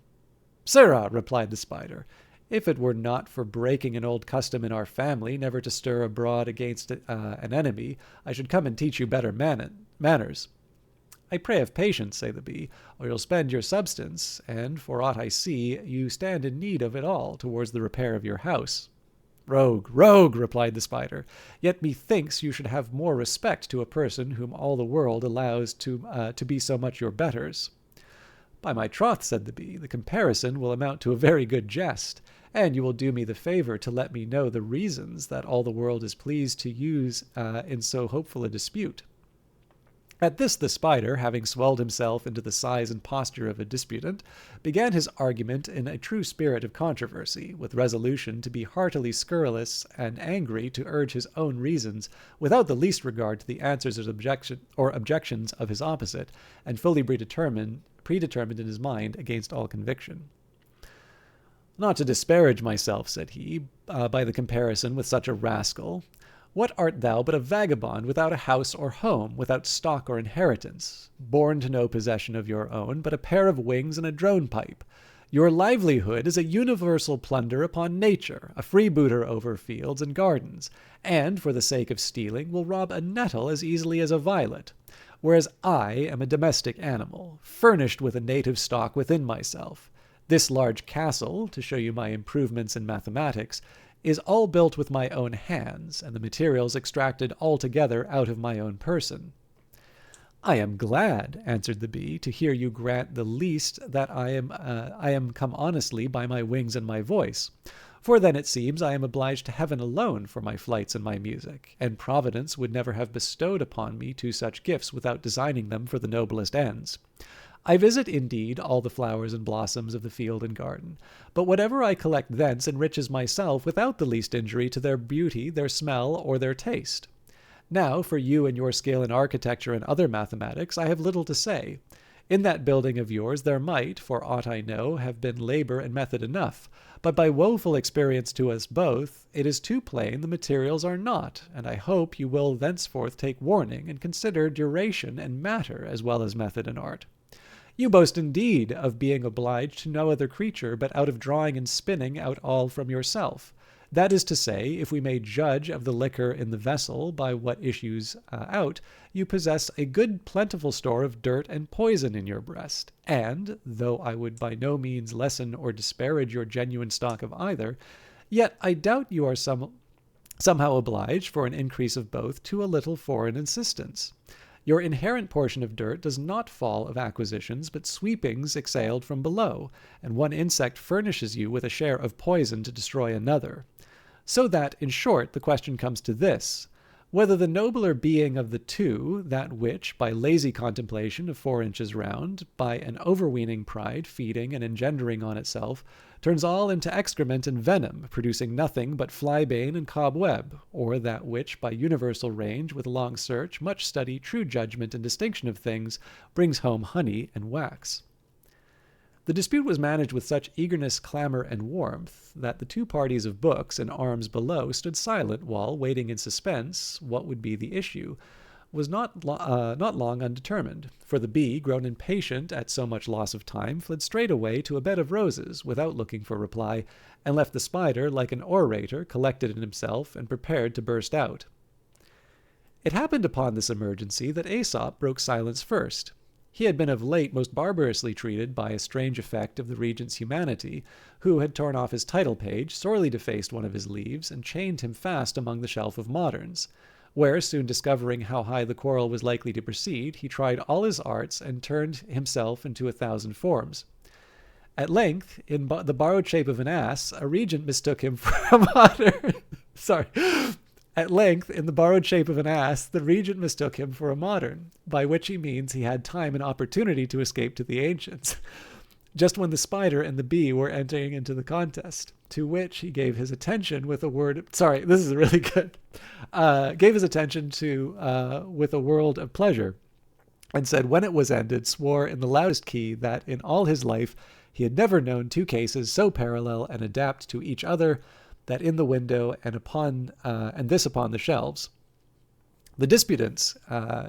"Sirrah," replied the spider, "if it were not for breaking an old custom in our family never to stir abroad against an enemy, I should come and teach you better manners." "I pray have patience," say the bee, "or you'll spend your substance, and, for aught I see, you stand in need of it all towards the repair of your house." "Rogue, rogue," replied the spider, "yet methinks you should have more respect to a person whom all the world allows to be so much your betters." "By my troth," said the bee, "the comparison will amount to a very good jest, and you will do me the favour to let me know the reasons that all the world is pleased to use in so hopeful a dispute." At this the spider, having swelled himself into the size and posture of a disputant, began his argument in a true spirit of controversy, with resolution to be heartily scurrilous and angry to urge his own reasons, without the least regard to the answers or objections of his opposite, and fully predetermined in his mind against all conviction. "Not to disparage myself," said he, "by the comparison with such a rascal, what art thou but a vagabond without a house or home, without stock or inheritance, born to no possession of your own, but a pair of wings and a drone pipe? Your livelihood is a universal plunder upon nature, a freebooter over fields and gardens, and, for the sake of stealing, will rob a nettle as easily as a violet, whereas I am a domestic animal, furnished with a native stock within myself. This large castle, to show you my improvements in mathematics, is all built with my own hands, and the materials extracted altogether out of my own person." "I am glad," answered the bee, "to hear you grant the least that I am come honestly by my wings and my voice, for then it seems I am obliged to heaven alone for my flights and my music, and Providence would never have bestowed upon me two such gifts without designing them for the noblest ends. I visit, indeed, all the flowers and blossoms of the field and garden, but whatever I collect thence enriches myself without the least injury to their beauty, their smell, or their taste. Now, for you and your skill in architecture and other mathematics, I have little to say. In that building of yours there might, for aught I know, have been labor and method enough, but by woeful experience to us both, it is too plain the materials are not, and I hope you will thenceforth take warning and consider duration and matter as well as method and art. You boast indeed of being obliged to no other creature but out of drawing and spinning out all from yourself. That is to say, if we may judge of the liquor in the vessel by what issues out, you possess a good plentiful store of dirt and poison in your breast, and, though I would by no means lessen or disparage your genuine stock of either, yet I doubt you are somehow obliged, for an increase of both, to a little foreign insistence. Your inherent portion of dirt does not fall of acquisitions, but sweepings exhaled from below, and one insect furnishes you with a share of poison to destroy another. So that, in short, the question comes to this: whether the nobler being of the two, that which, by lazy contemplation of 4 inches round, by an overweening pride, feeding and engendering on itself, turns all into excrement and venom, producing nothing but flybane and cobweb, or that which, by universal range, with long search, much study, true judgment, and distinction of things, brings home honey and wax. The dispute was managed with such eagerness, clamor, and warmth, that the 2 parties of books and arms below stood silent while, waiting in suspense what would be the issue, was not long undetermined, for the bee, grown impatient at so much loss of time, fled straightway to a bed of roses, without looking for reply, and left the spider, like an orator, collected in himself, and prepared to burst out. It happened upon this emergency that Aesop broke silence first. He had been of late most barbarously treated by a strange effect of the regent's humanity, who had torn off his title page, sorely defaced one of his leaves, and chained him fast among the shelf of moderns, where, soon discovering how high the quarrel was likely to proceed, he tried all his arts and turned himself into 1,000 forms. At length, in the borrowed shape of an ass, a regent mistook him for a modern. At length, in the borrowed shape of an ass, the regent mistook him for a modern, by which he means he had time and opportunity to escape to the ancients, just when the spider and the bee were entering into the contest, to which he gave his attention with a word. This is really good. Gave his attention to with a world of pleasure, and said when it was ended, swore in the loudest key that in all his life he had never known 2 cases so parallel and adapt to each other, that in the window and upon the shelves. The disputants,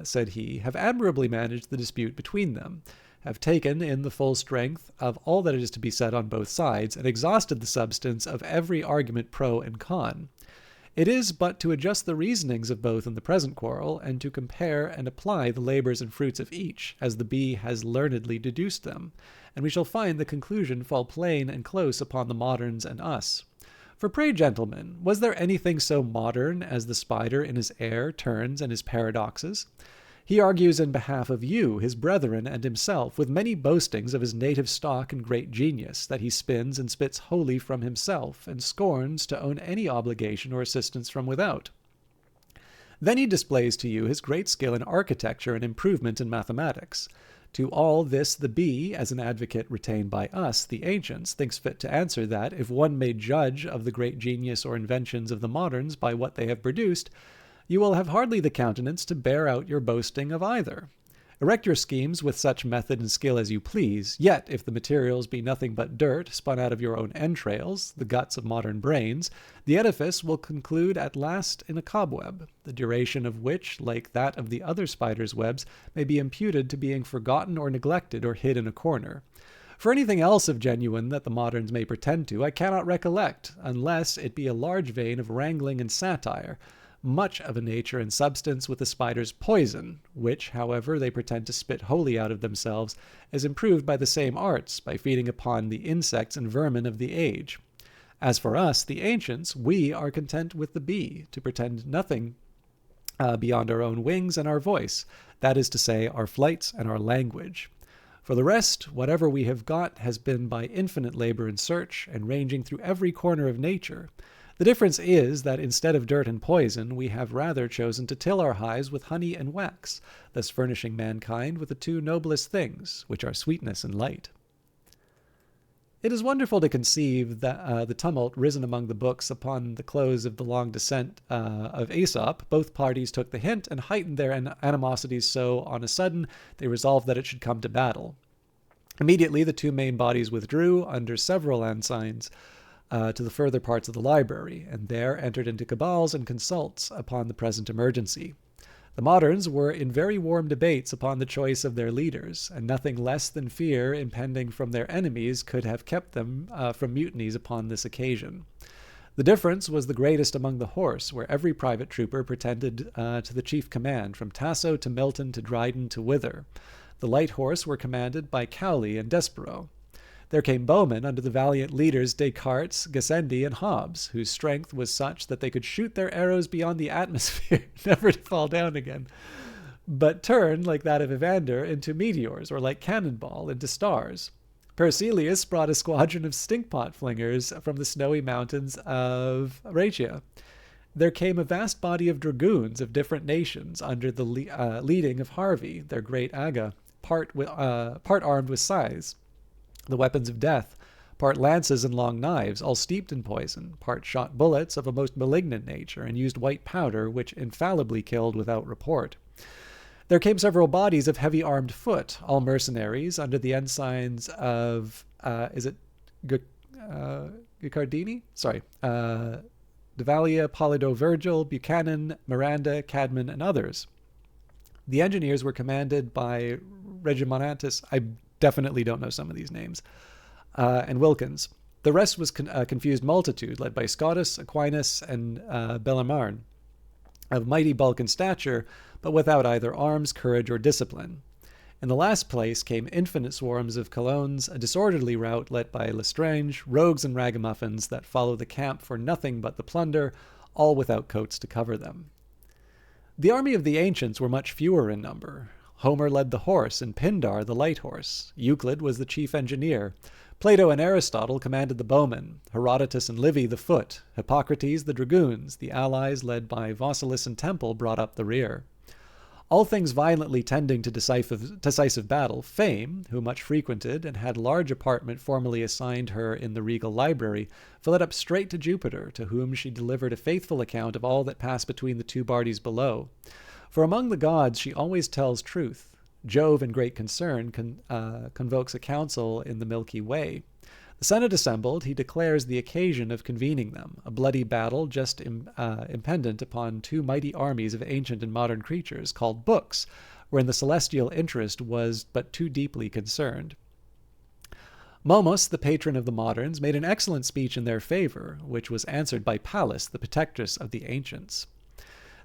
said he, have admirably managed the dispute between them, have taken in the full strength of all that is to be said on both sides, and exhausted the substance of every argument pro and con. It is but to adjust the reasonings of both in the present quarrel, and to compare and apply the labors and fruits of each, as the bee has learnedly deduced them, and we shall find the conclusion fall plain and close upon the moderns and us. For pray, gentlemen, was there anything so modern as the spider in his air, turns, and his paradoxes? He argues in behalf of you, his brethren, and himself, with many boastings of his native stock and great genius, that he spins and spits wholly from himself, and scorns to own any obligation or assistance from without. Then he displays to you his great skill in architecture and improvement in mathematics. To all this the bee, as an advocate retained by us, the ancients, thinks fit to answer that, if one may judge of the great genius or inventions of the moderns by what they have produced, you will have hardly the countenance to bear out your boasting of either. Erect your schemes with such method and skill as you please, yet if the materials be nothing but dirt, spun out of your own entrails, the guts of modern brains, the edifice will conclude at last in a cobweb, the duration of which, like that of the other spiders' webs, may be imputed to being forgotten or neglected or hid in a corner. For anything else of genuine that the moderns may pretend to, I cannot recollect, unless it be a large vein of wrangling and satire, much of a nature and substance with the spider's poison, which, however, they pretend to spit wholly out of themselves, is improved by the same arts, by feeding upon the insects and vermin of the age. As for us, the ancients, we are content with the bee, to pretend nothing beyond our own wings and our voice, that is to say, our flights and our language. For the rest, whatever we have got has been by infinite labor and search, and ranging through every corner of nature. The difference is that instead of dirt and poison, we have rather chosen to till our hives with honey and wax, thus furnishing mankind with the two noblest things, which are sweetness and light. It is wonderful to conceive that the tumult risen among the books upon the close of the long descent of Aesop. Both parties took the hint and heightened their animosities so, on a sudden, they resolved that it should come to battle. Immediately, the two main bodies withdrew under several ensigns to the further parts of the library, and there entered into cabals and consults upon the present emergency. The moderns were in very warm debates upon the choice of their leaders, and nothing less than fear impending from their enemies could have kept them from mutinies upon this occasion. The difference was the greatest among the horse, where every private trooper pretended to the chief command, from Tasso to Milton to Dryden to Wither. The light horse were commanded by Cowley and Desborough. There came bowmen under the valiant leaders Descartes, Gassendi, and Hobbes, whose strength was such that they could shoot their arrows beyond the atmosphere, never to fall down again, but turn, like that of Evander, into meteors, or like cannonball into stars. Paracelsus brought a squadron of stinkpot flingers from the snowy mountains of Rhaetia. There came a vast body of dragoons of different nations under the leading of Harvey, their great aga, part armed with scythes, the weapons of death, part lances and long knives, all steeped in poison, part shot bullets of a most malignant nature, and used white powder, which infallibly killed without report. There came several bodies of heavy armed foot, all mercenaries, under the ensigns of, Guicciardini? Devalia, Polydore Virgil, Buchanan, Miranda, Cadman, and others. The engineers were commanded by Regimentanus, I definitely don't know some of these names, and Wilkins. The rest was a confused multitude, led by Scotus, Aquinas, and Bellarmine, of mighty bulk and stature, but without either arms, courage, or discipline. In the last place came infinite swarms of colognes, a disorderly rout led by Lestrange, rogues and ragamuffins that follow the camp for nothing but the plunder, all without coats to cover them. The army of the ancients were much fewer in number. Homer led the horse, and Pindar the light horse. Euclid was the chief engineer. Plato and Aristotle commanded the bowmen, Herodotus and Livy the foot, Hippocrates the dragoons, the allies led by Vaucellus and Temple brought up the rear. All things violently tending to decisive battle, Fame, who much frequented and had large apartment formerly assigned her in the regal library, fled up straight to Jupiter, to whom she delivered a faithful account of all that passed between the two parties below. For among the gods she always tells truth. Jove, in great concern, convokes a council in the Milky Way. The Senate assembled, he declares the occasion of convening them, a bloody battle just impendent upon two mighty armies of ancient and modern creatures, called books, wherein the celestial interest was but too deeply concerned. Momus, the patron of the moderns, made an excellent speech in their favor, which was answered by Pallas, the protectress of the ancients.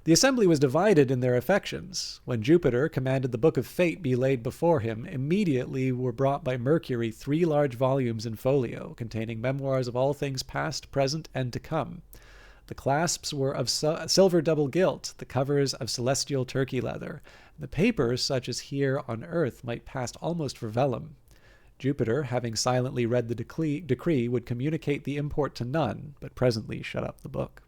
The assembly was divided in their affections. When Jupiter commanded the book of fate be laid before him, immediately were brought by Mercury 3 large volumes in folio, containing memoirs of all things past, present, and to come. The clasps were of silver double gilt, the covers of celestial turkey leather, and the papers such as here on earth might pass almost for vellum. Jupiter, having silently read the decree, would communicate the import to none, but presently shut up the book.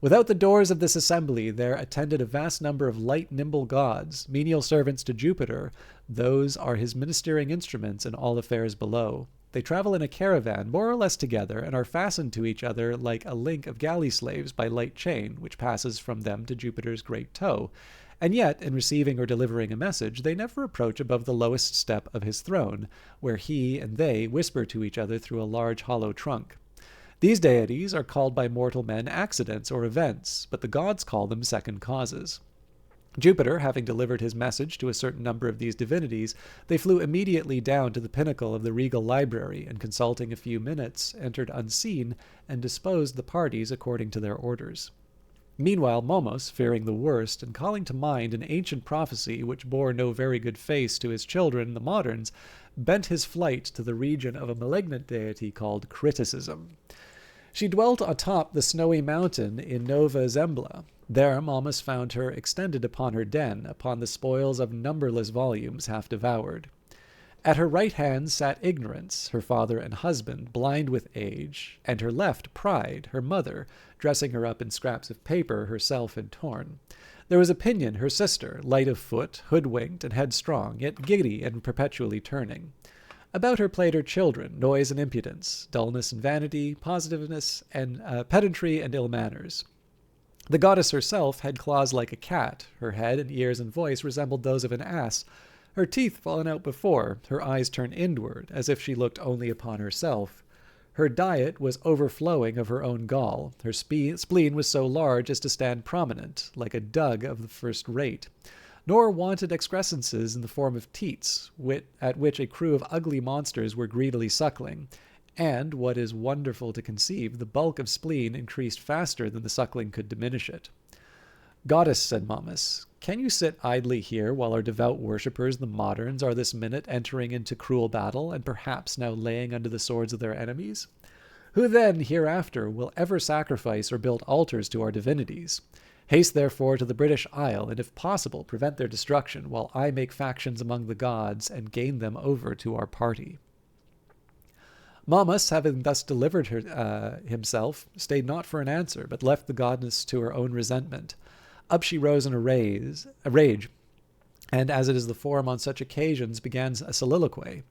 Without the doors of this assembly there attended a vast number of light, nimble gods, menial servants to Jupiter. Those are his ministering instruments in all affairs below. They travel in a caravan, more or less together, and are fastened to each other like a link of galley slaves by light chain, which passes from them to Jupiter's great toe. And yet, in receiving or delivering a message, they never approach above the lowest step of his throne, where he and they whisper to each other through a large hollow trunk. These deities are called by mortal men accidents or events, but the gods call them second causes. Jupiter, having delivered his message to a certain number of these divinities, they flew immediately down to the pinnacle of the regal library, and consulting a few minutes, entered unseen and disposed the parties according to their orders. Meanwhile, Momus, fearing the worst, and calling to mind an ancient prophecy which bore no very good face to his children, the moderns, bent his flight to the region of a malignant deity called Criticism. She dwelt atop the snowy mountain in Nova Zembla. There Momus found her extended upon her den, upon the spoils of numberless volumes half devoured. At her right hand sat Ignorance, her father and husband, blind with age, and her left Pride, her mother, dressing her up in scraps of paper, herself had torn. There was Opinion, her sister, light of foot, hoodwinked and headstrong, yet giddy and perpetually turning. About her played her children, Noise and Impudence, dullness and vanity, positiveness and pedantry and ill manners. The goddess herself had claws like a cat. Her head and ears and voice resembled those of an ass. Her teeth fallen out before, her eyes turned inward, as if she looked only upon herself. Her diet was overflowing of her own gall. Her spleen was so large as to stand prominent, like a dug of the first rate. Nor wanted excrescences in the form of teats, at which a crew of ugly monsters were greedily suckling. And, what is wonderful to conceive, the bulk of spleen increased faster than the suckling could diminish it. Goddess, said Momus, can you sit idly here while our devout worshippers, the moderns, are this minute entering into cruel battle, and perhaps now laying under the swords of their enemies? Who then, hereafter, will ever sacrifice or build altars to our divinities? Haste therefore to the British Isle, and if possible prevent their destruction, while I make factions among the gods, and gain them over to our party. Momus, having thus delivered himself, stayed not for an answer, but left the goddess to her own resentment. Up she rose in a rage, and, as it is the form on such occasions, began a soliloquy.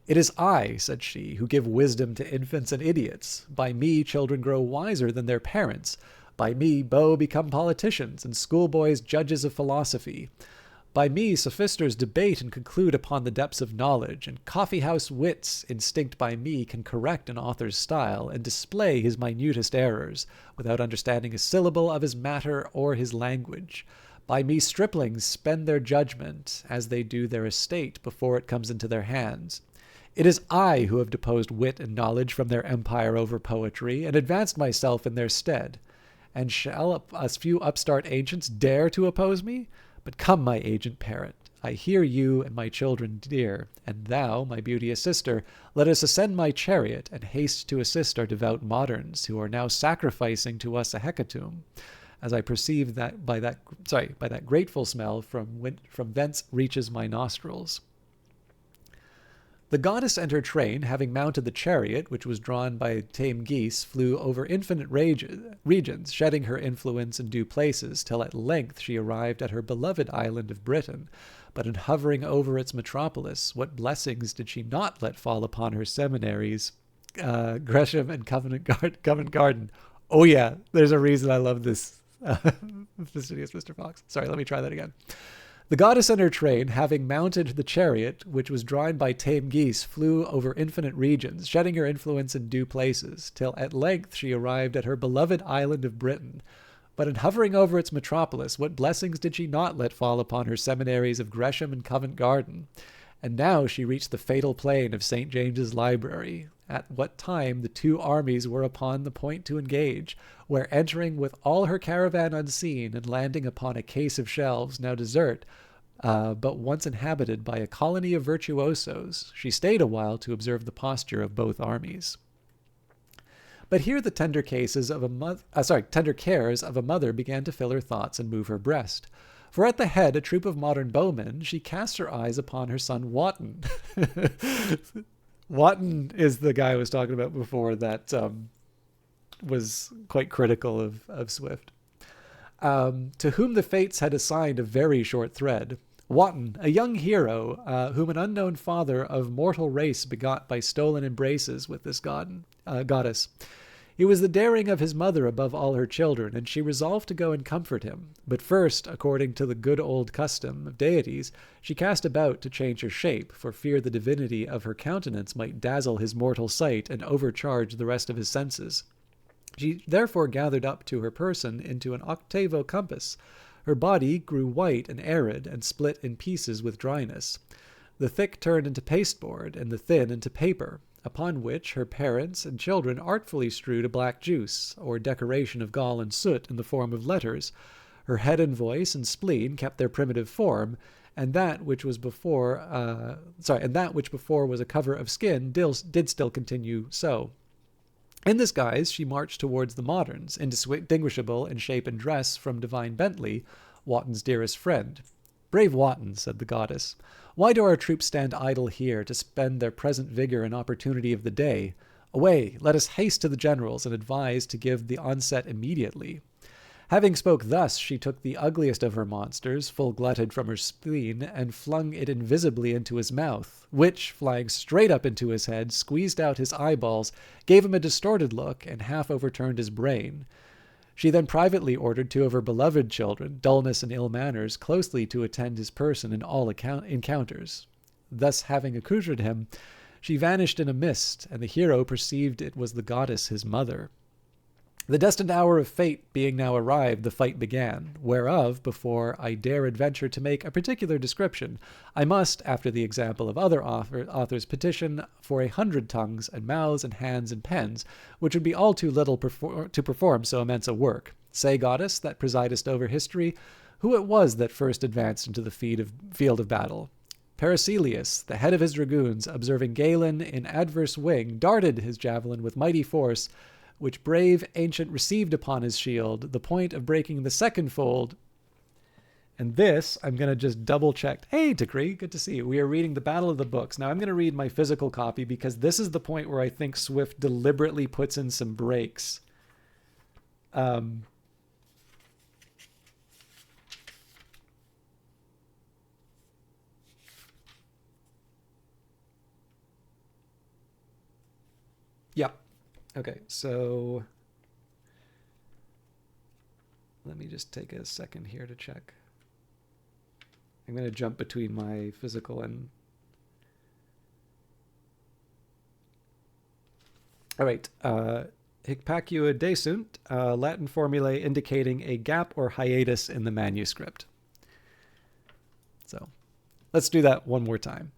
It is I, said she, who give wisdom to infants and idiots. By me children grow wiser than their parents. By me beaux become politicians, and schoolboys judges of philosophy. By me sophisters debate and conclude upon the depths of knowledge, and coffee-house wits, instinct by me, can correct an author's style, and display his minutest errors, without understanding a syllable of his matter or his language. By me striplings spend their judgment, as they do their estate, before it comes into their hands. It is I who have deposed wit and knowledge from their empire over poetry, and advanced myself in their stead. And shall a few upstart ancients dare to oppose me? But come, my aged parent, I hear you and my children dear, and thou, my beauteous sister, let us ascend my chariot, and haste to assist our devout moderns, who are now sacrificing to us a hecatomb, as I perceive that by that grateful smell from thence reaches my nostrils. The goddess and her train, having mounted the chariot, which was drawn by tame geese, flew over infinite regions, shedding her influence in due places, till at length she arrived at her beloved island of Britain. But in hovering over its metropolis, what blessings did she not let fall upon her seminaries, Gresham and Covent Garden? Oh yeah, there's a reason I love this fastidious Mr. Fox. Sorry, let me try that again. The goddess and her train, having mounted the chariot, which was drawn by tame geese, flew over infinite regions, shedding her influence in due places, till at length she arrived at her beloved island of Britain. But in hovering over its metropolis, what blessings did she not let fall upon her seminaries of Gresham and Covent Garden? And now she reached the fatal plain of St. James's Library, at what time the two armies were upon the point to engage, where entering with all her caravan unseen, and landing upon a case of shelves, now desert, but once inhabited by a colony of virtuosos, she stayed a while to observe the posture of both armies. But here the tender cares of a mother began to fill her thoughts and move her breast. For at the head a troop of modern bowmen, she cast her eyes upon her son Wotton. Wotton is the guy I was talking about before that was quite critical of Swift, to whom the fates had assigned a very short thread. Wotton, a young hero, whom an unknown father of mortal race begot by stolen embraces with this goddess. He was the daring of his mother above all her children, and she resolved to go and comfort him. But first, according to the good old custom of deities, she cast about to change her shape, for fear the divinity of her countenance might dazzle his mortal sight and overcharge the rest of his senses. She therefore gathered up to her person into an octavo compass. Her body grew white and arid, and split in pieces with dryness. The thick turned into pasteboard, and the thin into paper, upon which her parents and children artfully strewed a black juice, or decoration of gall and soot in the form of letters. Her head and voice and spleen kept their primitive form, and that which before was a cover of skin did still continue so. In this guise she marched towards the moderns, indistinguishable in shape and dress from divine Bentley, Wotton's dearest friend. Brave Wotan, said the goddess, why do our troops stand idle here to spend their present vigor and opportunity of the day? Away, let us haste to the generals and advise to give the onset immediately. Having spoke thus, she took the ugliest of her monsters, full glutted from her spleen, and flung it invisibly into his mouth, which, flying straight up into his head, squeezed out his eyeballs, gave him a distorted look, and half overturned his brain. She then privately ordered two of her beloved children, Dullness and Ill Manners, closely to attend his person in all encounters. Thus having accoutred him, she vanished in a mist, and the hero perceived it was the goddess his mother. The destined hour of fate being now arrived, the fight began, whereof, before I dare adventure to make a particular description, I must, after the example of other authors, petition for 100 tongues and mouths and hands and pens, which would be all too little to perform so immense a work. Say, goddess, that presidest over history, who it was that first advanced into the field of battle. Paracelsus, the head of his dragoons, observing Galen in adverse wing, darted his javelin with mighty force, which brave ancient received upon his shield, the point of breaking the second fold. And this, I'm going to just double check. Hey, Decree, good to see you. We are reading the Battle of the Books. Now, I'm going to read my physical copy because this is the point where I think Swift deliberately puts in some breaks. Yeah. Okay, so let me just take a second here to check. I'm going to jump between my physical and... All right, hic pacua desunt, Latin formulae indicating a gap or hiatus in the manuscript. So let's do that one more time.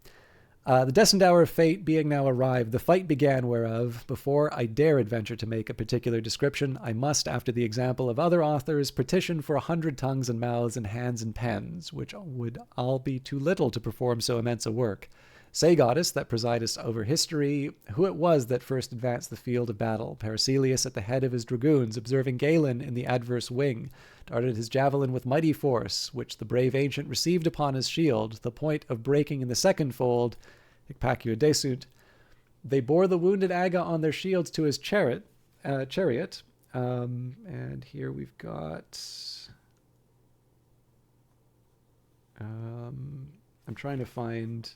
The destined hour of fate being now arrived, the fight began whereof, before I dare adventure to make a particular description, I must, after the example of other authors, petition for 100 tongues and mouths and hands and pens, which would all be too little to perform so immense a work. Say, goddess, that presidest over history, who it was that first advanced the field of battle. Paracelsus at the head of his dragoons, observing Galen in the adverse wing, darted his javelin with mighty force, which the brave ancient received upon his shield, the point of breaking in the second fold, hic pacua desunt. They bore the wounded Aga on their shields to his chariot. And here we've got... I'm trying to find...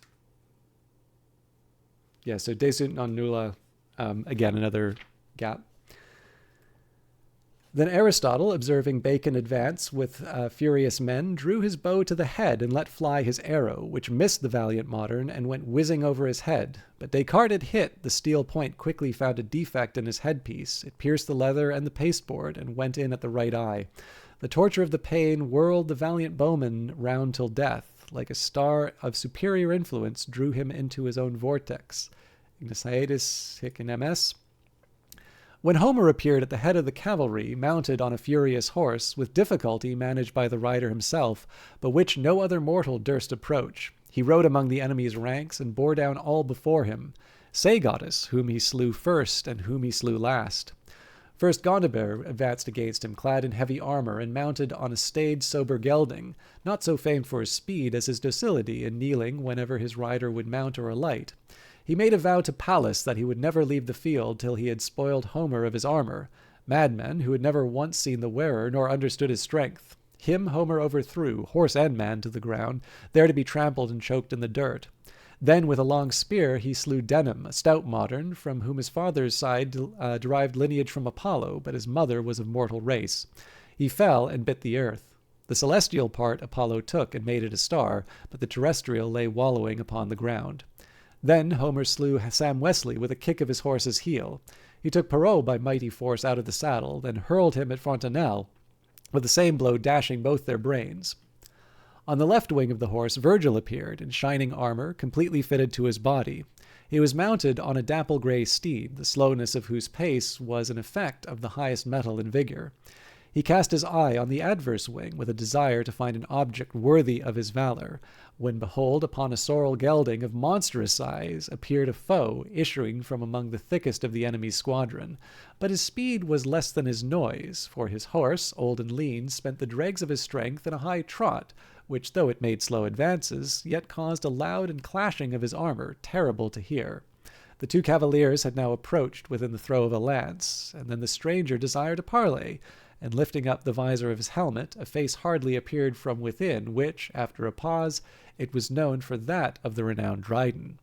Yeah, so desunt non nulla, again, another gap. Then Aristotle, observing Bacon advance with furious men, drew his bow to the head and let fly his arrow, which missed the valiant modern and went whizzing over his head. But Descartes had hit, the steel point quickly found a defect in his headpiece. It pierced the leather and the pasteboard and went in at the right eye. The torture of the pain whirled the valiant bowman round till death, like a star of superior influence, drew him into his own vortex. Ignis Haetus hic in MS. When Homer appeared at the head of the cavalry, mounted on a furious horse, with difficulty managed by the rider himself, but which no other mortal durst approach, he rode among the enemy's ranks and bore down all before him. Say, goddess, whom he slew first and whom he slew last. First Gondibert advanced against him, clad in heavy armor, and mounted on a staid, sober gelding, not so famed for his speed as his docility in kneeling whenever his rider would mount or alight. He made a vow to Pallas that he would never leave the field till he had spoiled Homer of his armor. Madmen, who had never once seen the wearer nor understood his strength. Him Homer overthrew, horse and man, to the ground, there to be trampled and choked in the dirt. Then with a long spear he slew Denham, a stout modern, from whom his father's side derived lineage from Apollo, but his mother was of mortal race. He fell and bit the earth. The celestial part Apollo took and made it a star, but the terrestrial lay wallowing upon the ground. Then Homer slew Sam Wesley with a kick of his horse's heel. He took Perrault by mighty force out of the saddle, then hurled him at Fontenelle, with the same blow dashing both their brains. On the left wing of the horse Virgil appeared, in shining armor, completely fitted to his body. He was mounted on a dapple grey steed, the slowness of whose pace was an effect of the highest mettle and vigor. He cast his eye on the adverse wing with a desire to find an object worthy of his valor, when behold, upon a sorrel gelding of monstrous size appeared a foe issuing from among the thickest of the enemy's squadron. But his speed was less than his noise, for his horse, old and lean, spent the dregs of his strength in a high trot, which, though it made slow advances, yet caused a loud and clashing of his armor terrible to hear. The two cavaliers had now approached within the throw of a lance, and then the stranger desired a parley, and lifting up the visor of his helmet, a face hardly appeared from within, which, after a pause, it was known for that of the renowned Dryden.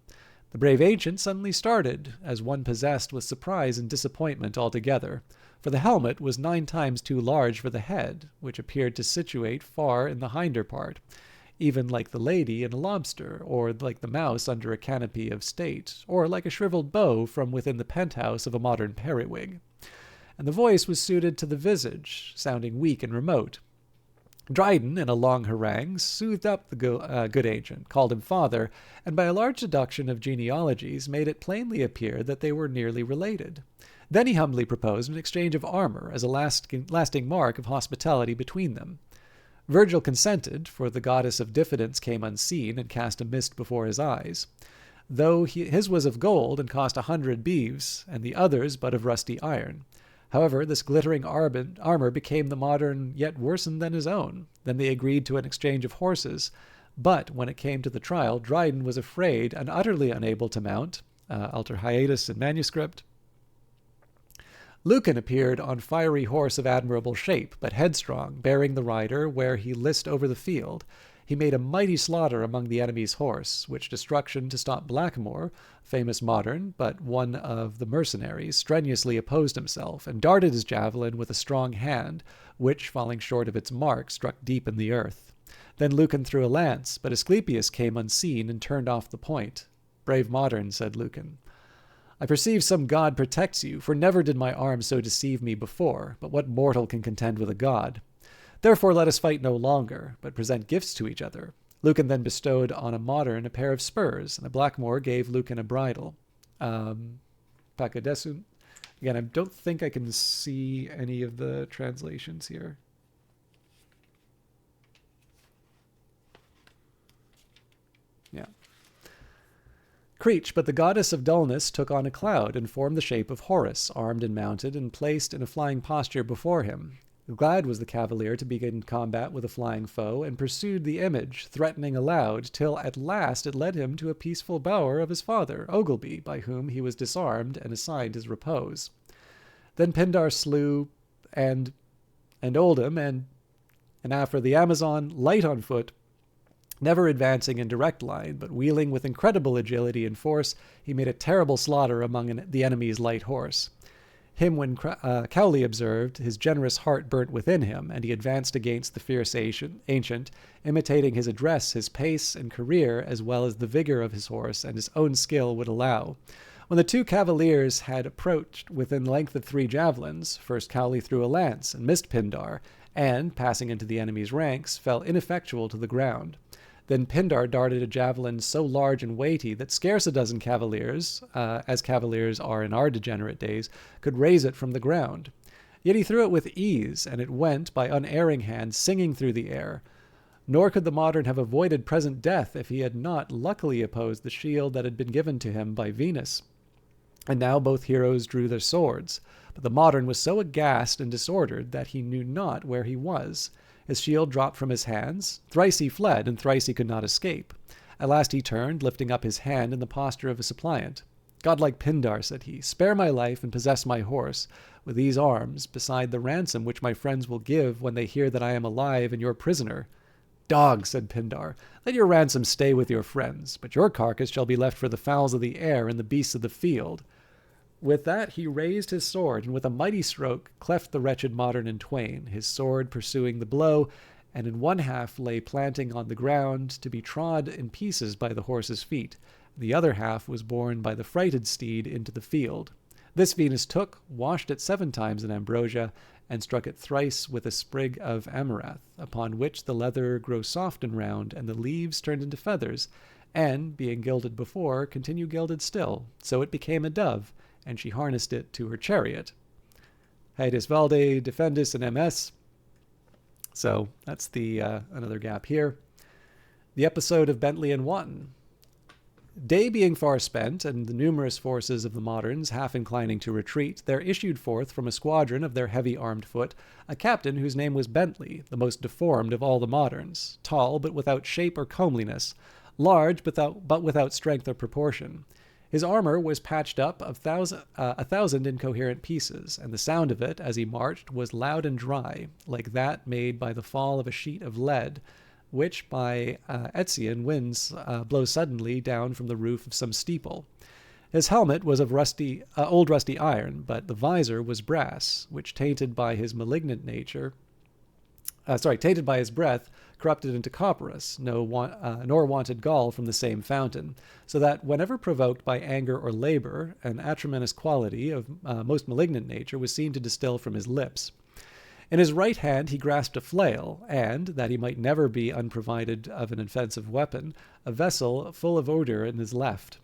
The brave ancient suddenly started, as one possessed with surprise and disappointment altogether, for the helmet was 9 times too large for the head, which appeared to situate far in the hinder part, even like the lady in a lobster, or like the mouse under a canopy of state, or like a shriveled bow from within the penthouse of a modern periwig. And the voice was suited to the visage, sounding weak and remote. Dryden, in a long harangue, soothed up the good ancient, called him father, and by a large deduction of genealogies made it plainly appear that they were nearly related. Then he humbly proposed an exchange of armor as a lasting mark of hospitality between them. Virgil consented, for the goddess of diffidence came unseen and cast a mist before his eyes. Though his was of gold and cost 100 beeves, and the other's but of rusty iron. However, this glittering armor became the modern yet worsened than his own. Then they agreed to an exchange of horses, but when it came to the trial, Dryden was afraid and utterly unable to mount. Alter hiatus in manuscript. Lucan appeared on fiery horse of admirable shape, but headstrong, bearing the rider where he list over the field. He made a mighty slaughter among the enemy's horse, which destruction to stop Blackmore, famous modern, but one of the mercenaries, strenuously opposed himself, and darted his javelin with a strong hand, which, falling short of its mark, struck deep in the earth. Then Lucan threw a lance, but Asclepius came unseen and turned off the point. Brave modern, said Lucan. I perceive some god protects you, for never did my arm so deceive me before, but what mortal can contend with a god? Therefore let us fight no longer, but present gifts to each other. Lucan then bestowed on a modern a pair of spurs, and a Blackmore gave Lucan a bridle. Pacadessun. Again, I don't think I can see any of the translations here. Yeah. Creech, but the goddess of dullness took on a cloud and formed the shape of Horus, armed and mounted, and placed in a flying posture before him. Glad was the cavalier to begin combat with a flying foe, and pursued the image, threatening aloud, till at last it led him to a peaceful bower of his father, Ogilby, by whom he was disarmed and assigned his repose. Then Pindar slew and Oldham, and after the Amazon, light on foot, never advancing in direct line, but wheeling with incredible agility and force, he made a terrible slaughter among the enemy's light horse. Him when Cowley observed, his generous heart burnt within him, and he advanced against the fierce ancient, imitating his address, his pace, and career, as well as the vigor of his horse and his own skill would allow. When the two cavaliers had approached within length of 3 javelins, first Cowley threw a lance and missed Pindar, and, passing into the enemy's ranks, fell ineffectual to the ground. Then Pindar darted a javelin so large and weighty that scarce a dozen cavaliers, as cavaliers are in our degenerate days, could raise it from the ground. Yet he threw it with ease, and it went, by unerring hand, singing through the air. Nor could the modern have avoided present death if he had not luckily opposed the shield that had been given to him by Venus. And now both heroes drew their swords, but the modern was so aghast and disordered that he knew not where he was. His shield dropped from his hands. Thrice he fled, and thrice he could not escape. At last he turned, lifting up his hand in the posture of a suppliant. Godlike Pindar, said he, spare my life and possess my horse with these arms, beside the ransom which my friends will give when they hear that I am alive and your prisoner. Dog, said Pindar, let your ransom stay with your friends, but your carcass shall be left for the fowls of the air and the beasts of the field. With that he raised his sword, and with a mighty stroke cleft the wretched modern in twain, his sword pursuing the blow, and in one half lay planting on the ground to be trod in pieces by the horse's feet. The other half was borne by the frighted steed into the field. This Venus took, washed it 7 times in ambrosia, and struck it thrice with a sprig of amaranth, upon which the leather grows soft and round, and the leaves turned into feathers, and, being gilded before, continue gilded still. So it became a dove, and she harnessed it to her chariot. Haedes valde defendis in MS. So that's the another gap here. The episode of Bentley and Wanton. Day being far spent, and the numerous forces of the moderns half inclining to retreat, there issued forth from a squadron of their heavy armed foot a captain whose name was Bentley, the most deformed of all the moderns, tall but without shape or comeliness, large but without strength or proportion. His armor was patched up of a thousand incoherent pieces, and the sound of it, as he marched, was loud and dry, like that made by the fall of a sheet of lead, which by Etzian winds blow suddenly down from the roof of some steeple. His helmet was of old rusty iron, but the visor was brass, which tainted by his breath, corrupted into copperas, nor wanted gall from the same fountain, so that whenever provoked by anger or labor, an atramenous quality of most malignant nature was seen to distill from his lips. In his right hand he grasped a flail, and, that he might never be unprovided of an offensive weapon, a vessel full of odor in his left.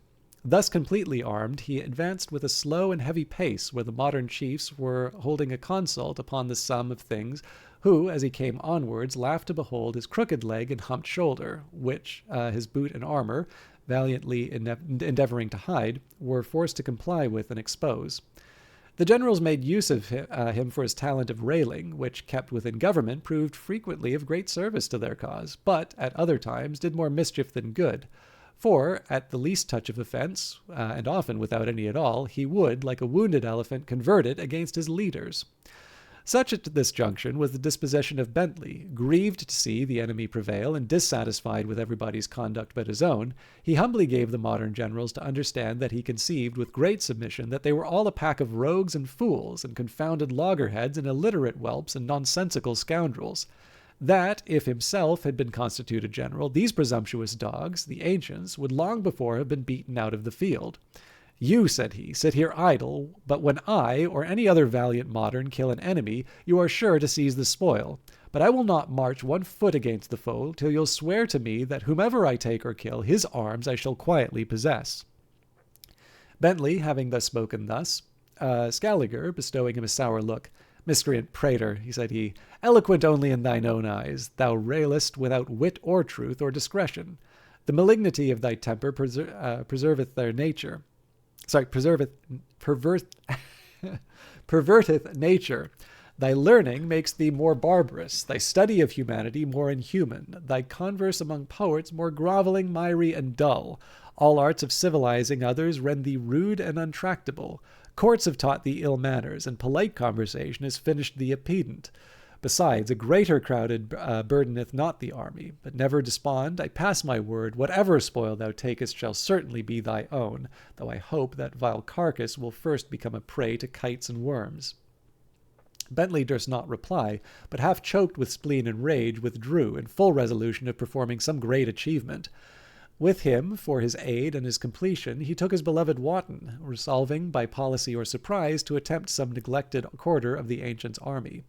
Thus completely armed, he advanced with a slow and heavy pace where the modern chiefs were holding a consult upon the sum of things, who, as he came onwards, laughed to behold his crooked leg and humped shoulder, which his boot and armor, valiantly endeavoring to hide, were forced to comply with and expose. The generals made use of him for his talent of railing, which, kept within government, proved frequently of great service to their cause, but at other times did more mischief than good. For, at the least touch of offense, and often without any at all, he would, like a wounded elephant, convert it against his leaders. Such at this junction was the disposition of Bentley. Grieved to see the enemy prevail, and dissatisfied with everybody's conduct but his own, he humbly gave the modern generals to understand that he conceived with great submission that they were all a pack of rogues and fools, and confounded loggerheads, and illiterate whelps, and nonsensical scoundrels. That, if himself had been constituted general, these presumptuous dogs, the ancients, would long before have been beaten out of the field. You, said he, sit here idle, but when I, or any other valiant modern, kill an enemy, you are sure to seize the spoil. But I will not march 1 foot against the foe till you'll swear to me that whomever I take or kill, his arms I shall quietly possess. Bentley, having thus spoken Scaliger, bestowing him a sour look, Miscreant prater, said he, eloquent only in thine own eyes, thou railest without wit or truth or discretion. The malignity of thy temper preserveth their nature. Perverteth nature. Thy learning makes thee more barbarous, thy study of humanity more inhuman, thy converse among poets more groveling, miry, and dull. All arts of civilizing others rend thee rude and untractable. Courts have taught thee ill manners, and polite conversation has finished thee a pedant. Besides, a greater crowd burdeneth not the army. But never despond, I pass my word, whatever spoil thou takest shall certainly be thy own, though I hope that vile carcass will first become a prey to kites and worms. Bentley durst not reply, but half choked with spleen and rage, withdrew, in full resolution of performing some great achievement. With him, for his aid and his completion, he took his beloved Wotton, resolving, by policy or surprise, to attempt some neglected quarter of the ancients' army.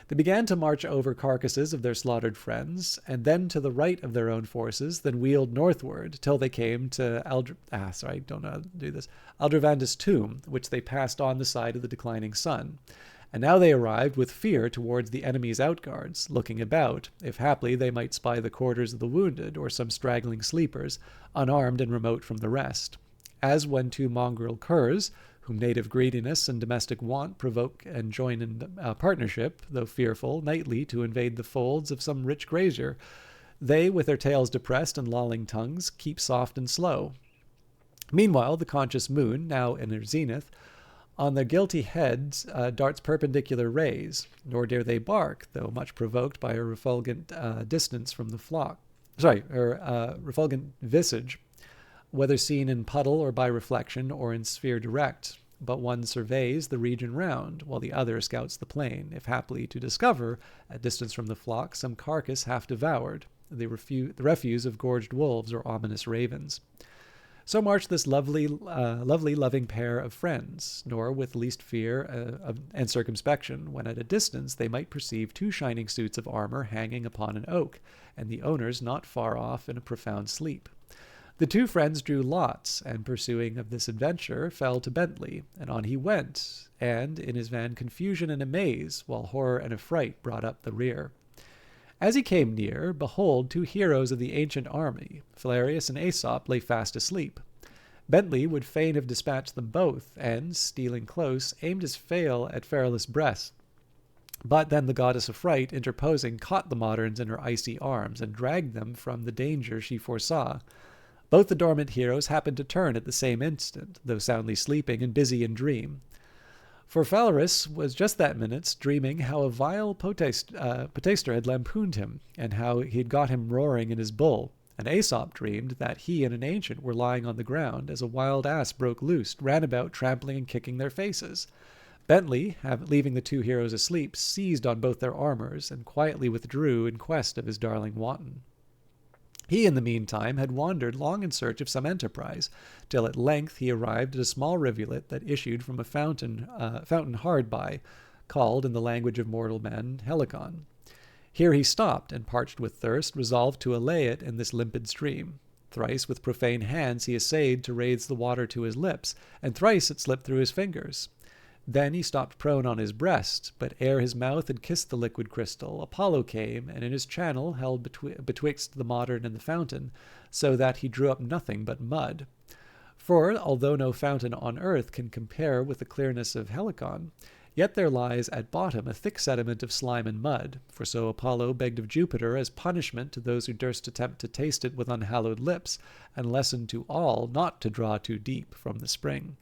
They began to march over carcasses of their slaughtered friends, and then to the right of their own forces, then wheeled northward, till they came to Aldrovandus' tomb, which they passed on the side of the declining sun. And now they arrived with fear towards the enemy's outguards, looking about, if haply they might spy the quarters of the wounded, or some straggling sleepers, unarmed and remote from the rest. As when 2 mongrel curs, whom native greediness and domestic want provoke and join in partnership, though fearful, nightly to invade the folds of some rich grazier, they, with their tails depressed and lolling tongues, keep soft and slow. Meanwhile, the conscious moon, now in her zenith, on their guilty heads darts perpendicular rays, nor dare they bark, though much provoked by her refulgent distance from the flock. Her refulgent visage, whether seen in puddle or by reflection or in sphere direct. But one surveys the region round, while the other scouts the plain, if haply to discover, at distance from the flock, some carcass half devoured, the refuse of gorged wolves or ominous ravens. So marched this lovely, loving pair of friends, nor with least fear and circumspection, when at a distance they might perceive 2 shining suits of armor hanging upon an oak, and the owners not far off in a profound sleep. The 2 friends drew lots, and pursuing of this adventure, fell to Bentley, and on he went, and in his van confusion and amaze, while horror and affright brought up the rear. As he came near, behold, two heroes of the ancient army, Philarius and Aesop, lay fast asleep. Bentley would fain have dispatched them both, and, stealing close, aimed his flail at Pherylus' breast. But then the goddess of fright, interposing, caught the moderns in her icy arms, and dragged them from the danger she foresaw. Both the dormant heroes happened to turn at the same instant, though soundly sleeping and busy in dream. For Phalaris was just that minute dreaming how a vile poetaster had lampooned him, and how he had got him roaring in his bull. And Aesop dreamed that he and an ancient were lying on the ground, as a wild ass broke loose, ran about trampling and kicking their faces. Bentley, leaving the two heroes asleep, seized on both their armors, and quietly withdrew in quest of his darling Wanton. He, in the meantime, had wandered long in search of some enterprise, till at length he arrived at a small rivulet that issued from a fountain hard by, called, in the language of mortal men, Helicon. Here he stopped, and, parched with thirst, resolved to allay it in this limpid stream. Thrice with profane hands he essayed to raise the water to his lips, and thrice it slipped through his fingers. Then he stopped prone on his breast, but ere his mouth had kissed the liquid crystal, Apollo came, and in his channel held betwixt the modern and the fountain, so that he drew up nothing but mud. For, although no fountain on earth can compare with the clearness of Helicon, yet there lies at bottom a thick sediment of slime and mud, for so Apollo begged of Jupiter as punishment to those who durst attempt to taste it with unhallowed lips, and lesson to all not to draw too deep from the spring.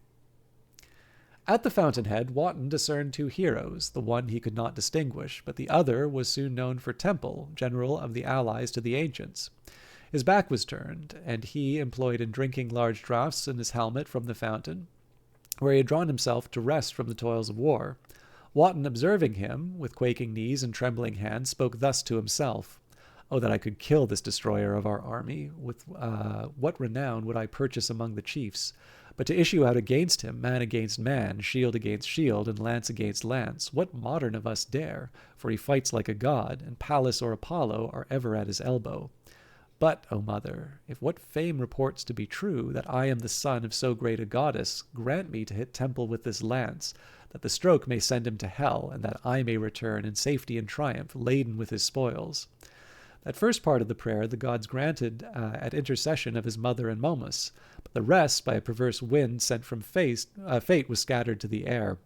At the fountainhead, Wanton discerned two heroes. The one he could not distinguish, but the other was soon known for Temple, general of the allies to the ancients. His back was turned, and he employed in drinking large draughts in his helmet from the fountain, where he had drawn himself to rest from the toils of war. Wanton, observing him, with quaking knees and trembling hands, spoke thus to himself: "Oh, that I could kill this destroyer of our army! With what renown would I purchase among the chiefs? But to issue out against him, man against man, shield against shield, and lance against lance, what modern of us dare? For he fights like a god, and Pallas or Apollo are ever at his elbow. But, O mother, if what fame reports to be true, that I am the son of so great a goddess, grant me to hit Temple with this lance, that the stroke may send him to hell, and that I may return in safety and triumph, laden with his spoils." That first part of the prayer the gods granted at intercession of his mother and Momus, but the rest, by a perverse wind sent from fate, was scattered to the air.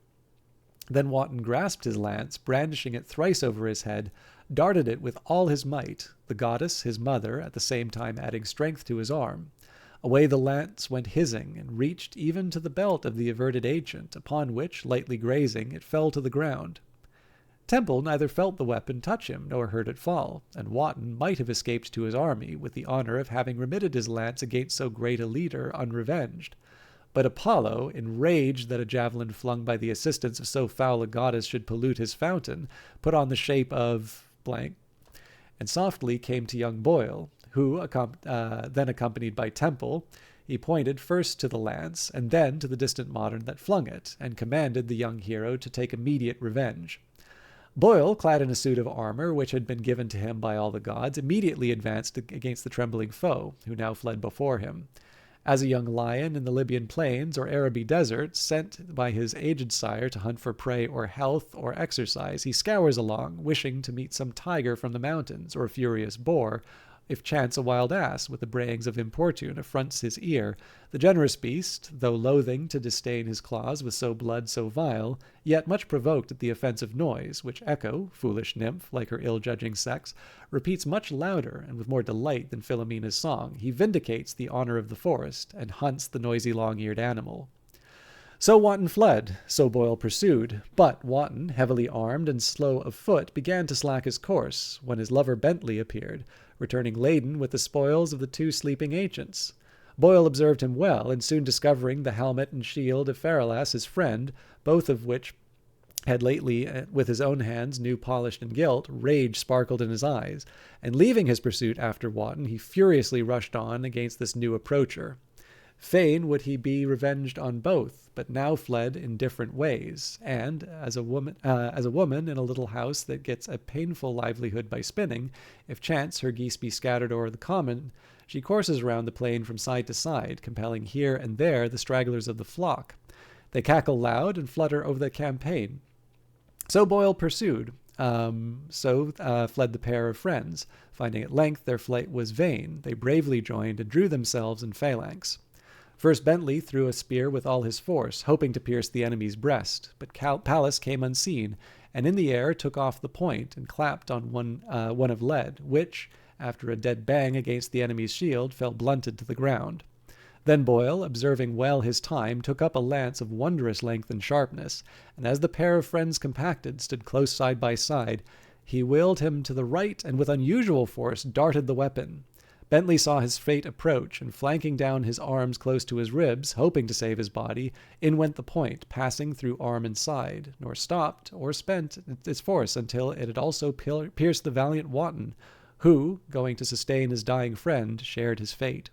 Then Wanton grasped his lance, brandishing it thrice over his head, darted it with all his might, the goddess, his mother, at the same time adding strength to his arm. Away the lance went hissing, and reached even to the belt of the averted ancient, upon which, lightly grazing, it fell to the ground. Temple neither felt the weapon touch him, nor heard it fall, and Wanton might have escaped to his army, with the honor of having remitted his lance against so great a leader unrevenged. But Apollo, enraged that a javelin flung by the assistance of so foul a goddess should pollute his fountain, put on the shape of blank, and softly came to young Boyle, who, then accompanied by Temple, he pointed first to the lance, and then to the distant modern that flung it, and commanded the young hero to take immediate revenge. Boyle, clad in a suit of armor which had been given to him by all the gods, immediately advanced against the trembling foe, who now fled before him. As a young lion in the Libyan plains or Araby desert, sent by his aged sire to hunt for prey or health or exercise, he scours along, wishing to meet some tiger from the mountains, or furious boar, if chance a wild ass, with the brayings of importune, affronts his ear. The generous beast, though loathing to disdain his claws with so blood so vile, yet much provoked at the offensive noise, which Echo, foolish nymph, like her ill-judging sex, repeats much louder and with more delight than Philomena's song, he vindicates the honor of the forest, and hunts the noisy long-eared animal. So Wanton fled, so Boyle pursued, but Wanton, heavily armed and slow of foot, began to slack his course, when his lover Bentley appeared, returning laden with the spoils of the two sleeping ancients. Boyle observed him well, and soon discovering the helmet and shield of Pherylus, his friend, both of which had lately, with his own hands, new polished and gilt, rage sparkled in his eyes, and leaving his pursuit after Wanton, he furiously rushed on against this new approacher. Fain would he be revenged on both, but now fled in different ways, and, as a woman in a little house that gets a painful livelihood by spinning, if chance her geese be scattered o'er the common, she courses round the plain from side to side, compelling here and there the stragglers of the flock. They cackle loud and flutter over the campaign. So Boyle pursued. So fled the pair of friends. Finding at length their flight was vain, they bravely joined and drew themselves in phalanx. First Bentley threw a spear with all his force, hoping to pierce the enemy's breast, but Pallas came unseen, and in the air took off the point and clapped on one of lead, which, after a dead bang against the enemy's shield, fell blunted to the ground. Then Boyle, observing well his time, took up a lance of wondrous length and sharpness, and as the pair of friends compacted stood close side by side, he wheeled him to the right and with unusual force darted the weapon. Bentley saw his fate approach, and flanking down his arms close to his ribs, hoping to save his body, in went the point, passing through arm and side, nor stopped or spent its force until it had also pierced the valiant Wotton, who, going to sustain his dying friend, shared his fate.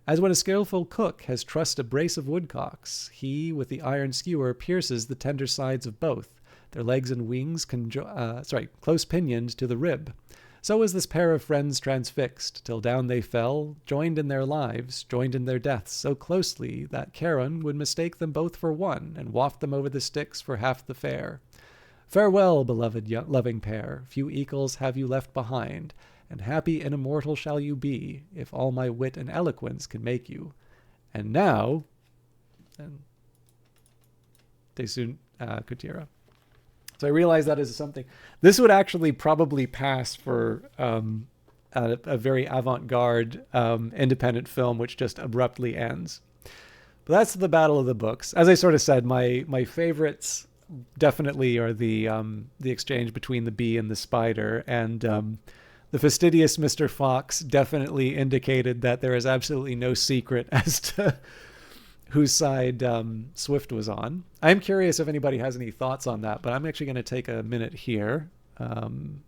As when a skillful cook has trussed a brace of woodcocks, he, with the iron skewer, pierces the tender sides of both, their legs and wings close pinioned to the rib. So was this pair of friends transfixed, till down they fell, joined in their lives, joined in their deaths, so closely that Charon would mistake them both for one, and waft them over the Styx for half the fare. Farewell, beloved loving pair, few equals have you left behind, and happy and immortal shall you be, if all my wit and eloquence can make you. And now, and Desun Kutira. So I realized that is something. This would actually probably pass for a very avant-garde independent film, which just abruptly ends. But that's the Battle of the Books. As I sort of said, my favorites definitely are the exchange between the bee and the spider, and the fastidious Mr. Fox definitely indicated that there is absolutely no secret as to whose side Swift was on. I'm curious if anybody has any thoughts on that, but I'm actually going to take a minute here. I'm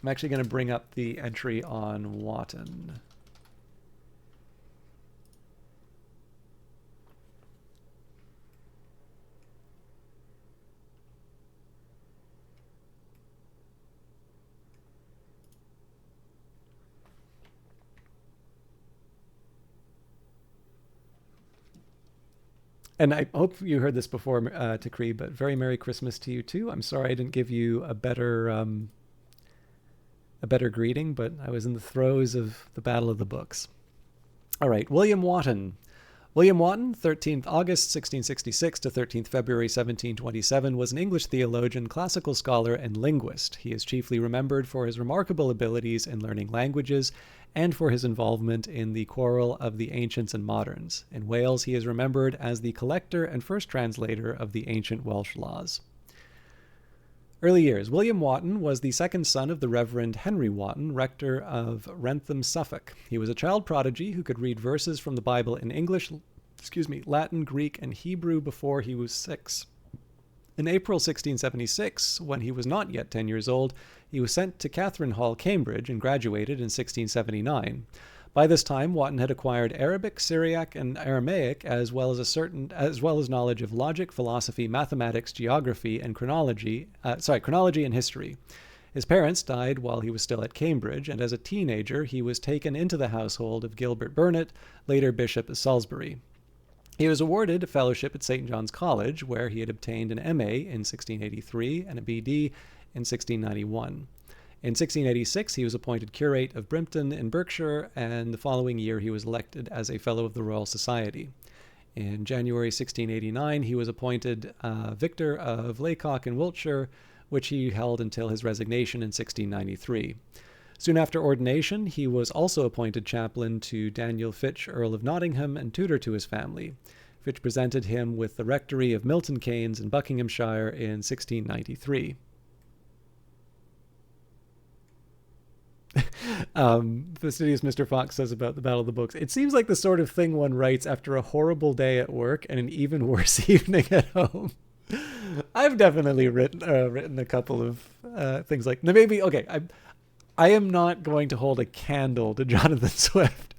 actually going to bring up the entry on Wotton. And I hope you heard this before, Takri, but very Merry Christmas to you too. I'm sorry I didn't give you a better greeting, but I was in the throes of the Battle of the Books. All right, William Wotton. William Wotton, 13th August 1666 to 13th February 1727, was an English theologian, classical scholar, and linguist. He is chiefly remembered for his remarkable abilities in learning languages and for his involvement in the quarrel of the ancients and moderns. In Wales, he is remembered as the collector and first translator of the ancient Welsh laws. Early years. William Wotton was the second son of the Reverend Henry Wotton, rector of Wrentham, Suffolk. He was a child prodigy who could read verses from the Bible in English, Latin, Greek, and Hebrew before he was 6. In April 1676, when he was not yet 10 years old, he was sent to Catherine Hall, Cambridge, and graduated in 1679. By this time, Wotton had acquired Arabic, Syriac, and Aramaic, as well as knowledge of logic, philosophy, mathematics, geography, and chronology and history. His parents died while he was still at Cambridge, and as a teenager, he was taken into the household of Gilbert Burnet, later Bishop of Salisbury. He was awarded a fellowship at St. John's College, where he had obtained an M.A. in 1683 and a B.D. in 1691. In 1686, he was appointed curate of Brimpton in Berkshire, and the following year he was elected as a Fellow of the Royal Society. In January 1689, he was appointed victor of Laycock in Wiltshire, which he held until his resignation in 1693. Soon after ordination, he was also appointed chaplain to Daniel Fitch, Earl of Nottingham, and tutor to his family. Fitch presented him with the rectory of Milton Keynes in Buckinghamshire in 1693. Fastidious Mr. Fox says about the Battle of the Books, it seems like the sort of thing one writes after a horrible day at work and an even worse evening at home. I've definitely written a couple of things like, maybe, okay, I am not going to hold a candle to Jonathan Swift,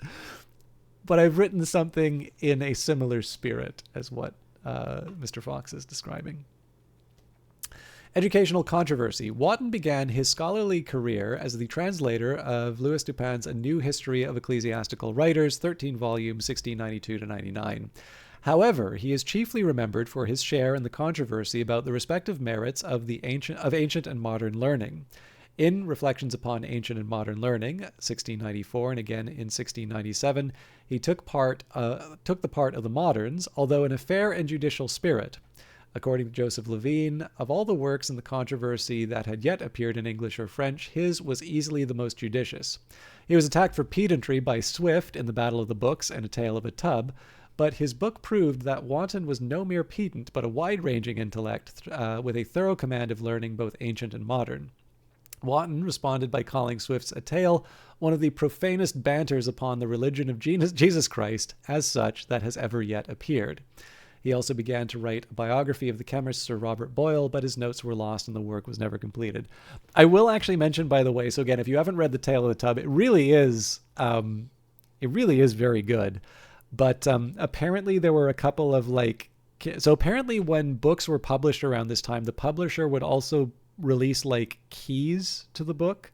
but I've written something in a similar spirit as what Mr. Fox is describing. Educational controversy. Wotton began his scholarly career as the translator of Louis Dupin's A New History of Ecclesiastical Writers, 13 volumes, 1692 to 99. However, he is chiefly remembered for his share in the controversy about the respective merits of ancient and modern learning. In Reflections upon Ancient and Modern Learning, 1694, and again in 1697, he took the part of the moderns, although in a fair and judicial spirit. According to Joseph Levine, of all the works in the controversy that had yet appeared in English or French, his was easily the most judicious. He was attacked for pedantry by Swift in The Battle of the Books and A Tale of a Tub, but his book proved that Wanton was no mere pedant, but a wide-ranging intellect with a thorough command of learning both ancient and modern. Wanton responded by calling Swift's A Tale one of the profanest banters upon the religion of Jesus Christ, as such, that has ever yet appeared. He also began to write a biography of the chemist Sir Robert Boyle, but his notes were lost and the work was never completed. I will actually mention, by the way, so again, if you haven't read The Tale of the Tub, it really is very good. But apparently there were a couple of so apparently when books were published around this time, the publisher would also release keys to the book.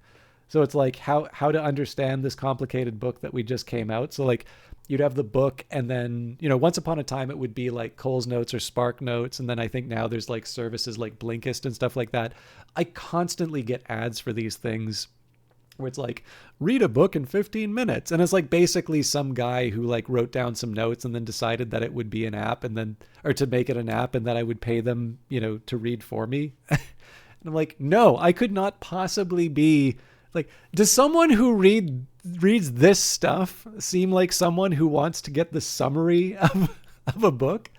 So it's how to understand this complicated book that we just came out. So you'd have the book, and then, once upon a time it would be Cole's Notes or Spark Notes. And then I think now there's services like Blinkist and stuff like that. I constantly get ads for these things where it's read a book in 15 minutes. And it's basically some guy who wrote down some notes and then decided that it would be an app or to make it an app, and that I would pay them, to read for me. And I'm no, I could not possibly be does someone who reads this stuff seem like someone who wants to get the summary of a book?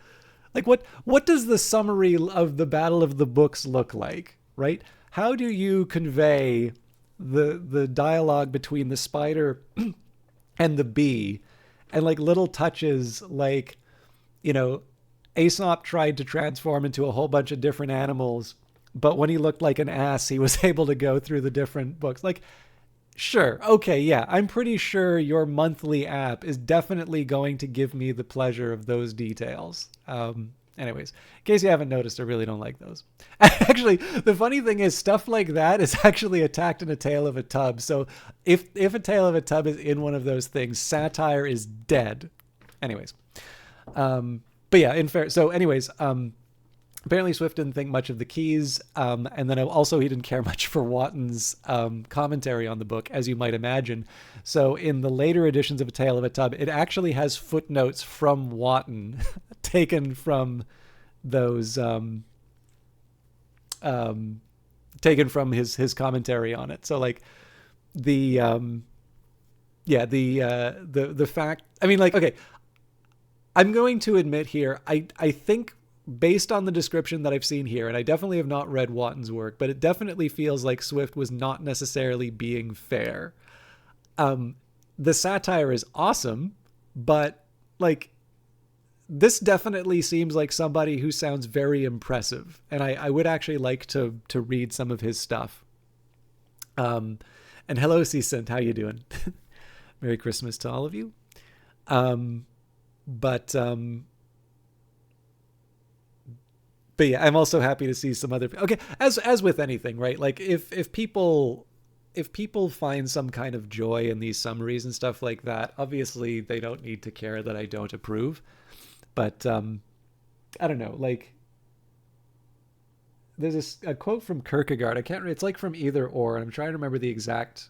What does the summary of the Battle of the Books look like, right? How do you convey the dialogue between the spider and the bee, and little touches Aesop tried to transform into a whole bunch of different animals, but when he looked like an ass, he was able to go through the different books. Sure, okay, yeah, I'm pretty sure your monthly app is definitely going to give me the pleasure of those details. Anyways, in case you haven't noticed, I really don't like those. Actually, the funny thing is, stuff like that is actually attacked in A Tale of a Tub. So if A Tale of a Tub is in one of those things, satire is dead. Anyways, but yeah, apparently Swift didn't think much of the keys, and then also he didn't care much for Wanton's commentary on the book, as you might imagine. So in the later editions of A Tale of a Tub, it actually has footnotes from Wanton taken from those, taken from his commentary on it. So the fact, okay, I'm going to admit here, I think, based on the description that I've seen here, and I definitely have not read Watton's work, but it definitely feels like Swift was not necessarily being fair. The satire is awesome, but this definitely seems like somebody who sounds very impressive, and I would actually like to read some of his stuff. And hello, Cecint, how you doing? Merry Christmas to all of you. But yeah, I'm also happy to see some other. Okay, as with anything, right? If people find some kind of joy in these summaries and stuff like that, obviously they don't need to care that I don't approve. But I don't know. There's a quote from Kierkegaard. I can't. It's from Either Or, and I'm trying to remember the exact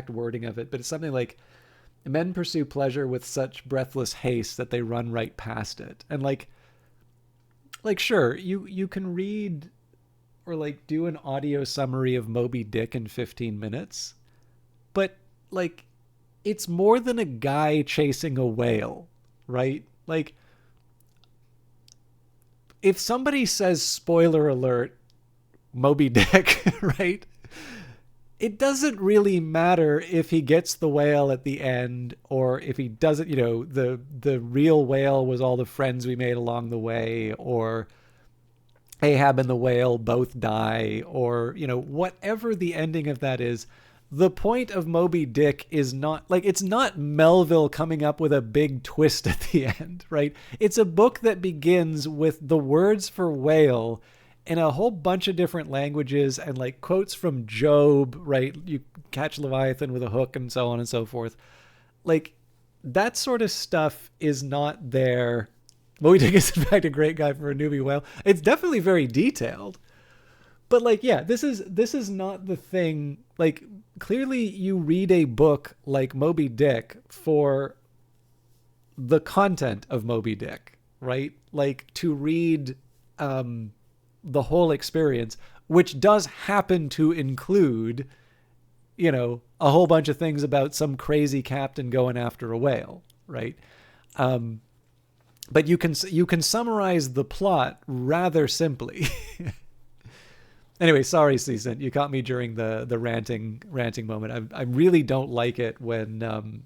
wording of it. But it's something like, "Men pursue pleasure with such breathless haste that they run right past it." And sure, you can read or do an audio summary of Moby Dick in 15 minutes, but it's more than a guy chasing a whale, right? If somebody says, spoiler alert, Moby Dick, right? It doesn't really matter if he gets the whale at the end, or if he doesn't, the real whale was all the friends we made along the way, or Ahab and the whale both die, or, whatever the ending of that is. The point of Moby Dick is not, it's not Melville coming up with a big twist at the end, right? It's a book that begins with the words for whale in a whole bunch of different languages, and quotes from Job, right? You catch Leviathan with a hook and so on and so forth. that sort of stuff is not there. Moby Dick is in fact a great guy for a newbie whale. It's definitely very detailed, but like, yeah, this is not the thing. Like, clearly, you read a book like Moby Dick for the content of Moby Dick, right? Like to read the whole experience, which does happen to include, a whole bunch of things about some crazy captain going after a whale, right? Um, but you can summarize the plot rather simply. Anyway, sorry, Season, you caught me during the ranting moment. I really don't like it when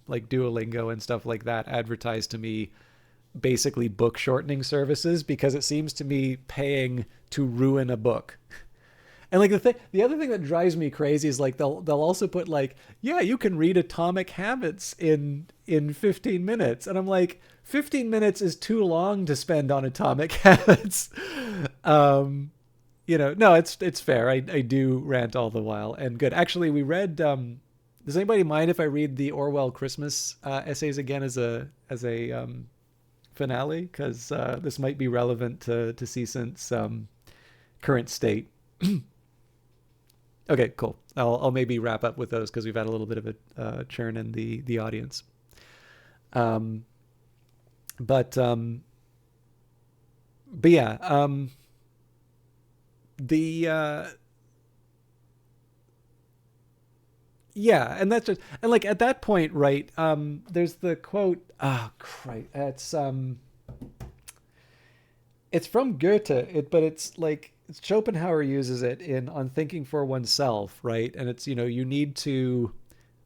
like Duolingo and stuff like that advertise to me basically book shortening services, because it seems to me paying to ruin a book. And like the other thing that drives me crazy is like they'll also put like, yeah, you can read Atomic Habits in 15 minutes, and I'm like, 15 minutes is too long to spend on Atomic Habits. No, it's fair. I do rant all the while, and good. Actually, we read. Does anybody mind if I read the Orwell Christmas essays again as a finale? Because this might be relevant to Season's current state. Okay, cool. I'll maybe wrap up with those because we've had a little bit of a churn in the audience. Um, but yeah, the yeah, and that's just, and like at that point, right? There's the quote. Oh, Christ, it's from Goethe. But it's like Schopenhauer uses it in On Thinking for Oneself, right? And it's, you need to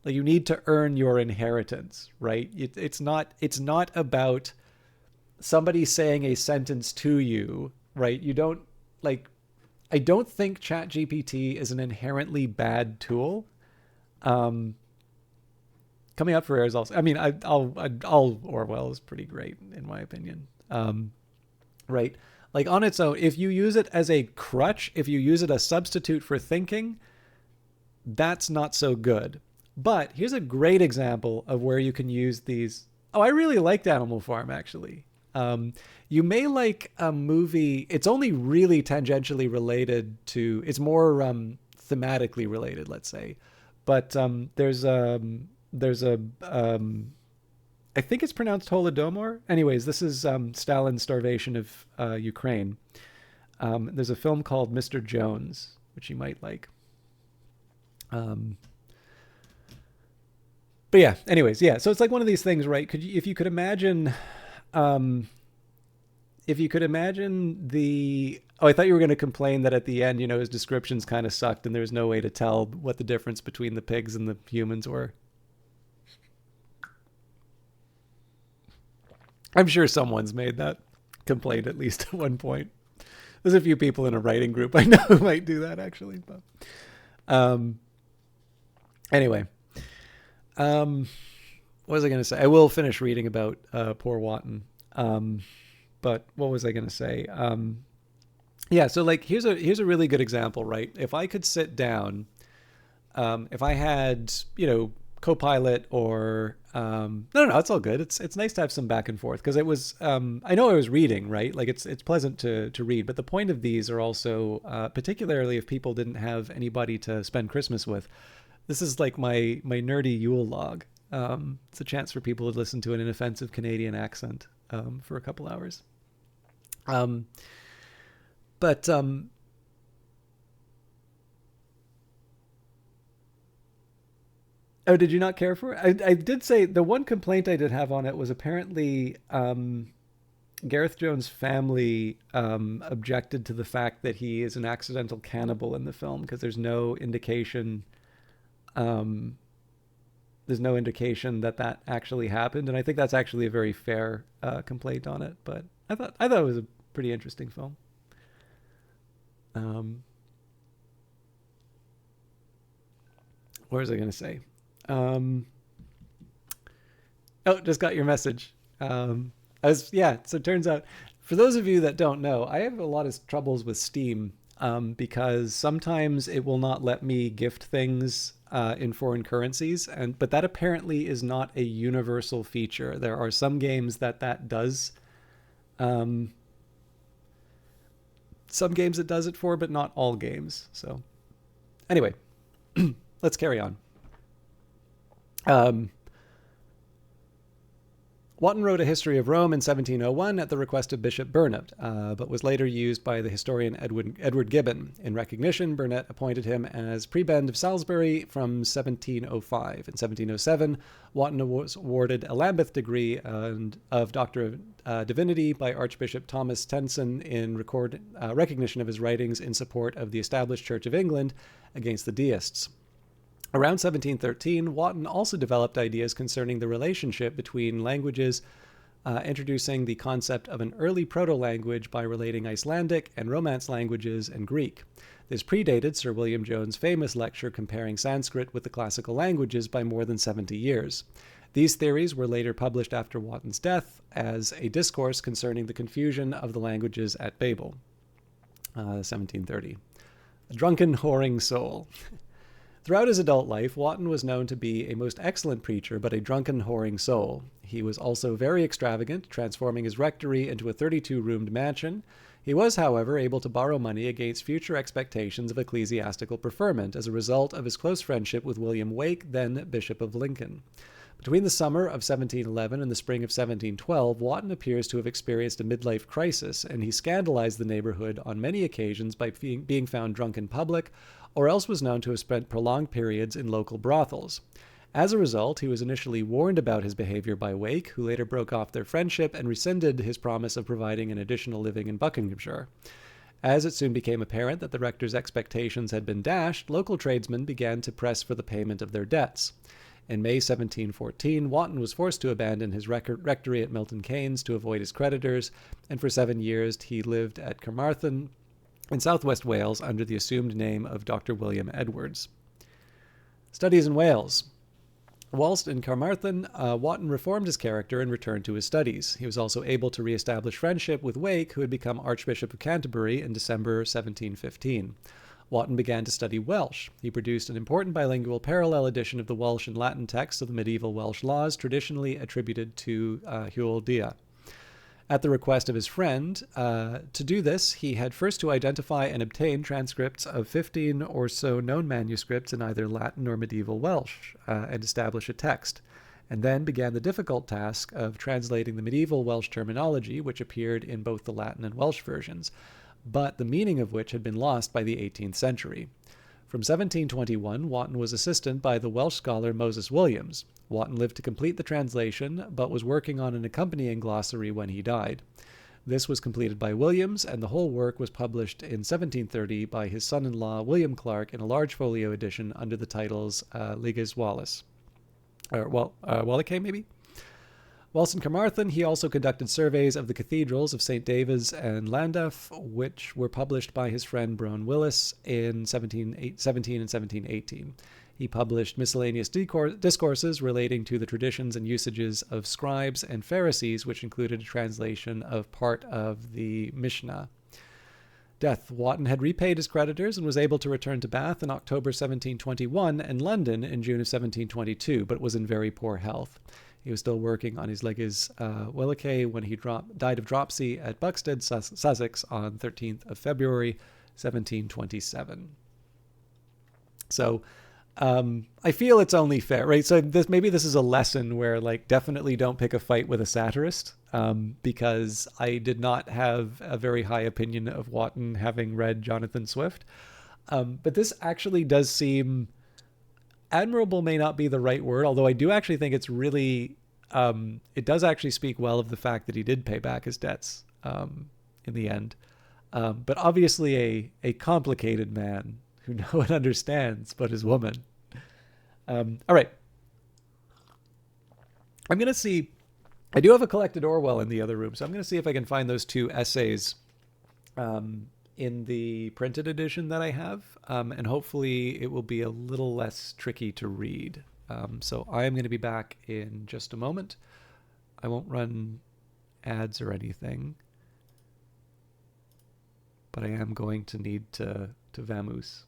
earn your inheritance, right? It's not about somebody saying a sentence to you, right? You don't like. I don't think ChatGPT is an inherently bad tool. Um, Coming up for air is also. I mean, I'll Orwell is pretty great in my opinion. Right? Like on its own, if you use it as a crutch, if you use it as a substitute for thinking, that's not so good. But here's a great example of where you can use these. Oh, I really liked Animal Farm actually. You may like a movie. It's only really tangentially related to. It's more thematically related, let's say. But there's a I think it's pronounced Holodomor. Anyways, this is Stalin's starvation of Ukraine. There's a film called Mr. Jones, which you might like. Um, but yeah, anyways, yeah. So it's like one of these things, right? Um, if you could imagine the. Oh, I thought you were going to complain that at the end, his descriptions kind of sucked, and there was no way to tell what the difference between the pigs and the humans were. I'm sure someone's made that complaint at least at one point. There's a few people in a writing group I know who might do that actually. But anyway, what was I going to say? I will finish reading about poor Watton. But what was I going to say? Yeah, so like here's a really good example, right? If I could sit down, if I had Copilot or no, it's all good. It's nice to have some back and forth because it was I know I was reading, right? Like it's pleasant to read, but the point of these are also particularly if people didn't have anybody to spend Christmas with. This is like my nerdy Yule log. It's a chance for people to listen to an inoffensive Canadian accent for a couple hours. But oh, did you not care for it? I did say the one complaint I did have on it was apparently Gareth Jones' family objected to the fact that he is an accidental cannibal in the film because um, there's no indication that actually happened, and I think that's actually a very fair complaint on it. But I thought it was a pretty interesting film. Um, what was I going to say? Um, oh, just got your message. So it turns out, for those of you that don't know, I have a lot of troubles with Steam. because sometimes it will not let me gift things in foreign currencies, but that apparently is not a universal feature. There are some games that does. Um, some games it does it for, but not all games. So anyway, let's carry on. Um, Wotton wrote a history of Rome in 1701 at the request of Bishop Burnet, but was later used by the historian Edward Gibbon. In recognition, Burnet appointed him as prebend of Salisbury from 1705. In 1707, Wotton was awarded a Lambeth degree of Doctor of Divinity by Archbishop Thomas Tenson in recognition of his writings in support of the established Church of England against the deists. Around 1713, Wotton also developed ideas concerning the relationship between languages, introducing the concept of an early proto-language by relating Icelandic and Romance languages and Greek. This predated Sir William Jones' famous lecture comparing Sanskrit with the classical languages by more than 70 years. These theories were later published after Wotton's death as a discourse concerning the confusion of the languages at Babel. 1730. A drunken, whoring soul. Throughout his adult life, Wotton was known to be a most excellent preacher, but a drunken, whoring soul. He was also very extravagant, transforming his rectory into a 32-roomed mansion. He was, however, able to borrow money against future expectations of ecclesiastical preferment as a result of his close friendship with William Wake, then Bishop of Lincoln. Between the summer of 1711 and the spring of 1712, Wotton appears to have experienced a midlife crisis, and he scandalized the neighborhood on many occasions by being found drunk in public, or else was known to have spent prolonged periods in local brothels. As a result, he was initially warned about his behavior by Wake, who later broke off their friendship and rescinded his promise of providing an additional living in Buckinghamshire. As it soon became apparent that the rector's expectations had been dashed, local tradesmen began to press for the payment of their debts. In May 1714, Wotton was forced to abandon his rectory at Milton Keynes to avoid his creditors, and for 7 years he lived at Carmarthen in southwest Wales under the assumed name of Dr. William Edwards. Studies in Wales. Whilst in Carmarthen, Wotton reformed his character and returned to his studies. He was also able to re-establish friendship with Wake, who had become Archbishop of Canterbury in December 1715. Wotton began to study Welsh. He produced an important bilingual parallel edition of the Welsh and Latin texts of the medieval Welsh laws, traditionally attributed to Yule. At the request of his friend, to do this, he had first to identify and obtain transcripts of 15 or so known manuscripts in either Latin or medieval Welsh, and establish a text, and then began the difficult task of translating the medieval Welsh terminology, which appeared in both the Latin and Welsh versions, but the meaning of which had been lost by the 18th century. From 1721, Wotton was assisted by the Welsh scholar Moses Williams. Wotton lived to complete the translation, but was working on an accompanying glossary when he died. This was completed by Williams, and the whole work was published in 1730 by his son-in-law William Clark in a large folio edition under the titles Liges Wallace. Wallace, maybe? Whilst in Carmarthen, he also conducted surveys of the cathedrals of St. David's and Llandaff, which were published by his friend Bron Willis in 1717 and 1718. He published miscellaneous discourses relating to the traditions and usages of scribes and Pharisees, which included a translation of part of the Mishnah. Death. Wotton had repaid his creditors and was able to return to Bath in October 1721 and London in June of 1722, but was in very poor health. He was still working on his Leges Wallace when he died of dropsy at Buxted, Sussex, on 13th of February, 1727. So I feel it's only fair, right? So maybe this is a lesson where, like, definitely don't pick a fight with a satirist, because I did not have a very high opinion of Wotton having read Jonathan Swift. But this actually does seem... admirable may not be the right word, although I do actually think it's really, it does actually speak well of the fact that he did pay back his debts in the end. But obviously a complicated man who no one understands but his woman. All right. I'm going to see, I do have a collected Orwell in the other room, so I'm going to see if I can find those two essays in the printed edition that I have, and hopefully it will be a little less tricky to read. So I am going to be back in just a moment. I won't run ads or anything. but I am going to need to vamoose.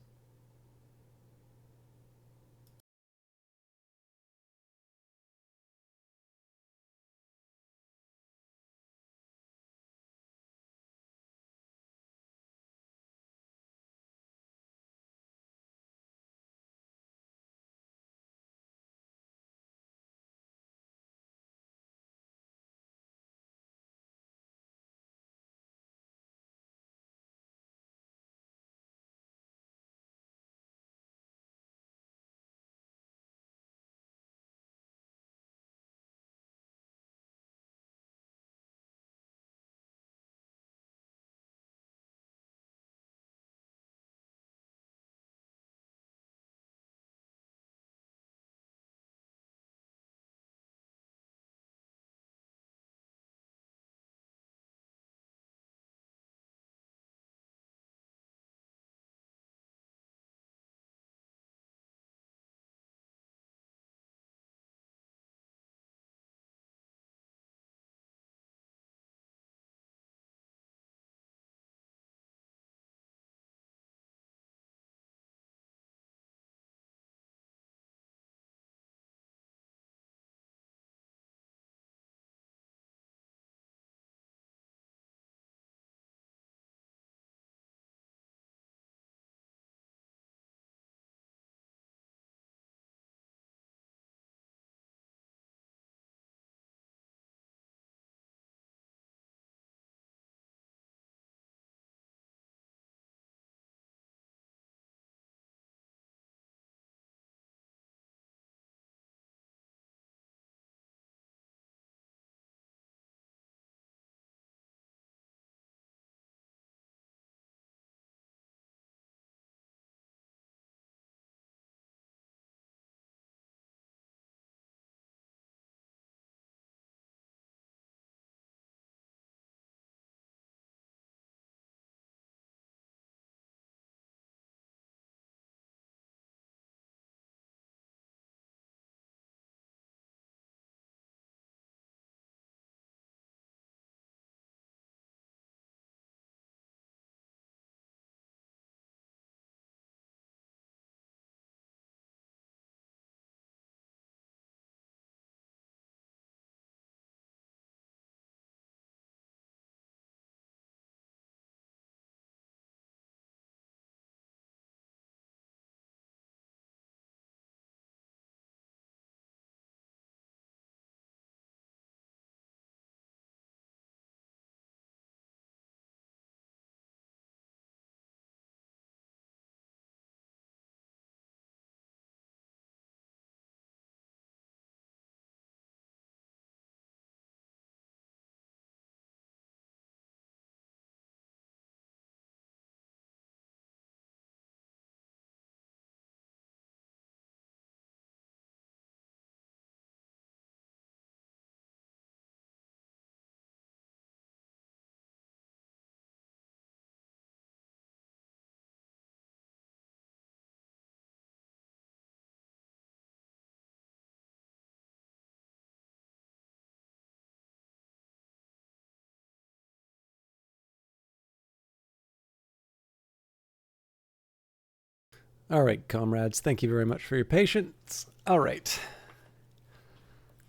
All right, comrades, thank you very much for your patience. All right.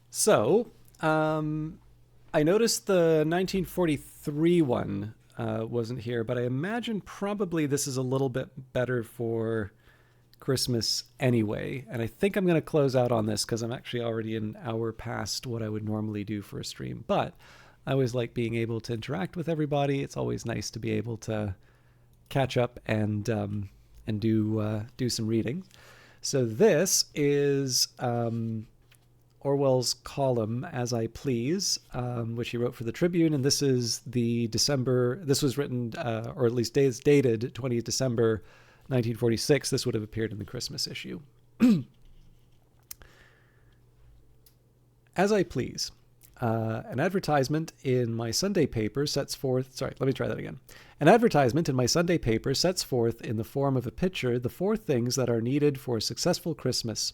So, I noticed the 1943 one wasn't here, but I imagine probably this is a little bit better for Christmas anyway. And I think I'm going to close out on this because I'm actually already an hour past what I would normally do for a stream. But I always like being able to interact with everybody. It's always nice to be able to catch up and do some reading. So this is Orwell's column "As I Please," which he wrote for the Tribune, and this is the December. This was written, or at least dated 20th December, 1946. This would have appeared in the Christmas issue. As I Please. An advertisement in my Sunday paper sets forth. Sorry, let me try that again. An advertisement in my Sunday paper sets forth in the form of a picture the 4 things that are needed for a successful Christmas.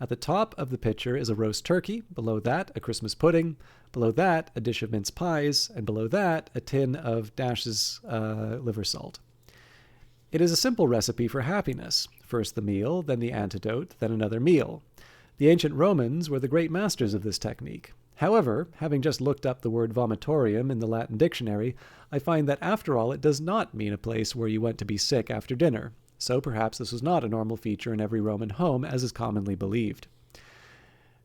At the top of the pitcher is a roast turkey, below that a Christmas pudding, below that a dish of mince pies, and below that a tin of Dash's liver salt. It is a simple recipe for happiness. First the meal, then the antidote, then another meal. The ancient Romans were the great masters of this technique. However, having just looked up the word vomitorium in the Latin dictionary, I find that after all it does not mean a place where you went to be sick after dinner. So perhaps this was not a normal feature in every Roman home, as is commonly believed.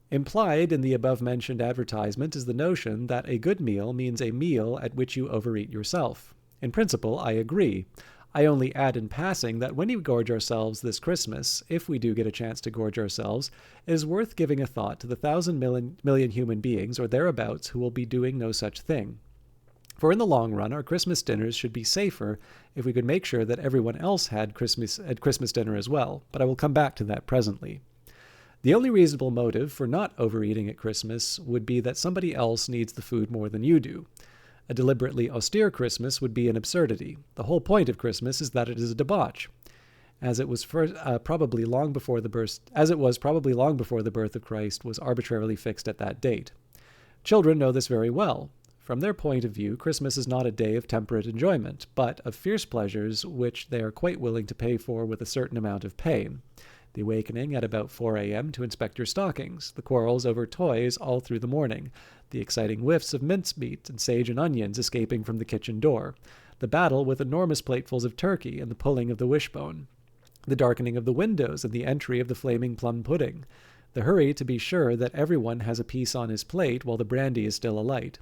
Implied in the above-mentioned advertisement is the notion that a good meal means a meal at which you overeat yourself. In principle, I agree. I only add in passing that when we gorge ourselves this Christmas, if we do get a chance to gorge ourselves, it is worth giving a thought to the 1,000,000,000 human beings or thereabouts who will be doing no such thing. For in the long run, our Christmas dinners should be safer if we could make sure that everyone else had Christmas dinner as well, but I will come back to that presently. The only reasonable motive for not overeating at Christmas would be that somebody else needs the food more than you do. A deliberately austere Christmas would be an absurdity. The whole point of Christmas is that it is a debauch. As it was probably long before the birth of Christ was arbitrarily fixed at that date. Children know this very well. From their point of view, Christmas is not a day of temperate enjoyment, but of fierce pleasures which they are quite willing to pay for with a certain amount of pain. The awakening at about 4 a.m. to inspect your stockings, the quarrels over toys all through the morning, the exciting whiffs of mincemeat and sage and onions escaping from the kitchen door, the battle with enormous platefuls of turkey and the pulling of the wishbone, the darkening of the windows and the entry of the flaming plum pudding, the hurry to be sure that everyone has a piece on his plate while the brandy is still alight,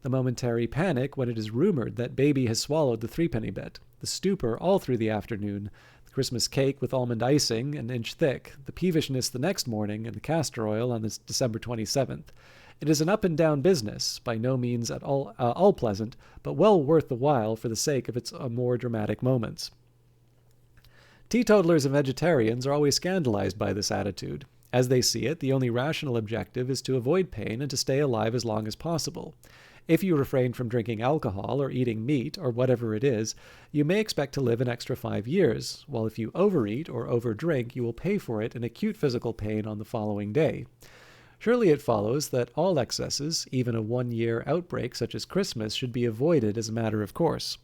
the momentary panic when it is rumored that baby has swallowed the threepenny bit, the stupor all through the afternoon, the Christmas cake with almond icing an inch thick, the peevishness the next morning, and the castor oil on this December 27th. It is an up-and-down business, by no means at all pleasant, but well worth the while for the sake of its more dramatic moments. Teetotalers and vegetarians are always scandalized by this attitude. As they see it, the only rational objective is to avoid pain and to stay alive as long as possible. If you refrain from drinking alcohol or eating meat or whatever it is, you may expect to live an extra 5 years, while if you overeat or overdrink, you will pay for it in acute physical pain on the following day. Surely it follows that all excesses, even a one-year outbreak such as Christmas, should be avoided as a matter of course.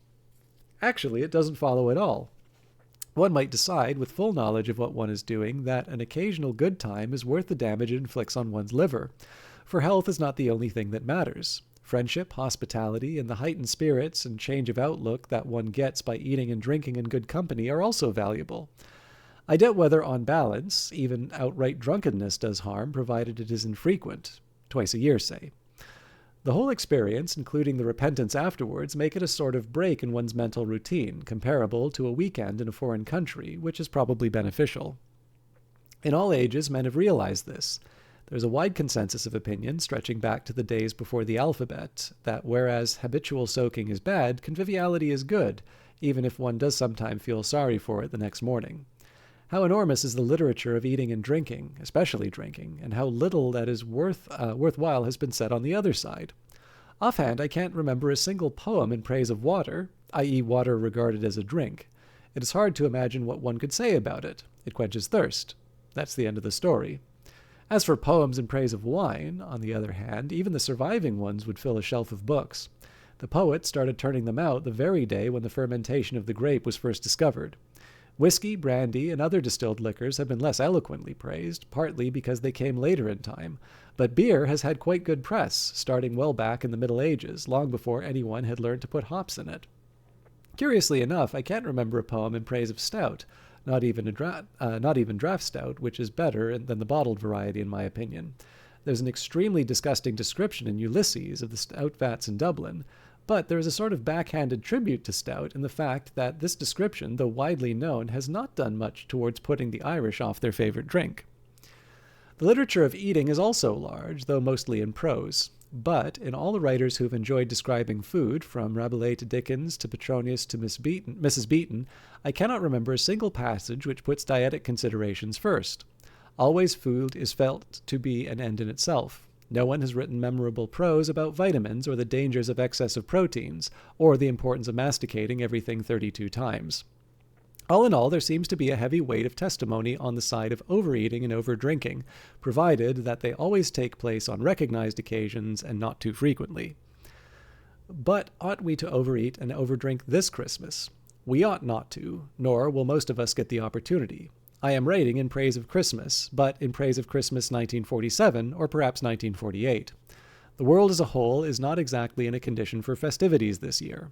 Actually, it doesn't follow at all. One might decide, with full knowledge of what one is doing, that an occasional good time is worth the damage it inflicts on one's liver, for health is not the only thing that matters. Friendship, hospitality, and the heightened spirits and change of outlook that one gets by eating and drinking in good company are also valuable. I doubt whether, on balance, even outright drunkenness does harm, provided it is infrequent, twice a year, say. The whole experience, including the repentance afterwards, make it a sort of break in one's mental routine, comparable to a weekend in a foreign country, which is probably beneficial. In all ages, men have realized this. There is a wide consensus of opinion, stretching back to the days before the alphabet, that whereas habitual soaking is bad, conviviality is good, even if one does sometimes feel sorry for it the next morning. How enormous is the literature of eating and drinking, especially drinking, and how little that is worthwhile has been said on the other side. Offhand, I can't remember a single poem in praise of water, i.e. water regarded as a drink. It is hard to imagine what one could say about it. It quenches thirst. That's the end of the story. As for poems in praise of wine, on the other hand, even the surviving ones would fill a shelf of books. The poets started turning them out the very day when the fermentation of the grape was first discovered. Whiskey, brandy, and other distilled liquors have been less eloquently praised, partly because they came later in time, but beer has had quite good press, starting well back in the Middle Ages, long before anyone had learned to put hops in it. Curiously enough, I can't remember a poem in praise of stout, not even draft stout, which is better than the bottled variety in my opinion. There's an extremely disgusting description in Ulysses of the stout vats in Dublin, but there is a sort of backhanded tribute to stout in the fact that this description, though widely known, has not done much towards putting the Irish off their favorite drink. The literature of eating is also large, though mostly in prose. But in all the writers who have enjoyed describing food, from Rabelais to Dickens to Petronius to Mrs. Beeton, I cannot remember a single passage which puts dietetic considerations first. Always food is felt to be an end in itself. No one has written memorable prose about vitamins or the dangers of excessive proteins, or the importance of masticating everything 32 times. All in all, there seems to be a heavy weight of testimony on the side of overeating and overdrinking, provided that they always take place on recognized occasions and not too frequently. But ought we to overeat and overdrink this Christmas? We ought not to, nor will most of us get the opportunity. I am writing in praise of Christmas, but in praise of Christmas 1947 or perhaps 1948. The world as a whole is not exactly in a condition for festivities this year.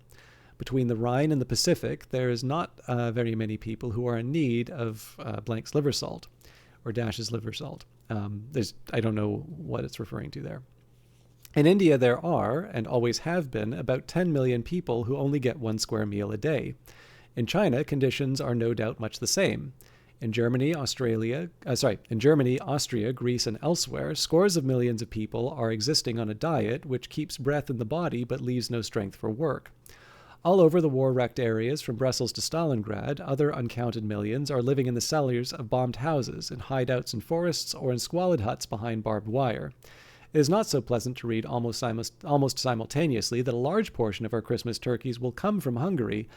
Between the Rhine and the Pacific, there is not very many people who are in need of Blank's liver salt, or Dash's liver salt. I don't know what it's referring to there. In India, there are, and always have been, about 10 million people who only get 1 square meal a day. In China, conditions are no doubt much the same. In Germany, Austria, Greece, and elsewhere, scores of millions of people are existing on a diet which keeps breath in the body but leaves no strength for work. All over the war-wrecked areas from Brussels to Stalingrad, other uncounted millions are living in the cellars of bombed houses, in hideouts in forests, or in squalid huts behind barbed wire. It is not so pleasant to read almost simultaneously that a large portion of our Christmas turkeys will come from Hungary,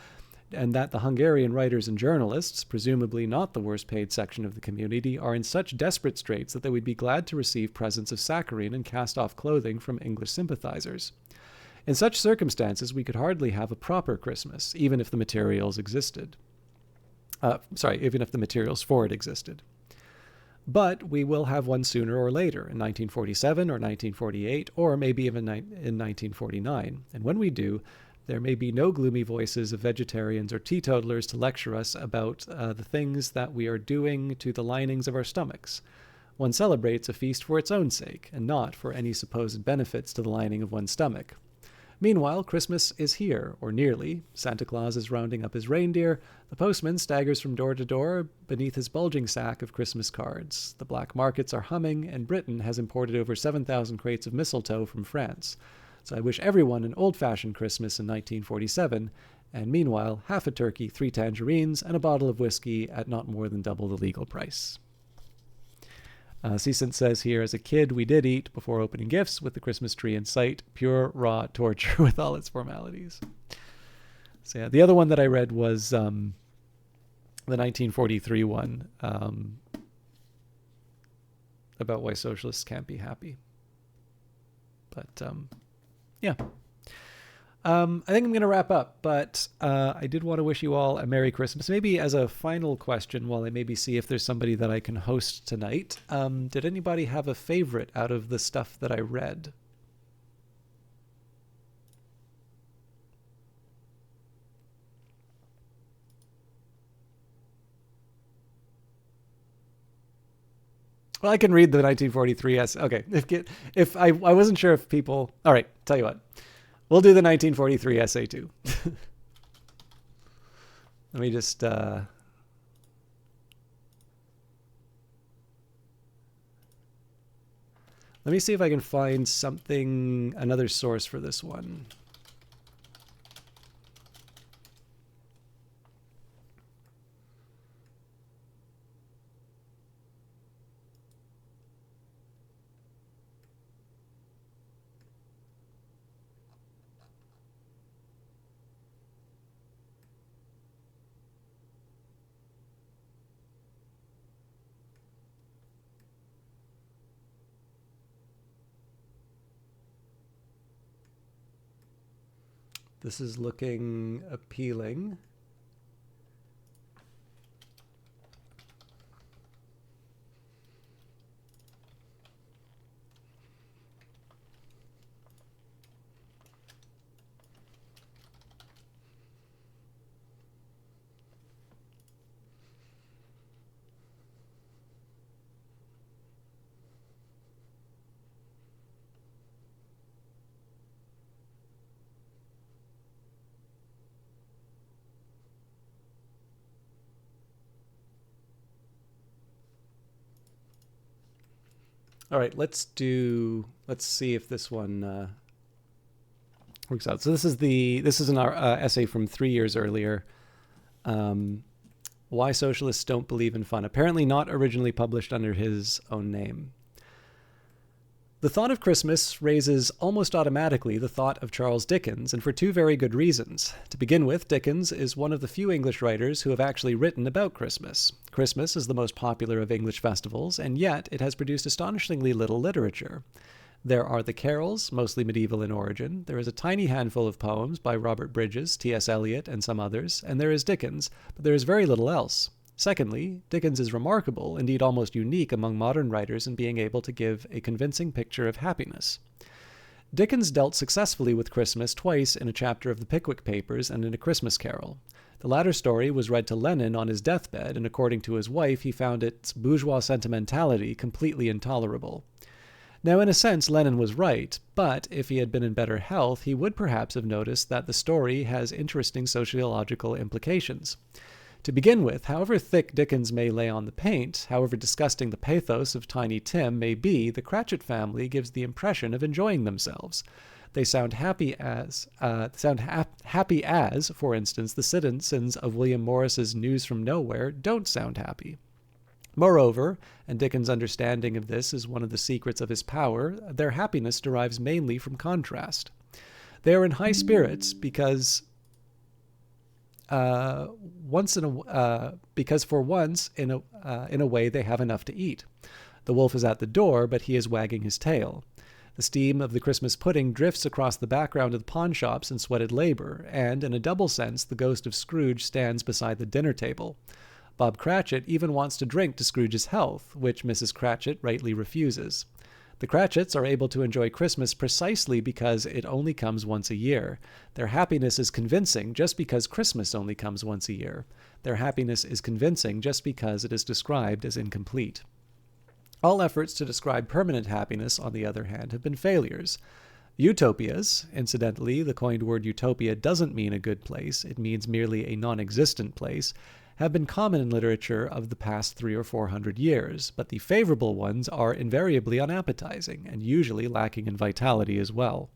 and that the Hungarian writers and journalists, presumably not the worst paid section of the community, are in such desperate straits that they would be glad to receive presents of saccharine and cast-off clothing from English sympathizers. In such circumstances, we could hardly have a proper Christmas, even if the materials existed. Even if the materials for it existed. But we will have one sooner or later, in 1947 or 1948, or maybe even in 1949. And when we do, there may be no gloomy voices of vegetarians or teetotalers to lecture us about the things that we are doing to the linings of our stomachs. One celebrates a feast for its own sake, and not for any supposed benefits to the lining of one's stomach. Meanwhile, Christmas is here, or nearly. Santa Claus is rounding up his reindeer. The postman staggers from door to door beneath his bulging sack of Christmas cards. The black markets are humming, and Britain has imported over 7,000 crates of mistletoe from France. So I wish everyone an old-fashioned Christmas in 1947, and meanwhile, half a turkey, 3 tangerines, and a bottle of whiskey at not more than double the legal price. Ceasant says here, as a kid, we did eat before opening gifts with the Christmas tree in sight. Pure, raw torture with all its formalities. So yeah, the other one that I read was the 1943 one about why socialists can't be happy. But yeah. I think I'm going to wrap up, but I did want to wish you all a Merry Christmas. Maybe as a final question, while I maybe see if there's somebody that I can host tonight, did anybody have a favorite out of the stuff that I read? Well, I can read the 1943 essay. Okay, if I wasn't sure if people... All right, tell you what. We'll do the 1943 essay too. Let me just... Let me see if I can find something, another source for this one. This is looking appealing. All right, let's see if this one works out. So this is an essay from 3 years earlier. Why Socialists Don't Believe in Fun. Apparently not originally published under his own name. The thought of Christmas raises almost automatically the thought of Charles Dickens, and for two very good reasons. To begin with, Dickens is one of the few English writers who have actually written about Christmas. Christmas is the most popular of English festivals, and yet it has produced astonishingly little literature. There are the carols, mostly medieval in origin. There is a tiny handful of poems by Robert Bridges, T.S. Eliot, and some others, and there is Dickens, but there is very little else. Secondly, Dickens is remarkable, indeed almost unique among modern writers in being able to give a convincing picture of happiness. Dickens dealt successfully with Christmas twice in a chapter of the Pickwick Papers and in A Christmas Carol. The latter story was read to Lennon on his deathbed, and according to his wife, he found its bourgeois sentimentality completely intolerable. Now, in a sense, Lennon was right, but if he had been in better health, he would perhaps have noticed that the story has interesting sociological implications. To begin with, however thick Dickens may lay on the paint, however disgusting the pathos of Tiny Tim may be, the Cratchit family gives the impression of enjoying themselves. They sound happy as, for instance, the citizens of William Morris's News from Nowhere don't sound happy. Moreover, and Dickens' understanding of this is one of the secrets of his power, their happiness derives mainly from contrast. They are in high spirits because for once in a way they have enough to eat. The wolf is at the door, but he is wagging his tail. The steam of the Christmas pudding drifts across the background of the pawn shops in sweated labor, and in a double sense the ghost of Scrooge stands beside the dinner table. Bob Cratchit even wants to drink to Scrooge's health, which Mrs. Cratchit rightly refuses. The Cratchits are able to enjoy Christmas precisely because it only comes once a year. Their happiness is convincing just because Christmas only comes once a year. Their happiness is convincing just because it is described as incomplete. All efforts to describe permanent happiness, on the other hand, have been failures. Utopias, incidentally, the coined word utopia doesn't mean a good place, it means merely a non-existent place, have been common in literature of the past 300 or 400 years, but the favorable ones are invariably unappetizing and usually lacking in vitality as well.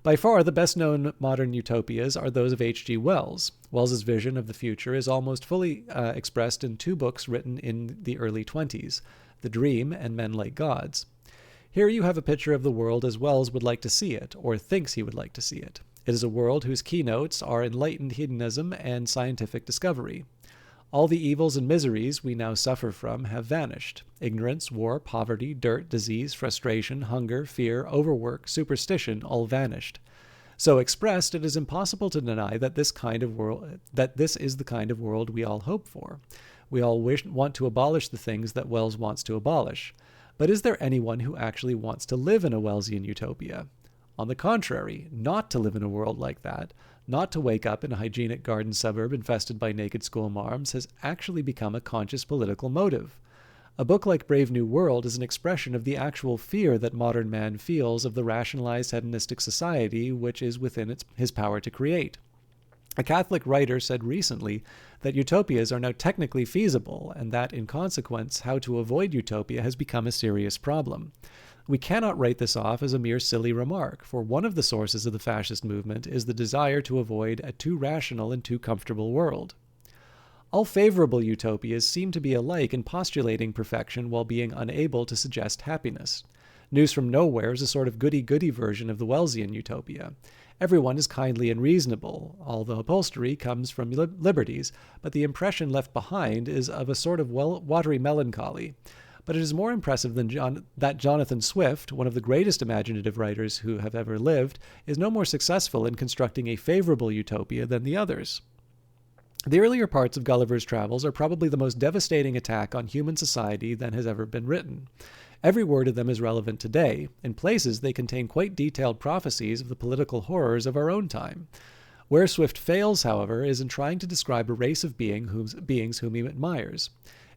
By far, the best-known modern utopias are those of H.G. Wells. Wells's vision of the future is almost fully expressed in two books written in the early 20s, The Dream and Men Like Gods. Here you have a picture of the world as Wells would like to see it, or thinks he would like to see it. It is a world whose keynotes are enlightened hedonism and scientific discovery. All the evils and miseries we now suffer from have vanished. Ignorance, war, poverty, dirt, disease, frustration, hunger, fear, overwork, superstition, all vanished. So expressed, it is impossible to deny that this is the kind of world we all hope for. We all want to abolish the things that Wells wants to abolish. But is there anyone who actually wants to live in a Wellsian utopia? On the contrary, not to live in a world like that, not to wake up in a hygienic garden suburb infested by naked schoolmarms, has actually become a conscious political motive. A book like Brave New World is an expression of the actual fear that modern man feels of the rationalized hedonistic society which is within his power to create. A Catholic writer said recently that utopias are now technically feasible, and that, in consequence, how to avoid utopia has become a serious problem. We cannot write this off as a mere silly remark, for one of the sources of the fascist movement is the desire to avoid a too rational and too comfortable world. All favorable utopias seem to be alike in postulating perfection while being unable to suggest happiness. News from Nowhere is a sort of goody-goody version of the Wellsian utopia. Everyone is kindly and reasonable. All the upholstery comes from liberties, but the impression left behind is of a sort of watery melancholy. But it is more impressive than that Jonathan Swift, one of the greatest imaginative writers who have ever lived, is no more successful in constructing a favorable utopia than the others. The earlier parts of Gulliver's Travels are probably the most devastating attack on human society that has ever been written. Every word of them is relevant today. In places, they contain quite detailed prophecies of the political horrors of our own time. Where Swift fails, however, is in trying to describe a race of beings whom he admires.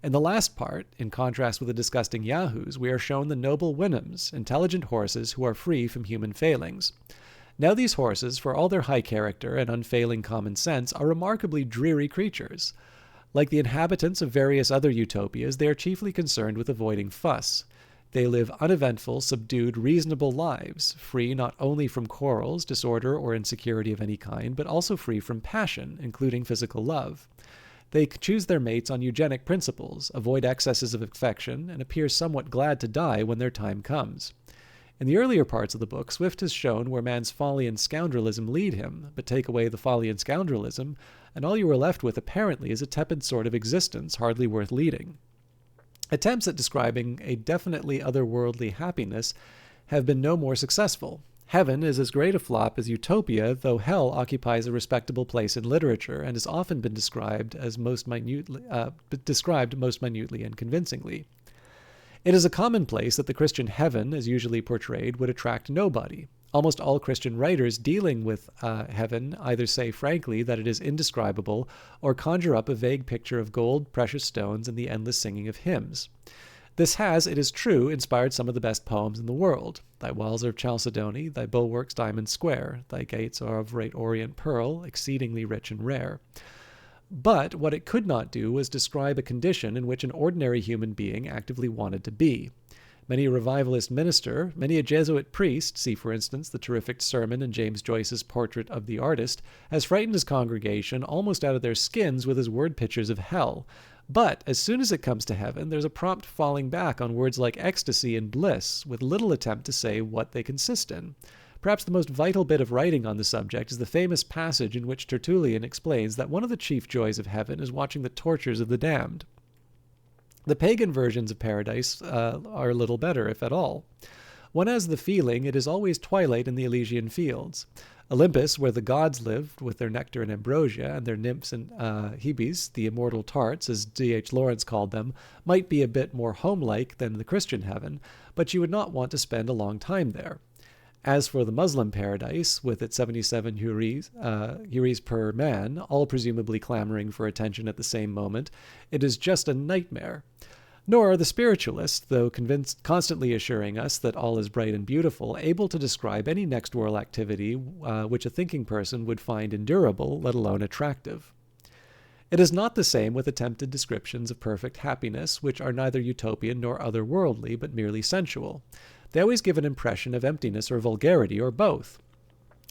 In the last part, in contrast with the disgusting yahoos, we are shown the noble Winhams, intelligent horses who are free from human failings. Now these horses, for all their high character and unfailing common sense, are remarkably dreary creatures. Like the inhabitants of various other utopias, they are chiefly concerned with avoiding fuss. They live uneventful, subdued, reasonable lives, free not only from quarrels, disorder, or insecurity of any kind, but also free from passion, including physical love. They choose their mates on eugenic principles, avoid excesses of affection, and appear somewhat glad to die when their time comes. In the earlier parts of the book, Swift has shown where man's folly and scoundrelism lead him, but take away the folly and scoundrelism, and all you are left with apparently is a tepid sort of existence hardly worth leading. Attempts at describing a definitely otherworldly happiness have been no more successful. Heaven is as great a flop as Utopia, though hell occupies a respectable place in literature and has often been described most minutely and convincingly. It is a commonplace that the Christian heaven, as usually portrayed, would attract nobody. Almost all Christian writers dealing with heaven either say frankly that it is indescribable or conjure up a vague picture of gold, precious stones, and the endless singing of hymns. This has, it is true, inspired some of the best poems in the world. Thy walls are of chalcedony, thy bulwarks diamond square, thy gates are of right orient pearl, exceedingly rich and rare. But what it could not do was describe a condition in which an ordinary human being actively wanted to be. Many a revivalist minister, many a Jesuit priest, see for instance the terrific sermon in James Joyce's Portrait of the Artist, has frightened his congregation almost out of their skins with his word pictures of hell. But as soon as it comes to heaven, there's a prompt falling back on words like ecstasy and bliss, with little attempt to say what they consist in. Perhaps the most vital bit of writing on the subject is the famous passage in which Tertullian explains that one of the chief joys of heaven is watching the tortures of the damned. The pagan versions of paradise are little better, if at all. One has the feeling it is always twilight in the Elysian fields. Olympus, where the gods lived with their nectar and ambrosia, and their nymphs and Hebes, the immortal tarts, as D.H. Lawrence called them, might be a bit more homelike than the Christian heaven, but you would not want to spend a long time there. As for the Muslim paradise, with its 77 huris per man, all presumably clamoring for attention at the same moment, it is just a nightmare. Nor are the spiritualists, though constantly assuring us that all is bright and beautiful, able to describe any next world activity which a thinking person would find endurable, let alone attractive. It is not the same with attempted descriptions of perfect happiness, which are neither utopian nor otherworldly, but merely sensual. They always give an impression of emptiness or vulgarity, or both.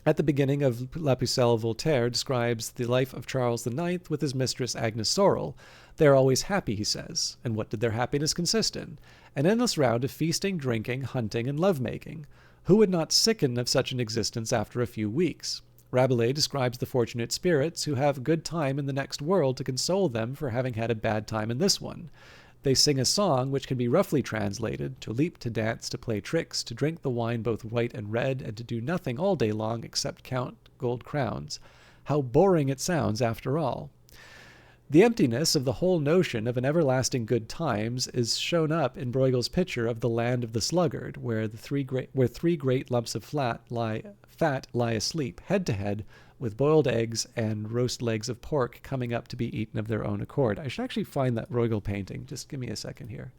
At the beginning of La Pucelle, Voltaire describes the life of Charles IX with his mistress Agnes Sorel. They are always happy, he says. And what did their happiness consist in? An endless round of feasting, drinking, hunting, and love-making. Who would not sicken of such an existence after a few weeks? Rabelais describes the fortunate spirits who have good time in the next world to console them for having had a bad time in this one. They sing a song which can be roughly translated, to leap, to dance, to play tricks, to drink the wine both white and red, and to do nothing all day long except count gold crowns. How boring it sounds after all. The emptiness of the whole notion of an everlasting good times is shown up in Bruegel's picture of the land of the sluggard, where three great lumps of fat lie asleep, head to head, with boiled eggs and roast legs of pork coming up to be eaten of their own accord. I should actually find that Bruegel painting. Just give me a second here.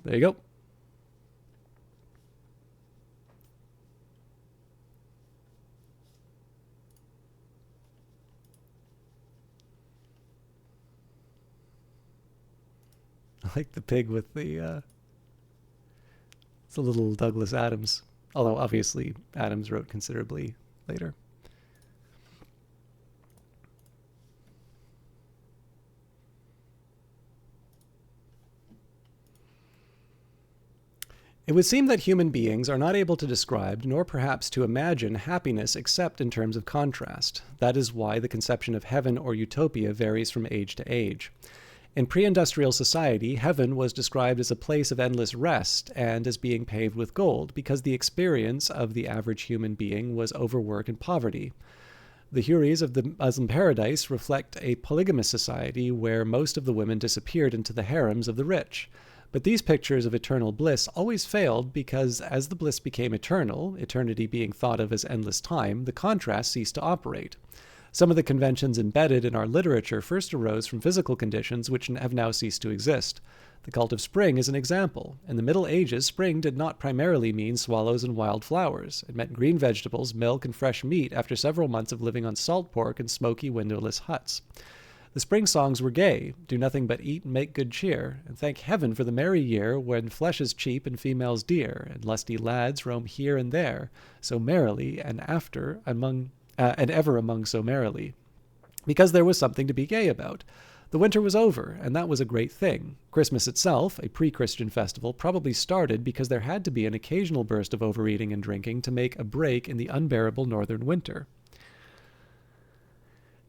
There you go. I like the pig with the, it's a little Douglas Adams. Although, obviously, Adams wrote considerably later. It would seem that human beings are not able to describe, nor perhaps to imagine, happiness except in terms of contrast. That is why the conception of heaven or utopia varies from age to age. In pre-industrial society, heaven was described as a place of endless rest and as being paved with gold, because the experience of the average human being was overwork and poverty. The huris of the Muslim paradise reflect a polygamous society where most of the women disappeared into the harems of the rich. But these pictures of eternal bliss always failed because as the bliss became eternal, eternity being thought of as endless time, the contrast ceased to operate. Some of the conventions embedded in our literature first arose from physical conditions which have now ceased to exist. The cult of spring is an example. In the Middle Ages, spring did not primarily mean swallows and wild flowers. It meant green vegetables, milk, and fresh meat after several months of living on salt pork and smoky, windowless huts. The spring songs were gay, do nothing but eat and make good cheer, and thank heaven for the merry year when flesh is cheap and females dear, and lusty lads roam here and there, so merrily, and ever among so merrily. Because there was something to be gay about. The winter was over, and that was a great thing. Christmas itself, a pre-Christian festival, probably started because there had to be an occasional burst of overeating and drinking to make a break in the unbearable northern winter.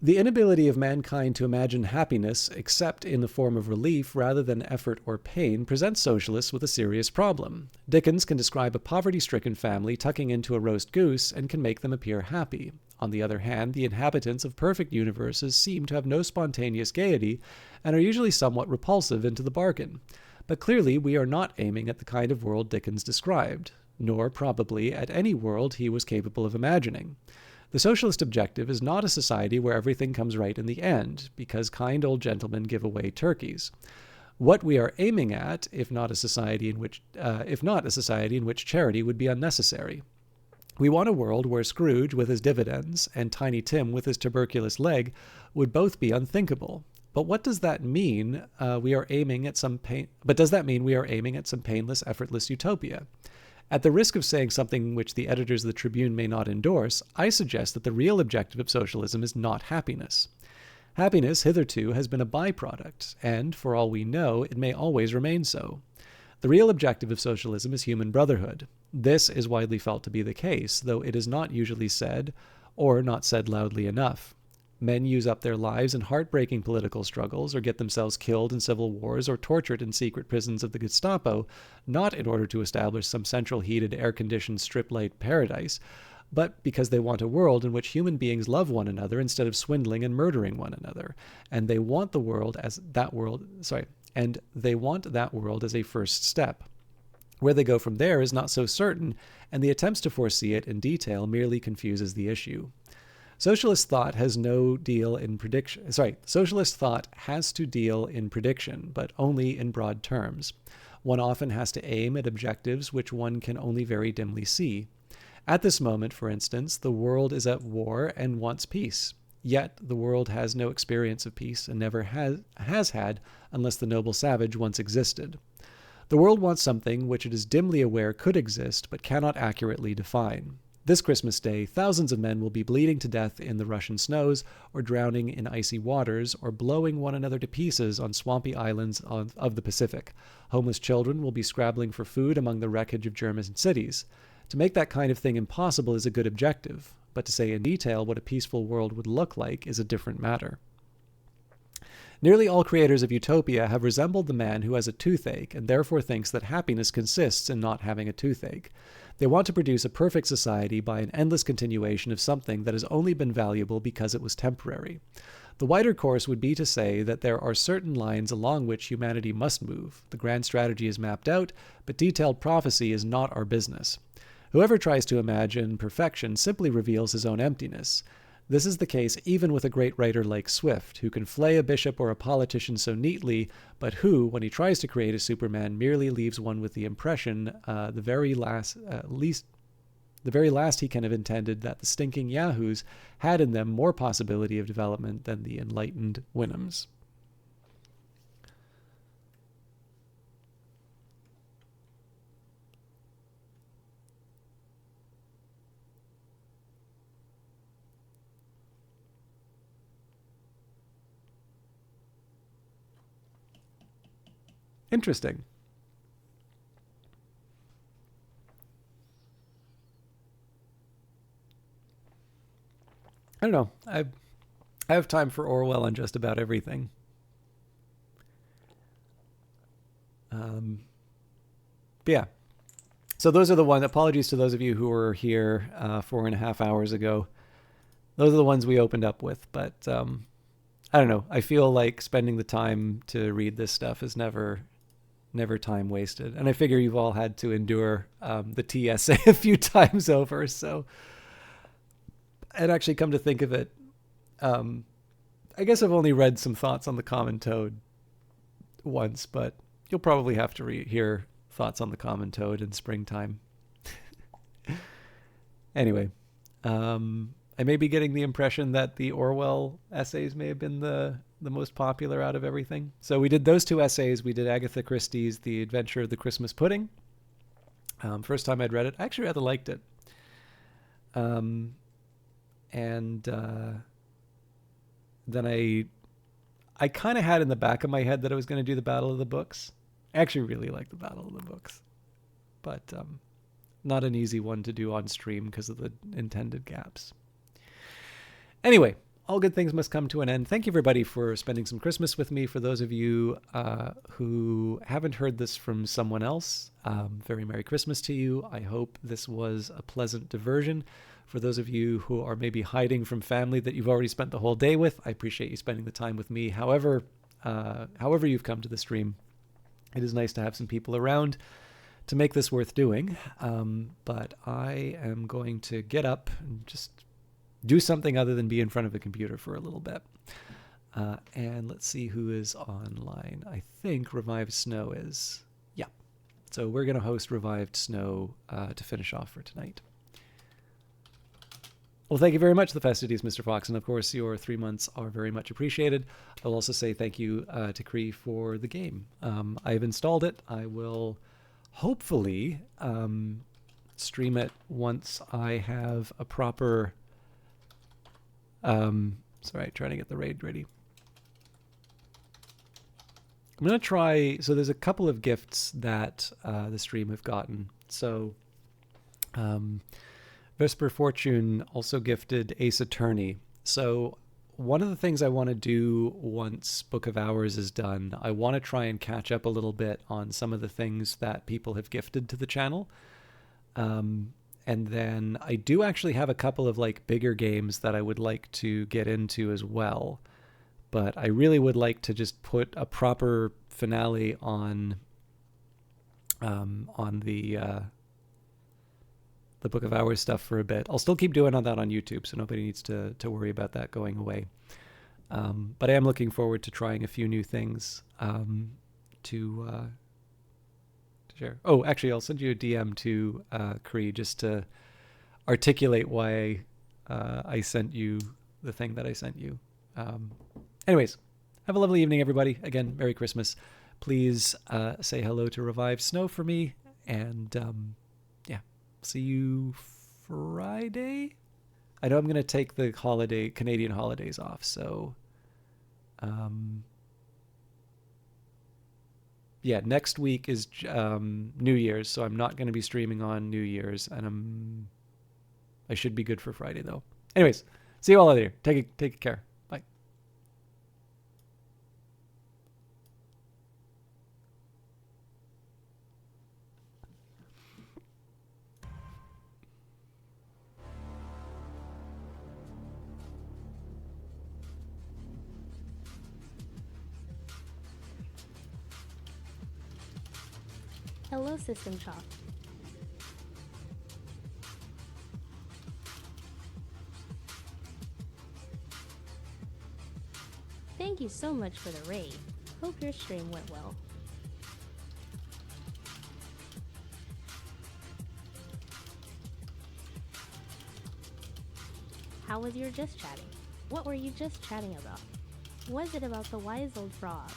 The inability of mankind to imagine happiness except in the form of relief rather than effort or pain presents socialists with a serious problem. Dickens can describe a poverty-stricken family tucking into a roast goose and can make them appear happy. On the other hand, the inhabitants of perfect universes seem to have no spontaneous gaiety and are usually somewhat repulsive into the bargain. But clearly we are not aiming at the kind of world Dickens described, nor probably at any world he was capable of imagining. The socialist objective is not a society where everything comes right in the end, because kind old gentlemen give away turkeys. What we are aiming at, if not a society in which charity would be unnecessary. We want a world where Scrooge with his dividends and Tiny Tim with his tuberculous leg would both be unthinkable. But what does that mean? We are aiming at some painless, effortless utopia? At the risk of saying something which the editors of the Tribune may not endorse, I suggest that the real objective of socialism is not happiness. Happiness, hitherto, has been a byproduct, and, for all we know, it may always remain so. The real objective of socialism is human brotherhood. This is widely felt to be the case, though it is not usually said, or not said loudly enough. Men use up their lives in heartbreaking political struggles, or get themselves killed in civil wars, or tortured in secret prisons of the Gestapo, not in order to establish some central heated, air-conditioned, strip-light paradise, but because they want a world in which human beings love one another instead of swindling and murdering one another, and they want that world as a first step. Where they go from there is not so certain, and the attempts to foresee it in detail merely confuses the issue. Socialist thought has to deal in prediction, but only in broad terms. One often has to aim at objectives which one can only very dimly see. At this moment, for instance, the world is at war and wants peace. Yet the world has no experience of peace and never has had unless the noble savage once existed. The world wants something which it is dimly aware could exist but cannot accurately define. This Christmas Day, thousands of men will be bleeding to death in the Russian snows, or drowning in icy waters, or blowing one another to pieces on swampy islands of the Pacific. Homeless children will be scrabbling for food among the wreckage of German cities. To make that kind of thing impossible is a good objective, but to say in detail what a peaceful world would look like is a different matter. Nearly all creators of utopia have resembled the man who has a toothache and therefore thinks that happiness consists in not having a toothache. They want to produce a perfect society by an endless continuation of something that has only been valuable because it was temporary. The wider course would be to say that there are certain lines along which humanity must move. The grand strategy is mapped out, but detailed prophecy is not our business. Whoever tries to imagine perfection simply reveals his own emptiness. This is the case even with a great writer like Swift, who can flay a bishop or a politician so neatly, but who, when he tries to create a Superman, merely leaves one with the impression, the very last he can have intended, that the stinking yahoos had in them more possibility of development than the enlightened Winhams. Interesting. I don't know. I have time for Orwell on just about everything. But yeah. So those are the ones. Apologies to those of you who were here 4.5 hours ago. Those are the ones we opened up with. But I don't know. I feel like spending the time to read this stuff is never time wasted. And I figure you've all had to endure the TSA a few times over. So, and actually come to think of it, I guess I've only read some thoughts on the Common Toad once, but you'll probably have to hear thoughts on the Common Toad in springtime. Anyway, I may be getting the impression that the Orwell essays may have been the most popular out of everything. So we did those two essays. We did Agatha Christie's The Adventure of the Christmas Pudding. First time I'd read it, I actually rather liked it. And then I kind of had in the back of my head that I was going to do the Battle of the Books. I actually really like the Battle of the Books, but not an easy one to do on stream because of the intended gaps. Anyway, all good things must come to an end. Thank you, everybody, for spending some Christmas with me. For those of you who haven't heard this from someone else, very Merry Christmas to you. I hope this was a pleasant diversion. For those of you who are maybe hiding from family that you've already spent the whole day with, I appreciate you spending the time with me. However you've come to the stream, it is nice to have some people around to make this worth doing. But I am going to get up and just do something other than be in front of a computer for a little bit. And let's see who is online. I think Revived Snow is. Yeah. So we're going to host Revived Snow to finish off for tonight. Well, thank you very much, the festivities, Mr. Fox, and of course, your 3 months are very much appreciated. I'll also say thank you to Cree for the game. I've installed it. I will hopefully stream it once I have a proper... sorry, trying to get the raid ready. I'm going to try... So there's a couple of gifts that the stream have gotten. So... Vesper Fortune also gifted Ace Attorney. So one of the things I want to do once Book of Hours is done, I want to try and catch up a little bit on some of the things that people have gifted to the channel. And then I do actually have a couple of like bigger games that I would like to get into as well. But I really would like to just put a proper finale on the Book of Hours stuff for a bit. I'll still keep doing that on YouTube, so nobody needs to worry about that going away. But I am looking forward to trying a few new things to share. Oh, actually, I'll send you a DM to Cree just to articulate why I sent you the thing that I sent you. Anyways, have a lovely evening, everybody. Again, Merry Christmas. Please say hello to Revived Snow for me, and see you Friday. I know I'm going to take the Canadian holidays off, so next week is New Year's, so I'm not going to be streaming on New Year's, and I should be good for Friday though. Anyways, see you all later. Take care. Bye. Hello, System Shock. Thank you so much for the raid. Hope your stream went well. How was your just chatting? What were you just chatting about? Was it about the wise old frog?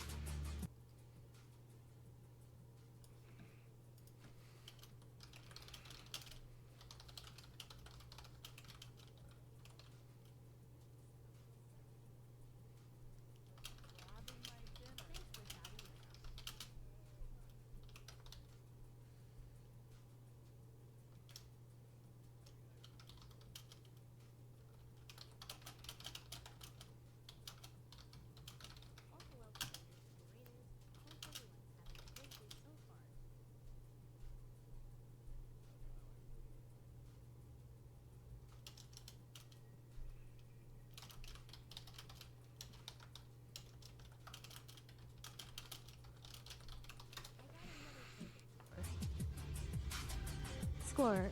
Score.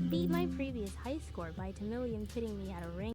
Beat my previous high score by 2 million pitting me at a ring.